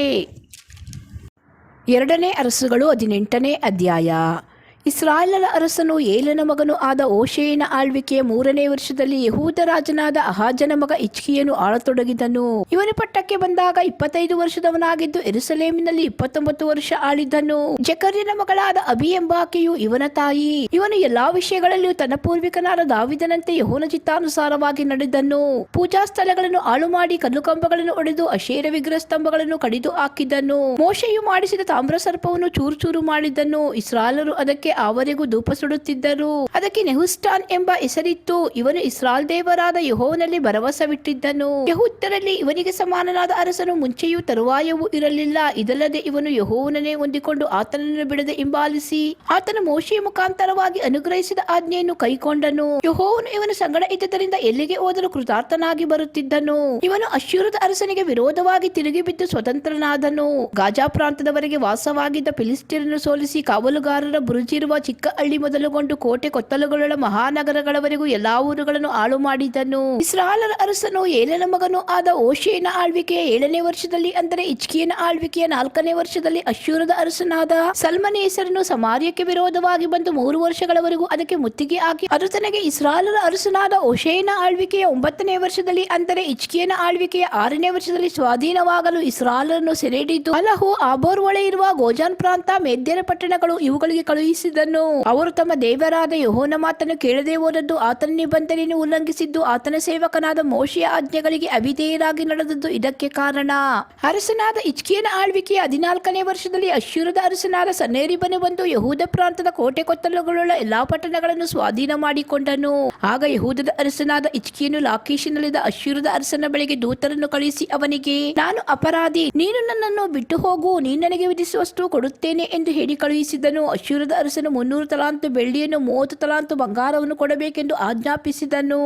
S1: 2ನೇ ಅರಸುಗಳು 18ನೇ ಅಧ್ಯಾಯ. ಇಸ್ರಾಯೇಲರ ಅರಸನು ಏಲನ ಮಗನು ಆದ ಓಶೇಯನ ಆಳ್ವಿಕೆಯ 3ನೇ ವರ್ಷದಲ್ಲಿ ಯೆಹೂದ ರಾಜನಾದ ಅಹಾಜನ ಮಗ ಹಿಜ್ಕೀಯನು ಆಳತೊಡಗಿದನು. ಇವನು ಪಟ್ಟಕ್ಕೆ ಬಂದಾಗ 25 ವರ್ಷದವನಾಗಿದ್ದು ಯೆರೂಸಲೇಮಿನಲ್ಲಿ 29 ವರ್ಷ ಆಳಿದ್ದನು. ಜಕರ್ಯನ ಮಗಳಾದ ಅಬಿ ಎಂಬಾಕೆಯು ಇವನ ತಾಯಿ. ಇವನು ಎಲ್ಲಾ ವಿಷಯಗಳಲ್ಲಿಯೂ ತನ್ನ ಪೂರ್ವಿಕನಾದ ದಾವೀದನಂತೆ ಯೆಹೋವನ ಚಿತ್ತಾನುಸಾರವಾಗಿ ನಡೆದನು. ಪೂಜಾ ಸ್ಥಳಗಳನ್ನು ಹಾಳು ಮಾಡಿ ಕಲ್ಲುಕಂಬಗಳನ್ನು ಒಡೆದು ಅಶೇರ ವಿಗ್ರಹ ಸ್ತಂಭಗಳನ್ನು ಕಡಿದು ಹಾಕಿದನು. ಮೋಶೆಯು ಮಾಡಿಸಿದ ತಾಮ್ರ ಸರ್ಪವನ್ನು ಚೂರು ಚೂರು ಮಾಡಿದ್ದನು. ಇಸ್ರಾಯೇಲರು ಅದಕ್ಕೆ ಆವರೆಗೂ ಧೂಪ ಸುಡುತ್ತಿದ್ದರು. ಅದಕ್ಕೆ ನೆಹುಷ್ಟಾನ್ ಎಂಬ ಹೆಸರಿತ್ತು. ಇವನು ಇಸ್ರಾಯೇಲ್ ದೇವರಾದ ಯೆಹೋವನಲ್ಲಿ ಭರವಸವಿಟ್ಟಿದ್ದನು. ಯೆಹೂದ್ಯರಲ್ಲಿ ಇವನಿಗೆ ಸಮಾನನಾದ ಅರಸನು ಮುಂಚೆಯೂ ತರುವಾಯವೂ ಇರಲಿಲ್ಲ. ಇದಲ್ಲದೆ ಇವನು ಯೆಹೋವನನ್ನೇ ಹೊಂದಿಕೊಂಡು ಆತನನ್ನು ಬಿಡದೆ ಹಿಂಬಾಲಿಸಿ ಆತನ ಮೋಶೆಯ ಮುಖಾಂತರವಾಗಿ ಅನುಗ್ರಹಿಸಿದ ಆಜ್ಞೆಯನ್ನು ಕೈಕೊಂಡನು. ಯೆಹೋವನು ಇವನ ಸಂಗಡ ಇದ್ದುದರಿಂದ ಎಲ್ಲಿಗೆ ಹೋದರೂ ಕೃತಾರ್ಥನಾಗಿ ಬರುತ್ತಿದ್ದನು. ಇವನು ಅಶ್ಶೂರದ ಅರಸನಿಗೆ ವಿರೋಧವಾಗಿ ತಿರುಗಿ ಬಿದ್ದು ಸ್ವತಂತ್ರನಾದನು. ಗಾಜಾ ಪ್ರಾಂತದವರೆಗೆ ವಾಸವಾಗಿದ್ದ ಫಿಲಿಸ್ಟಿಯರನ್ನು ಸೋಲಿಸಿ ಕಾವಲುಗಾರರ ಬುರುಜಿರುವ ಚಿಕ್ಕ ಹಳ್ಳಿ ಮೊದಲುಗೊಂಡು ಕೋಟೆ ಕೊತ್ತಲುಗಳ ಮಹಾನಗರಗಳವರೆಗೂ ಎಲ್ಲಾ ಊರುಗಳನ್ನು ಹಾಳು ಮಾಡಿದನು. ಇಸ್ರಾಯೇಲರ ಅರಸನು ಏಲನ ಮಗನೂ ಆದ ಹೋಶೇಯನ ಆಳ್ವಿಕೆಯ 7ನೇ ವರ್ಷದಲ್ಲಿ, ಅಂದರೆ ಹಿಜ್ಕೀಯನ ಆಳ್ವಿಕೆಯ 4ನೇ ವರ್ಷದಲ್ಲಿ, ಅಶ್ಶೂರದ ಅರಸನಾದ ಸಲ್ಮನೇಸರನು ಸಮಾರ್ಯಕ್ಕೆ ವಿರೋಧವಾಗಿ ಬಂದು 3 ವರ್ಷಗಳವರೆಗೂ ಅದಕ್ಕೆ ಮುತ್ತಿಗೆ ಹಾಕಿ ಅದು ತನಗೆ ಇಸ್ರಾಯೇಲರ ಅರಸನಾದ ಹೋಶೇಯನ ಆಳ್ವಿಕೆಯ 9ನೇ ವರ್ಷದಲ್ಲಿ, ಅಂದರೆ ಹಿಜ್ಕೀಯನ ಆಳ್ವಿಕೆಯ 6ನೇ ವರ್ಷದಲ್ಲಿ ಸ್ವಾಧೀನವಾಗಲು ಇಸ್ರಾಯೇಲರನ್ನು ಸೆರೆಹಿಡಿದು ಅಲಹು, ಆಬೋರ್ ಒಳೆ ಇರುವ ಗೋಜಾನ್ ಪ್ರಾಂತ, ಮೇದ್ಯರ ಪಟ್ಟಣಗಳು ಇವುಗಳಿಗೆ ಕಳುಹಿಸಿದನು. ಅವರು ತಮ್ಮ ದೇವರಾದ ಯೆಹೋವನ ಮಾತನ್ನು ಕೇಳದೆ ಹೋದದ್ದು, ಆತನ ನಿಬಂಧನೆಯನ್ನು ಉಲ್ಲಂಘಿಸಿದ್ದು, ಆತನ ಸೇವಕನಾದ ಮೋಶೆಯ ಆಜ್ಞೆಗಳಿಗೆ ಅವಿಧೇಯರಾಗಿ ನಡೆದದ್ದು ಇದಕ್ಕೆ ಕಾರಣ. ಅರಸನಾದ ಹಿಜ್ಕೀಯನ ಆಳ್ವಿಕೆಯ 14ನೇ ವರ್ಷದಲ್ಲಿ ಅಶ್ಶೂರದ ಅರಸನಾದ ಸನ್ಹೇರೀಬನು ಬಂದು ಯೆಹೂದ ಪ್ರಾಂತದ ಕೋಟೆ ಕೊತ್ತಲುಗಳುಳ್ಳ ಎಲ್ಲಾ ಪಟ್ಟಣಗಳನ್ನು ಸ್ವಾಧೀನ ಮಾಡಿಕೊಂಡನು. ಆಗ ಯೆಹೂದದ ಅರಸನಾದ ಹಿಜ್ಕೀಯನು ಲಾಕೀಷಿನಲ್ಲಿದ್ದ ಅಶ್ಶೂರದ ಅರಸನ ಬಳಿಗೆ ದೂತರನ್ನು ಕಳುಹಿಸಿ ಅವನಿಗೆ, ನಾನು ಅಪರಾಧಿ, ನೀನು ನನ್ನನ್ನು ಬಿಟ್ಟು ಹೋಗು, ನೀನು ನನಗೆ ವಿಧಿಸುವಷ್ಟು ಕೊಡುತ್ತೇನೆ ಎಂದು ಹೇಳಿ ಕಳುಹಿಸಿದನು. ಅಶ್ಶೂರದ ಅರಸನು 300 ತಲಾಂತು ಬೆಳ್ಳಿಯನ್ನು 30 ತಲಾಂತು ಬಂಗಾರವನ್ನು ಕೊಡಬೇಕೆಂದು ಆಜ್ಞಾಪಿಸಿದನು.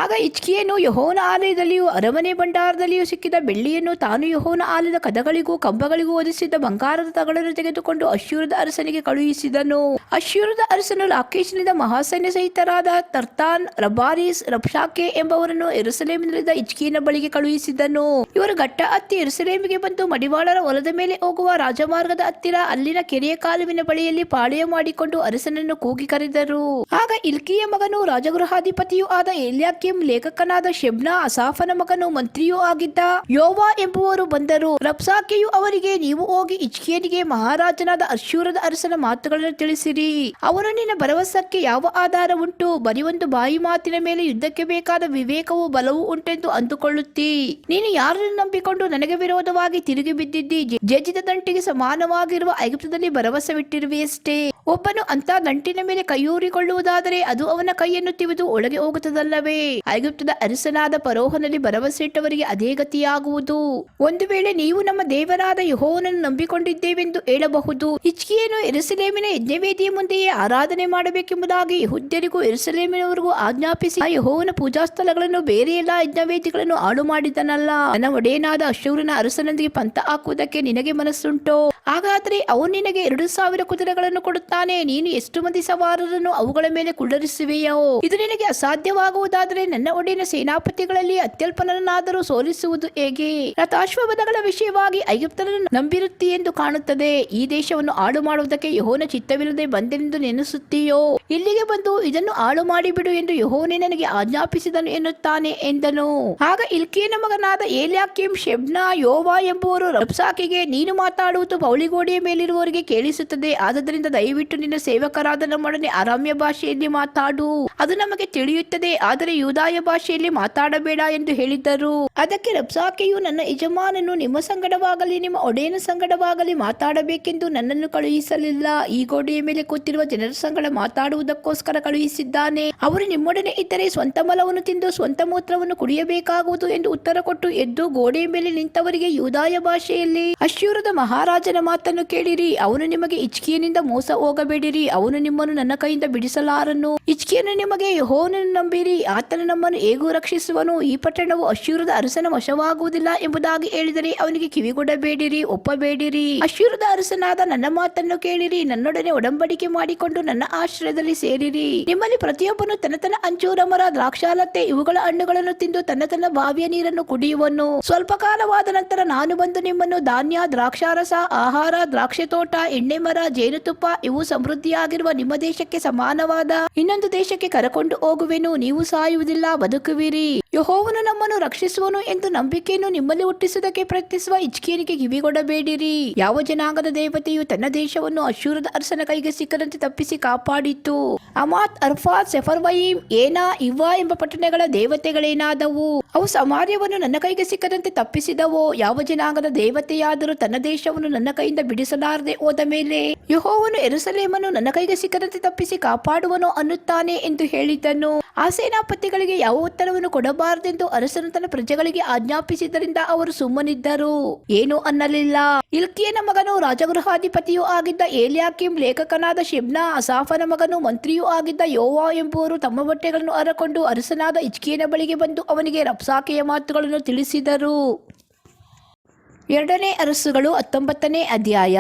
S1: ಆಗ ಹಿಜ್ಕೀಯನು ಯೆಹೋವನ ಆಲಯದಲ್ಲಿಯೂ ಅರಮನೆ ಭಂಡಾರದಲ್ಲಿಯೂ ಸಿಕ್ಕಿದ ಬೆಳ್ಳಿಯನ್ನು ತಾನು ಯೆಹೋವನ ಆಲಯದ ಕದಗಳಿಗೂ ಕಂಬಗಳಿಗೂ ಹೊದಿಸಿದ್ದ ಬಂಗಾರದ ತಗಡನ್ನು ತೆಗೆದುಕೊಂಡು ಅಶ್ಶೂರದ ಅರಸನಿಗೆ ಕಳುಹಿಸಿದನು. ಅಶ್ಶೂರದ ಅರಸನು ಲಾಕೀಷಿನಿಂದ ಮಹಾಸೈನ್ಯ ಸಹಿತರಾದ ತರ್ತಾನ್, ರಬಾರೀಸ್, ರಬ್ಷಾಕೆ ಎಂಬವರನ್ನು ಯೆರೂಸಲೇಮಿನಲ್ಲಿದ್ದ ಹಿಜ್ಕೀಯನ ಬಳಿಗೆ ಕಳುಹಿಸಿದನು. ಇವರು ಗಟ್ಟ ಹತ್ತಿ ಯೆರೂಸಲೇಮಿಗೆ ಬಂದು ಮಡಿವಾಳರ ಹೊಲದ ಮೇಲೆ ಹೋಗುವ ರಾಜಮಾರ್ಗದ ಹತ್ತಿರ ಅಲ್ಲಿನ ಕೆರೆಯ ಕಾಲುವಿನ ಬಳಿಯಲ್ಲಿ ಪಾಳೆಯ ಮಾಡಿಕೊಂಡು ಅರಸನನ್ನು ಕೂಗಿ ಕರೆದರು. ಆಗ ಹಿಲ್ಕೀಯ ಮಗನೂ ರಾಜಗೃಹಾಧಿಪತಿಯೂ ಆದ ಎಲ್ಯಾಕೀಮ್, ಲೇಖಕನಾದ ಶೆಬ್ನ, ಅಸಾಫನ ಮಗನೂ ಮಂತ್ರಿಯೂ ಆಗಿದ್ದ ಯೋವ ಎಂಬುವರು ಬಂದರು. ರಬ್ಷಾಕೆಯು ಅವರಿಗೆ, ನೀವು ಹೋಗಿ ಹಿಜ್ಕೀಯನಿಗೆ ಮಹಾರಾಜನಾದ ಅಶ್ಶೂರದ ಅರಸನ ಮಾತುಗಳನ್ನು ತಿಳಿಸಿರಿ. ಅವನು, ನಿನ್ನ ಭರವಸಕ್ಕೆ ಯಾವ ಆಧಾರ ಉಂಟು? ಬರೀ ಒಂದು ಬಾಯಿ ಮಾತಿನ ಮೇಲೆ ಯುದ್ಧಕ್ಕೆ ಬೇಕಾದ ವಿವೇಕವೂ ಬಲವೂ ಉಂಟೆಂದು ಅಂದುಕೊಳ್ಳುತ್ತೀ. ನೀನು ಯಾರನ್ನು ನಂಬಿಕೊಂಡು ನನಗೆ ವಿರೋಧವಾಗಿ ತಿರುಗಿ ಬಿದ್ದಿದ್ದಿ? ಜಜ್ಜಿದ ದಂಟಿಗೆ ಸಮಾನವಾಗಿರುವ ಐಗುಪ್ತದಲ್ಲಿ ಭರವಸವಿಟ್ಟಿರುವೆಯಷ್ಟೇ. ಒಬ್ಬನು ಅಂತ ದಂಟಿನ ಮೇಲೆ ಕೈಯೂರಿಕೊಳ್ಳುವುದಾದರೆ ಅದು ಅವನ ಕೈಯನ್ನು ತಿವಿದು ಒಳಗೆ ಹೋಗುತ್ತದಲ್ಲವೇ? ಐಗುಪ್ತದ ಅರಸನಾದ ಫರೋಹನಲ್ಲಿ ಭರವಸೆ ಇಟ್ಟವರಿಗೆ ಅದೇ ಗತಿಯಾಗುವುದು. ಒಂದು ವೇಳೆ ನೀವು ನಮ್ಮ ದೇವರಾದ ಯೆಹೋವನನ್ನು ನಂಬಿಕೊಂಡಿದ್ದೇವೆಂದು ಹೇಳಬಹುದು. ಹಿಜ್ಕೀಯನು ಯೆರೂಸಲೇಮಿನ ಯಜ್ಞವೇದಿಯ ಮುಂದೆಯೇ ಆರಾಧನೆ ಮಾಡಬೇಕೆಂಬುದಾಗಿ ಯೆಹೂದ್ಯರಿಗೂ ಯೆರೂಸಲೇಮಿನವರಿಗೂ ಆಜ್ಞಾಪಿಸಿ ಆ ಯೆಹೋವನ ಪೂಜಾಸ್ಥಳಗಳನ್ನು ಬೇರೆ ಎಲ್ಲಾ ಯಜ್ಞವೇದಿಗಳನ್ನು ಹಾಳು ಮಾಡಿದನಲ್ಲ. ನನ್ನ ಒಡೆಯನಾದ ಅಶ್ಶೂರನ ಅರಸನೊಂದಿಗೆ ಪಂಥ ಹಾಕುವುದಕ್ಕೆ ನಿನಗೆ ಮನಸ್ಸುಂಟೋ? ಹಾಗಾದರೆ ಅವನು ನಿನಗೆ 2,000 ಕುದುರೆಗಳನ್ನು ಕೊಡುತ್ತಾನೆ. ನೀನು ಎಷ್ಟು ಮಂದಿ ಸವಾರರನ್ನು ಅವುಗಳ ಮೇಲೆ ಕುಳ್ಳರಿಸುವೆಯೋ? ಇದು ನಿನಗೆ ಅಸಾಧ್ಯವಾಗುವುದಾದರೆ ನನ್ನ ಒಡೆಯನ ಸೇನಾಪತಿಗಳಲ್ಲಿ ಅತ್ಯಲ್ಪನನ್ನಾದರೂ ಸೋಲಿಸುವುದು ಹೇಗೆ? ರಥಾಶ್ವಬಲಗಳ ವಿಷಯವಾಗಿ ಐಗುಪ್ತರನ್ನು ನಂಬಿರುತ್ತಿ ಎಂದು ಕಾಣುತ್ತದೆ. ಈ ದೇಶವನ್ನು ಹಾಳು ಮಾಡುವುದಕ್ಕೆ ಯೆಹೋವನ ಚಿತ್ತವಿಲ್ಲದೆ ಬಂದೆನೆಂದು ನೆನೆಸುತ್ತೀಯೋ? ಇಲ್ಲಿಗೆ ಬಂದು ಇದನ್ನು ಹಾಳು ಮಾಡಿಬಿಡು ಎಂದು ಯೆಹೋವನೇ ನನಗೆ ಆಜ್ಞಾಪಿಸಿದನು ಎನ್ನುತ್ತಾನೆ ಎಂದನು. ಆಗ ಹಿಲ್ಕೀಯನ ಮಗನಾದ ಎಲ್ಯಾಕೀಮ್, ಶೆಬ್ನ, ಯೋವ ಎಂಬುವರು ರಬ್ಷಾಕೆಗೆ, ನೀನು ಮಾತಾಡುವುದು ಪೌಳಿಗೋಡೆಯ ಮೇಲಿರುವವರಿಗೆ ಕೇಳಿಸುತ್ತದೆ. ಆದ್ದರಿಂದ ದಯವಿಟ್ಟು ನಿನ್ನ ಸೇವಕರಾದ ನಮ್ಮೊಡನೆ ಅರಾಮ್ಯ ಭಾಷೆಯಲ್ಲಿ ಮಾತಾಡು, ಅದು ನಮಗೆ ತಿಳಿಯುತ್ತದೆ, ಆದರೆ ಯೂದಾಯ ಭಾಷೆಯಲ್ಲಿ ಮಾತಾಡಬೇಡ ಎಂದು ಹೇಳಿದ್ದರು. ಅದಕ್ಕೆ ರಬ್ಷಾಕೆಯು, ನನ್ನ ಯಜಮಾನನು ನಿಮ್ಮ ಸಂಗಡವಾಗಲಿ ನಿಮ್ಮ ಒಡೆಯನ ಸಂಗಡವಾಗಲಿ ಮಾತಾಡಬೇಕೆಂದು ನನ್ನನ್ನು ಕಳುಹಿಸಲಿಲ್ಲ. ಈ ಗೋಡೆಯ ಮೇಲೆ ಕೂತಿರುವ ಜನರ ಸಂಗಡ ಮಾತಾಡುವುದಕ್ಕೋಸ್ಕರ ಕಳುಹಿಸಿದ್ದಾನೆ. ಅವರು ನಿಮ್ಮೊಡನೆ ಇದ್ದರೆ ಸ್ವಂತ ಮಲವನ್ನು ತಿಂದು ಸ್ವಂತ ಮೂತ್ರವನ್ನು ಕುಡಿಯಬೇಕಾಗುವುದು ಎಂದು ಉತ್ತರ ಕೊಟ್ಟು ಎದ್ದು ಗೋಡೆಯ ಮೇಲೆ ನಿಂತವರಿಗೆ ಯೂದಾಯ ಭಾಷೆಯಲ್ಲಿ, ಅಶ್ಶೂರದ ಮಹಾರಾಜನ ಮಾತನ್ನು ಕೇಳಿರಿ. ಅವನು ನಿಮಗೆ, ಹಿಜ್ಕೀಯನಿಂದ ಮೋಸ ಹೋಗಬೇಡಿರಿ, ಅವನು ನಿಮ್ಮನ್ನು ನನ್ನ ಕೈಯಿಂದ ಬಿಡಿಸಲಾರನು. ಹಿಜ್ಕೀಯನು ನಿಮಗೆ, ಯೆಹೋವನನ್ನು ನಂಬಿರಿ, ಆತನು ನಮ್ಮನ್ನು ಹೇಗೂ ರಕ್ಷಿಸುವನು. ಈ ಪಟ್ಟಣವು ಅಶ್ಶೂರದ ಅರಸನ ವಶವಾಗುವುದಿಲ್ಲ ಎಂಬುದಾಗಿ ಹೇಳಿದರೆ ಅವನಿಗೆ ಕಿವಿಗೊಡಬೇಡಿರಿ, ಒಪ್ಪಬೇಡಿರಿ. ಅಶ್ಶೂರದ ಅರಸನಾದ ನನ್ನ ಮಾತನ್ನು ಕೇಳಿರಿ, ನನ್ನೊಡನೆ ಒಡಂಬಡಿಕೆ ಮಾಡಿಕೊಂಡು ನನ್ನ ಆಶ್ರಯದಲ್ಲಿ ಸೇರಿರಿ. ನಿಮ್ಮಲ್ಲಿ ಪ್ರತಿಯೊಬ್ಬನು ತನ್ನ ಅಂಜೂರ ಮರ, ದ್ರಾಕ್ಷಾಲತೆ ಇವುಗಳ ಹಣ್ಣುಗಳನ್ನು ತಿಂದು ತನ್ನ ಬಾವಿಯ ನೀರನ್ನು ಕುಡಿಯುವನು. ಸ್ವಲ್ಪ ಕಾಲವಾದ ನಂತರ ನಾನು ಬಂದು ನಿಮ್ಮನ್ನು ಧಾನ್ಯ, ದ್ರಾಕ್ಷಾರಸ, ಆಹಾರ, ದ್ರಾಕ್ಷೆ ತೋಟ, ಎಣ್ಣೆ ಮರ, ಜೇನುತುಪ್ಪ ಇವು ಸಮೃದ್ಧಿಯಾಗಿರುವ ನಿಮ್ಮ ದೇಶಕ್ಕೆ ಸಮಾನವಾದ ಇನ್ನೊಂದು ದೇಶಕ್ಕೆ ಕರಕೊಂಡು ಹೋಗುವೆನು. ನೀವು ಸಾಯುವುದಿಲ್ಲ, ಬದುಕುವಿರಿ. ಯೆಹೋವನು ನಮ್ಮನ್ನು ರಕ್ಷಿಸುವನು ಎಂದು ನಂಬಿಕೆಯನ್ನು ನಿಮ್ಮಲ್ಲಿ ಹುಟ್ಟಿಸುವುದಕ್ಕೆ ಪ್ರಯತ್ನಿಸುವ ಹಿಜ್ಕೀಯನಿಗೆ ಕಿವಿಗೊಡಬೇಡಿರಿ. ಯಾವ ಜನಾಂಗದ ದೇವತೆಯು ತನ್ನ ದೇಶವನ್ನು ಅಶ್ಶೂರದ ಅರಸನ ಕೈಗೆ ಸಿಕ್ಕದಂತೆ ತಪ್ಪಿಸಿ ಕಾಪಾಡಿತ್ತು, ಅಮಾತ್, ಅರ್ಫಾತ್, ಸೆಫರ್ವಯೀಮ್, ಏನಾ, ಇವ್ವಾ ಎಂಬ ಪಟ್ಟಣಗಳ ದೇವತೆಗಳೇನಾದವು? ಅವು ಸಮಾರ್ಯವನ್ನು ನನ್ನ ಕೈಗೆ ಸಿಕ್ಕದಂತೆ ತಪ್ಪಿಸಿದವೋ? ಯಾವ ಜನಾಂಗದ ದೇವತೆಯಾದರೂ ತನ್ನ ದೇಶವನ್ನು ನನ್ನ ಕೈಯಿಂದ ಬಿಡಿಸಲಾರದೆ ಹೋದ ಮೇಲೆ ಯೆಹೋವನು ಯೆರೂಸಲೇಮನ್ನು ನನ್ನ ಕೈಗೆ ಸಿಕ್ಕದಂತೆ ತಪ್ಪಿಸಿ ಕಾಪಾಡುವನೋ ಅನ್ನುತ್ತಾನೆ ಎಂದು ಹೇಳಿದನು. ಆ ಸೇನಾಪತಿಗಳಿಗೆ ಯಾವ ಉತ್ತರವನ್ನು ಕೊಡಬಾರದೆಂದು ಅರಸನು ತನ್ನ ಪ್ರಜೆಗಳಿಗೆ ಆಜ್ಞಾಪಿಸಿದ್ದರಿಂದ ಅವರು ಸುಮ್ಮನಿದ್ದರು, ಏನೂ ಅನ್ನಲಿಲ್ಲ. ಇಲ್ಕಿಯನ ಮಗನು ರಾಜಗೃಹಾಧಿಪತಿಯೂ ಆಗಿದ್ದ ಎಲ್ಯಾಕೀಮ್, ಲೇಖಕನಾದ ಶೆಬ್ನ, ಅಸಾಫನ ಮಗನು ಮಂತ್ರಿಯೂ ಆಗಿದ್ದ ಯೋವಾ ಎಂಬುವರು ತಮ್ಮ ಬಟ್ಟೆಗಳನ್ನು ಹರಕೊಂಡು ಅರಸನಾದ ಹಿಜ್ಕೀಯನ ಬಳಿಗೆ ಬಂದು ಅವನಿಗೆ ರಬ್ಸಾಕೆಯ ಮಾತುಗಳನ್ನು ತಿಳಿಸಿದರು. 2ನೇ ಅರಸುಗಳು 19ನೇ ಅಧ್ಯಾಯ.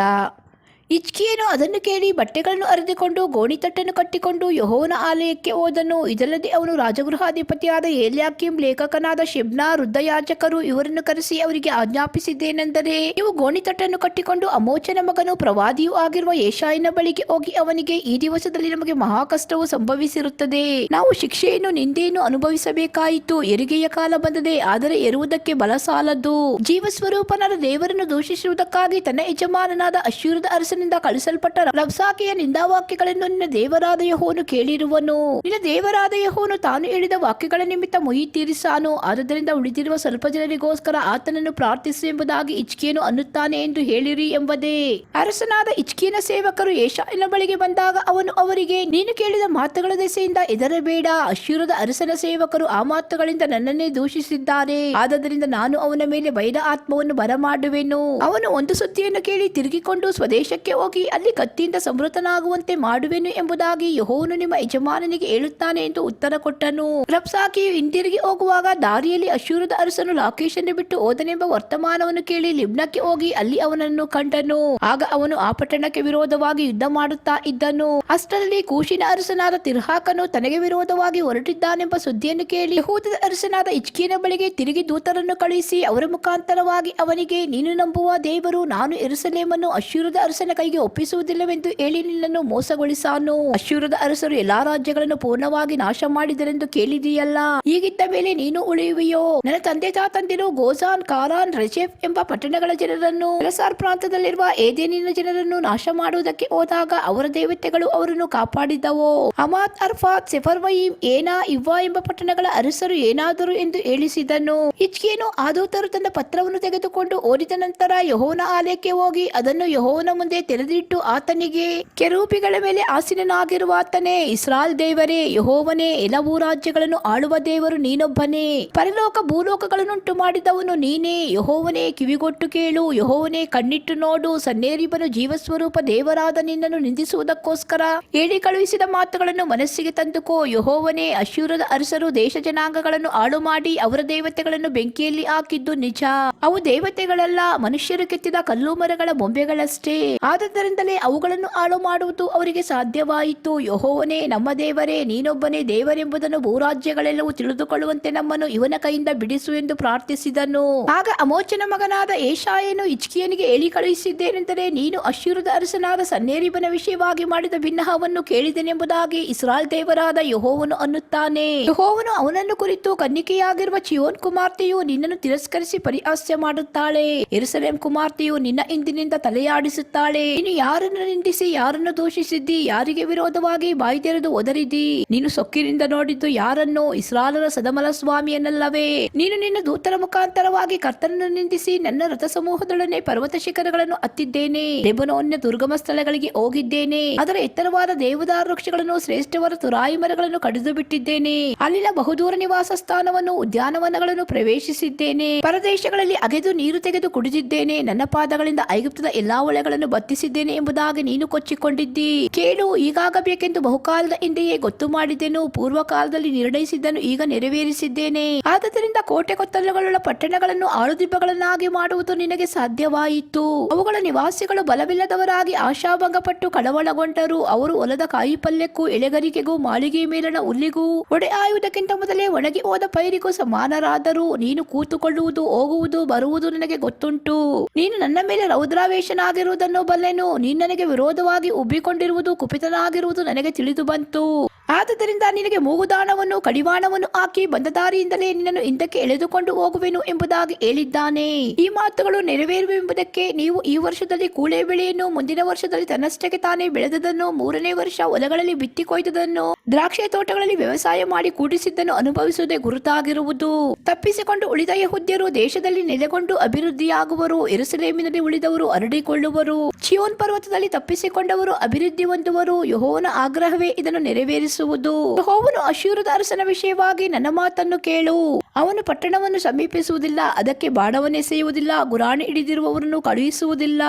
S1: ಹಿಜ್ಕೀಯನು ಅದನ್ನು ಕೇಳಿ ಬಟ್ಟೆಗಳನ್ನು ಹರಿದುಕೊಂಡು ಗೋಣಿತಟ್ಟನ್ನು ಕಟ್ಟಿಕೊಂಡು ಯೆಹೋವನ ಆಲಯಕ್ಕೆ ಹೋದನು. ಇದಲ್ಲದೆ ಅವನು ರಾಜಗೃಹಾಧಿಪತಿಯಾದ ಎಲ್ಯಾಕೀಮ್, ಲೇಖಕನಾದ ಶೆಬ್ನ, ವೃದ್ಧ ಯಾಜಕರು ಇವರನ್ನು ಕರೆಸಿ ಅವರಿಗೆ ಆಜ್ಞಾಪಿಸಿದ್ದೇನೆಂದರೆ, ನೀವು ಗೋಣಿತಟ್ಟನ್ನು ಕಟ್ಟಿಕೊಂಡು ಅಮೋಚನ ಮಗನು ಪ್ರವಾದಿಯೂ ಆಗಿರುವ ಯೆಶಾಯನ ಬಳಿಗೆ ಹೋಗಿ ಅವನಿಗೆ, ಈ ದಿವಸದಲ್ಲಿ ನಮಗೆ ಮಹಾ ಕಷ್ಟವು ಸಂಭವಿಸಿರುತ್ತದೆ, ನಾವು ಶಿಕ್ಷೆಯನ್ನು ನಿಂದೆಯನ್ನು ಅನುಭವಿಸಬೇಕಾಯಿತು. ಹೆರಿಗೆಯ ಕಾಲ ಬಂದದೆ, ಆದರೆ ಹೆರುವುದಕ್ಕೆ ಬಲ ಸಾಲದು. ಜೀವಸ್ವರೂಪನಾದ ದೇವರನ್ನು ದೂಷಿಸುವುದಕ್ಕಾಗಿ ತನ್ನ ಯಜಮಾನನಾದ ಅಶ್ಶೂರದ ಅರಸನಿಂದ ಕಳಿಸಲ್ಪಟ್ಟ ರಬ್ಸಾಕೆಯ ನಿಂದಾವಾಕ್ಯಗಳನ್ನು ನಿನ್ನ ದೇವರಾದ ಯೆಹೋವನು ಕೇಳಿರುವನು. ನಿನ್ನ ದೇವರಾದ ಯೆಹೋವನು ತಾನು ಹೇಳಿದ ವಾಕ್ಯಗಳ ನಿಮಿತ್ತ ಮುಯಿ ತೀರಿಸಾನು. ಆದ್ದರಿಂದ ಉಳಿದಿರುವ ಸ್ವಲ್ಪ ಜನರಿಗೋಸ್ಕರ ಆತನನ್ನು ಪ್ರಾರ್ಥಿಸು ಎಂಬುದಾಗಿ ಹಿಜ್ಕೀಯನು ಅನ್ನುತ್ತಾನೆ ಎಂದು ಹೇಳಿರಿ ಎಂಬುದೇ. ಅರಸನಾದ ಹಿಜ್ಕೀಯನ ಸೇವಕರು ಯೆಶಾಯನ ಬಳಿಗೆ ಬಂದಾಗ ಅವನು ಅವರಿಗೆ, ನೀನು ಕೇಳಿದ ಮಾತುಗಳ ದೆಸೆಯಿಂದ ಹೆದರಬೇಡ. ಅಶ್ಶೂರದ ಅರಸನ ಸೇವಕರು ಆ ಮಾತುಗಳಿಂದ ನನ್ನನ್ನೇ ದೂಷಿಸಿದ್ದಾರೆ. ಆದ್ದರಿಂದ ನಾನು ಅವನ ಮೇಲೆ ಭಯದ ಆತ್ಮವನ್ನು ಬರಮಾಡುವೆನು. ಅವನು ಒಂದು ಸುದ್ದಿಯನ್ನು ಕೇಳಿ ತಿರುಗಿಕೊಂಡು ಸ್ವದೇಶಕ್ಕೆ ಹೋಗಿ ಅಲ್ಲಿ ಕತ್ತಿಯಿಂದ ಸಮೃದ್ಧನಾಗುವಂತೆ ಮಾಡುವೆನು ಎಂಬುದಾಗಿ ಯೆಹೋವನು ನಿಮ್ಮ ಯಜಮಾನನಿಗೆ ಹೇಳುತ್ತಾನೆ ಎಂದು ಉತ್ತರ ಕೊಟ್ಟನು. ರಬ್ಸಾಕೆಯು ಹಿಂದಿರುಗಿ ಹೋಗುವಾಗ ದಾರಿಯಲ್ಲಿ ಅಶ್ಶೂರದ ಅರಸನು ಲಾಕೀಷನ್ನು ಬಿಟ್ಟು ಹೋದನೆಂಬ ವರ್ತಮಾನವನ್ನು ಕೇಳಿ ಲಿಬ್ನಕ್ಕೆ ಹೋಗಿ ಅಲ್ಲಿ ಅವನನ್ನು ಕಂಡನು. ಆಗ ಅವನು ಆ ಪಟ್ಟಣಕ್ಕೆ ವಿರೋಧವಾಗಿ ಯುದ್ಧ ಮಾಡುತ್ತಾ ಇದ್ದನು. ಅಷ್ಟರಲ್ಲಿ ಕೂಷಿನ ಅರಸನಾದ ತಿರ್ಹಾಕನು ತನಗೆ ವಿರೋಧವಾಗಿ ಹೊರಟಿದ್ದಾನೆಂಬ ಸುದ್ದಿಯನ್ನು ಕೇಳಿ ಯೆಹೂದದ ಅರಸನಾದ ಹಿಜ್ಕೀಯನ ಬಳಿಗೆ ತಿರುಗಿ ದೂತರನ್ನು ಕಳುಹಿಸಿ ಅವರ ಮುಖಾಂತರವಾಗಿ ಅವನಿಗೆ, ನೀನು ನಂಬುವ ದೇವರು ನಾನು ಯೆರೂಸಲೇಮನ್ನು ಅಶ್ಶೂರದ ಅರಸನ ಕೈಗೆ ಒಪ್ಪಿಸುವುದಿಲ್ಲವೆಂದು ಹೇಳಿ ನಿನ್ನನ್ನು ಮೋಸಗೊಳಿಸಾನು. ಅಶ್ಶೂರದ ಅರಸರು ಎಲ್ಲಾ ರಾಜ್ಯಗಳನ್ನು ಪೂರ್ಣವಾಗಿ ನಾಶ ಮಾಡಿದರೆಂದು ಕೇಳಿದೆಯಲ್ಲ, ಹೀಗಿದ್ದ ಮೇಲೆ ನೀನು ಉಳಿಯುವೆಯೋ? ನನ್ನ ತಂದೆ ತಾತಂದಿರು ಗೋಜಾನ್, ಕಾರಾನ್, ರೆಚೆಫ್ ಎಂಬ ಪಟ್ಟಣಗಳ ಜನರನ್ನು, ಎಲಸಾರ್ ಪ್ರಾಂತದಲ್ಲಿರುವ ಏದೇನಿನ ಜನರನ್ನು ನಾಶ ಮಾಡುವುದಕ್ಕೆ ಹೋದಾಗ ಅವರ ದೇವತೆಗಳು ಅವರನ್ನು ಕಾಪಾಡಿದವೋ? ಅಮಾತ್, ಅರ್ಫಾತ್, ಸೆಫರ್ವಯೀಮ್, ಏನಾ, ಇವ್ವಾ ಎಂಬ ಪಟ್ಟಣಗಳ ಅರಸರು ಏನಾದರು ಎಂದು ಹೇಳಿಸಿದನು. ಹಿಜ್ಕೀಯನು ಆ ದೂತರು ತನ್ನ ಪತ್ರವನ್ನು ತೆಗೆದುಕೊಂಡು ಓದಿದ ನಂತರ ಯೆಹೋವನ ಆಲಯಕ್ಕೆ ಹೋಗಿ ಅದನ್ನು ಯೆಹೋವನ ಮುಂದೆ ತೆರೆದಿಟ್ಟು ಆತನಿಗೆ, ಕೆರೂಬಿಗಳ ಮೇಲೆ ಆಸೀನನಾಗಿರುವ ಆತನೇ, ಇಸ್ರಾಯೇಲ್ ದೇವರೇ, ಯೆಹೋವನೇ, ಎಲ್ಲವೂ ರಾಜ್ಯಗಳನ್ನು ಆಳುವ ದೇವರು ನೀನೊಬ್ಬನೇ, ಪರಲೋಕ ಭೂಲೋಕಗಳನ್ನುಂಟು ಮಾಡಿದವನು ನೀನೇ. ಯೆಹೋವನೇ, ಕಿವಿಗೊಟ್ಟು ಕೇಳು, ಯೆಹೋವನೇ, ಕಣ್ಣಿಟ್ಟು ನೋಡು. ಸನ್ಹೇರೀಬನು ಜೀವಸ್ವರೂಪ ದೇವರಾದ ನಿನ್ನನ್ನು ನಿಂದಿಸುವುದಕ್ಕೋಸ್ಕರ ಹೇಳಿ ಕಳುಹಿಸಿದ ಮಾತುಗಳನ್ನು ಮನಸ್ಸಿಗೆ ತಂದುಕೋ. ಯೆಹೋವನೇ, ಅಶ್ಶೂರದ ಅರಸರು ದೇಶ ಜನಾಂಗಗಳನ್ನು ಹಾಳು ಮಾಡಿ ಅವರ ದೇವತೆಗಳನ್ನು ಬೆಂಕಿಯಲ್ಲಿ ಹಾಕಿದ್ದು ನಿಜ. ಅವು ದೇವತೆಗಳಲ್ಲ, ಮನುಷ್ಯರು ಕೆತ್ತಿದ ಕಲ್ಲು ಮರಗಳ ಬೊಂಬೆಗಳಷ್ಟೇ. ಆದ್ದರಿಂದಲೇ ಅವುಗಳನ್ನು ಹಾಳು ಮಾಡುವುದು ಅವರಿಗೆ ಸಾಧ್ಯವಾಯಿತು. ಯೆಹೋವನೇ, ನಮ್ಮ ದೇವರೇ, ನೀನೊಬ್ಬನೇ ದೇವರೆಂಬುದನ್ನು ಭೂರಾಜ್ಯಗಳೆಲ್ಲವೂ ತಿಳಿದುಕೊಳ್ಳುವಂತೆ ನಮ್ಮನ್ನು ಇವನ ಕೈಯಿಂದ ಬಿಡಿಸು ಎಂದು ಪ್ರಾರ್ಥಿಸಿದನು. ಆಗ ಅಮೋಚನ ಮಗನಾದ ಯೆಶಾಯನು ಹಿಜ್ಕೀಯನಿಗೆ ಹೇಳಿ ಕಳುಹಿಸಿದ್ದೇನೆಂದರೆ, ನೀನು ಅಶ್ಶೂರದ ಅರಸನಾದ ಸನ್ಹೇರೀಬನ ವಿಷಯವಾಗಿ ಮಾಡಿದ ಬಿನ್ನಹವನ್ನು ಕೇಳಿದೆನೆಂಬುದಾಗಿ ಇಸ್ರಾಯೇಲ್ ದೇವರಾದ ಯೆಹೋವನು ಅನ್ನುತ್ತಾನೆ. ಯೆಹೋವನು ಅವನನ್ನು ಕುರಿತು, ಕನ್ನಿಕೆಯಾಗಿರುವ ಚೀಯೋನ್ ಕುಮಾರ್ತೆಯು ನಿನ್ನನ್ನು ತಿರಸ್ಕರಿಸಿ ಪರಿಹಾಸ್ಯ ಮಾಡುತ್ತಾಳೆ. ಯೆರೂಸಲೇಮ್ ಕುಮಾರ್ತೆಯು ನಿನ್ನ ಹಿಂದಿನಿಂದ ತಲೆಯಾಡಿಸುತ್ತಾಳೆ. ನೀನು ಯಾರನ್ನು ನಿಂದಿಸಿ ಯಾರನ್ನು ದೂಷಿಸಿದ್ದಿ? ಯಾರಿಗೆ ವಿರೋಧವಾಗಿ ಬಾಯಿ ತೆರೆದು ಒದರಿದಿ? ನೀನು ಸೊಕ್ಕಿನಿಂದ ನೋಡಿದ್ದು ಯಾರನ್ನು? ಇಸ್ರಾಯೇಲರ ಸದಮಲ ಸ್ವಾಮಿಯನ್ನಲ್ಲವೇ? ನೀನು ನಿನ್ನ ದೂತರ ಮುಖಾಂತರವಾಗಿ ಕರ್ತನನ್ನು ನಿಂದಿಸಿ ನನ್ನ ರಥ ಸಮೂಹದೊಡನೆ ಪರ್ವತ ಶಿಖರಗಳನ್ನು ಹತ್ತಿದ್ದೇನೆ. ಲೆಬನೋನ್ಯ ದುರ್ಗಮ ಸ್ಥಳಗಳಿಗೆ ಹೋಗಿದ್ದೇನೆ. ಅದರ ಎತ್ತರವಾದ ದೇವದಾರ ವೃಕ್ಷಗಳನ್ನು, ಶ್ರೇಷ್ಠವಾದ ತುರಾಯಿ ಮರಗಳನ್ನು ಕಡಿದು ಬಿಟ್ಟಿದ್ದೇನೆ. ಅಲ್ಲಿನ ಬಹುದೂರ ನಿವಾಸ ಸ್ಥಾನವನ್ನು, ಉದ್ಯಾನವನಗಳನ್ನು ಪ್ರವೇಶಿಸಿದ್ದೇನೆ. ಪರದೇಶಗಳಲ್ಲಿ ಅಗೆದು ನೀರು ತೆಗೆದು ಕುಡಿದಿದ್ದೇನೆ. ನನ್ನ ಪಾದಗಳಿಂದ ಐಗುಪ್ತದ ಎಲ್ಲಾ ಹೊಳೆಗಳನ್ನು ಬತ್ತಿಸಿದ್ದೇನೆ ಎಂಬುದಾಗಿ ನೀನು ಕೊಚ್ಚಿಕೊಂಡಿದ್ದಿ. ಕೇಳು, ಹೀಗಾಗಬೇಕೆಂದು ಬಹುಕಾಲದ ಹಿಂದೆಯೇ ಗೊತ್ತು ಮಾಡಿದೆನು. ಪೂರ್ವ ಕಾಲದಲ್ಲಿ ನಿರ್ಣಯಿಸಿದ್ದನ್ನು ಈಗ ನೆರವೇರಿಸಿದ್ದೇನೆ. ಆದ್ದರಿಂದ ಕೋಟೆ ಕೊತ್ತಲುಗಳುಳ್ಳ ಪಟ್ಟಣಗಳನ್ನು ಆಳುದಿಬ್ಬಗಳನ್ನಾಗಿ ಮಾಡುವುದು ನಿನಗೆ ಸಾಧ್ಯವಾಯಿತು. ಅವುಗಳ ನಿವಾಸಿಗಳು ಬಲವಿಲ್ಲದವರಾಗಿ ಆಶಾಭಂಗಪಟ್ಟು ಕಳವಳಗೊಂಡರು. ಅವರು ಹೊಲದ ಕಾಯಿಪಲ್ಯಕ್ಕೂ ಎಳೆಗರಿಕೆಗೂ ಮಾಳಿಗೆ ಮೇಲಣ ಹುಲ್ಲಿಗೂ ಒಡೆಯಾಯುವುದಕ್ಕಿಂತ ಮೊದಲೇ ಒಣಗಿ ಹೋದ ಪೈರಿಗೂ ಸಮಾನರಾದರು. ನೀನು ಕೂತುಕೊಳ್ಳುವುದು, ಹೋಗುವುದು, ಬರುವುದು ನನಗೆ ಗೊತ್ತುಂಟು. ನೀನು ನನ್ನ ಮೇಲೆ ರೌದ್ರಾವೇಶನಾಗಿರುವುದನ್ನು ಬಲ್ಲೆನು. ನೀನು ನನಗೆ ವಿರೋಧವಾಗಿ ಉಬ್ಬಿಕೊಂಡಿರುವುದು, ಕುಪಿತನಾಗಿರುವುದು ನನಗೆ ತಿಳಿದು ಬಂತು. ಆದುದರಿಂದ ನಿನಗೆ ಮೂಗುದಾಣವನ್ನು ಕಡಿವಾಣವನ್ನು ಹಾಕಿ ಬಂದ ದಾರಿಯಿಂದಲೇ ನಿನ್ನನ್ನು ಹಿಂದಕ್ಕೆ ಎಳೆದುಕೊಂಡು ಹೋಗುವೆನು ಎಂಬುದಾಗಿ ಹೇಳಿದ್ದಾನೆ. ಈ ಮಾತುಗಳು ನೆರವೇರುವೆಂಬುದಕ್ಕೆ ನೀವು ಈ ವರ್ಷದಲ್ಲಿ ಕೂಳೆ ಬೆಳೆಯನ್ನು, ಮುಂದಿನ ವರ್ಷದಲ್ಲಿ ತನ್ನಷ್ಟಕ್ಕೆ ತಾನೇ ಬೆಳೆದದನ್ನು, ಮೂರನೇ ವರ್ಷ ಹೊಲಗಳಲ್ಲಿ ಬಿತ್ತಿ ಕೊಯ್ದದನ್ನು, ದ್ರಾಕ್ಷಿ ತೋಟಗಳಲ್ಲಿ ವ್ಯವಸಾಯ ಮಾಡಿ ಕೂಡಿಸಿದ್ದನ್ನು ಅನುಭವಿಸುವುದೇ ಗುರುತಾಗಿರುವುದು. ತಪ್ಪಿಸಿಕೊಂಡು ಉಳಿದ ಯೆಹೂದ್ಯರು ದೇಶದಲ್ಲಿ ನೆಲೆಗೊಂಡು ಅಭಿವೃದ್ಧಿಯಾಗುವರು. ಯೆರೂಸಲೇಮಿನಲ್ಲಿ ಉಳಿದವರು ಹರಡಿಕೊಳ್ಳುವರು. ಚೀಯೋನ್ ಪರ್ವತದಲ್ಲಿ ತಪ್ಪಿಸಿಕೊಂಡವರು ಅಭಿವೃದ್ಧಿ ಹೊಂದುವರು. ಯೆಹೋವನ ಆಗ್ರಹವೇ ಇದನ್ನು ನೆರವೇರಿಸುವುದು. ಯೆಹೋವನು ಅಶ್ಶೂರದ ಅರಸನ ವಿಷಯವಾಗಿ ನನ್ನ ಮಾತನ್ನು ಕೇಳು. ಅವನು ಪಟ್ಟಣವನ್ನು ಸಮೀಪಿಸುವುದಿಲ್ಲ, ಅದಕ್ಕೆ ಬಾಣವನ್ನೆಸೆಯುವುದಿಲ್ಲ, ಗುರಾಣಿ ಹಿಡಿದಿರುವವರನ್ನು ಕಳುಹಿಸುವುದಿಲ್ಲ,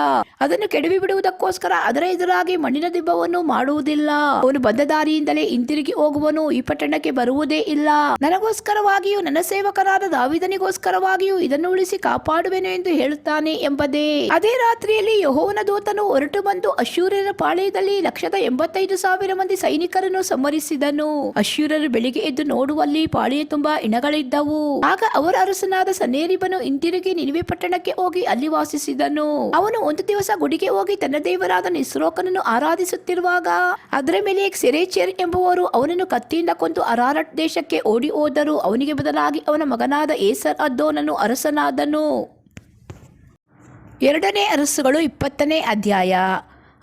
S1: ಅದನ್ನು ಕೆಡವಿ ಬಿಡುವುದಕ್ಕೋಸ್ಕರ ಅದರ ಎದುರಾಗಿ ಮಣ್ಣಿನ ದಿಬ್ಬವನ್ನು ಮಾಡುವುದಿಲ್ಲ. ಅವನು ಬಂದ ದಾರಿಯಿಂದಲೇ ಹಿಂತಿರುಗಿ ಹೋಗುವನು, ಈ ಪಟ್ಟಣಕ್ಕೆ ಬರುವುದೇ ಇಲ್ಲ. ನನಗೋಸ್ಕರವಾಗಿಯೂ ನನ್ನ ಸೇವಕರಾದ ದಾವೀದನಿಗೋಸ್ಕರವಾಗಿಯೂ ಇದನ್ನು ಉಳಿಸಿ ಕಾಪಾಡುವೆನು ಎಂದು ಹೇಳುತ್ತಾನೆ ಎಂಬುದೇ. ಅದೇ ರಾತ್ರಿಯಲ್ಲಿ ಯೆಹೋವನ ದೂತನು ಹೊರಟು ಬಂದು ಅಶ್ಶೂರ್ಯರ ಪಾಳೆಯದಲ್ಲಿ 185,000 ಮಂದಿ ಸೈನಿಕರನ್ನು ಸಂಹರಿಸಿದನು. ಅಶ್ಶೂರರು ಬೆಳಿಗ್ಗೆ ಎದ್ದು ನೋಡುವಲ್ಲಿ ಪಾಳೆಯ ತುಂಬಾ ಹೆಣಗಳಿದ್ದವು. ಆಗ ಅವರ ಅರಸನಾದ ಸನ್ಹೇರೀಬನು ಹಿಂತಿರುಗಿ ನಿನಿವೆ ಪಟ್ಟಣಕ್ಕೆ ಹೋಗಿ ಅಲ್ಲಿ ವಾಸಿಸಿದನು. ಅವನು ಒಂದು ದಿವಸ ಗುಡಿಗೆ ಹೋಗಿ ತನ್ನ ದೇವರಾದ ನಿಸ್ರೋಕನನ್ನು ಆರಾಧಿಸುತ್ತಿರುವಾಗ ಅದ್ರಮೆಲೆಕ್ ಸೆರೆಚೆರ್ ಎಂಬುವರು ಅವನನ್ನು ಕತ್ತಿಯಿಂದ ಕೊಂದು ಅರಾರಟ್ ದೇಶಕ್ಕೆ ಓಡಿ ಹೋದರು. ಅವನಿಗೆ ಬದಲಾಗಿ ಅವನ ಮಗನಾದ ಏಸರ್ ಅದ್ದೋನನು ಅರಸನಾದನು. 2ನೇ ಅರಸುಗಳು 20ನೇ ಅಧ್ಯಾಯ.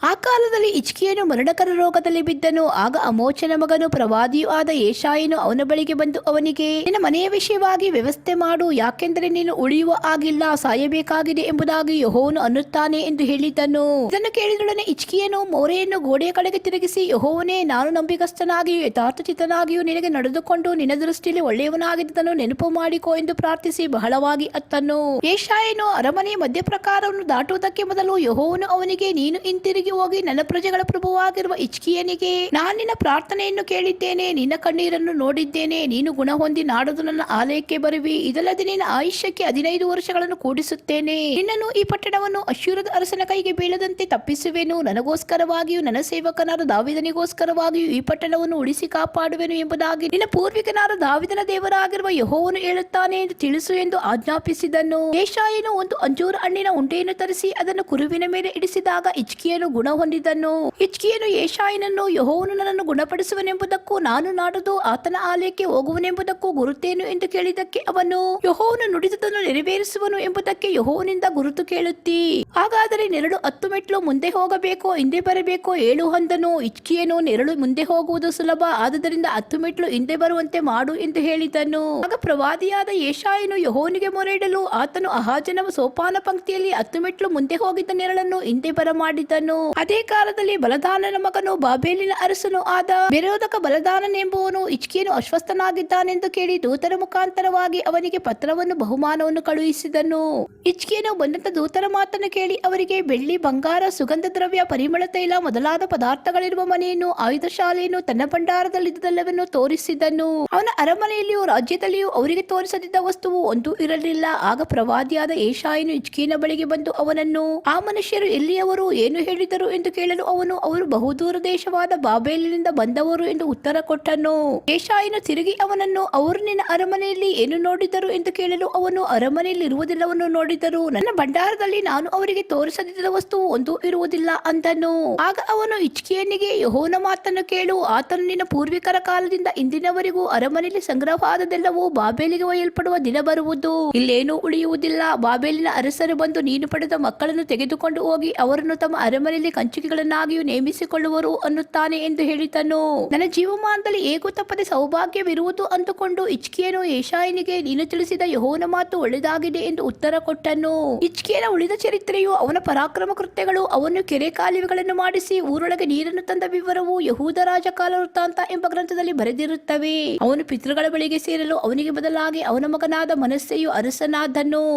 S1: ಆ ಕಾಲದಲ್ಲಿ ಹಿಜ್ಕೀಯನು ಮರಣಕರ ರೋಗದಲ್ಲಿ ಬಿದ್ದನು. ಆಗ ಆಮೋಚನ ಮಗನು ಪ್ರವಾದಿಯೂ ಆದ ಯೆಶಾಯನು ಅವನ ಬಳಿಗೆ ಬಂದು ಅವನಿಗೆ, ನಿನ್ನ ಮನೆಯ ವಿಷಯವಾಗಿ ವ್ಯವಸ್ಥೆ ಮಾಡು, ಯಾಕೆಂದರೆ ನೀನು ಉಳಿಯುವ ಆಗಿಲ್ಲ, ಸಾಯಬೇಕಾಗಿದೆ ಎಂಬುದಾಗಿ ಯೆಹೋವನು ಅನ್ನುತ್ತಾನೆ ಎಂದು ಹೇಳಿದನು. ಇದನ್ನು ಕೇಳಿದೊಡನೆ ಹಿಜ್ಕೀಯನು ಮೋರೆಯನ್ನು ಗೋಡೆಯ ಕಡೆಗೆ ತಿರುಗಿಸಿ, ಯೆಹೋವನೇ, ನಾನು ನಂಬಿಗಸ್ತನಾಗಿಯೂ ಯಥಾರ್ಥಚಿತ್ತನಾಗಿಯೂ ನಿನಗೆ ನಡೆದುಕೊಂಡು ನಿನ್ನ ದೃಷ್ಟಿಯಲ್ಲಿ ಒಳ್ಳೆಯವನಾಗಿದ್ದನ್ನು ನೆನಪು ಮಾಡಿಕೋ ಎಂದು ಪ್ರಾರ್ಥಿಸಿ ಬಹಳವಾಗಿ ಅತ್ತನು. ಯೆಶಾಯನು ಅರಮನೆಯ ಮಧ್ಯಪ್ರಕಾರವನ್ನು ದಾಟುವುದಕ್ಕೆ ಮೊದಲು ಯೆಹೋವನು ಅವನಿಗೆ, ನೀನು ಹಿಂತಿರುಗಿ ಹೋಗಿ ನನ್ನ ಪ್ರಜೆಗಳ ಪ್ರಭುವಾಗಿರುವ ಹಿಜ್ಕೀಯನಿಗೆ, ನಾನು ನಿನ್ನ ಪ್ರಾರ್ಥನೆಯನ್ನು ಕೇಳಿದ್ದೇನೆ, ನಿನ್ನ ಕಣ್ಣೀರನ್ನು ನೋಡಿದ್ದೇನೆ, ನೀನು ಗುಣ ಹೊಂದಿ ನಾಡದು ನನ್ನ ಆಲಯಕ್ಕೆ ಬರುವಿ. ಇದಲ್ಲದೆ ನಿನ್ನ ಆಯುಷ್ಯಕ್ಕೆ 15 ವರ್ಷಗಳನ್ನು ಕೂಡಿಸುತ್ತೇನೆ. ನಿನ್ನನ್ನು ಈ ಪಟ್ಟಣವನ್ನು ಅಶ್ಶೂರದ ಅರಸನ ಕೈಗೆ ಬೀಳದಂತೆ ತಪ್ಪಿಸುವೆನು. ನನಗೋಸ್ಕರವಾಗಿಯೂ ನನ್ನ ಸೇವಕನಾದ ದಾವೀದನಿಗೋಸ್ಕರವಾಗಿಯೂ ಈ ಪಟ್ಟಣವನ್ನು ಉಳಿಸಿ ಕಾಪಾಡುವೆನು ಎಂಬುದಾಗಿ ನಿನ್ನ ಪೂರ್ವಿಕನಾದ ದಾವೀದನ ದೇವರಾಗಿರುವ ಯೆಹೋವನು ಹೇಳುತ್ತಾನೆ ಎಂದು ತಿಳಿಸು ಎಂದು ಆಜ್ಞಾಪಿಸಿದನು. ಯೆಶಾಯನು ಒಂದು ಅಂಜೂರ ಹಣ್ಣಿನ ಉಂಡೆಯನ್ನು ತರಿಸಿ ಅದನ್ನು ಕುರುವಿನ ಮೇಲೆ ಇಡಿಸಿದಾಗ ಹಿಜ್ಕೀಯನು ಗುಣ ಹೊಂದಿದನು. ಹಿಜ್ಕೀಯನು ಯೆಶಾಯನನ್ನು, ಯೆಹೋವನು ನನ್ನನ್ನು ಗುಣಪಡಿಸುವನೆಂಬುದಕ್ಕೂ ನಾನು ನಾಡದು ಆತನ ಆಲಯಕ್ಕೆ ಹೋಗುವನೆಂಬುದಕ್ಕೂ ಗುರುತೇನು ಎಂದು ಕೇಳಿದಕ್ಕೆ ಅವನು, ಯೆಹೋವನು ನುಡಿದದನ್ನು ನೆರವೇರಿಸುವನು ಎಂಬುದಕ್ಕೆ ಯೆಹೋವನಿಂದ ಗುರುತು ಕೇಳುತ್ತಿ. ಹಾಗಾದರೆ ನೆರಳು 10 ಮೆಟ್ಲು ಮುಂದೆ ಹೋಗಬೇಕೋ ಹಿಂದೆ ಬರಬೇಕೋ ಹೇಳು ಅಂದನು. ಹಿಜ್ಕೀಯನು, ನೆರಳು ಮುಂದೆ ಹೋಗುವುದು ಸುಲಭ, ಆದುದರಿಂದ 10 ಮೆಟ್ಲು ಹಿಂದೆ ಬರುವಂತೆ ಮಾಡು ಎಂದು ಹೇಳಿದನು. ಆಗ ಪ್ರವಾದಿಯಾದ ಯೆಶಾಯನು ಯೆಹೋವನಿಗೆ ಮೊರೆಯಿಡಲು ಆತನು ಆಹಾಜನ ಸೋಪಾನ ಪಂಕ್ತಿಯಲ್ಲಿ 10 ಮೆಟ್ಲು ಮುಂದೆ ಹೋಗಿದ್ದ ನೆರಳನ್ನು ಹಿಂದೆ ಬರಮಾಡಿದನು. ಅದೇ ಕಾಲದಲ್ಲಿ ಬಲದಾನನ ಮಗನು ಬಾಬೇಲಿನ ಅರಸನು ಆದ ಬೆರೋದಕ ಬಲದಾನನೆಂಬುವನು ಹಿಜ್ಕೀಯನು ಅಸ್ವಸ್ಥನಾಗಿದ್ದಾನೆಂದು ಕೇಳಿ ದೂತರ ಮುಖಾಂತರವಾಗಿ ಅವನಿಗೆ ಪತ್ರವನ್ನು ಬಹುಮಾನವನ್ನು ಕಳುಹಿಸಿದನು. ಹಿಜ್ಕೀಯನು ಬಂದಂತ ದೂತರ ಮಾತನ್ನು ಕೇಳಿ ಅವರಿಗೆ ಬೆಳ್ಳಿ, ಬಂಗಾರ, ಸುಗಂಧ ದ್ರವ್ಯ, ಪರಿಮಳ ತೈಲ ಮೊದಲಾದ ಪದಾರ್ಥಗಳಿರುವ ಮನೆಯನ್ನು, ಆಯುಧ ಶಾಲೆಯನ್ನು, ತನ್ನ ಭಂಡಾರದಲ್ಲಿದ್ದೆಲ್ಲವನ್ನು ತೋರಿಸಿದನು. ಅವನ ಅರಮನೆಯಲ್ಲಿಯೂ ರಾಜ್ಯದಲ್ಲಿಯೂ ಅವರಿಗೆ ತೋರಿಸದಿದ್ದ ವಸ್ತುವು ಒಂದೂ ಇರಲಿಲ್ಲ. ಆಗ ಪ್ರವಾದಿಯಾದ ಯೆಶಾಯನು ಹಿಜ್ಕೀಯನ ಬಳಿಗೆ ಬಂದು ಅವನನ್ನು, ಆ ಮನುಷ್ಯರು ಎಲ್ಲಿಯವರು, ಏನು ಹೇಳಿದರು ಎಂದು ಕೇಳಲು ಅವನು, ಅವರು ಬಹುದೂರ ದೇಶವಾದ ಬಾಬೇಲಿನಿಂದ ಬಂದವರು ಎಂದು ಉತ್ತರ ಕೊಟ್ಟನು. ಯೆಶಾಯನು ತಿರುಗಿ ಅವನನ್ನು, ಅವರು ನಿನ್ನ ಅರಮನೆಯಲ್ಲಿ ಏನು ನೋಡಿದರು ಎಂದು ಕೇಳಲು ಅವನು, ಅರಮನೆಯಲ್ಲಿ ಇರುವುದೆಲ್ಲವನ್ನು ನೋಡಿದರು, ನನ್ನ ಭಂಡಾರದಲ್ಲಿ ನಾನು ಅವರಿಗೆ ತೋರಿಸದಿದ್ದ ವಸ್ತುವು ಒಂದೂ ಇರುವುದಿಲ್ಲ ಅಂದನು. ಆಗ ಅವನು ಹಿಜ್ಕೀಯನಿಗೆ, ಯೆಹೋವನ ಮಾತನ್ನು ಕೇಳು, ಆತನು ನಿನ್ನ ಪೂರ್ವಿಕರ ಕಾಲದಿಂದ ಇಂದಿನವರೆಗೂ ಅರಮನೆಯಲ್ಲಿ ಸಂಗ್ರಹವಾದದೆಲ್ಲವೂ ಬಾಬೇಲಿಗೆ ಒಯ್ಯಲ್ಪಡುವ ದಿನ ಬರುವುದು, ಇಲ್ಲೇನೂ ಉಳಿಯುವುದಿಲ್ಲ. ಬಾಬೇಲಿನ ಅರಸರು ಬಂದು ನೀನು ಪಡೆದ ಮಕ್ಕಳನ್ನು ತೆಗೆದುಕೊಂಡು ಹೋಗಿ ಅವರನ್ನು ತಮ್ಮ ಅರಮನೆಯಲ್ಲಿ ಕಂಚುಕಿಗಳನ್ನಾಗಿಯೂ ನೇಮಿಸಿಕೊಳ್ಳುವರು ಅನ್ನುತ್ತಾನೆ ಎಂದು ಹೇಳಿದನು. ನನ್ನ ಜೀವಮಾನದಲ್ಲಿ ಹೇಗೂ ತಪ್ಪದೆ ಸೌಭಾಗ್ಯವಿರುವುದು ಅಂದುಕೊಂಡು ಹಿಜ್ಕೀಯನು ಯೆಶಾಯನಿಗೆ, ನೀನು ತಿಳಿಸಿದ ಯೆಹೋವನ ಮಾತು ಒಳ್ಳೆಯದಾಗಿದೆ ಎಂದು ಉತ್ತರ ಕೊಟ್ಟನು. ಹಿಜ್ಕೀಯನ ಉಳಿದ ಚರಿತ್ರೆಯು, ಅವನ ಪರಾಕ್ರಮ ಕೃತ್ಯಗಳು, ಅವನು ಕೆರೆ ಕಾಲುವೆಗಳನ್ನು ಮಾಡಿಸಿ ಊರೊಳಗೆ ನೀರನ್ನು ತಂದ ವಿವರವು ಯೆಹೂದ ರಾಜಕಾಲ ವೃತ್ತಾಂತ ಎಂಬ ಗ್ರಂಥದಲ್ಲಿ ಬರೆದಿರುತ್ತವೆ. ಅವನು ಪಿತೃಗಳ ಬಳಿಗೆ ಸೇರಲು ಅವನಿಗೆ ಬದಲಾಗಿ ಅವನ ಮಗನಾದ ಮನಸ್ಸೆಯು ಅರಸನಾದನು.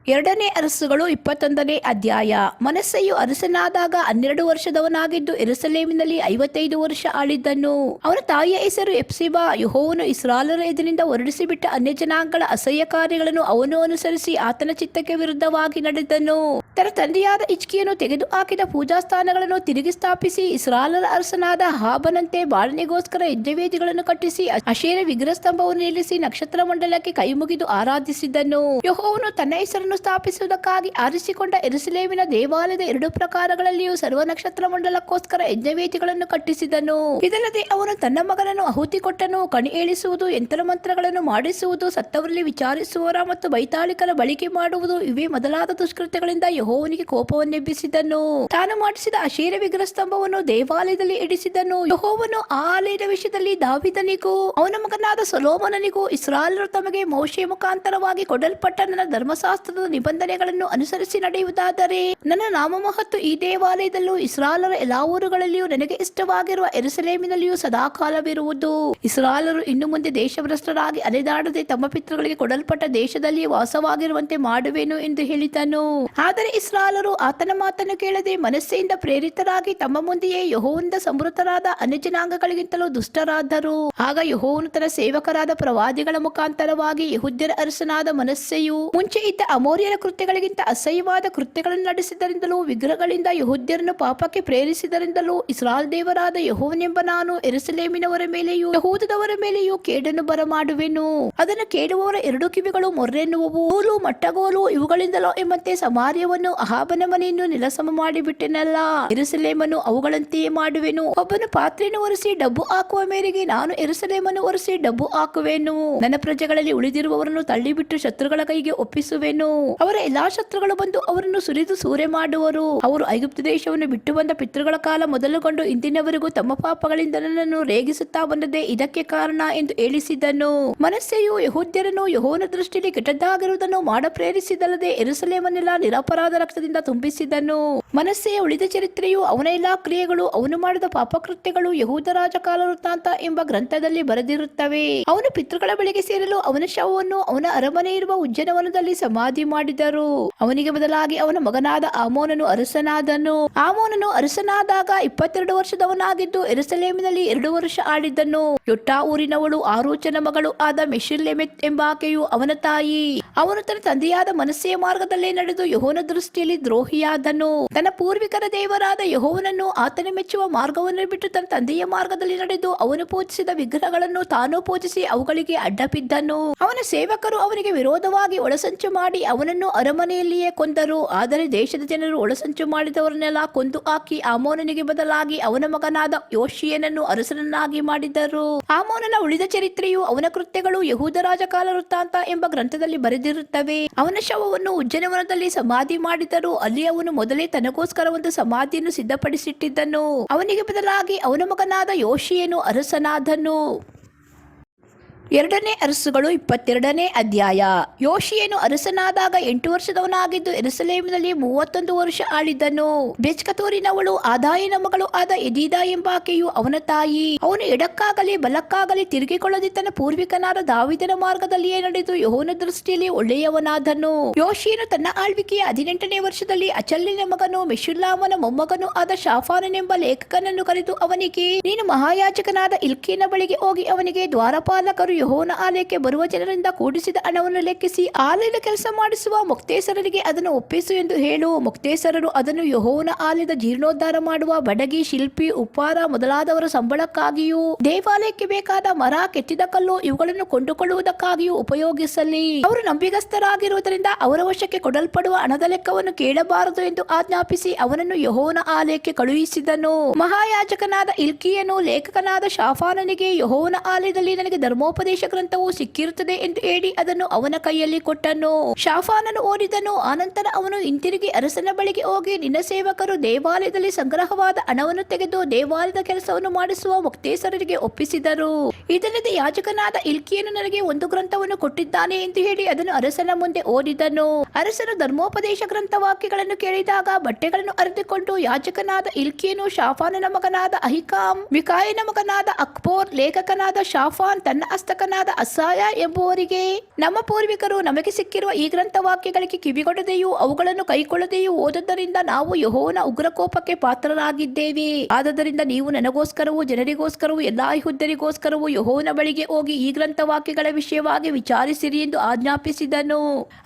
S1: 2ನೇ ಅರಸುಗಳು 21ನೇ ಅಧ್ಯಾಯ. ಮನಸ್ಸೆಯು ಅರಸನಾದಾಗ 12 ವರ್ಷದವನಾಗಿದ್ದು ಯೆರೂಸಲೇಮಿನಲ್ಲಿ 55 ವರ್ಷ ಆಳಿದ್ದನು. ಅವನ ತಾಯಿಯ ಹೆಸರು ಹೆಪ್ಸಿಬಾ. ಯೆಹೋವನು ಇಸ್ರಾಯೇಲರ ಎದುರಿನಿಂದ ಹೊರಡಿಸಿಬಿಟ್ಟ ಅನ್ಯಜನಾಂಗಗಳ ಅಸಹ್ಯ ಕಾರ್ಯಗಳನ್ನು ಅವನು ಅನುಸರಿಸಿ ಆತನ ಚಿತ್ತಕ್ಕೆ ವಿರುದ್ಧವಾಗಿ ನಡೆದನು. ತನ್ನ ತಂದೆಯಾದ ಹಿಜ್ಕೀಯನು ತೆಗೆದು ಹಾಕಿದ ಪೂಜಾಸ್ಥಾನಗಳನ್ನು ತಿರುಗಿ ಸ್ಥಾಪಿಸಿ ಇಸ್ರಾಯೇಲರ ಅರಸನಾದ ಅಹಾಬನಂತೆ ಬಾಳನಿಗೋಸ್ಕರ ಯಜ್ಞವೇದಿಗಳನ್ನು ಕಟ್ಟಿಸಿ ಅಶೇರ ವಿಗ್ರಹ ಸ್ತಂಭವನ್ನು ನಿಲ್ಲಿಸಿ ನಕ್ಷತ್ರ ಮಂಡಲಕ್ಕೆ ಕೈಮುಗಿದು ಆರಾಧಿಸಿದನು. ಯೆಹೋವನು ತನ್ನ ಹೆಸರನ್ನು ಮಂದಿರವನ್ನು ಸ್ಥಾಪಿಸುವುದಕ್ಕಾಗಿ ಆರಿಸಿಕೊಂಡ ಯೆರೂಸಲೇಮಿನ ದೇವಾಲಯದ 2 ಪ್ರಕಾರಗಳಲ್ಲಿಯೂ ಸರ್ವ ನಕ್ಷತ್ರ ಮಂಡಲಕ್ಕೋಸ್ಕರ ಯಜ್ಞವೇದಿಗಳನ್ನು ಕಟ್ಟಿಸಿದನು. ಇದಲ್ಲದೆ ಅವನು ತನ್ನ ಮಗನನ್ನು ಆಹುತಿ ಕೊಟ್ಟನು. ಕಣಿ ಏಳಿಸುವುದು, ಯಂತ್ರಮಂತ್ರಗಳನ್ನು ಮಾಡಿಸುವುದು, ಸತ್ತವರಲ್ಲಿ ವಿಚಾರಿಸುವವರ ಮತ್ತು ಬೈತಾಳಿಕರ ಬಳಿಕೆ ಮಾಡುವುದು, ಇವೇ ಮೊದಲಾದ ದುಷ್ಕೃತ್ಯಗಳಿಂದ ಯೆಹೋವನಿಗೆ ಕೋಪವನ್ನೆಬ್ಬಿಸಿದನು. ತಾನು ಮಾಡಿಸಿದ ಅಶೇರ ವಿಗ್ರಹ ಸ್ತಂಭವನ್ನು ದೇವಾಲಯದಲ್ಲಿ ಇಡಿಸಿದನು. ಯೆಹೋವನು ಆ ಆಲಯದ ವಿಷಯದಲ್ಲಿ ದಾವೀದನಿಗೂ ಅವನ ಮಗನಾದ ಸೊಲೊಮೋನನಿಗೂ ಇಸ್ರಾಯೇಲರು ತಮಗೆ ಮೋಶೆ ಮುಖಾಂತರವಾಗಿ ಕೊಡಲ್ಪಟ್ಟ ನನ್ನ ಧರ್ಮಶಾಸ್ತ್ರದ ನಿಬಂಧನೆಗಳನ್ನು ಅನುಸರಿಸಿ ನಡೆಯುವುದಾದರೆ ನನ್ನ ನಾಮಮಹತ್ತು ಈ ದೇವಾಲಯದಲ್ಲೂ ಇಸ್ರಾಯೇಲರ ಎಲ್ಲಾ ಊರುಗಳಲ್ಲಿಯೂ ನನಗೆ ಇಷ್ಟವಾಗಿರುವ ಯೆರೂಸಲೇಮಿನಲ್ಲಿಯೂ ಸದಾಕಾಲವಿರುವುದು. ಇಸ್ರಾಯೇಲರು ಇನ್ನು ಮುಂದೆ ದೇಶಭ್ರಷ್ಟರಾಗಿ ಅಲೆದಾಡದೆ ತಮ್ಮ ಪಿತೃಗಳಿಗೆ ಕೊಡಲ್ಪಟ್ಟ ದೇಶದಲ್ಲಿ ವಾಸವಾಗಿರುವಂತೆ ಮಾಡುವೆನು ಎಂದು ಹೇಳಿದನು. ಆದರೆ ಇಸ್ರಾಯೇಲರು ಆತನ ಮಾತನ್ನು ಕೇಳದೆ ಮನಸ್ಸೆಯಿಂದ ಪ್ರೇರಿತರಾಗಿ ತಮ್ಮ ಮುಂದೆಯೇ ಯೆಹೋವನಿಂದ ಸಮೃದ್ಧರಾದ ಅನ್ಯಜನಾಂಗಗಳಿಗಿಂತಲೂ ದುಷ್ಟರಾದರು. ಆಗ ಯೆಹೋವನು ತನ್ನ ಸೇವಕರಾದ ಪ್ರವಾದಿಗಳ ಮುಖಾಂತರವಾಗಿ ಯೆಹೂದ್ಯರ ಅರಸನಾದ ಮನಸ್ಸೆಯು ಮುಂಚೆ ಇದ್ದ ಅಮೋರಿಯರ ಕೃತ್ಯಗಳಿಗಿಂತ ಅಸಹ್ಯವಾದ ಕೃತ್ಯಗಳನ್ನು ನಡೆಸಿದರಿಂದಲೂ ವಿಗ್ರಹಗಳಿಂದ ಯೆಹೂದ್ಯರನ್ನು ಪಾಪಕ್ಕೆ ಪ್ರೇರಿಸಿದರಿಂದಲೂ ಇಸ್ರಾಯೇಲ್ ದೇವರಾದ ಯೆಹೋವನೆಂಬ ನಾನು ಯೆರೂಸಲೇಮಿನವರ ಮೇಲೆಯೂ ಯೆಹೂದದವರ ಮೇಲೆಯೂ ಕೇಡನ್ನು ಬರಮಾಡುವೆನು. ಅದನ್ನು ಕೇಳುವವರ 2 ಕಿವಿಗಳು ಮೊರ್ರೆನ್ನುವವು. ಕೋಲು, ಮಟ್ಟಗೋಲು ಇವುಗಳಿಂದಲೋ ಎಂಬಂತೆ ಸಮಾರ್ಯವನ್ನು ಅಹಾಬನ ಮನೆಯನ್ನು ನೆಲಸಮ ಮಾಡಿಬಿಟ್ಟೆನಲ್ಲ, ಯೆರೂಸಲೇಮನ್ನು ಅವುಗಳಂತೆಯೇ ಮಾಡುವೆನು. ಒಬ್ಬನು ಪಾತ್ರೆಯನ್ನು ಒರೆಸಿ ಡಬ್ಬು ಹಾಕುವ ಮೇರೆಗೆ ನಾನು ಯೆರೂಸಲೇಮನ್ನು ಒರೆಸಿ ಡಬ್ಬು ಹಾಕುವೆನು. ನನ್ನ ಪ್ರಜೆಗಳಲ್ಲಿ ಉಳಿದಿರುವವರನ್ನು ತಳ್ಳಿಬಿಟ್ಟು ಶತ್ರುಗಳ ಕೈಗೆ ಒಪ್ಪಿಸುವೆನು. ಅವರ ಎಲ್ಲಾ ಶತ್ರುಗಳು ಬಂದು ಅವರನ್ನು ಸುರಿದು ಸೂರೆ ಮಾಡುವರು. ಅವರು ಐಗುಪ್ತ ದೇಶವನ್ನು ಬಿಟ್ಟು ಬಂದ ಪಿತೃಗಳ ಕಾಲ ಮೊದಲುಗೊಂಡು ಇಂದಿನವರೆಗೂ ತಮ್ಮ ಪಾಪಗಳಿಂದ ನನ್ನನ್ನು ರೇಗಿಸುತ್ತಾ ಬಂದದೇ ಇದಕ್ಕೆ ಕಾರಣ ಎಂದು ಹೇಳಿಸಿದನು. ಮನಸ್ಸೆಯು ಯೆಹೂದ್ಯರನ್ನು ಯೆಹೋವನ ದೃಷ್ಟಿಯಲ್ಲಿ ಕೆಟ್ಟದ್ದಾಗಿರುವುದನ್ನು ಮಾಡ ಪ್ರೇರಿಸಿದಲ್ಲದೆ ಯೆರೂಸಲೇಮನ್ನೆಲ್ಲ ನಿರಪರಾಧ ರಕ್ತದಿಂದ ತುಂಬಿಸಿದನು. ಮನಸ್ಸೆಯ ಉಳಿದ ಚರಿತ್ರೆಯು ಅವನ ಎಲ್ಲಾ ಕ್ರಿಯೆಗಳು, ಅವನು ಮಾಡಿದ ಪಾಪಕೃತ್ಯಗಳು ಯೆಹೂದ ರಾಜಕಾಲ ವೃತ್ತಾಂತ ಎಂಬ ಗ್ರಂಥದಲ್ಲಿ ಬರೆದಿರುತ್ತವೆ. ಅವನು ಪಿತೃಗಳ ಬಳಿಗೆ ಸೇರಲು ಅವನ ಶವವನ್ನು ಅವನ ಅರಮನೆ ಇರುವ ಉಜ್ಜನವನದಲ್ಲಿ ಸಮಾಧಿ ಮಾಡಿದರು. ಅವನಿಗೆ ಬದಲಾಗಿ ಅವನ ಮಗನಾದ ಆಮೋನನು ಅರಸನಾದನು. ಆಮೋನನು ಅರಸನಾದಾಗ 22 ವರ್ಷದವನಾಗಿದ್ದು ಯೆರೂಸಲೇಮಿನಲ್ಲಿ 2 ವರ್ಷ ಆಳಿದ್ದನು. ಯೊಟ್ಟಾ ಊರಿನವಳು ಆರೂಚನ ಮಗಳು ಆದ ಮೆಷುಲ್ಲೆಮೆತ್ ಎಂಬಾಕೆಯು ಅವನ ತಾಯಿ. ಅವನು ತನ್ನ ತಂದೆಯಾದ ಮನಸ್ಸೆಯ ಮಾರ್ಗದಲ್ಲೇ ನಡೆದು ಯೆಹೋವನ ದೃಷ್ಟಿಯಲ್ಲಿ ದ್ರೋಹಿಯಾದನು. ತನ್ನ ಪೂರ್ವಿಕರ ದೇವರಾದ ಯೆಹೋವನನ್ನು ಆತನ ಮೆಚ್ಚುವ ಮಾರ್ಗವನ್ನು ಬಿಟ್ಟು ತನ್ನ ತಂದೆಯ ಮಾರ್ಗದಲ್ಲಿ ನಡೆದು ಅವನು ಪೂಜಿಸಿದ ವಿಗ್ರಹಗಳನ್ನು ತಾನು ಪೂಜಿಸಿ ಅವುಗಳಿಗೆ ಅಡ್ಡಬಿದ್ದನು. ಅವನ ಸೇವಕರು ಅವನಿಗೆ ವಿರೋಧವಾಗಿ ಒಳಸಂಚು ಮಾಡಿ ಅವನನ್ನು ಅರಮನೆಯಲ್ಲಿಯೇ ಕೊಂದರು. ಆದರೆ ದೇಶದ ಜನರು ಒಳಸಂಚು ಮಾಡಿದವರನ್ನೆಲ್ಲ ಕೊಂದು ಹಾಕಿ ಆಮೋನನಿಗೆ ಬದಲಾಗಿ ಅವನ ಮಗನಾದ ಯೋಷಿಯನನ್ನು ಅರಸನನ್ನಾಗಿ ಮಾಡಿದರು. ಆಮೋನನ ಉಳಿದ ಚರಿತ್ರೆಯು ಅವನ ಕೃತ್ಯಗಳು ಯೆಹೂದ ರಾಜಕಾಲ ವೃತ್ತಾಂತ ಎಂಬ ಗ್ರಂಥದಲ್ಲಿ ಬರೆದಿರುತ್ತವೆ. ಅವನ ಶವವನ್ನು ಉಜ್ಜನವನದಲ್ಲಿ ಸಮಾಧಿ ಮಾಡಿದರು. ಅಲ್ಲಿ ಅವನು ಮೊದಲೇ ತನಗೋಸ್ಕರ ಒಂದು ಸಮಾಧಿಯನ್ನು ಸಿದ್ಧಪಡಿಸಿಟ್ಟಿದ್ದನು. ಅವನಿಗೆ ಬದಲಾಗಿ ಅವನ ಮಗನಾದ ಯೋಷಿಯನು ಅರಸನಾದನು. 2ನೇ ಅರಸುಗಳು 22ನೇ ಅಧ್ಯಾಯ. ಯೋಷಿಯನು ಅರಸನಾದಾಗ 8 ವರ್ಷದವನಾಗಿದ್ದು ಯೆರೂಸಲೇಮಿನಲ್ಲಿ 31 ವರ್ಷ ಆಳಿದ್ದನು. ಬೆಚ್ಕತೂರಿನವಳು ಆದಾಯನ ಮಗಳು ಆದ ಎದೀದಾ ಎಂಬಾಕೆಯು ಅವನ ತಾಯಿ. ಅವನು ಎಡಕ್ಕಾಗಲಿ ಬಲಕ್ಕಾಗಲಿ ತಿರುಗಿಕೊಳ್ಳದೆ ತನ್ನ ಪೂರ್ವಿಕನಾದ ದಾವೀದನ ಮಾರ್ಗದಲ್ಲಿಯೇ ನಡೆದು ಯೆಹೋವನ ದೃಷ್ಟಿಯಲ್ಲಿ ಒಳ್ಳೆಯವನಾದನು. ಯೋಷಿಯನು ತನ್ನ ಆಳ್ವಿಕೆಯ 18ನೇ ವರ್ಷದಲ್ಲಿ ಅಚಲ್ಯನ ಮಗನು ಮೆಷುಲ್ಲಾಮನ ಮೊಮ್ಮಗನು ಆದ ಶಾಫಾನನೆಂಬ ಲೇಖಕನನ್ನು ಕರೆದು ಅವನಿಗೆ, ನೀನು ಮಹಾಯಾಜಕನಾದ ಇಲ್ಕೀಯನ ಬಳಿಗೆ ಹೋಗಿ ಅವನಿಗೆ, ದ್ವಾರಪಾಲಕರು ಯೆಹೋವನ ಆಲಯಕ್ಕೆ ಬರುವ ಜನರಿಂದ ಕೂಡಿಸಿದ ಹಣವನ್ನು ಲೆಕ್ಕಿಸಿ ಆಲಯದ ಕೆಲಸ ಮಾಡಿಸುವ ಮೊಕ್ತೇಸರರಿಗೆ ಅದನ್ನು ಒಪ್ಪಿಸು ಎಂದು ಹೇಳು. ಮೊಕ್ತೇಸರರು ಅದನ್ನು ಯೆಹೋವನ ಆಲಯದ ಜೀರ್ಣೋದ್ಧಾರ ಮಾಡುವ ಬಡಗಿ, ಶಿಲ್ಪಿ, ಉಪ್ಪಾರ ಮೊದಲಾದವರ ಸಂಬಳಕ್ಕಾಗಿಯೂ ದೇವಾಲಯಕ್ಕೆ ಬೇಕಾದ ಮರ, ಕೆತ್ತಿದ ಕಲ್ಲು ಇವುಗಳನ್ನು ಕೊಂಡುಕೊಳ್ಳುವುದಕ್ಕಾಗಿಯೂ ಉಪಯೋಗಿಸಲಿ. ಅವರು ನಂಬಿಗಸ್ತರಾಗಿರುವುದರಿಂದ ಅವರ ವಶಕ್ಕೆ ಕೊಡಲ್ಪಡುವ ಹಣದ ಲೆಕ್ಕವನ್ನು ಕೇಳಬಾರದು ಎಂದು ಆಜ್ಞಾಪಿಸಿ ಅವನನ್ನು ಯೆಹೋವನ ಆಲಯಕ್ಕೆ ಕಳುಹಿಸಿದನು. ಮಹಾಯಾಜಕನಾದ ಇಲ್ಕೀಯನು ಲೇಖಕನಾದ ಶಾಫಾನನಿಗೆ, ಯೆಹೋವನ ಆಲಯದಲ್ಲಿ ನನಗೆ ಧರ್ಮೋಪದೇಶ ಗ್ರಂಥವು ಸಿಕ್ಕಿರುತ್ತದೆ ಎಂದು ಹೇಳಿ ಅದನ್ನು ಅವನ ಕೈಯಲ್ಲಿ ಕೊಟ್ಟನು. ಶಾಫಾನನು ಓದಿದನು. ಆನಂತರ ಅವನು ಹಿಂತಿರುಗಿ ಅರಸನ ಬಳಿಗೆ ಹೋಗಿ, ನಿನ್ನ ಸೇವಕರು ದೇವಾಲಯದಲ್ಲಿ ಸಂಗ್ರಹವಾದ ಹಣವನ್ನು ತೆಗೆದು ದೇವಾಲಯದ ಕೆಲಸವನ್ನು ಮಾಡಿಸುವ ಮೊಕ್ತೇಸರರಿಗೆ ಒಪ್ಪಿಸಿದರು. ಇದಲ್ಲದೆ ಯಾಜಕನಾದ ಇಲ್ಕೀಯನು ನನಗೆ ಒಂದು ಗ್ರಂಥವನ್ನು ಕೊಟ್ಟಿದ್ದಾನೆ ಎಂದು ಹೇಳಿ ಅದನ್ನು ಅರಸನ ಮುಂದೆ ಓದಿದನು. ಅರಸನು ಧರ್ಮೋಪದೇಶ ಗ್ರಂಥ ವಾಕ್ಯಗಳನ್ನು ಕೇಳಿದಾಗ ಬಟ್ಟೆಗಳನ್ನು ಅರೆದುಕೊಂಡು ಯಾಜಕನಾದ ಇಲ್ಕೀಯನು, ಶಾಫಾನನ ಮಗನಾದ ಅಹಿಕಾಮ್, ಮಿಕಾಯನ ಮಗನಾದ ಅಕ್ಬೋರ್, ಲೇಖಕನಾದ ಶಾಫಾನ್, ತನ್ನ ಹಸ್ತಕನಾದ ಅಸಾಯ ಎಂಬುವರಿಗೆ, ನಮ್ಮ ಪೂರ್ವಿಕರು ನಮಗೆ ಸಿಕ್ಕಿರುವ ಈ ಗ್ರಂಥ ವಾಕ್ಯಗಳಿಗೆ ಕಿವಿಗೊಡದೆಯೂ ಅವುಗಳನ್ನು ಕೈಕೊಳ್ಳದೆಯೂ ಓದದ್ದರಿಂದ ನಾವು ಯೆಹೋವನ ಉಗ್ರಕೋಪಕ್ಕೆ ಪಾತ್ರರಾಗಿದ್ದೇವೆ. ಆದ್ದರಿಂದ ನೀವು ನನಗೋಸ್ಕರವೂ ಜನರಿಗೋಸ್ಕರವೂ ಎಲ್ಲಾ ಯೆಹೂದ್ಯರಿಗೋಸ್ಕರವೂ ಯೆಹೋವನ ಬಳಿಗೆ ಹೋಗಿ ಈ ಗ್ರಂಥ ವಾಕ್ಯಗಳ ವಿಷಯವಾಗಿ ವಿಚಾರಿಸಿರಿ ಎಂದು ಆಜ್ಞಾಪಿಸಿದನು.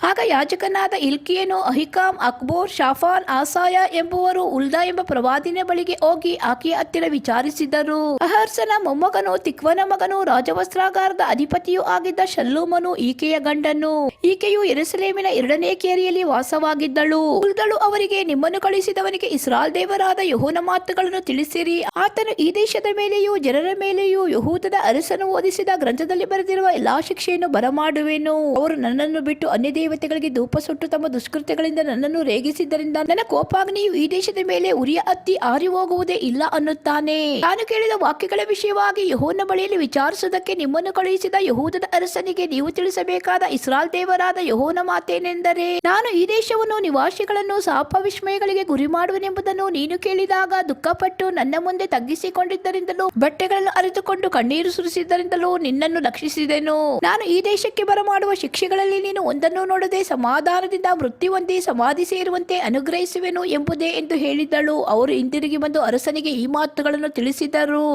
S1: ಆಗ ಯಾಜಕನಾದ ಇಲ್ಕೀಯನು, ಅಹಿಕಾಮ್, ಅಕ್ಬೋರ್, ಶಾಫಾನ್, ಆಸಾಯ ಎಂಬುವರು ಉಲ್ದ ಎಂಬ ಪ್ರವಾದಿನ ಬಳಿಗೆ ಹೋಗಿ ಆಕೆಯ ಹತ್ತಿರ ವಿಚಾರಿಸಿದರು. ಅಹರ್ಸನ ಮೊಮ್ಮಗನು, ತಿಕ್ವನ ಮಗನು, ರಾಜವಸ್ತ್ರಾಗಾರದ ಗೋತ್ರದ ಅಧಿಪತಿಯೂ ಆಗಿದ್ದ ಶಲ್ಲೂಮನು ಈಕೆಯ ಗಂಡನು. ಈಕೆಯು ಯೆರೂಸಲೇಮಿನ 2ನೇ ಕೇರಿಯಲ್ಲಿ ವಾಸವಾಗಿದ್ದಳು. ಉಳಿದಳು ಅವರಿಗೆ, ನಿಮ್ಮನ್ನು ಕಳುಹಿಸಿದವನಿಗೆ ಇಸ್ರಾಯೇಲ್ ದೇವರಾದ ಯೆಹೋವನ ಮಾತುಗಳನ್ನು ತಿಳಿಸಿರಿ. ಆತನು ಈ ದೇಶದ ಮೇಲೆಯೂ ಜನರ ಮೇಲೆಯೂ ಯೆಹೂದದ ಅರಸನು ಓದಿಸಿದ ಗ್ರಂಥದಲ್ಲಿ ಬರೆದಿರುವ ಎಲ್ಲಾ ಶಿಕ್ಷೆಯನ್ನು ಬರಮಾಡುವೆನು. ಅವರು ನನ್ನನ್ನು ಬಿಟ್ಟು ಅನ್ಯ ದೇವತೆಗಳಿಗೆ ಧೂಪ ಸುಟ್ಟು ತಮ್ಮ ದುಷ್ಕೃತ್ಯಗಳಿಂದ ನನ್ನನ್ನು ರೇಗಿಸಿದ್ದರಿಂದ ನನ್ನ ಕೋಪಾಗ್ನಿಯು ಈ ದೇಶದ ಮೇಲೆ ಉರಿಯ ಹತ್ತಿ ಆರಿ ಹೋಗುವುದೇ ಇಲ್ಲ ಅನ್ನುತ್ತಾನೆ. ತಾನು ಕೇಳಿದ ವಾಕ್ಯಗಳ ವಿಷಯವಾಗಿ ಯೆಹೋವನ ಬಳಿಯಲ್ಲಿ ವಿಚಾರಿಸುವುದಕ್ಕೆ ನಿಮ್ಮನ್ನು ಕಳುಹಿಸಿದ ಯೆಹೂದದ ಅರಸನಿಗೆ ನೀವು ತಿಳಿಸಬೇಕಾದ ಇಸ್ರಾಯೇಲ್ ದೇವರಾದ ಯೆಹೋವನ ಮಾತೇನೆಂದರೆ, ನಾನು ಈ ದೇಶವನ್ನು ನಿವಾಸಿಗಳನ್ನು ಶಾಪ ವಿಸ್ಮಯಗಳಿಗೆ ಗುರಿ ಮಾಡುವೆನೆಂಬುದನ್ನು ನೀನು ಕೇಳಿದಾಗ ದುಃಖಪಟ್ಟು ನನ್ನ ಮುಂದೆ ತಗ್ಗಿಸಿಕೊಂಡಿದ್ದರಿಂದಲೂ ಬಟ್ಟೆಗಳನ್ನು ಅರಿತುಕೊಂಡು ಕಣ್ಣೀರು ಸುರಿಸಿದ್ದರಿಂದಲೂ ನಿನ್ನನ್ನು ಲಕ್ಷಿಸಿದೆನು. ನಾನು ಈ ದೇಶಕ್ಕೆ ಬರಮಾಡುವ ಶಿಕ್ಷೆಗಳಲ್ಲಿ ನೀನು ಒಂದನ್ನು ನೋಡದೆ ಸಮಾಧಾನದಿಂದ ಮೃತ್ಯು ಹೊಂದಿ ಸಮಾಧಿ ಸೇರುವಂತೆ ಅನುಗ್ರಹಿಸುವೆನು ಎಂಬುದೇ ಎಂದು ಹೇಳಿದಳು. ಅವರು ಹಿಂದಿರುಗಿ ಬಂದು ಅರಸನಿಗೆ ಈ ಮಾತುಗಳನ್ನು ತಿಳಿಸಿದರು.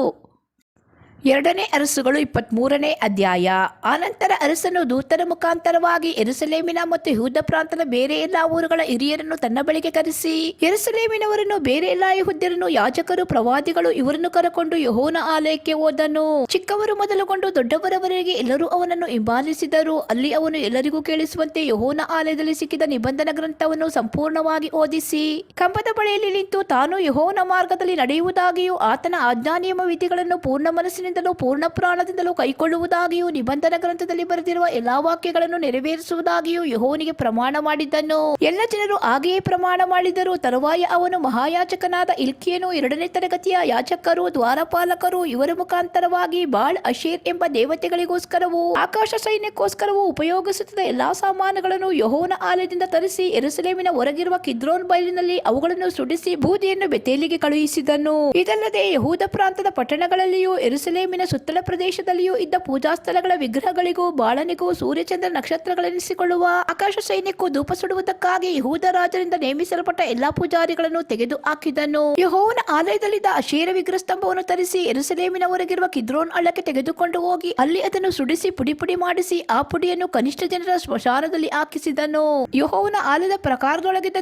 S1: 2ನೇ ಅರಸುಗಳು 23ನೇ ಅಧ್ಯಾಯ. ಆನಂತರ ಅರಸನು ದೂತರ ಮುಖಾಂತರವಾಗಿ ಯೆರೂಸಲೇಮಿನ ಮತ್ತು ಯೆಹೂದ ಪ್ರಾಂತದ ಬೇರೆ ಎಲ್ಲಾ ಊರುಗಳ ಹಿರಿಯರನ್ನು ತನ್ನ ಬಳಿಗೆ ಕರೆಸಿ, ಯೆರೂಸಲೇಮಿನವರನ್ನು ಬೇರೆ ಎಲ್ಲಾ ಯೆಹೂದ್ಯರನ್ನು, ಯಾಜಕರು, ಪ್ರವಾದಿಗಳು ಇವರನ್ನು ಕರೆಕೊಂಡು ಯೆಹೋವನ ಆಲಯಕ್ಕೆ ಹೋದನು. ಚಿಕ್ಕವರು ಮೊದಲುಗೊಂಡು ದೊಡ್ಡವರವರೆಗೆ ಎಲ್ಲರೂ ಅವನನ್ನು ಹಿಂಬಾಲಿಸಿದರು. ಅಲ್ಲಿ ಅವನು ಎಲ್ಲರಿಗೂ ಕೇಳಿಸುವಂತೆ ಯೆಹೋವನ ಆಲಯದಲ್ಲಿ ಸಿಕ್ಕಿದ ನಿಬಂಧನ ಗ್ರಂಥವನ್ನು ಸಂಪೂರ್ಣವಾಗಿ ಓದಿಸಿ, ಕಂಬದ ಬಳಿಯಲ್ಲಿ ನಿಂತು ತಾನು ಯೆಹೋವನ ಮಾರ್ಗದಲ್ಲಿ ನಡೆಯುವುದಾಗಿಯೂ ಆತನ ಆಜ್ಞಾನಿಯಮ ವಿಧಿಗಳನ್ನು ಪೂರ್ಣ ಮನಸ್ಸಿನಿಂದ ಪೂರ್ಣ ಪ್ರಾಣದಿಂದಲೂ ಕೈಕೊಳ್ಳುವುದಾಗಿಯೂ ನಿಬಂಧನ ಗ್ರಂಥದಲ್ಲಿ ಬರೆದಿರುವ ಎಲ್ಲಾ ವಾಕ್ಯಗಳನ್ನು ನೆರವೇರಿಸುವುದಾಗಿಯೂ ಯೆಹೋವನಿಗೆ ಪ್ರಮಾಣ ಮಾಡಿದ್ದನು. ಎಲ್ಲ ಜನರು ಹಾಗೆಯೇ ಪ್ರಮಾಣ ಮಾಡಿದರು. ತರುವಾಯ ಅವನು ಮಹಾಯಾಜಕನಾದ ಇಲ್ಕೀಯನು, 2ನೇ ತರಗತಿಯ ಯಾಜಕರು, ದ್ವಾರಪಾಲಕರು ಇವರ ಮುಖಾಂತರವಾಗಿ ಬಾಳ್ ಅಶೇರ್ ಎಂಬ ದೇವತೆಗಳಿಗೋಸ್ಕರವೂ ಆಕಾಶ ಸೈನ್ಯಕ್ಕೋಸ್ಕರವೂ ಉಪಯೋಗಿಸುತ್ತಿದ್ದ ಎಲ್ಲಾ ಸಾಮಾನುಗಳನ್ನು ಯೆಹೋವನ ಆಲಯದಿಂದ ತರಿಸಿ ಯೆರೂಸಲೇಮಿನ ಹೊರಗಿರುವ ಕಿದ್ರೋನ್ ಬಯಲಿನಲ್ಲಿ ಅವುಗಳನ್ನು ಸುಡಿಸಿ ಬೂದಿಯನ್ನು ಬೆತೇಲಿಗೆ ಕಳುಹಿಸಿದನು. ಇದಲ್ಲದೆ ಯೆಹೂದ ಪ್ರಾಂತದ ಪಟ್ಟಣಗಳಲ್ಲಿಯೂ ಯೆರೂಸಲೇಮಿನ ಸುತ್ತಲ ಪ್ರದೇಶದಲ್ಲಿಯೂ ಇದ್ದ ಪೂಜಾ ಸ್ಥಳಗಳ ವಿಗ್ರಹಗಳಿಗೂ ಬಾಳನಿಗೂ ಸೂರ್ಯಚಂದ್ರ ನಕ್ಷತ್ರಗಳೆನಿಸಿಕೊಳ್ಳುವ ಆಕಾಶ ಸೈನ್ಯಕ್ಕೂ ಧೂಪ ಸುಡುವುದಕ್ಕಾಗಿ ಯೆಹೂದ ರಾಜರಿಂದ ನೇಮಿಸಲ್ಪಟ್ಟ ಎಲ್ಲಾ ಪೂಜಾರಿಗಳನ್ನು ತೆಗೆದು ಹಾಕಿದನು. ಯೆಹೋವನ ಆಲಯದಲ್ಲಿದ್ದ ಅಶೇರ ವಿಗ್ರಹ ಸ್ತಂಭವನ್ನು ತರಿಸಿ ಯೆರೂಸಲೇಮಿನ ಹೊರಗಿರುವ ಕಿದ್ರೋನ್ ಹಳ್ಳಕ್ಕೆ ತೆಗೆದುಕೊಂಡು ಹೋಗಿ ಅಲ್ಲಿ ಅದನ್ನು ಸುಡಿಸಿ ಪುಡಿ ಪುಡಿ ಮಾಡಿಸಿ ಆ ಪುಡಿಯನ್ನು ಕನಿಷ್ಠ ಜನರ ಸ್ಮಶಾನದಲ್ಲಿ ಹಾಕಿಸಿದನು. ಯೆಹೋವನ ಆಲಯದ ಪ್ರಕಾರದೊಳಗಿದ್ದ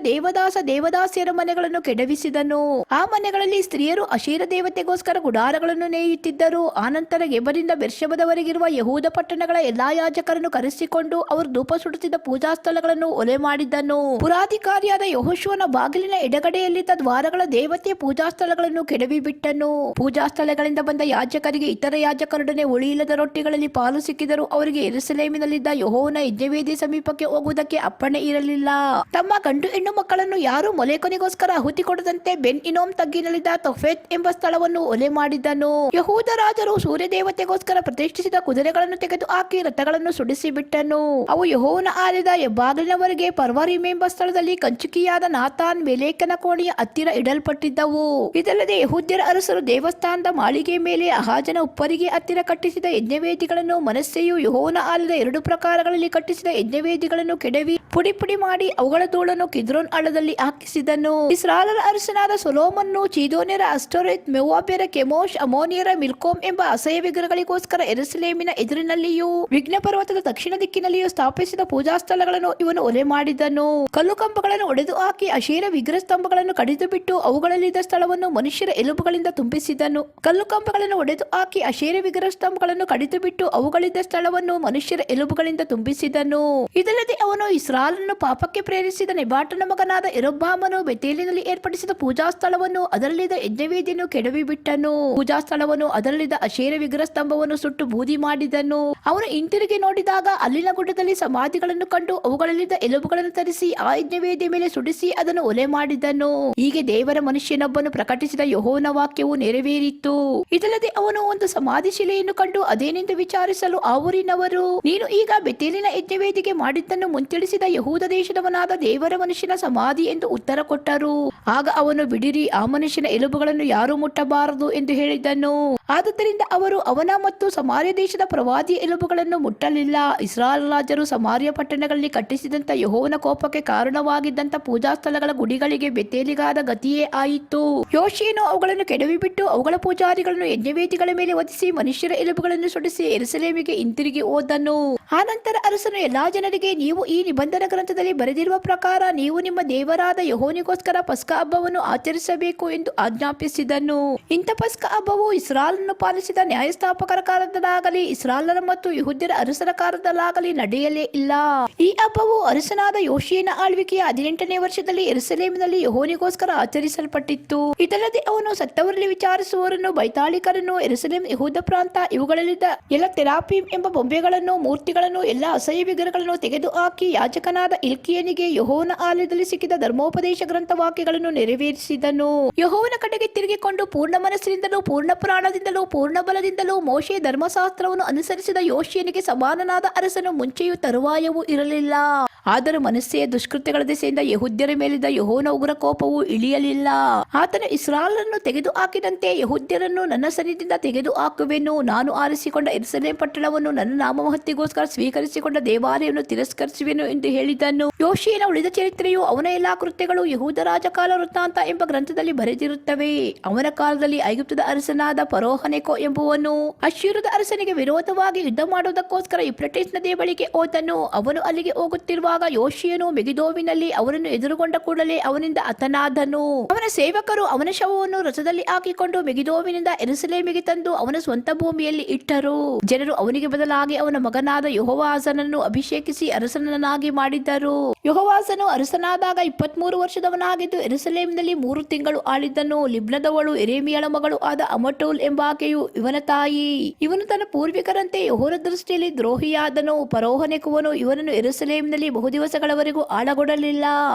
S1: ದೇವದಾಸಿಯರ ಮನೆಗಳನ್ನು ಕೆಡವಿಸಿದನು. ಆ ಮನೆಗಳಲ್ಲಿ ಸ್ತ್ರೀಯರು ಅಶೇರ ದೇವತೆಗೋಸ್ಕರ ಗುಡಾರಗಳನ್ನು ನೇಯುತ್ತಿದ್ದರು. ಆನಂತರ ಗೆಬರಿಂದ ಬೆರ್ಷೆಬದವರೆಗಿರುವ ಯೆಹೂದ ಪಟ್ಟಣಗಳ ಎಲ್ಲಾ ಯಾಜಕರನ್ನು ಕರೆಸಿಕೊಂಡು ಅವರು ಧೂಪ ಸುಡುತ್ತಿದ್ದ ಪೂಜಾ ಸ್ಥಳಗಳನ್ನು ಒಲೆ ಮಾಡಿದ್ದನು. ಪುರಾಧಿಕಾರಿಯಾದ ಯೆಹೋಶುವನ ಬಾಗಿಲಿನ ಎಡಗಡೆಯಲ್ಲಿದ್ದ ದ್ವಾರಗಳ ದೇವತೆಯ ಪೂಜಾ ಸ್ಥಳಗಳನ್ನು ಕೆಡವಿ ಬಿಟ್ಟನು. ಪೂಜಾ ಸ್ಥಳಗಳಿಂದ ಬಂದ ಯಾಜಕರಿಗೆ ಇತರ ಯಾಜಕರೊಡನೆ ಉಳಿಯಿಲ್ಲದ ರೊಟ್ಟಿಗಳಲ್ಲಿ ಪಾಲು ಸಿಕ್ಕಿದರು. ಅವರಿಗೆ ಯೆರೂಸಲೇಮಿನಲ್ಲಿದ್ದ ಯೆಹೋವನ ಯಜ್ಞವೇದಿ ಸಮೀಪಕ್ಕೆ ಹೋಗುವುದಕ್ಕೆ ಅಪ್ಪಣೆ ಇರಲಿಲ್ಲ. ತಮ್ಮ ಗಂಡು ಹೆಣ್ಣು ಮಕ್ಕಳನ್ನು ಯಾರು ಮೊಲೆಕೊನಿಗೋಸ್ಕರ ಆಹುತಿ ಕೊಡದಂತೆ ಬೆನ್ ಹಿನ್ನೋಮ್ ತಗ್ಗಿನಲ್ಲಿದ್ದ ತೊಫೆತ್ ಎಂಬ ಸ್ಥಳವನ್ನು ಒಲೆ ಮಾಡಿದ್ದನು. ಯೆಹೂದ ರಾಜರು ಸೂರ್ಯ ದೇವತೆಗೋಸ್ಕರ ಪ್ರತಿಷ್ಠಿಸಿದ ಕುದುರೆಗಳನ್ನು ತೆಗೆದು ಹಾಕಿ ರಥಗಳನ್ನು ಸುಡಿಸಿ ಬಿಟ್ಟನು. ಅವು ಯೆಹೋವನ ಆಲಯದ ಹೆಬ್ಬಾಗಿಲಿನವರೆಗೆ ಪರ್ವರಿಮ್ ಎಂಬ ಸ್ಥಳದಲ್ಲಿ ಕಂಚುಕಿಯಾದ ನಾತಾನ್ ಮೆಲೇಕನ ಕೋಣೆಯ ಹತ್ತಿರ ಇಡಲ್ಪಟ್ಟಿದ್ದವು. ಇದಲ್ಲದೆ ಯೆಹೂದ್ಯರ ಅರಸರು ದೇವಸ್ಥಾನದ ಮಾಳಿಗೆ ಮೇಲೆ ಆಹಾಜನ ಉಪ್ಪರಿಗೆ ಹತ್ತಿರ ಕಟ್ಟಿಸಿದ ಯಜ್ಞವೇದಿಗಳನ್ನು, ಮನಸ್ಸೆಯು ಯೆಹೋವನ ಆಲಯದ 2 ಪ್ರಕಾರಗಳಲ್ಲಿ ಕಟ್ಟಿಸಿದ ಯಜ್ಞವೇದಿಗಳನ್ನು ಕೆಡವಿ ಪುಡಿ ಪುಡಿ ಮಾಡಿ ಅವುಗಳ ಧೂಳನ್ನು ಕಿದ್ರೋನ್ ಹಳ್ಳದಲ್ಲಿ ಹಾಕಿಸಿದನು. ಇಸ್ರಾಯೇಲರ ಅರಸನಾದ ಸೊಲೊಮೋನನು ಚೀದೋನ್ಯರ ಅಷ್ಟೋರೆತ್, ಮೋವಾಬ್ಯರ ಕೆಮೋಷ್, ಅಮೋನಿಯರ ಮಿಲ್ಕೋಮ್ ಎಂಬ ಅಸಹ್ಯ ವಿಗ್ರಹಗಳಿಗೋಸ್ಕರ ಯೆರೂಸಲೇಮಿನ ಎದುರಿನಲ್ಲಿಯೂ ವಿಘ್ನ ಪರ್ವತದ ದಕ್ಷಿಣ ದಿಕ್ಕಿನಲ್ಲಿಯೂ ಸ್ಥಾಪಿಸಿದ ಪೂಜಾ ಸ್ಥಳಗಳನ್ನು ಇವನು ಒಲೆ ಮಾಡಿದನು. ಕಲ್ಲು ಕಂಬಗಳನ್ನು ಒಡೆದು ಹಾಕಿ ಅಶೇರ ವಿಗ್ರಹ ಸ್ತಂಭಗಳನ್ನು ಕಡಿದು ಬಿಟ್ಟು ಅವುಗಳಲ್ಲಿದ್ದ ಸ್ಥಳವನ್ನು ಮನುಷ್ಯರ ಎಲುಬುಗಳಿಂದ ತುಂಬಿಸಿದನು. ಕಲ್ಲು ಕಂಬಗಳನ್ನು ಒಡೆದು ಹಾಕಿ ಅಶೇರ ವಿಗ್ರಹ ಸ್ತಂಭಗಳನ್ನು ಕಡಿದು ಬಿಟ್ಟು ಅವುಗಳಿದ್ದ ಸ್ಥಳವನ್ನು ಮನುಷ್ಯರ ಎಲುಬುಗಳಿಂದ ತುಂಬಿಸಿದನು. ಇದಲ್ಲದೆ ಅವನು ಇಸ್ರಾಯೇಲನ್ನು ಪಾಪಕ್ಕೆ ಪ್ರೇರಿಸಿದ ನೆಬಾಟನ ಮಗನಾದ ಯೆರೊಬ್ಬಾಮನು ಬೆತೇಲಿನಲ್ಲಿ ಏರ್ಪಡಿಸಿದ ಪೂಜಾ ಸ್ಥಳವನ್ನು ಅದರಲ್ಲಿದ್ದ ಯಜ್ಞವೇದಿಯನ್ನು ಕೆಡವಿ ಬಿಟ್ಟನು. ಪೂಜಾ ಸ್ಥಳವನ್ನು ಅದರಲ್ಲಿದ್ದ ಅಶೇರ ವಿಗ್ರಹ ಸ್ತಂಭವನ್ನು ಸುಟ್ಟು ಬೂದಿ ಮಾಡಿದನು. ಅವನು ಹಿಂತಿರುಗಿ ನೋಡಿದಾಗ ಅಲ್ಲಿನ ಗುಡ್ಡದಲ್ಲಿ ಸಮಾಧಿಗಳನ್ನು ಕಂಡು ಅವುಗಳಲ್ಲಿದ್ದ ಎಲುಬುಗಳನ್ನು ತರಿಸಿ ಆ ಯಜ್ಞವೇದಿಯ ಮೇಲೆ ಸುಡಿಸಿ ಅದನ್ನು ಒಲೆ ಮಾಡಿದನು. ಹೀಗೆ ದೇವರ ಮನುಷ್ಯನೊಬ್ಬನು ಪ್ರಕಟಿಸಿದ ಯೆಹೋವನ ವಾಕ್ಯವು ನೆರವೇರಿತು. ಇದಲ್ಲದೆ ಅವನು ಒಂದು ಸಮಾಧಿ ಶಿಲೆಯನ್ನು ಕಂಡು ಅದೇನೆಂದು ವಿಚಾರಿಸಲು ಆ ಊರಿನವರು, ನೀನು ಈಗ ಬೆತೇಲಿನ ಯಜ್ಞವೇದಿಗೆ ಮಾಡಿದ್ದನ್ನು ಮುಂತಿಳಿಸಿದ ಯೆಹೂದ ದೇಶದವನಾದ ದೇವರ ಮನುಷ್ಯನ ಸಮಾಧಿ ಎಂದು ಉತ್ತರ ಕೊಟ್ಟರು. ಆಗ ಅವನು, ಬಿಡಿರಿ, ಆ ಮನುಷ್ಯನ ಎಲುಬುಗಳನ್ನು ಯಾರೂ ಮುಟ್ಟಬಾರದು ಎಂದು ಹೇಳಿದನು. ಆದುದರಿಂದ ಅವರು ಅವನ ಮತ್ತು ಸಮಾರ್ಯ ದೇಶದ ಪ್ರವಾದಿ ಎಲುಬುಗಳನ್ನು ಮುಟ್ಟಲಿಲ್ಲ. ಇಸ್ರಾಯೇಲ್ ರಾಜರು ಸಮಾರ್ಯ ಪಟ್ಟಣಗಳಲ್ಲಿ ಕಟ್ಟಿಸಿದಂತ ಯೆಹೋವನ ಕೋಪಕ್ಕೆ ಕಾರಣವಾಗಿದ್ದಂತ ಪೂಜಾ ಸ್ಥಳಗಳ ಗುಡಿಗಳಿಗೆ ಬೆತೇಲಿಗಾದ ಗತಿಯೇ ಆಯಿತು. ಯೋಷೀಯನು ಅವುಗಳನ್ನು ಕೆಡವಿಬಿಟ್ಟು ಅವುಗಳ ಪೂಜಾರಿಗಳನ್ನು ಯಜ್ಞವೇದಿಗಳ ಮೇಲೆ ವಧಿಸಿ ಮನುಷ್ಯರ ಎಲುಬುಗಳನ್ನು ಸುಡಿಸಿ ಯೆರೂಸಲೇಮಿಗೆ ಹಿಂತಿರುಗಿ ಹೋದನು. ಆನಂತರ ಅರಸನು ಎಲ್ಲಾ ಜನರಿಗೆ, ನೀವು ಈ ನಿಬಂಧನ ಗ್ರಂಥದಲ್ಲಿ ಬರೆದಿರುವ ಪ್ರಕಾರ ನೀವು ನಿಮ್ಮ ದೇವರಾದ ಯೆಹೋವನಿಗೋಸ್ಕರ ಪಸ್ಕ ಹಬ್ಬವನ್ನು ಆಚರಿಸಬೇಕು ಎಂದು ಆಜ್ಞಾಪಿಸಿದನು. ಇಂಥ ಪಸ್ಕ ಹಬ್ಬವು ಇಸ್ರಾಯೇಲನ್ನು ಪರಿಪಾಲಿಸಿದ ನ್ಯಾಯಸ್ಥಾಪಕರ ಕಾಲದಲ್ಲಾಗಲಿ ಇಸ್ರಾಯೇಲರ ಮತ್ತು ಯೆಹೂದ್ಯರ ಅರಸರ ಕಾಲದಲ್ಲಾಗಲಿ ನಡೆಯಲೇ ಇಲ್ಲ. ಈ ಹಬ್ಬವು ಅರಸನಾದ ಯೋಷೀಯನ ಆಳ್ವಿಕೆಯ 18ನೇ ವರ್ಷದಲ್ಲಿ ಯೆರೂಸಲೇಮಿನಲ್ಲಿ ಯೆಹೋವನಿಗೋಸ್ಕರ ಆಚರಿಸಲ್ಪಟ್ಟಿತ್ತು. ಇದಲ್ಲದೆ ಅವನು ಸತ್ತವರಲ್ಲಿ ವಿಚಾರಿಸುವವರನ್ನು, ಬೈತಾಳಿಕರನ್ನು, ಯೆರೂಸಲೇಮ್, ಯೆಹೂದ ಪ್ರಾಂತ ಇವುಗಳಲ್ಲಿದ್ದ ಎಲ್ಲ ತೆರಾಫೀಮ್ ಎಂಬ ಬೊಂಬೆಗಳನ್ನು, ಮೂರ್ತಿಗಳನ್ನು, ಎಲ್ಲ ಅಸಹ್ಯ ವಿಗ್ರಹಗಳನ್ನು ತೆಗೆದುಹಾಕಿ ಯಾಜಕನಾದ ಹಿಲ್ಕೀಯನಿಗೆ ಯೆಹೋವನ ಆಲಯದಲ್ಲಿ ಸಿಕ್ಕಿದ ಧರ್ಮೋಪದೇಶ ಗ್ರಂಥ ವಾಕ್ಯಗಳನ್ನು ನೆರವೇರಿಸಿದನು. ಯೆಹೋವನ ಕಡೆಗೆ ತಿರುಗಿಕೊಂಡು ಪೂರ್ಣ ಮನಸ್ಸಿನಿಂದಲೂ ಪೂರ್ಣ ಪ್ರಾಣದಿಂದಲೂ ಪೂರ್ಣ ಬಲದಿಂದಲೂ ಮೋಶೆಯ ಧರ್ಮಶಾಸ್ತ್ರವನ್ನು ಅನುಸರಿಸಿದ ಯೋಷೀಯನಿಗೆ ಸಮಾನನಾದ ಅರಸನು ಮುಂಚೆಯೂ ತರುವಾಯವೂ ಇರಲಿಲ್ಲ. ಆದರೂ ಮನಸ್ಸೆಯ ದುಷ್ಕೃತ್ಯಗಳ ದೆಸೆಯಿಂದ ಯೆಹೂದ್ಯರ ಮೇಲಿದ್ದ ಯೆಹೋವನ ಉಗ್ರ ಕೋಪವು ಇಳಿಯಲಿಲ್ಲ. ಆತನು ಇಸ್ರಾಯೇಲರನ್ನು ತೆಗೆದು ಹಾಕಿದಂತೆ ಯೆಹೂದ್ಯರನ್ನು ನನ್ನ ಸನ್ನಿಧಿಯಿಂದ ತೆಗೆದು ಹಾಕುವೆನು. ನಾನು ಆರಿಸಿಕೊಂಡ ಯೆರೂಸಲೇಮ್ ಪಟ್ಟಣವನ್ನು ನನ್ನ ನಾಮಮಹತ್ತಿಗೋಸ್ಕರ ಸ್ವೀಕರಿಸಿಕೊಂಡ ದೇವಾಲಯವನ್ನು ತಿರಸ್ಕರಿಸುವೆನು ಎಂದು ಹೇಳಿದನು. ಯೋಷೀಯನ ಉಳಿದ ಚರಿತ್ರೆಯು ಅವನ ಎಲ್ಲಾ ಕೃತ್ಯಗಳು ಯೆಹೂದ ರಾಜಕಾಲ ವೃತ್ತಾಂತ ಎಂಬ ಗ್ರಂಥದಲ್ಲಿ ಬರೆದಿರುತ್ತವೆ. ಅವನ ಕಾಲದಲ್ಲಿ ಐಗುಪ್ತದ ಅರಸನಾದ ಫರೋಹನೆಕೋ ಎಂಬುವನು ಅಶ್ಶೂರದ ಅರಸನಿಗೆ ವಿರೋಧವಾಗಿ ಯುದ್ಧ ಮಾಡುವುದಕ್ಕೋಸ್ಕರ ಯುಫ್ರಟೀಸ್ ನದಿಯ ಬಳಿಗೆ ಹೋದನು. ಅವನು ಅಲ್ಲಿಗೆ ಹೋಗುತ್ತಿರುವಾಗ ಯೋಷೀಯನು ಮೆಗಿದೋವಿನಲ್ಲಿ ಅವನನ್ನು ಎದುರುಗೊಂಡ ಕೂಡಲೇ ಅವನಿಂದ ಹತನಾದನು. ಅವನ ಸೇವಕರು ಅವನ ಶವವನ್ನು ರಥದಲ್ಲಿ ಹಾಕಿಕೊಂಡು ಮೆಗಿದೋವಿನಿಂದ ಯೆರೂಸಲೇಮಿಗೆ ತಂದು ಅವನ ಸ್ವಂತ ಭೂಮಿಯಲ್ಲಿ ಇಟ್ಟರು. ಜನರು ಅವನಿಗೆ ಬದಲಾಗಿ ಅವನ ಮಗನಾದ ಯೆಹೋವಾಹಾಜನನ್ನು ಅಭಿಷೇಕಿಸಿ ಅರಸನನ್ನಾಗಿ ಮಾಡಿದ್ದರು. ಯೆಹೋವಾಹಾಜನು ಅರಸನಾದಾಗ 23 ವರ್ಷದವನಾಗಿದ್ದು ಯೆರೂಸಲೇಮಿನಲ್ಲಿ 3 ತಿಂಗಳು ಆಳಿದ್ದನು. ಲಿಬ್ನದವಳು ಯೆರೆಮೀಯಳ ಮಗಳು ಆದ ಅಮಟೂಲ್ ಎಂಬಾಕೆಯು ಇವನ ತಾಯಿ. ಇವನು ತನ್ನ ಪೂರ್ವಿಕರಂತೆ ಯೆಹೋವನ ದೃಷ್ಟಿಯಲ್ಲಿ ದ್ರೋಹಿಯಾದನು. ಫರೋಹನೆಕುವನು ಇವನನ್ನು ಯೆರೂಸಲೇಮಿನಲ್ಲಿ ಬಹುದಿವಸಗಳವರೆಗೂ ಆಳಗೊಡಲಿಲ್ಲ.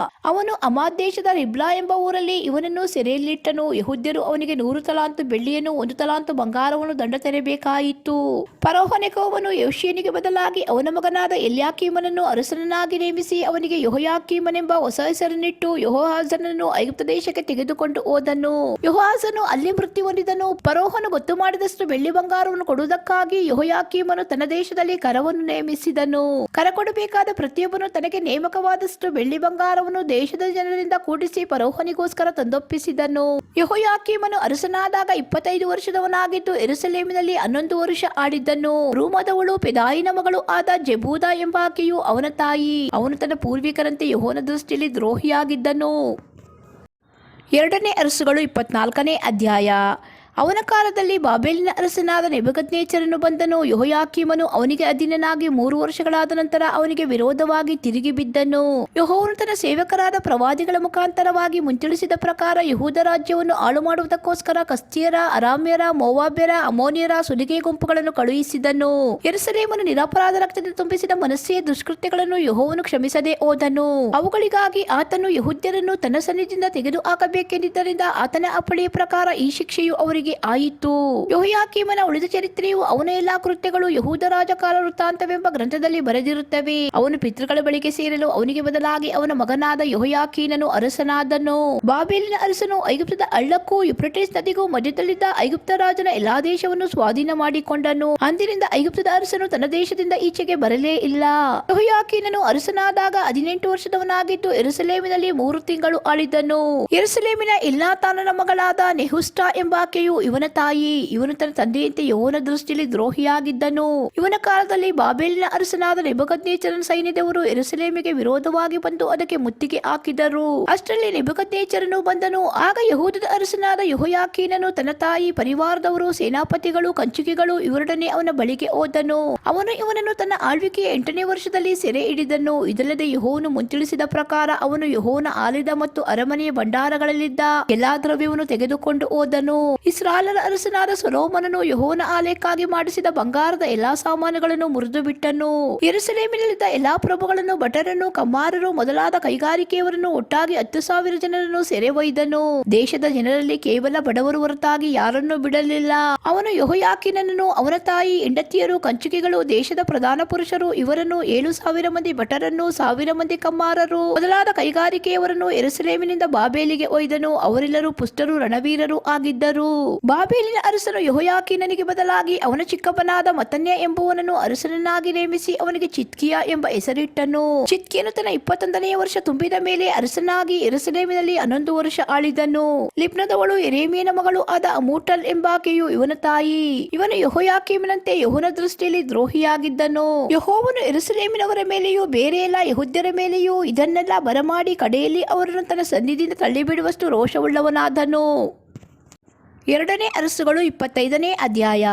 S1: ಅವನು ಹಮಾತ್ ದೇಶದ ರಿಬ್ಲಾ ಎಂಬ ಊರಲ್ಲಿ ಇವನನ್ನು ಸೆರೆಯಲ್ಲಿಟ್ಟನು. ಯೆಹೂದ್ಯರು ಅವನಿಗೆ 100 ತಲಾಂತು ಬೆಳ್ಳಿಯನ್ನು 1 ತಲಾಂತು ಬಂಗಾರವನ್ನು ದಂಡ ತೆರಬೇಕಾಯಿತು. ಫರೋಹನೆಕುವನು ಯೋಷೀಯನಿಗೆ ಬದಲಾಗಿ ಅವನ ಮಗನಾದ ಎಲ್ಯಾಕೀಮನನ್ನು ಅರಸನನ್ನಾಗಿ ನೇಮಿಸಿ ಅವನಿಗೆ ಯೆಹೋಯಾಕೀಮನೆಂಬ ಹೊಸ ಹೆಸರನ್ನಿಟ್ಟು ಯೆಹೋವಾಹಾಜನನ್ನು ಐಗುಪ್ತ ದೇಶಕ್ಕೆ ತೆಗೆದುಕೊಂಡು ಹೋದನು. ಯೆಹೋವಾಹಾಜನು ಅಲ್ಲಿ ಮೃತ್ಯು ಹೊಂದಿದನು. ಫರೋಹನು ಗೊತ್ತು ಮಾಡಿದಷ್ಟು ಬೆಳ್ಳಿ ಬಂಗಾರವನ್ನು ಕೊಡುವುದಕ್ಕಾಗಿ ಯೆಹೋಯಾಕೀಮನು ತನ್ನ ದೇಶದಲ್ಲಿ ಕರವನ್ನು ನೇಮಿಸಿದನು. ಕರ ಕೊಡಬೇಕಾದ ಪ್ರತಿಯೊಬ್ಬನು ತನಗೆ ನೇಮಕವಾದಷ್ಟು ಬೆಳ್ಳಿ ಬಂಗಾರವನ್ನು ದೇಶದ ಜನರಿಂದ ಕೂಡಿಸಿ ಫರೋಹನಿಗೋಸ್ಕರ ತಂದೊಪ್ಪಿಸಿದನು. ಯೆಹೋಯಾಕೀಮನು ಅರಸನಾದಾಗ 25 ವರ್ಷದವನಾಗಿದ್ದು ಯೆರೂಸಲೇಮಿನಲ್ಲಿ 11 ವರ್ಷ ಆಡಿದ್ದನು. ರೂಮದವಳು ಪೆದಾಯಿನ ಮಗಳು ಆದ ಜೆಬೂದ ಎಂಬಾಕೆಯು ಅವನ ತಾಯಿ. ಅವನು ತನ್ನ ಪೂರ್ವಿಕರಂತೆ ಯೆಹೋವನ ದೃಷ್ಟಿಯಲ್ಲಿ ದ್ರೋಹಿಯಾಗಿದ್ದನು. 2ನೇ ಅರಸುಗಳು 24ನೇ ಅಧ್ಯಾಯ. ಅವನ ಕಾಲದಲ್ಲಿ ಬಾಬೆಲಿನ ಅರಸನಾದ ನೆಬೂಕದ್ನೆಚ್ಚರನು ಬಂದನು. ಯೆಹೋಯಾಕೀಮನು ಅವನಿಗೆ ಅಧೀನನಾಗಿ 3 ವರ್ಷಗಳಾದ ನಂತರ ಅವನಿಗೆ ವಿರೋಧವಾಗಿ ತಿರುಗಿ ಬಿದ್ದನು. ಯೆಹೋವನು ತನ್ನ ಸೇವಕರಾದ ಪ್ರವಾದಿಗಳ ಮುಖಾಂತರವಾಗಿ ಮುಂತಿಳಿಸಿದ ಪ್ರಕಾರ ಯೆಹೂದ ರಾಜ್ಯವನ್ನು ಹಾಳು ಮಾಡುವುದಕ್ಕೋಸ್ಕರ ಕಸ್ದೀಯರ, ಅರಾಮ್ಯರ, ಮೋವಾಬ್ಯರ, ಅಮ್ಮೋನಿಯರ ಸುಲಿಗೆ ಗುಂಪುಗಳನ್ನು ಕಳುಹಿಸಿದನು. ಯೆರೂಸಲೇಮನ್ನು ನಿರಪರಾಧ ರಕ್ತದಿಂದ ತುಂಬಿಸಿದ ಮನಸ್ಸೆಯ ದುಷ್ಕೃತ್ಯಗಳನ್ನು ಯೆಹೋವನು ಕ್ಷಮಿಸದೆ ಹೋದನು. ಅವುಗಳಿಗಾಗಿ ಆತನು ಯೆಹೂದ್ಯರನ್ನು ತನ್ನ ಸನ್ನಿಧಿಯಿಂದ ತೆಗೆದು ಹಾಕಬೇಕೆಂದಿದ್ದರಿಂದ ಆತನ ಅಪ್ಪಣೆಯ ಪ್ರಕಾರ ಈ ಶಿಕ್ಷೆಯು ಅವರಿಗೆ ಆಯಿತು. ಯೆಹೋಯಾಕೀಮನ ಉಳಿದ ಚರಿತ್ರೆಯು ಅವನ ಎಲ್ಲಾ ಕೃತ್ಯಗಳು ಯೆಹೂದ ರಾಜಕಾಲ ವೃತ್ತಾಂತವೆಂಬ ಗ್ರಂಥದಲ್ಲಿ ಬರೆದಿರುತ್ತವೆ. ಅವನು ಪಿತೃಗಳ ಬಳಿಗೆ ಸೇರಲು ಅವನಿಗೆ ಬದಲಾಗಿ ಅವನ ಮಗನಾದ ಯೆಹೋಯಾಕೀನನು ಅರಸನಾದನು. ಬಾಬೆಲಿನ ಅರಸನು ಐಗುಪ್ತದ ಹಳ್ಳಕ್ಕೂ ಯುಫ್ರಟೀಸ್ ನದಿಗೂ ಮಧ್ಯದಲ್ಲಿದ್ದ ಐಗುಪ್ತ ರಾಜನ ಎಲ್ಲಾ ದೇಶವನ್ನು ಸ್ವಾಧೀನ ಮಾಡಿಕೊಂಡನು. ಅಂದಿನಿಂದ ಐಗುಪ್ತದ ಅರಸನು ತನ್ನ ದೇಶದಿಂದ ಈಚೆಗೆ ಬರಲೇ ಇಲ್ಲ. ಯೆಹೋಯಾಕೀನನು ಅರಸನಾದಾಗ 18 ವರ್ಷದವನಾಗಿದ್ದು ಯೆರೂಸಲೇಮಿನಲ್ಲಿ 3 ತಿಂಗಳು ಆಳಿದ್ದನು. ಯೆರೂಸಲೇಮಿನ ಎಲ್ನಾತಾನನ ಮಗಳಾದ ನೆಹುಷ್ಟಾ ಎಂಬಾಕೆಯು ಇವನ ತಾಯಿ. ಇವನು ತನ್ನ ತಂದೆಯಂತೆ ಯೆಹೋವನ ದೃಷ್ಟಿಯಲ್ಲಿ ದ್ರೋಹಿಯಾಗಿದ್ದನು. ಇವನ ಕಾಲದಲ್ಲಿ ಬಾಬೆಲಿನ ಅರಸನಾದ ನೆಬೂಕದ್ನೆಚ್ಚರನ ಸೈನ್ಯದವರು ಯೆರೂಸಲೇಮಿಗೆ ವಿರೋಧವಾಗಿ ಬಂದು ಅದಕ್ಕೆ ಮುತ್ತಿಗೆ ಹಾಕಿದರು. ಅಷ್ಟರಲ್ಲಿ ನೆಬೂಕದ್ನೆಚ್ಚರನು ಬಂದನು. ಆಗ ಯೆಹೂದದ ಅರಸನಾದ ಯೆಹೋಯಾಕೀನನು ತನ್ನ ತಾಯಿ, ಪರಿವಾರದವರು, ಸೇನಾಪತಿಗಳು, ಕಂಚುಕಿಗಳು ಇವರೊಡನೆ ಅವನ ಬಳಿಗೆ ಹೋದನು. ಅವನು ಇವನನ್ನು ತನ್ನ ಆಳ್ವಿಕೆಯ 8ನೇ ವರ್ಷದಲ್ಲಿ ಸೆರೆ ಹಿಡಿದನು. ಇದಲ್ಲದೆ ಯೆಹೋವನು ಮುಂತಿಳಿಸಿದ ಪ್ರಕಾರ ಅವನು ಯೆಹೋವನ ಆಲಯದ ಮತ್ತು ಅರಮನೆಯ ಭಂಡಾರಗಳಲ್ಲಿದ್ದ ಎಲ್ಲಾ ದ್ರವ್ಯವನ್ನು ತೆಗೆದುಕೊಂಡು ಹೋದನು. ಇಸ್ರಾಯೇಲರ ಅರಸನಾದ ಸೊಲೊಮೋನನು ಯೆಹೋವನ ಆಲಯಕ್ಕಾಗಿ ಮಾಡಿಸಿದ ಬಂಗಾರದ ಎಲ್ಲಾ ಸಾಮಾನುಗಳನ್ನು ಮುರಿದು ಬಿಟ್ಟನು. ಯೆರೂಸಲೇಮಿನಲ್ಲಿದ್ದ ಎಲ್ಲಾ ಪ್ರಭುಗಳನ್ನು, ಭಟರನ್ನು, ಕಮ್ಮಾರರು ಮೊದಲಾದ ಕೈಗಾರಿಕೆಯವರನ್ನು ಒಟ್ಟಾಗಿ 10,000 ಜನರನ್ನು ಸೆರೆ ಒಯ್ದನು. ದೇಶದ ಜನರಲ್ಲಿ ಕೇವಲ ಬಡವರು ಹೊರತಾಗಿ ಯಾರನ್ನೂ ಬಿಡಲಿಲ್ಲ. ಅವನು ಯೆಹೋಯಾಕೀನನನ್ನು, ಅವನ ತಾಯಿ, ಹೆಂಡತಿಯರು, ಕಂಚುಕಿಗಳು, ದೇಶದ ಪ್ರಧಾನ ಪುರುಷರು ಇವರನ್ನು 7,000 ಮಂದಿ ಭಟರನ್ನು, 1,000 ಮಂದಿ ಕಮ್ಮಾರರು ಮೊದಲಾದ ಕೈಗಾರಿಕೆಯವರನ್ನು ಯೆರೂಸಲೇಮಿನಿಂದ ಬಾಬೆಲಿಗೆ ಒಯ್ದನು. ಅವರೆಲ್ಲರೂ ಪುಷ್ಟರು, ರಣವೀರರು ಆಗಿದ್ದರು. ಬಾಬೆಲಿನ ಅರಸನು ಯೆಹೋಯಾಕೀನನಿಗೆ ಬದಲಾಗಿ ಅವನ ಚಿಕ್ಕಪ್ಪನಾದ ಮತ್ತನ್ಯ ಎಂಬುವನನ್ನು ಅರಸನನ್ನಾಗಿ ನೇಮಿಸಿ ಅವನಿಗೆ ಚಿದ್ಕೀಯ ಎಂಬ ಹೆಸರಿಟ್ಟನು. ಚಿದ್ಕೀಯನು ತನ್ನ 21ನೇ ವರ್ಷ ತುಂಬಿದ ಮೇಲೆ ಅರಸನಾಗಿ ಯೆರೂಸಲೇಮಿನಲ್ಲಿ 11 ವರ್ಷ ಆಳಿದನು. ಲಿಬ್ನದವಳು ಯೆರೆಮೀಯನ ಮಗಳು ಆದ ಅಮೂಟಲ್ ಎಂಬಾಕೆಯು ಇವನ ತಾಯಿ. ಇವನು ಯೆಹೋಯಾಕೀಮನಂತೆ ಯೆಹೋವನ ದೃಷ್ಟಿಯಲ್ಲಿ ದ್ರೋಹಿಯಾಗಿದ್ದನು. ಯೆಹೋವನು ಯೆರೂಸಲೇಮಿನವರ ಮೇಲೆಯೂ ಬೇರೆ ಎಲ್ಲ ಯೆಹೂದ್ಯರ ಮೇಲೆಯೂ ಇದನ್ನೆಲ್ಲ ಬರಮಾಡಿ ಕಡೆಯಲ್ಲಿ ಅವರನ್ನು ತನ್ನ ಸನ್ನಿಧಿಯಿಂದ ತಳ್ಳಿಬಿಡುವಷ್ಟು ರೋಷವುಳ್ಳವನಾದನು. ಎರಡನೇ ಅರಸುಗಳು 25ನೇ ಅಧ್ಯಾಯ.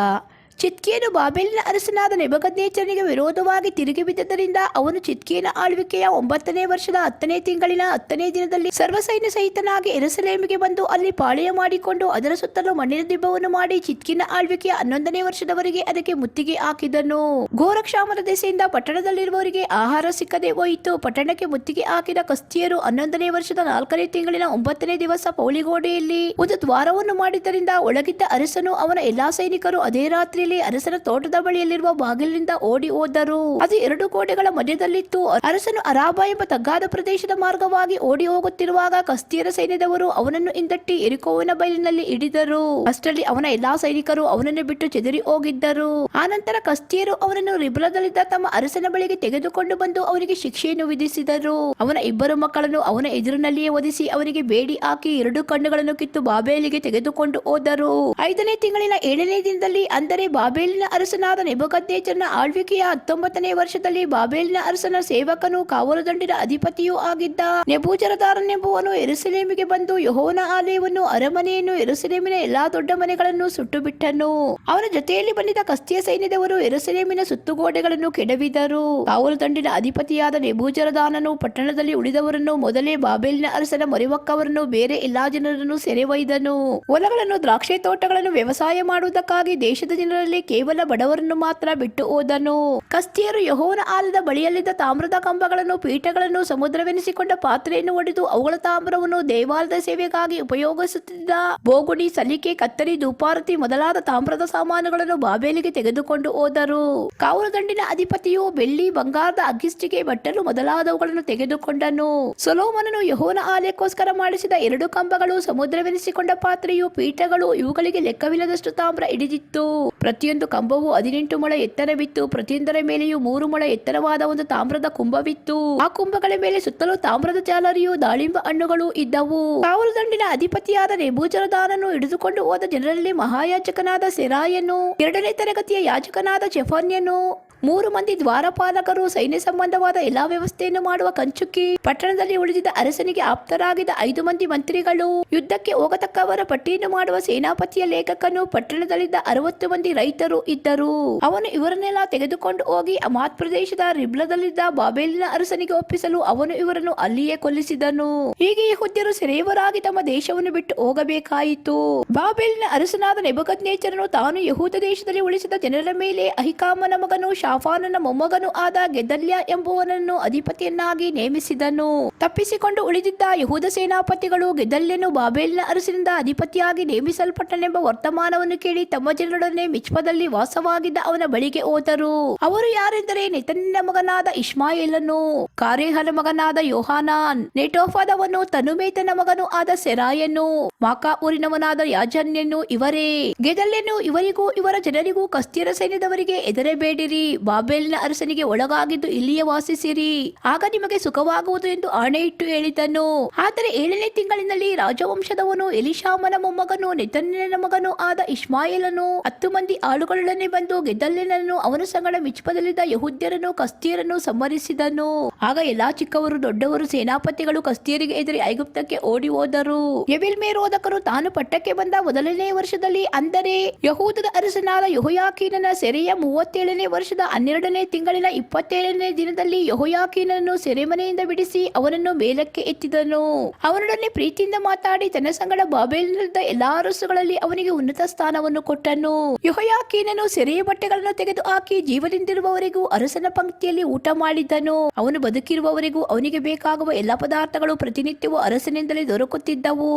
S1: ಚಿದ್ಕೀಯನು ಬಾಬೆಲಿನ ಅರಸನಾದ ನೆಬೂಕದ್ನೆಚ್ಚರನಿಗೆ ವಿರೋಧವಾಗಿ ತಿರುಗಿ ಬಿದ್ದದರಿಂದ ಅವನು ಚಿದ್ಕೀಯನ ಆಳ್ವಿಕೆಯ 9ನೇ ವರ್ಷದ 10ನೇ ತಿಂಗಳಿನ 10ನೇ ದಿನದಲ್ಲಿ ಸರ್ವಸೈನ್ಯ ಸಹಿತನಾಗಿ ಯೆರೂಸಲೇಮಿಗೆ ಬಂದು ಅಲ್ಲಿ ಪಾಳೆಯ ಮಾಡಿಕೊಂಡು ಅದರ ಸುತ್ತಲೂ ಮಣ್ಣಿನ ದಿಬ್ಬವನ್ನು ಮಾಡಿ ಚಿದ್ಕೀಯನ ಆಳ್ವಿಕೆಯ 11ನೇ ವರ್ಷದವರೆಗೆ ಅದಕ್ಕೆ ಮುತ್ತಿಗೆ ಹಾಕಿದನು. ಘೋರ ಕ್ಷಾಮದ ದೆಸೆಯಿಂದ ಪಟ್ಟಣದಲ್ಲಿರುವವರಿಗೆ ಆಹಾರ ಸಿಕ್ಕದೆ ಹೋಯಿತು. ಪಟ್ಟಣಕ್ಕೆ ಮುತ್ತಿಗೆ ಹಾಕಿದ ಕಸ್ದೀಯರು 11ನೇ ವರ್ಷದ 4ನೇ ತಿಂಗಳಿನ 9ನೇ ದಿವಸ ಪೌಳಿಗೋಡೆಯಲ್ಲಿ ಒಂದು ದ್ವಾರವನ್ನು ಮಾಡಿದ್ದರಿಂದ ಒಳಗಿದ್ದ ಅರಸನು ಅವನ ಎಲ್ಲಾ ಸೈನಿಕರು ಅದೇ ರಾತ್ರಿ ಅರಸನ ತೋಟದ ಬಳಿಯಲ್ಲಿರುವ ಬಾಗಿಲಿನಿಂದ ಓಡಿ ಹೋದರು. ಅದು 2 ಗೋಡೆಗಳ ಮಧ್ಯದಲ್ಲಿತ್ತು. ಅರಸನು ಅರಾಬಾ ಎಂಬ ತಗ್ಗಾದ ಪ್ರದೇಶದ ಮಾರ್ಗವಾಗಿ ಓಡಿ ಹೋಗುತ್ತಿರುವಾಗ ಕಸ್ದೀಯರ ಸೈನ್ಯದವರು ಅವನನ್ನು ಹಿಂದಟ್ಟಿ ಯೆರಿಕೋವಿನ ಬಯಲಿನಲ್ಲಿ ಹಿಡಿದರು. ಅಷ್ಟರಲ್ಲಿ ಅವನ ಎಲ್ಲಾ ಸೈನಿಕರು ಅವನನ್ನು ಬಿಟ್ಟು ಚೆದರಿ ಹೋಗಿದ್ದರು. ಆನಂತರ ಕಸ್ದೀಯರು ಅವನನ್ನು ರಿಬ್ಲದಲ್ಲಿದ್ದ ತಮ್ಮ ಅರಸನ ಬಳಿಗೆ ತೆಗೆದುಕೊಂಡು ಬಂದು ಅವನಿಗೆ ಶಿಕ್ಷೆಯನ್ನು ವಿಧಿಸಿದರು. ಅವನ 2 ಮಕ್ಕಳನ್ನು ಅವನ ಎದುರಿನಲ್ಲಿಯೇ ವಧಿಸಿ ಅವನಿಗೆ ಬೇಡಿ ಹಾಕಿ 2 ಕಣ್ಣುಗಳನ್ನು ಕಿತ್ತು ಬಾಬೆಲಿಗೆ ತೆಗೆದುಕೊಂಡು ಹೋದರು. 5ನೇ ತಿಂಗಳಿನ 7ನೇ ದಿನದಲ್ಲಿ, ಅಂದರೆ ಬಾಬೆಲಿನ ಅರಸನಾದ ನೆಬೂಕದ್ನೆಚ್ಚರನ ಆಳ್ವಿಕೆಯ 19ನೇ ವರ್ಷದಲ್ಲಿ, ಬಾಬೆಲಿನ ಅರಸನ ಸೇವಕನು ಕಾವಲುದಂಡಿನ ಅಧಿಪತಿಯೂ ಆಗಿದ್ದ ನೆಬೂಜರದಾನನೆಂಬುವನು ಯೆರೂಸಲೇಮಿಗೆ ಬಂದು ಯೆಹೋವನ ಆಲಯವನ್ನು, ಅರಮನೆಯನ್ನು, ಯೆರೂಸಲೇಮಿನ ಎಲ್ಲಾ ದೊಡ್ಡ ಮನೆಗಳನ್ನು ಸುಟ್ಟು ಬಿಟ್ಟನು. ಅವನ ಜೊತೆಯಲ್ಲಿ ಬಂದಿದ್ದ ಕಸ್ದೀಯ ಸೈನ್ಯದವರು ಯೆರೂಸಲೇಮಿನ ಸುತ್ತುಗೋಡೆಗಳನ್ನು ಕೆಡವಿದರು. ಕಾವಲುದಂಡಿನ ಅಧಿಪತಿಯಾದ ನೆಬೂಜರದಾನನು ಪಟ್ಟಣದಲ್ಲಿ ಉಳಿದವರನ್ನು, ಮೊದಲೇ ಬಾಬೆಲಿನ ಅರಸನ ಮೊರೆಹೊಕ್ಕವರನ್ನು, ಬೇರೆ ಎಲ್ಲಾ ಜನರನ್ನು ಸೆರೆ ಒಯ್ದನು. ಹೊಲಗಳನ್ನು, ದ್ರಾಕ್ಷಿ ತೋಟಗಳನ್ನು ವ್ಯವಸಾಯ ಮಾಡುವುದಕ್ಕಾಗಿ ದೇಶದ ಜನರಲ್ಲಿ ಕೇವಲ ಬಡವರನ್ನು ಮಾತ್ರ ಬಿಟ್ಟು ಹೋದನು. ಕಸ್ದೀಯರು ಯೆಹೋವನ ಆಲಯದ ಬಳಿಯಲ್ಲಿದ್ದ ತಾಮ್ರದ ಕಂಬಗಳನ್ನು, ಪೀಠಗಳನ್ನು, ಸಮುದ್ರವೆನಿಸಿಕೊಂಡ ಪಾತ್ರೆಯನ್ನು ಒಡೆದು ಅವುಗಳ ತಾಮ್ರವನ್ನು ದೇವಾಲಯದ ಸೇವೆಗಾಗಿ ಉಪಯೋಗಿಸುತ್ತಿದ್ದ ಬೋಗುಣಿ, ಸಲಿಕೆ, ಕತ್ತರಿ, ಧೂಪಾರತಿ ಮೊದಲಾದ ತಾಮ್ರದ ಸಾಮಾನುಗಳನ್ನು ಬಾಬೆಲಿಗೆ ತೆಗೆದುಕೊಂಡು ಹೋದರು. ಕಾವಲುದಂಡಿನ ಅಧಿಪತಿಯು ಬೆಳ್ಳಿ, ಬಂಗಾರದ ಅಗ್ಗಿಷ್ಟಿಗೆ, ಬಟ್ಟಲು ಮೊದಲಾದವುಗಳನ್ನು ತೆಗೆದುಕೊಂಡನು. ಸೊಲೊಮೋನನು ಯೆಹೋವನ ಆಲಯಕ್ಕೋಸ್ಕರ ಮಾಡಿಸಿದ 2 ಕಂಬಗಳು, ಸಮುದ್ರವೆನಿಸಿಕೊಂಡ ಪಾತ್ರೆಯು, ಪೀಠಗಳು, ಇವುಗಳಿಗೆ ಲೆಕ್ಕವಿಲ್ಲದಷ್ಟು ತಾಮ್ರ ಹಿಡಿದಿತ್ತು. ಪ್ರತಿಯೊಂದು ಕಂಬವು 18 ಮೊಳ ಎತ್ತರವಿತ್ತು. ಪ್ರತಿಯೊಂದರ ಮೇಲೆಯೂ 3 ಮೊಳ ಎತ್ತರವಾದ ಒಂದು ತಾಮ್ರದ ಕುಂಭವಿತ್ತು. ಆ ಕುಂಭಗಳ ಮೇಲೆ ಸುತ್ತಲೂ ತಾಮ್ರದ ಜಾಲರಿಯು, ದಾಳಿಂಬ ಹಣ್ಣುಗಳು ಇದ್ದವು. ಕಾವಲುದಂಡಿನ ಅಧಿಪತಿಯಾದ ನೆಬೂಜರದಾನನು ಹಿಡಿದುಕೊಂಡು ಹೋದ ಜನರಲ್ಲಿ ಮಹಾಯಾಜಕನಾದ ಸೆರಾಯನು, 2ನೇ ತರಗತಿಯ ಯಾಜಕನಾದ ಚೆಫನ್ಯನು, 3 ಮಂದಿ ದ್ವಾರಪಾಲಕರು, ಸೈನ್ಯ ಸಂಬಂಧವಾದ ಎಲ್ಲಾ ವ್ಯವಸ್ಥೆಯನ್ನು ಮಾಡುವ ಕಂಚುಕಿ, ಪಟ್ಟಣದಲ್ಲಿ ಉಳಿದಿದ್ದ ಅರಸನಿಗೆ ಆಪ್ತರಾಗಿದ್ದ 5 ಮಂದಿ ಮಂತ್ರಿಗಳು, ಯುದ್ಧಕ್ಕೆ ಹೋಗತಕ್ಕವರ ಪಟ್ಟಿಯನ್ನು ಮಾಡುವ ಸೇನಾಪತಿಯ ಲೇಖಕನು, ಪಟ್ಟಣದಲ್ಲಿದ್ದ 60 ಮಂದಿ ರೈತರು ಇದ್ದರು. ಅವನು ಇವರನ್ನೆಲ್ಲ ತೆಗೆದುಕೊಂಡು ಹೋಗಿ ಹಮಾತ್ ಪ್ರದೇಶದ ರಿಬ್ಲದಲ್ಲಿದ್ದ ಬಾಬೆಲಿನ ಅರಸನಿಗೆ ಒಪ್ಪಿಸಲು ಅವನು ಇವರನ್ನು ಅಲ್ಲಿಯೇ ಕೊಲ್ಲಿಸಿದನು. ಹೀಗೆ ಯೆಹೂದ್ಯರು ಸೆರೆಯವರಾಗಿ ತಮ್ಮ ದೇಶವನ್ನು ಬಿಟ್ಟು ಹೋಗಬೇಕಾಯಿತು. ಬಾಬೆಲಿನ ಅರಸನಾದ ನೆಬೂಕದ್ನೆಚ್ಚರನು ತಾನು ಯೆಹೂದ ದೇಶದಲ್ಲಿ ಉಳಿಸಿದ ಜನರ ಮೇಲೆ ಅಹಿಕಾಮನ ಮಗನು ಶಾಫಾನನ ಮೊಮ್ಮಗನು ಆದ ಗೆದಲ್ಯ ಎಂಬುವನನ್ನು ಅಧಿಪತಿಯನ್ನಾಗಿ ನೇಮಿಸಿದನು. ತಪ್ಪಿಸಿಕೊಂಡು ಉಳಿದಿದ್ದ ಯೆಹೂದ ಸೇನಾಪತಿಗಳು ಗೆದಲ್ಯನು ಬಾಬೆಲಿನ ಅರಸನಿಂದ ಅಧಿಪತಿಯಾಗಿ ನೇಮಿಸಲ್ಪಟ್ಟನೆಂಬ ವರ್ತಮಾನವನ್ನು ಕೇಳಿ ತಮ್ಮ ಜನರೊಡನೆ ಮಿಚ್ಪದಲ್ಲಿ ವಾಸವಾಗಿದ್ದ ಅವನ ಬಳಿಗೆ ಹೋದರು. ಅವರು ಯಾರೆಂದರೆ ನೆತನ್ಯನ ಮಗನಾದ ಇಷ್ಮಾಯೇಲನು, ಕಾರೇಹನ ಮಗನಾದ ಯೋಹಾನಾನ್, ನೆಟೋಫದವನು, ತನುಮೇತನ ಮಗನು ಆದ ಸೆರಾಯನು, ಮಾಕಾ ಊರಿನವನಾದ ಯಾಜನ್ಯನು ಇವರೇ. ಗೆದಲ್ಯನು ಇವರಿಗೂ ಇವರ ಜನರಿಗೂ, ಕಸ್ದೀಯರ ಸೈನ್ಯದವರಿಗೆ ಹೆದರಬೇಡಿರಿ, ಬಾಬೆಲಿನ ಅರಸನಿಗೆ ಒಳಗಾಗಿದ್ದು ಇಲ್ಲಿಯೇ ವಾಸಿಸಿರಿ, ಆಗ ನಿಮಗೆ ಸುಖವಾಗುವುದು ಎಂದು ಆಣೆಯಿಟ್ಟು ಹೇಳಿದನು. ಆದರೆ 7ನೇ ತಿಂಗಳಿನಲ್ಲಿ ರಾಜವಂಶದವನು ಎಲಿಷಾಮನ ಮೊಮ್ಮಗನು ನೆತನ್ಯನ ಮಗನು ಆದ ಇಷ್ಮಾಯೇಲನು 10 ಮಂದಿ ಆಳುಗಳೊಡನೆ ಬಂದು ಗೆದಲ್ಯನನ್ನು, ಅವನ ಸಂಗಡ ಮಿಚ್ಪದಲ್ಲಿದ್ದ ಯೆಹೂದ್ಯರನ್ನು, ಕಸ್ದೀಯರನ್ನು ಸಂಹರಿಸಿದನು. ಆಗ ಎಲ್ಲಾ ಚಿಕ್ಕವರು ದೊಡ್ಡವರು ಸೇನಾಪತಿಗಳು ಕಸ್ದೀಯರಿಗೆ ಹೆದರಿ ಐಗುಪ್ತಕ್ಕೆ ಓಡಿ ಹೋದರು. ಎವಿಲ್ಮೆರೋದಕನು ತಾನು ಪಟ್ಟಕ್ಕೆ ಬಂದ 1ನೇ ವರ್ಷದಲ್ಲಿ, ಅಂದರೆ ಯೆಹೂದದ ಅರಸನಾದ ಯೆಹೋಯಾಕೀನನ ಸೆರೆಯ 37ನೇ ವರ್ಷದ 12ನೇ ತಿಂಗಳಿನ 27ನೇ ದಿನದಲ್ಲಿ ಯೆಹೋಯಾಕೀನನನ್ನು ಸೆರೆಮನೆಯಿಂದ ಬಿಡಿಸಿ ಅವನನ್ನು ಮೇಲಕ್ಕೆ ಎತ್ತಿದನು. ಅವನೊಡನೆ ಪ್ರೀತಿಯಿಂದ ಮಾತಾಡಿ ತನ್ನ ಸಂಗಡ ಬಾಬೆಲಿನಲ್ಲಿದ್ದ ಎಲ್ಲಾ ಅರಸುಗಳಲ್ಲಿ ಅವನಿಗೆ ಉನ್ನತ ಸ್ಥಾನವನ್ನು ಕೊಟ್ಟನು. ಯೆಹೋಯಾಕೀನನು ಸೆರೆಯ ಬಟ್ಟೆಗಳನ್ನು ತೆಗೆದು ಹಾಕಿ ಜೀವದಿಂದಿರುವವರೆಗೂ ಅರಸನ ಪಂಕ್ತಿಯಲ್ಲಿ ಊಟ ಮಾಡಿದ್ದನು. ಅವನು ಬದುಕಿರುವವರೆಗೂ ಅವನಿಗೆ ಬೇಕಾಗುವ ಎಲ್ಲಾ ಪದಾರ್ಥಗಳು ಪ್ರತಿನಿತ್ಯವೂ ಅರಸನಿಂದಲೇ ದೊರಕುತ್ತಿದ್ದವು.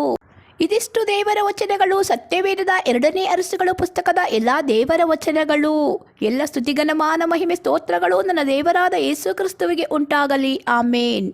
S1: ಇದಿಷ್ಟು ದೇವರ ವಚನಗಳು. ಸತ್ಯವೇದದ 2ನೇ ಅರಸುಗಳು ಪುಸ್ತಕದ ಎಲ್ಲಾ ದೇವರ ವಚನಗಳು. ಎಲ್ಲ ಸ್ತುತಿಗನ ಮಾನ ಮಹಿಮೆ ಸ್ತೋತ್ರಗಳು ನನ್ನ ದೇವರಾದ ಯೇಸು ಕ್ರಿಸ್ತುವಿಗೆ ಉಂಟಾಗಲಿ. ಆಮೇನ್.